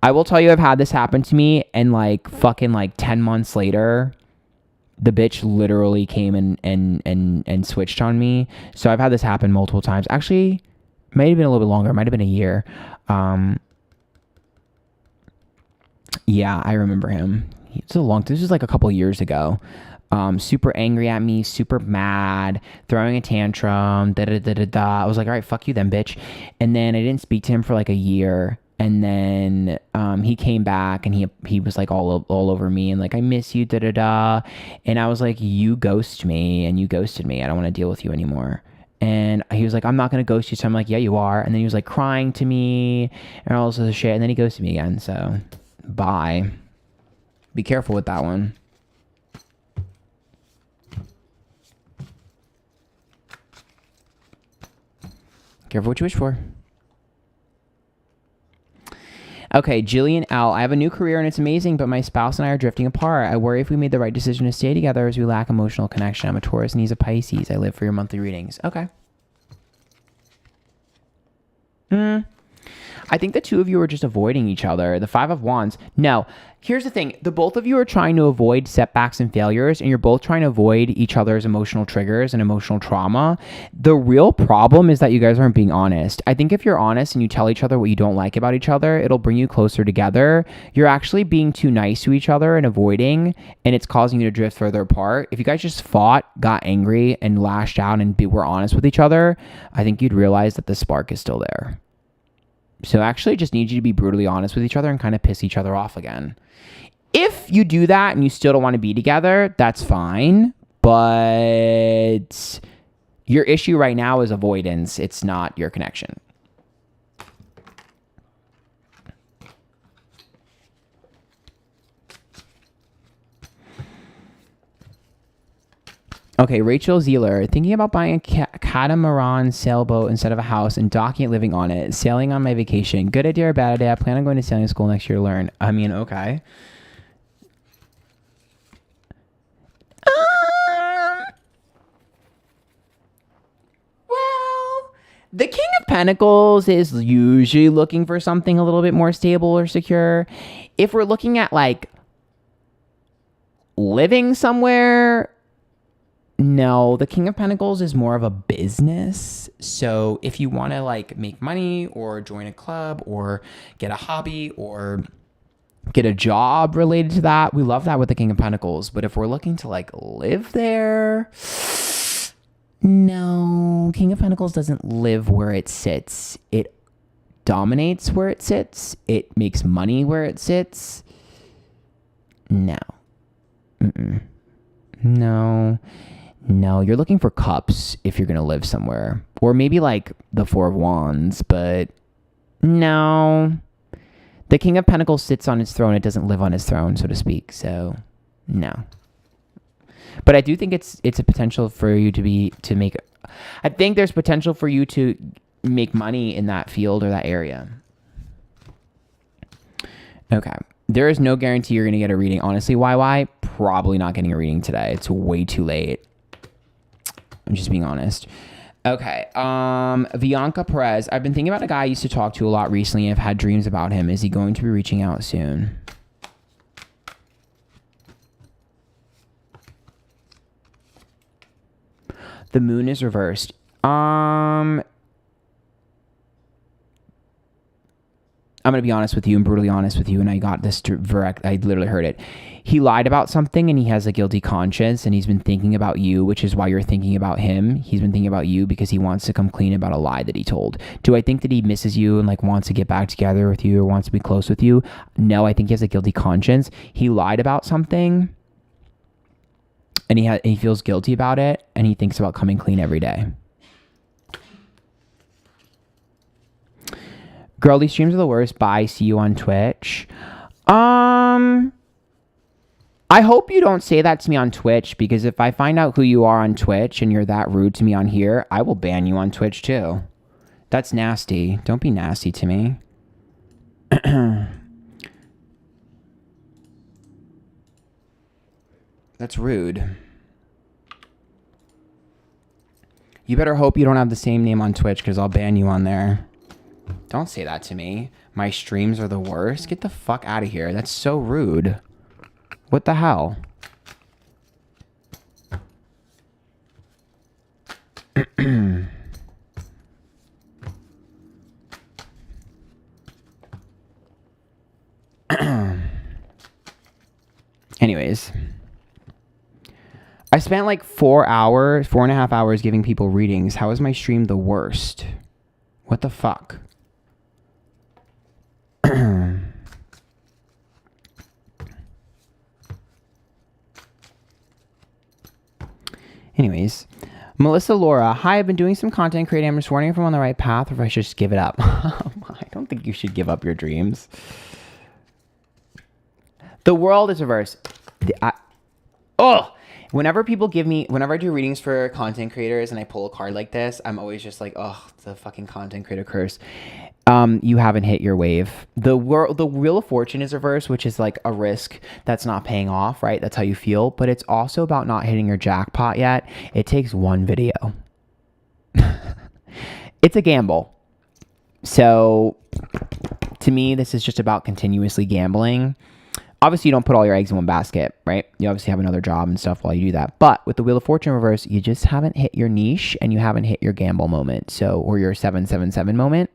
I will tell you, I've had this happen to me, and fucking 10 months later, the bitch literally came and switched on me. So I've had this happen multiple times. Actually, might have been a little bit longer. Might have been a year. Yeah, I remember him. This was like a couple years ago. Super angry at me, super mad, throwing a tantrum, I was like, all right, fuck you then, bitch. And then I didn't speak to him for like a year. And then he came back and he was like all over me and like, I miss you, And I was like, you ghost me and you ghosted me. I don't want to deal with you anymore. And he was like, I'm not going to ghost you. So I'm like, yeah, you are. And then he was like crying to me and all this other shit. And then he ghosted me again. So bye. Be careful with that one. Careful what you wish for. Okay, Jillian L. I have a new career and it's amazing, but my spouse and I are drifting apart. I worry if we made the right decision to stay together as we lack emotional connection. I'm a Taurus and he's a Pisces. I live for your monthly readings. Okay. I think the two of you are just avoiding each other. The 5 of Wands. No. Here's the thing. The both of you are trying to avoid setbacks and failures, and you're both trying to avoid each other's emotional triggers and emotional trauma. The real problem is that you guys aren't being honest. I think if you're honest and you tell each other what you don't like about each other, it'll bring you closer together. You're actually being too nice to each other and avoiding, and it's causing you to drift further apart. If you guys just fought, got angry, and lashed out and were honest with each other, I think you'd realize that the spark is still there. So actually just need you to be brutally honest with each other and kind of piss each other off again. If you do that and you still don't want to be together, that's fine. But your issue right now is avoidance. It's not your connection. Okay, Rachel Zeeler, thinking about buying a catamaran sailboat instead of a house and docking it, living on it, sailing on my vacation. Good idea or bad idea? I plan on going to sailing school next year to learn. I mean, okay. Well, the King of Pentacles is usually looking for something a little bit more stable or secure. If we're looking at like living somewhere, no, the King of Pentacles is more of a business. So if you want to like make money or join a club or get a hobby or get a job related to that, we love that with the King of Pentacles. But if we're looking to like live there, no, King of Pentacles doesn't live where it sits. It dominates where it sits. It makes money where it sits. No. Mm-mm. No. No, you're looking for cups if you're going to live somewhere. Or maybe like the Four of Wands, but no. The King of Pentacles sits on his throne. It doesn't live on his throne, so to speak. So, no. But I do think it's a potential for you to make... I think there's potential for you to make money in that field or that area. Okay. There is no guarantee you're going to get a reading. Honestly, YY, probably not getting a reading today. It's way too late. I'm just being honest. Okay. Bianca Perez. I've been thinking about a guy I used to talk to a lot recently. I've had dreams about him. Is he going to be reaching out soon? The moon is reversed. I'm going to be honest with you and brutally honest with you. And I got this direct. I literally heard it. He lied about something and he has a guilty conscience and he's been thinking about you, which is why you're thinking about him. He's been thinking about you because he wants to come clean about a lie that he told. Do I think that he misses you and like wants to get back together with you or wants to be close with you? No, I think he has a guilty conscience. He lied about something and he feels guilty about it and he thinks about coming clean every day. Girl, these streams are the worst. Bye. See you on Twitch. I hope you don't say that to me on Twitch because if I find out who you are on Twitch and you're that rude to me on here, I will ban you on Twitch too. That's nasty. Don't be nasty to me. That's rude. You better hope you don't have the same name on Twitch because I'll ban you on there. Don't say that to me. My streams are the worst. Get the fuck out of here. That's so rude. What the hell? Anyways. I spent like 4.5 hours giving people readings. How is my stream the worst? What the fuck? Anyways, Melissa Laura. Hi, I've been doing some content creating. I'm just wondering if I'm on the right path or if I should just give it up. I don't think you should give up your dreams. The world is reversed. Whenever I do readings for content creators and I pull a card like this, I'm always just like, oh, the fucking content creator curse. You haven't hit your wave. The Wheel of Fortune is reversed, which is like a risk that's not paying off, right? That's how you feel. But it's also about not hitting your jackpot yet. It takes one video. It's a gamble. So to me, this is just about continuously gambling. Obviously, you don't put all your eggs in one basket, right? You obviously have another job and stuff while you do that. But with the Wheel of Fortune reverse, you just haven't hit your niche and you haven't hit your gamble moment. Or your 777 moment.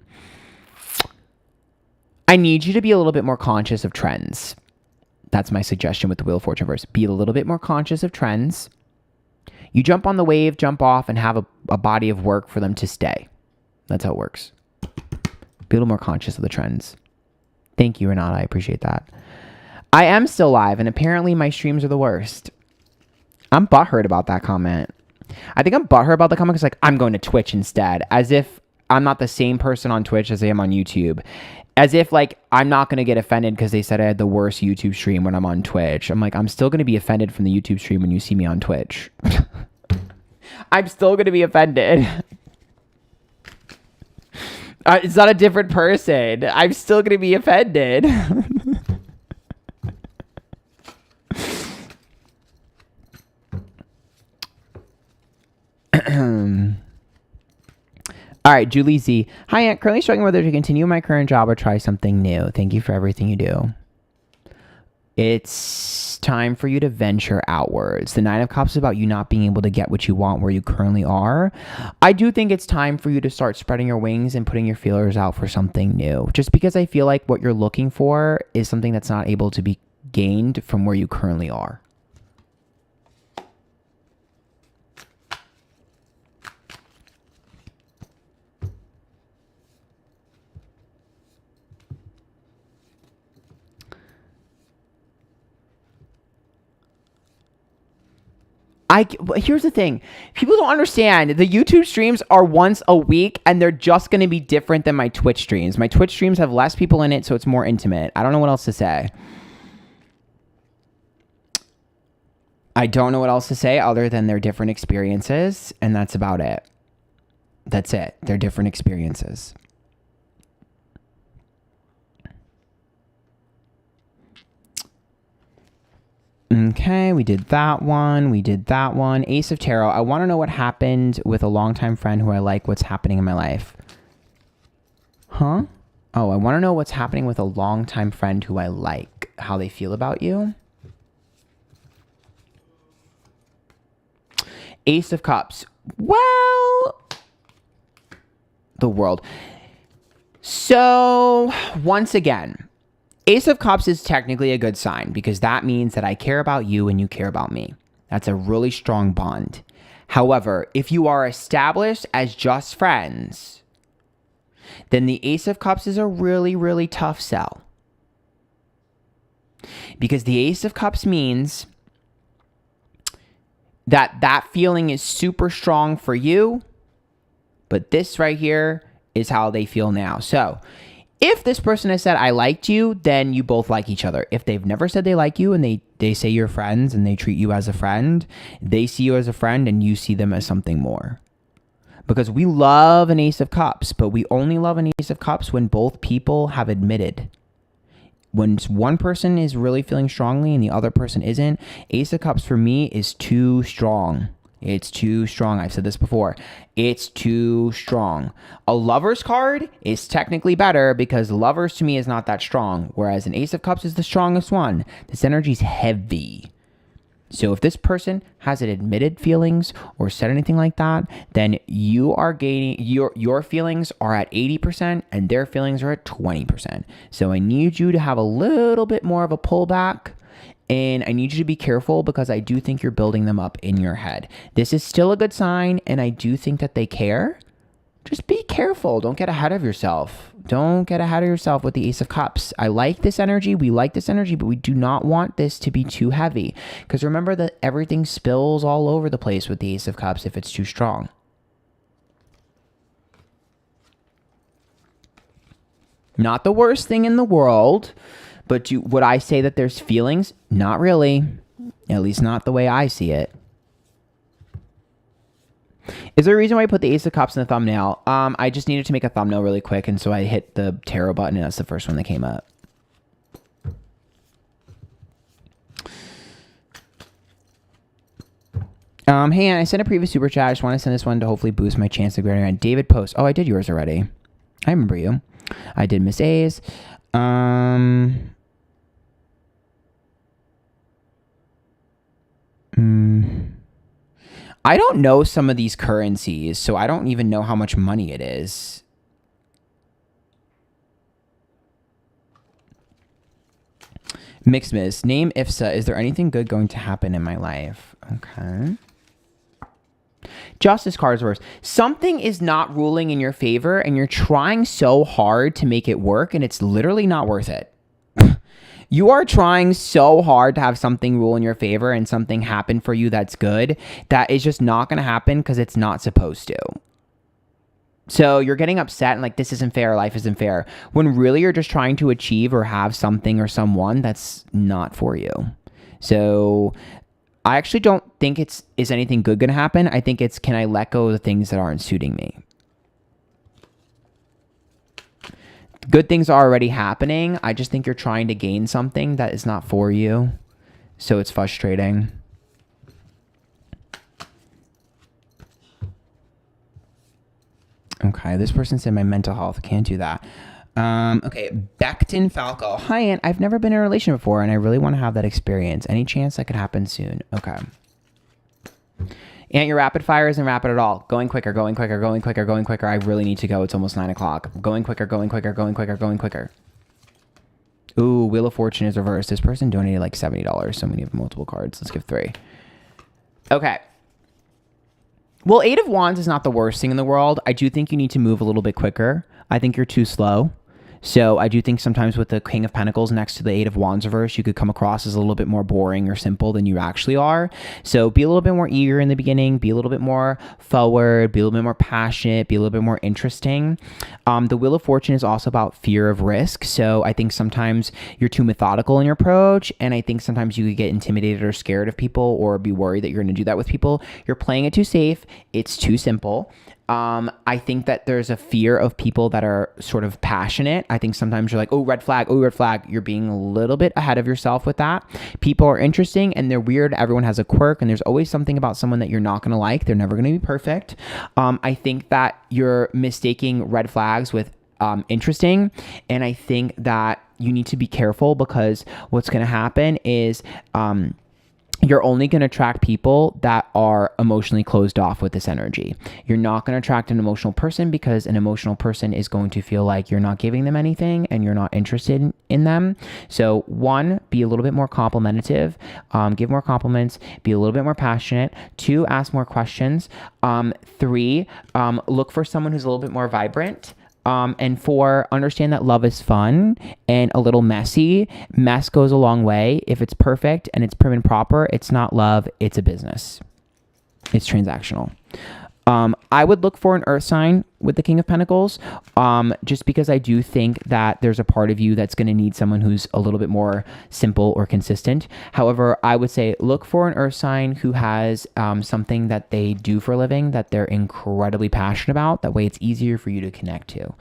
I need you to be a little bit more conscious of trends. That's my suggestion with the Wheel of Fortune reverse. Be a little bit more conscious of trends. You jump on the wave, jump off, and have a body of work for them to stay. That's how it works. Be a little more conscious of the trends. Thank you, Renata. I appreciate that. I am still live, and apparently my streams are the worst. I'm butthurt about that comment. I think I'm butthurt about the comment because like, I'm going to Twitch instead. As if I'm not the same person on Twitch as I am on YouTube. As if like I'm not going to get offended because they said I had the worst YouTube stream when I'm on Twitch. I'm like, I'm still going to be offended from the YouTube stream when you see me on Twitch. I'm still going to be offended. It's not a different person. I'm still going to be offended. All right, Julie Z. Hi, Aunt. Currently struggling whether to continue my current job or try something new. Thank you for everything you do. It's time for you to venture outwards. The Nine of Cups is about you not being able to get what you want where you currently are. I do think it's time for you to start spreading your wings and putting your feelers out for something new. Just because I feel like what you're looking for is something that's not able to be gained from where you currently are. Here's the thing. People don't understand. The YouTube streams are once a week, and they're just going to be different than my Twitch streams. My Twitch streams have less people in it, so it's more intimate. I don't know what else to say. I don't know what else to say other than they're different experiences, and that's about it. That's it. They're different experiences. Okay, we did that one. We did that one. Ace of Tarot. I want to know what happened with a longtime friend who I like. What's happening in my life? Huh? Oh, I want to know what's happening with a longtime friend who I like. How they feel about you. Ace of Cups. Well, the World. So, once again, Ace of Cups is technically a good sign because that means that I care about you and you care about me. That's a really strong bond. However, if you are established as just friends, then the Ace of Cups is a really, really tough sell. Because the Ace of Cups means that feeling is super strong for you, but this right here is how they feel now. So, if this person has said, I liked you, then you both like each other. If they've never said they like you and they say you're friends and they treat you as a friend, they see you as a friend and you see them as something more. Because we love an Ace of Cups, but we only love an Ace of Cups when both people have admitted. When one person is really feeling strongly and the other person isn't, Ace of Cups for me is too strong. It's too strong. I've said this before. It's too strong. A Lover's card is technically better because Lovers to me is not that strong, whereas an Ace of Cups is the strongest one. This energy is heavy. So if this person hasn't admitted feelings or said anything like that, then you are gaining, your feelings are at 80% and their feelings are at 20%. So I need you to have a little bit more of a pullback. And I need you to be careful because I do think you're building them up in your head. This is still a good sign, and I do think that they care. Just be careful. Don't get ahead of yourself. Don't get ahead of yourself with the Ace of Cups. I like this energy. We like this energy, but we do not want this to be too heavy. Because remember that everything spills all over the place with the Ace of Cups if it's too strong. Not the worst thing in the world. But would I say that there's feelings? Not really. At least not the way I see it. Is there a reason why I put the Ace of Cups in the thumbnail? I just needed to make a thumbnail really quick, and so I hit the tarot button, and that's the first one that came up. Hey, Ann, I sent a previous super chat. I just want to send this one to hopefully boost my chance of getting David Post. Oh, I did yours already. I remember you. I did Miss A's. I don't know some of these currencies, so I don't even know how much money it is. Mixed Miss. Name IFSA. Is there anything good going to happen in my life? Okay. Justice card's worse. Something is not ruling in your favor, and you're trying so hard to make it work, and it's literally not worth it. You are trying so hard to have something rule in your favor and something happen for you that's good, that is just not going to happen because it's not supposed to. So you're getting upset and like, this isn't fair, life isn't fair, when really you're just trying to achieve or have something or someone that's not for you. So I actually don't think is anything good going to happen. I think it's, can I let go of the things that aren't suiting me? Good things are already happening. I just think you're trying to gain something that is not for you. So it's frustrating. Okay, this person said my mental health. Can't do that. Okay, Becton Falco. Hi, Aunt. I've never been in a relationship before, and I really want to have that experience. Any chance that could happen soon? Okay. Aunt, your rapid fire isn't rapid at all. Going quicker, going quicker, going quicker, going quicker. I really need to go. It's almost 9 o'clock. Going quicker, going quicker, going quicker, going quicker. Ooh, Wheel of Fortune is reversed. This person donated like $70, so we need multiple cards. Let's give 3. Okay. Well, 8 of Wands is not the worst thing in the world. I do think you need to move a little bit quicker. I think you're too slow. So I do think sometimes with the King of Pentacles next to the Eight of Wands reverse, you could come across as a little bit more boring or simple than you actually are. So be a little bit more eager in the beginning, be a little bit more forward, be a little bit more passionate, be a little bit more interesting. The Wheel of Fortune is also about fear of risk. So I think sometimes you're too methodical in your approach, and I think sometimes you could get intimidated or scared of people or be worried that you're going to do that with people. You're playing it too safe. It's too simple. I think that there's a fear of people that are sort of passionate. I think sometimes you're like, oh, red flag, oh, red flag. You're being a little bit ahead of yourself with that. People are interesting and they're weird. Everyone has a quirk, and there's always something about someone that you're not going to like. They're never going to be perfect. I think that you're mistaking red flags with interesting. And I think that you need to be careful, because what's going to happen is, you're only going to attract people that are emotionally closed off with this energy. You're not going to attract an emotional person, because an emotional person is going to feel like you're not giving them anything and you're not interested in them. So 1, be a little bit more complimentary, give more compliments, be a little bit more passionate. 2, ask more questions. 3, look for someone who's a little bit more vibrant. And 4, understand that love is fun and a little messy. Mess goes a long way. If it's perfect and it's prim and proper, it's not love, it's a business. It's transactional. I would look for an earth sign with the King of Pentacles, just because I do think that there's a part of you that's going to need someone who's a little bit more simple or consistent. However, I would say look for an earth sign who has something that they do for a living that they're incredibly passionate about. That way it's easier for you to connect to.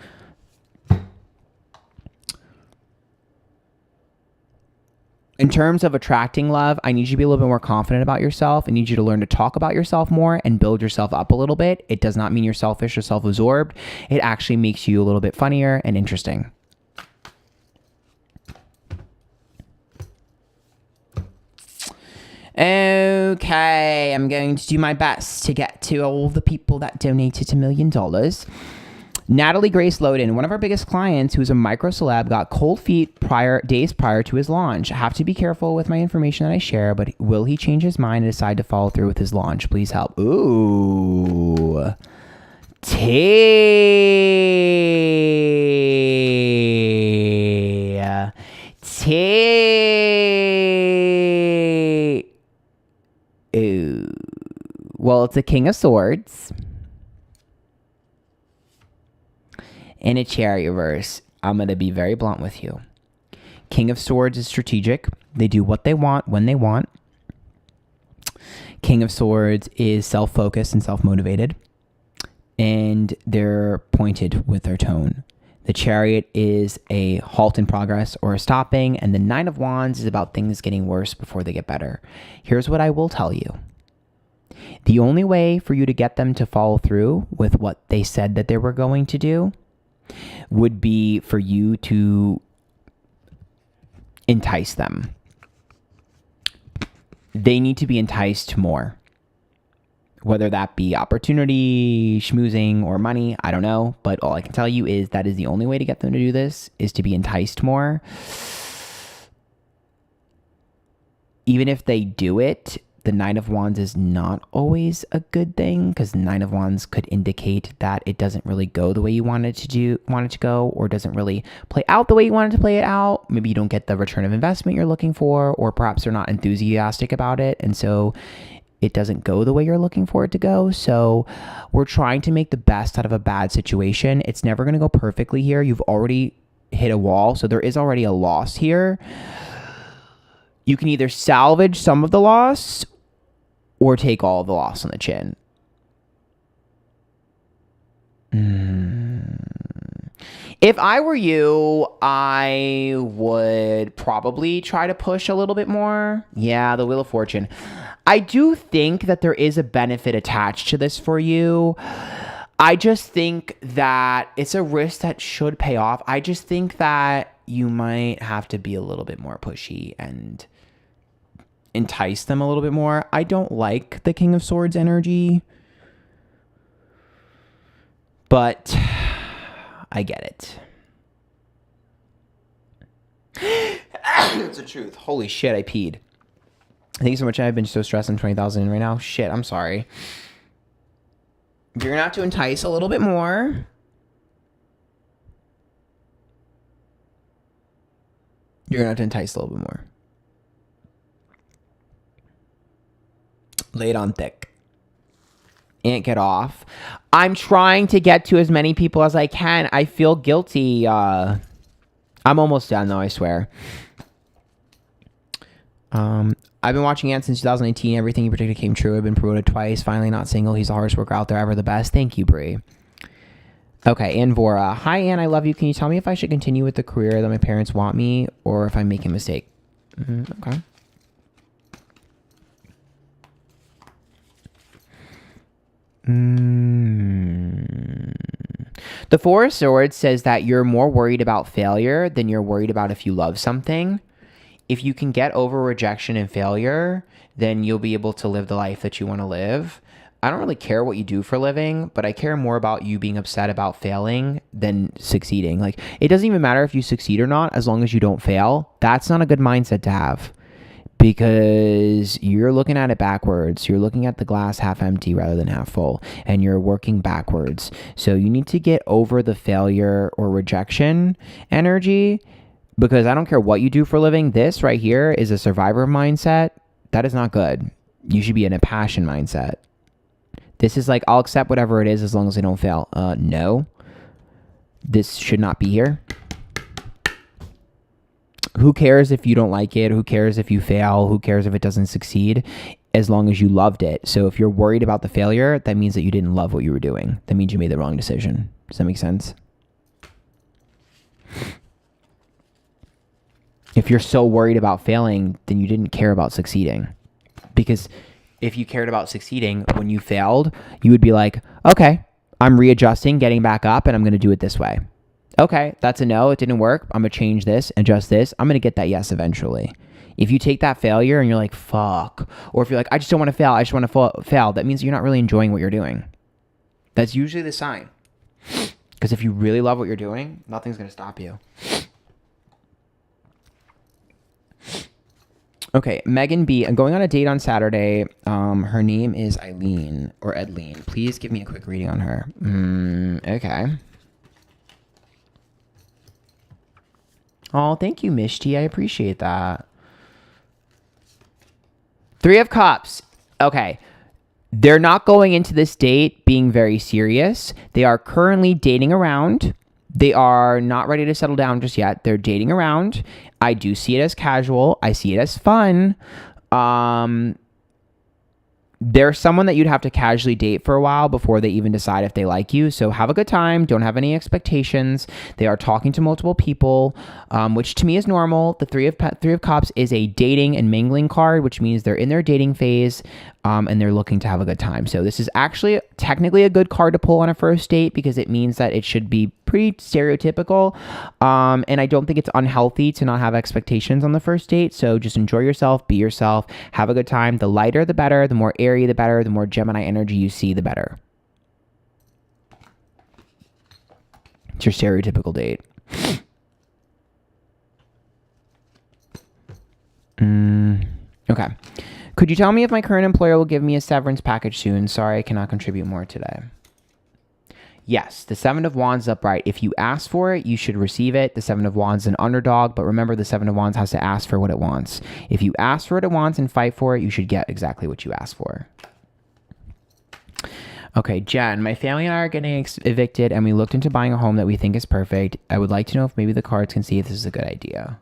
In terms of attracting love, I need you to be a little bit more confident about yourself. I need you to learn to talk about yourself more and build yourself up a little bit. It does not mean you're selfish or self-absorbed. It actually makes you a little bit funnier and interesting. Okay, I'm going to do my best to get to all the people that donated $1 million. Natalie Grace Loden, one of our biggest clients who's a micro celeb, got cold feet days prior to his launch. I have to be careful with my information that I share, but will he change his mind and decide to follow through with his launch? Please help. Ooh. Ooh. Well, it's a King of Swords and a Chariot reverse. I'm going to be very blunt with you. King of Swords is strategic. They do what they want when they want. King of Swords is self-focused and self-motivated, and they're pointed with their tone. The Chariot is a halt in progress or a stopping, and the Nine of Wands is about things getting worse before they get better. Here's what I will tell you. The only way for you to get them to follow through with what they said that they were going to do would be for you to entice them. They need to be enticed more. Whether that be opportunity, schmoozing, or money, I don't know. But all I can tell you is that is the only way to get them to do this, is to be enticed more. Even if they do it, the Nine of Wands is not always a good thing, because the Nine of Wands could indicate that it doesn't really go the way you want it to go, or doesn't really play out the way you wanted to play it out. Maybe you don't get the return of investment you're looking for, or perhaps they're not enthusiastic about it, and so it doesn't go the way you're looking for it to go. So we're trying to make the best out of a bad situation. It's never going to go perfectly here. You've already hit a wall, so there is already a loss here. You can either salvage some of the loss or take all of the loss on the chin. If I were you, I would probably try to push a little bit more. Yeah, the Wheel of Fortune. I do think that there is a benefit attached to this for you. I just think that it's a risk that should pay off. I just think that you might have to be a little bit more pushy and entice them a little bit more. I don't like the King of Swords energy, but I get it. It's the truth. Holy shit, I peed. Thank you so much. I've been so stressed. I'm 20,000 in right now. Shit, I'm sorry. You're gonna have to entice a little bit more. You're going to have to entice a little bit more. Lay it on thick. And get off. I'm trying to get to as many people as I can. I feel guilty. I'm almost done, though, I swear. I've been watching Ant since 2018. Everything he predicted came true. I've been promoted twice. Finally not single. He's the hardest worker out there. Ever the best. Thank you, Brie. Okay, Anvora. Hi, Ann. I love you. Can you tell me if I should continue with the career that my parents want me or if I'm making a mistake? Okay. The Four of Swords says that you're more worried about failure than you're worried about if you love something. If you can get over rejection and failure, then you'll be able to live the life that you want to live. I don't really care what you do for a living, but I care more about you being upset about failing than succeeding. Like, it doesn't even matter if you succeed or not, as long as you don't fail. That's not a good mindset to have, because you're looking at it backwards. You're looking at the glass half empty rather than half full, and you're working backwards. So you need to get over the failure or rejection energy, because I don't care what you do for a living. This right here is a survivor mindset. That is not good. You should be in a passion mindset. This is like, I'll accept whatever it is as long as I don't fail. No. This should not be here. Who cares if you don't like it? Who cares if you fail? Who cares if it doesn't succeed? As long as you loved it. So if you're worried about the failure, that means that you didn't love what you were doing. That means you made the wrong decision. Does that make sense? If you're so worried about failing, then you didn't care about succeeding. Because if you cared about succeeding, when you failed, you would be like, okay, I'm readjusting, getting back up, and I'm going to do it this way. Okay, that's a no. It didn't work. I'm going to change this, adjust this. I'm going to get that yes eventually. If you take that failure and you're like, fuck, or if you're like, I just don't want to fail, I just want to fail, that means you're not really enjoying what you're doing. That's usually the sign. Because if you really love what you're doing, nothing's going to stop you. Okay, Megan B. I'm going on a date on Saturday. Her name is Eileen or Edleen. Please give me a quick reading on her. Okay. Oh, thank you, Mishti. I appreciate that. Three of Cups. Okay. They're not going into this date being very serious. They are currently dating around. They are not ready to settle down just yet. They're dating around. I do see it as casual. I see it as fun. They're someone that you'd have to casually date for a while before they even decide if they like you. So have a good time. Don't have any expectations. They are talking to multiple people, which to me is normal. The Three of Cups is a dating and mingling card, which means they're in their dating phase, and they're looking to have a good time. So this is actually technically a good card to pull on a first date because it means that it should be pretty stereotypical. And I don't think it's unhealthy to not have expectations on the first date. So just enjoy yourself, be yourself, have a good time. The lighter, the better. The more airy, the better. The more Gemini energy you see, the better. It's your stereotypical date. Okay. Could you tell me if my current employer will give me a severance package soon? Sorry, I cannot contribute more today. Yes, the Seven of Wands is upright. If you ask for it, you should receive it. The Seven of Wands is an underdog, but remember the Seven of Wands has to ask for what it wants. If you ask for what it wants and fight for it, you should get exactly what you ask for. Okay, Jen, my family and I are getting evicted and we looked into buying a home that we think is perfect. I would like to know if maybe the cards can see if this is a good idea.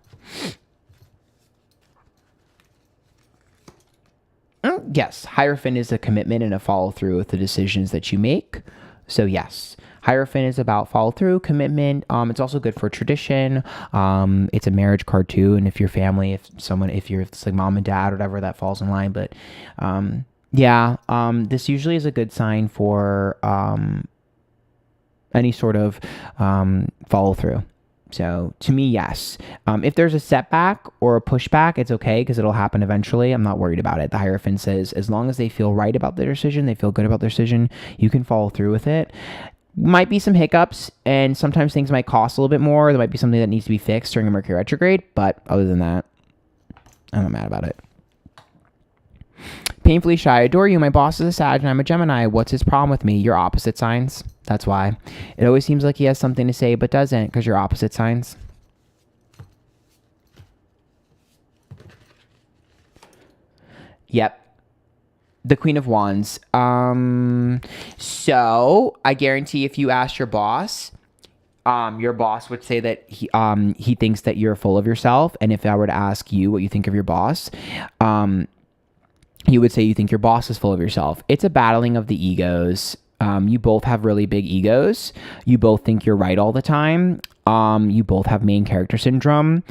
Yes, Hierophant is a commitment and a follow through with the decisions that you make. So yes, Hierophant is about follow through, commitment. It's also good for tradition. It's a marriage card too. And if your family, if it's like mom and dad or whatever, that falls in line. But this usually is a good sign for any sort of follow through. So to me, yes. If there's a setback or a pushback, it's okay because it'll happen eventually. I'm not worried about it. The Hierophant says as long as they feel right about their decision, they feel good about their decision, you can follow through with it. Might be some hiccups and sometimes things might cost a little bit more. There might be something that needs to be fixed during a Mercury retrograde, but other than that, I'm not mad about it. Painfully Shy. I adore you. My boss is a Sag and I'm a Gemini. What's his problem with me? You're opposite signs. That's why. It always seems like he has something to say but doesn't because you're opposite signs. Yep. The Queen of Wands. So I guarantee if you asked your boss would say that he thinks that you're full of yourself. And if I were to ask you what you think of your boss, you would say you think your boss is full of yourself. It's a battling of the egos. You both have really big egos. You both think you're right all the time. You both have main character syndrome.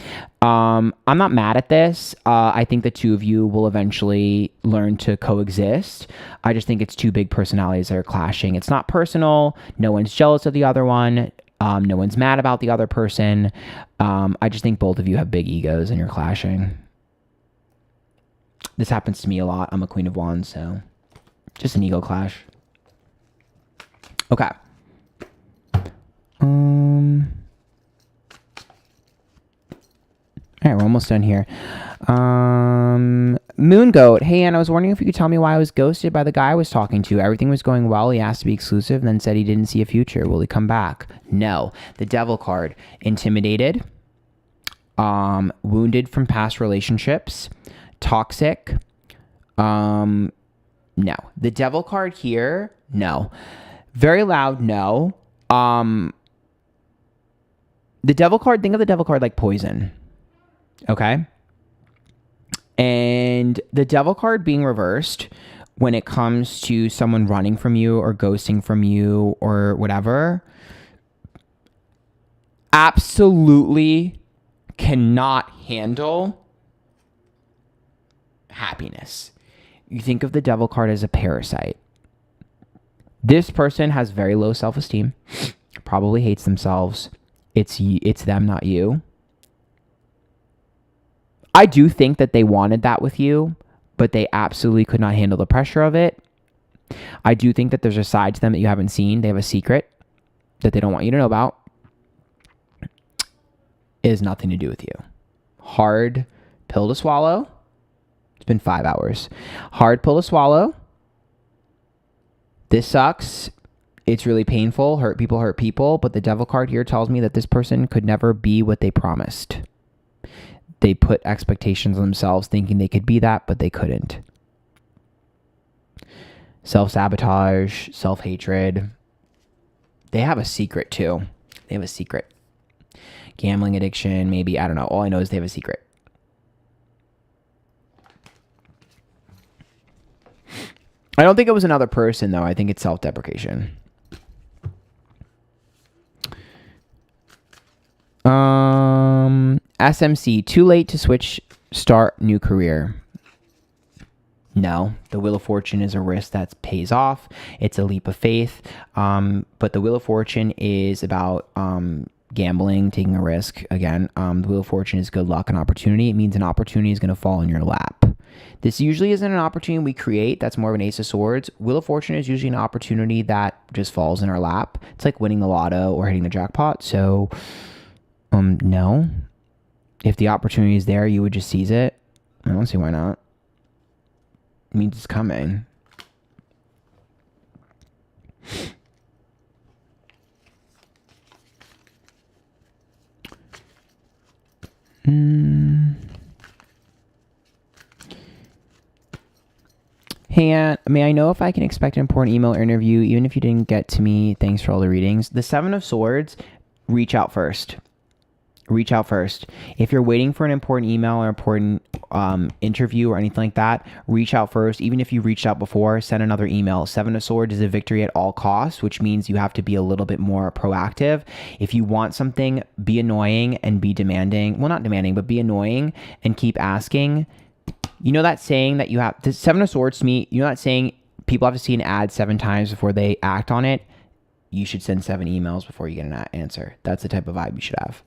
I'm not mad at this. I think the two of you will eventually learn to coexist. I just think it's two big personalities that are clashing. It's not personal. No one's jealous of the other one. No one's mad about the other person. I just think both of you have big egos and you're clashing. This happens to me a lot. I'm a Queen of Wands, so just an ego clash. Okay. All right, we're almost done here. Moon Goat. Hey, Anne, I was wondering if you could tell me why I was ghosted by the guy I was talking to. Everything was going well. He asked to be exclusive and then said he didn't see a future. Will he come back? No. The Devil card. Intimidated. Wounded from past relationships. Toxic. No. The Devil card here. No. Very loud. No. The Devil card. Think of the Devil card like poison. Okay. And the Devil card being reversed when it comes to someone running from you or ghosting from you or whatever, absolutely cannot handle happiness. You think of the Devil card as a parasite. This person has very low self-esteem, probably hates themselves. It's them, not you. I do think that they wanted that with you, but they absolutely could not handle the pressure of it. I do think that there's a side to them that you haven't seen. They have a secret that they don't want you to know about. It has nothing to do with you. Hard pill to swallow. It's been 5 hours. Hard pill to swallow. This sucks. It's really painful. Hurt people. But the Devil card here tells me that this person could never be what they promised. They put expectations on themselves thinking they could be that, but they couldn't. Self-sabotage, self-hatred. They have a secret too. They have a secret. Gambling addiction, maybe. I don't know. All I know is they have a secret. I don't think it was another person, though. I think it's self-deprecation. SMC, too late to start new career. No, the Wheel of Fortune is a risk that pays off. It's a leap of faith. But the Wheel of Fortune is about gambling, taking a risk. Again, the Wheel of Fortune is good luck and opportunity. It means an opportunity is going to fall in your lap. This usually isn't an opportunity we create. That's more of an Ace of Swords. Wheel of Fortune is usually an opportunity that just falls in our lap. It's like winning the lotto or hitting the jackpot. So, no. If the opportunity is there, you would just seize it. I don't see why not. It means it's coming. Hey, Aunt, may I know if I can expect an important email or interview, even if you didn't get to me? Thanks for all the readings. The Seven of Swords, reach out first. Reach out first. If you're waiting for an important email or important interview or anything like that, reach out first. Even if you reached out before, send another email. Seven of Swords is a victory at all costs, which means you have to be a little bit more proactive. If you want something, be annoying and be demanding. Well, not demanding, but be annoying and keep asking. You know that saying that you have, the Seven of Swords to me, you know that saying people have to see an ad 7 times before they act on it? You should send 7 emails before you get an answer. That's the type of vibe you should have.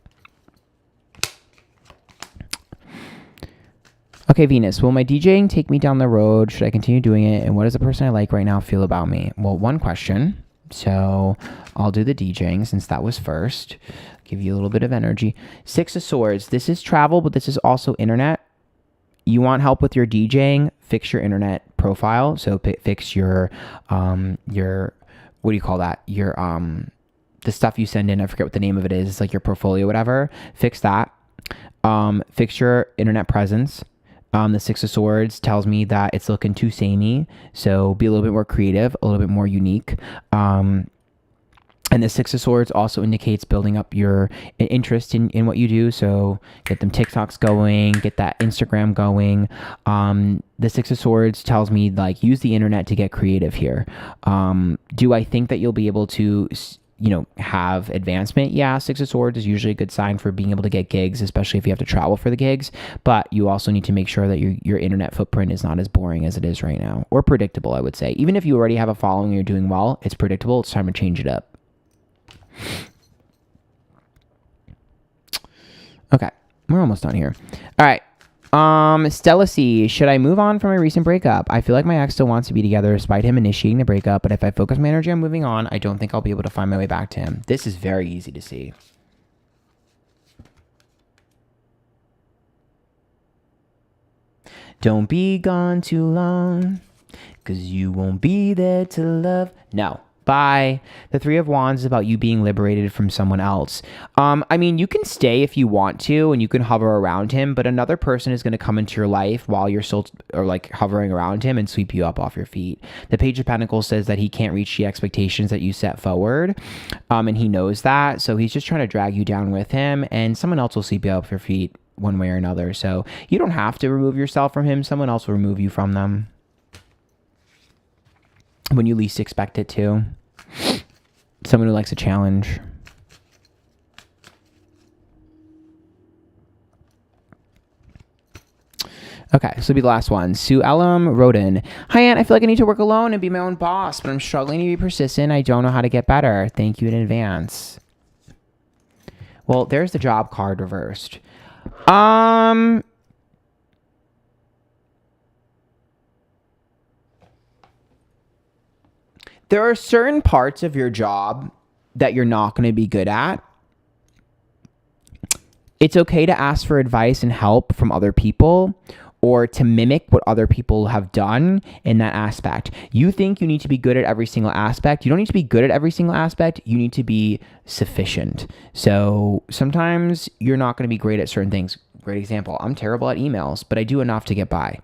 Okay, Venus, will my DJing take me down the road? Should I continue doing it? And what does the person I like right now feel about me? Well, one question. So I'll do the DJing since that was first. Give you a little bit of energy. 6 of Swords. This is travel, but this is also internet. You want help with your DJing? Fix your internet profile. So fix your what do you call that? Your, the stuff you send in. I forget what the name of it is. It's like your portfolio, whatever. Fix that. Fix your internet presence. The Six of Swords tells me that it's looking too samey. So be a little bit more creative, a little bit more unique. And the Six of Swords also indicates building up your interest in what you do. So get them TikToks going, get that Instagram going. The Six of Swords tells me like use the internet to get creative here. Do I think that you'll be able to, have advancement? Yeah, Six of Swords is usually a good sign for being able to get gigs, especially if you have to travel for the gigs. But you also need to make sure that your internet footprint is not as boring as it is right now, or predictable, I would say. Even if you already have a following and you're doing well, it's predictable. It's time to change it up. Okay, we're almost done here. All right. Stella C, should I move on from my recent breakup? I feel like my ex still wants to be together despite him initiating the breakup, but if I focus my energy on moving on, I don't think I'll be able to find my way back to him. This is very easy to see. Don't be gone too long, 'cause you won't be there to love. No. Bye. The Three of Wands is about you being liberated from someone else. I mean, you can stay if you want to, and you can hover around him, but another person is going to come into your life while you're still hovering around him and sweep you up off your feet. The Page of Pentacles says that he can't reach the expectations that you set forward, and he knows that, so he's just trying to drag you down with him, and someone else will sweep you up off your feet one way or another. So you don't have to remove yourself from him. Someone else will remove you from them when you least expect it to. Someone who likes a challenge. Okay, this will be the last one. Sue Ellum Roden. Hi, Aunt. I feel like I need to work alone and be my own boss, but I'm struggling to be persistent. I don't know how to get better. Thank you in advance. Well, there's the job card reversed. There are certain parts of your job that you're not going to be good at. It's okay to ask for advice and help from other people, or to mimic what other people have done in that aspect. You think you need to be good at every single aspect. You don't need to be good at every single aspect. You need to be sufficient. So sometimes you're not going to be great at certain things. Great example. I'm terrible at emails, but I do enough to get by.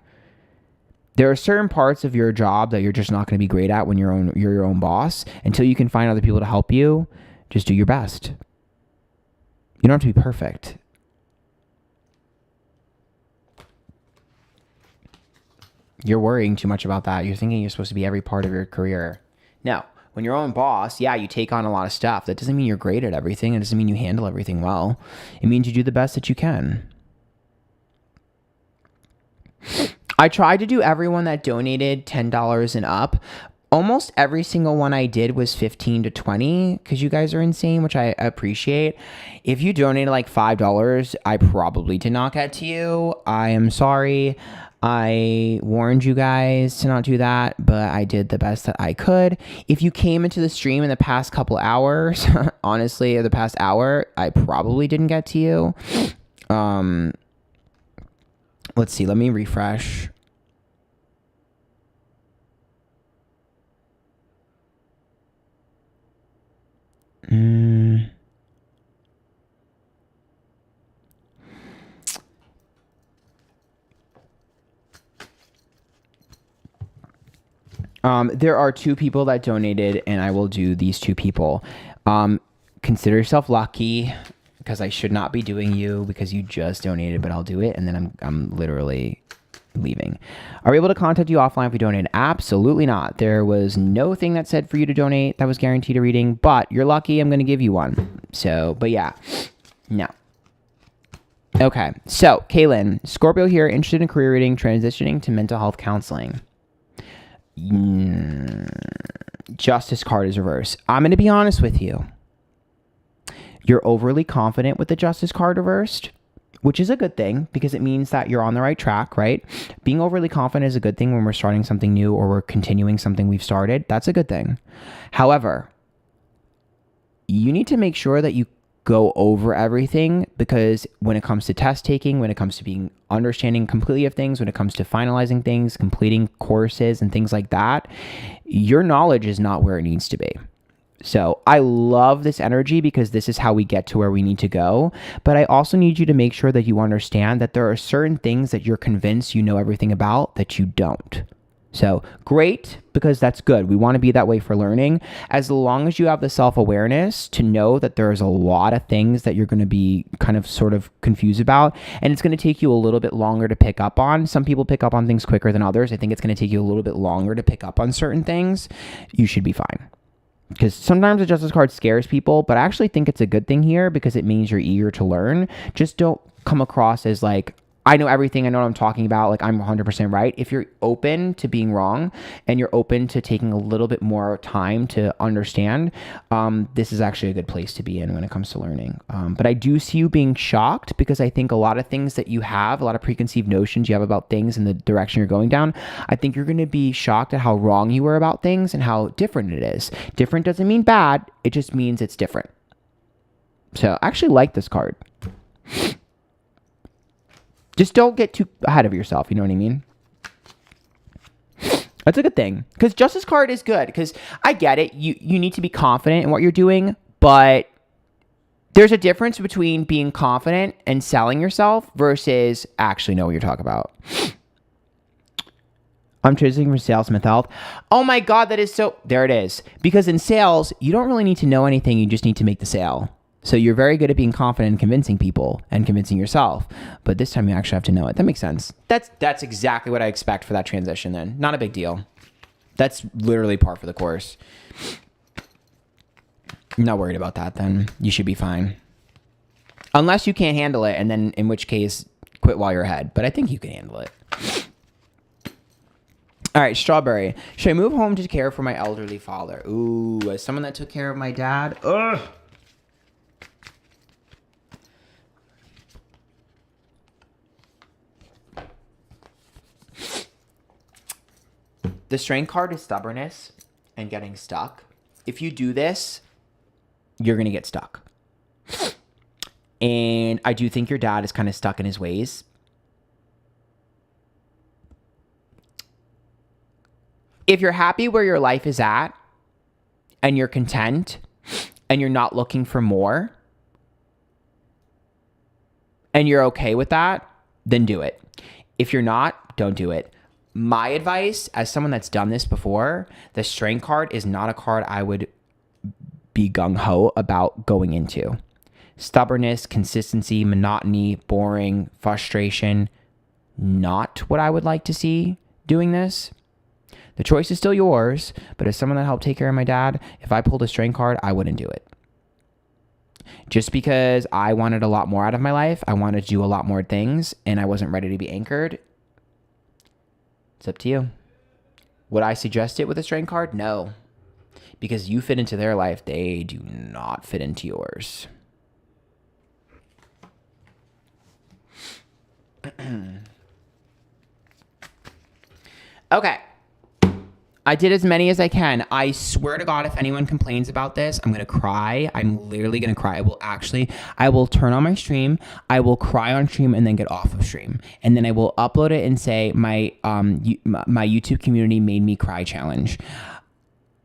There are certain parts of your job that you're just not going to be great at when you're your own boss. Until you can find other people to help you, just do your best. You don't have to be perfect. You're worrying too much about that. You're thinking you're supposed to be every part of your career. No, when you're your own boss, yeah, you take on a lot of stuff. That doesn't mean you're great at everything. It doesn't mean you handle everything well. It means you do the best that you can. I tried to do everyone that donated $10 and up. Almost every single one I did was 15 to 20 because you guys are insane, which I appreciate. If you donated like $5, I probably did not get to you. I am sorry. I warned you guys to not do that, but I did the best that I could. If you came into the stream in the past couple hours, honestly, or the past hour, I probably didn't get to you. Let's see. Let me refresh. There are 2 people that donated, and I will do these 2 people. Consider yourself lucky, because I should not be doing you because you just donated, but I'll do it, and then I'm literally leaving. Are we able to contact you offline if we donate? Absolutely not. There was no thing that said for you to donate that was guaranteed a reading, but you're lucky. I'm going to give you one. So, but yeah, no. Okay. So, Kaylin, Scorpio here, interested in career reading, transitioning to mental health counseling. Justice card is reversed. I'm going to be honest with you. You're overly confident with the Justice card reversed, which is a good thing because it means that you're on the right track, right? Being overly confident is a good thing when we're starting something new or we're continuing something we've started. That's a good thing. However, you need to make sure that you go over everything, because when it comes to test taking, when it comes to being understanding completely of things, when it comes to finalizing things, completing courses and things like that, your knowledge is not where it needs to be. So I love this energy because this is how we get to where we need to go. But I also need you to make sure that you understand that there are certain things that you're convinced you know everything about that you don't. So great, because that's good. We want to be that way for learning. As long as you have the self-awareness to know that there's a lot of things that you're going to be kind of sort of confused about, and it's going to take you a little bit longer to pick up on. Some people pick up on things quicker than others. I think it's going to take you a little bit longer to pick up on certain things. You should be fine. Because sometimes the Justice card scares people, but I actually think it's a good thing here because it means you're eager to learn. Just don't come across as like, I know everything, I know what I'm talking about, like I'm 100% right. If you're open to being wrong and you're open to taking a little bit more time to understand, this is actually a good place to be in when it comes to learning. But I do see you being shocked because I think a lot of things that you have, a lot of preconceived notions you have about things and the direction you're going down, I think you're going to be shocked at how wrong you were about things and how different it is. Different doesn't mean bad, it just means it's different. So I actually like this card. Just don't get too ahead of yourself. You know what I mean? That's a good thing. Because Justice card is good. Because I get it. You need to be confident in what you're doing. But there's a difference between being confident and selling yourself versus actually know what you're talking about. I'm transitioning from sales to mental health. Oh my God, that is so... There it is. Because in sales, you don't really need to know anything. You just need to make the sale. So you're very good at being confident and convincing people and convincing yourself. But this time you actually have to know it. That makes sense. That's exactly what I expect for that transition then. Not a big deal. That's literally par for the course. I'm not worried about that then. You should be fine. Unless you can't handle it, and then in which case, quit while you're ahead. But I think you can handle it. All right, Strawberry. Should I move home to care for my elderly father? Ooh, as someone that took care of my dad. Ugh. The Strength card is stubbornness and getting stuck. If you do this, you're going to get stuck. And I do think your dad is kind of stuck in his ways. If you're happy where your life is at and you're content and you're not looking for more and you're okay with that, then do it. If you're not, don't do it. My advice, as someone that's done this before, the Strength card is not a card I would be gung-ho about going into. Stubbornness, consistency, monotony, boring, frustration, not what I would like to see doing this. The choice is still yours, but as someone that helped take care of my dad, if I pulled a Strength card, I wouldn't do it. Just because I wanted a lot more out of my life, I wanted to do a lot more things, and I wasn't ready to be anchored. It's up to you. Would I suggest it with a Strength card? No. Because you fit into their life, they do not fit into yours. Okay. I did as many as I can. I swear to God, if anyone complains about this, I'm going to cry. I'm literally going to cry. I will turn on my stream. I will cry on stream and then get off of stream. And then I will upload it and say my YouTube community made me cry challenge.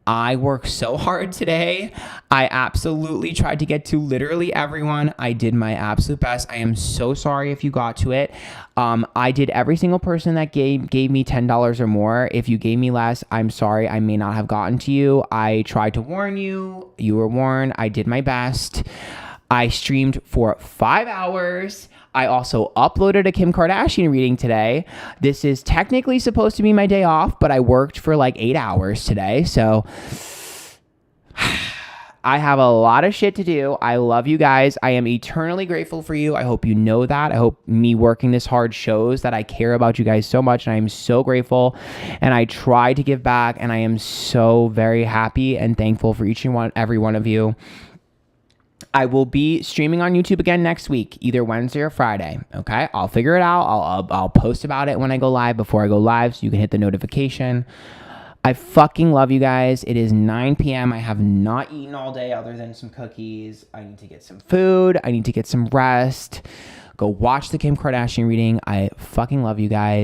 I worked so hard today. I absolutely tried to get to literally everyone. I did my absolute best. I am so sorry if you got to it. I did every single person that gave me $10 or more. If you gave me less, I'm sorry. I may not have gotten to you. I tried to warn you. You were warned. I did my best. I streamed for 5 hours. I also uploaded a Kim Kardashian reading today. This is technically supposed to be my day off, but I worked for like 8 hours today. So I have a lot of shit to do. I love you guys. I am eternally grateful for you. I hope you know that. I hope me working this hard shows that I care about you guys so much. And I am so grateful. And I try to give back. And I am so very happy and thankful for every one of you. I will be streaming on YouTube again next week, either Wednesday or Friday. Okay, I'll figure it out. I'll post about it when I go live, before I go live, so you can hit the notification. I fucking love you guys. It is 9 p.m. I have not eaten all day other than some cookies. I need to get some food. I need to get some rest. Go watch the Kim Kardashian reading. I fucking love you guys.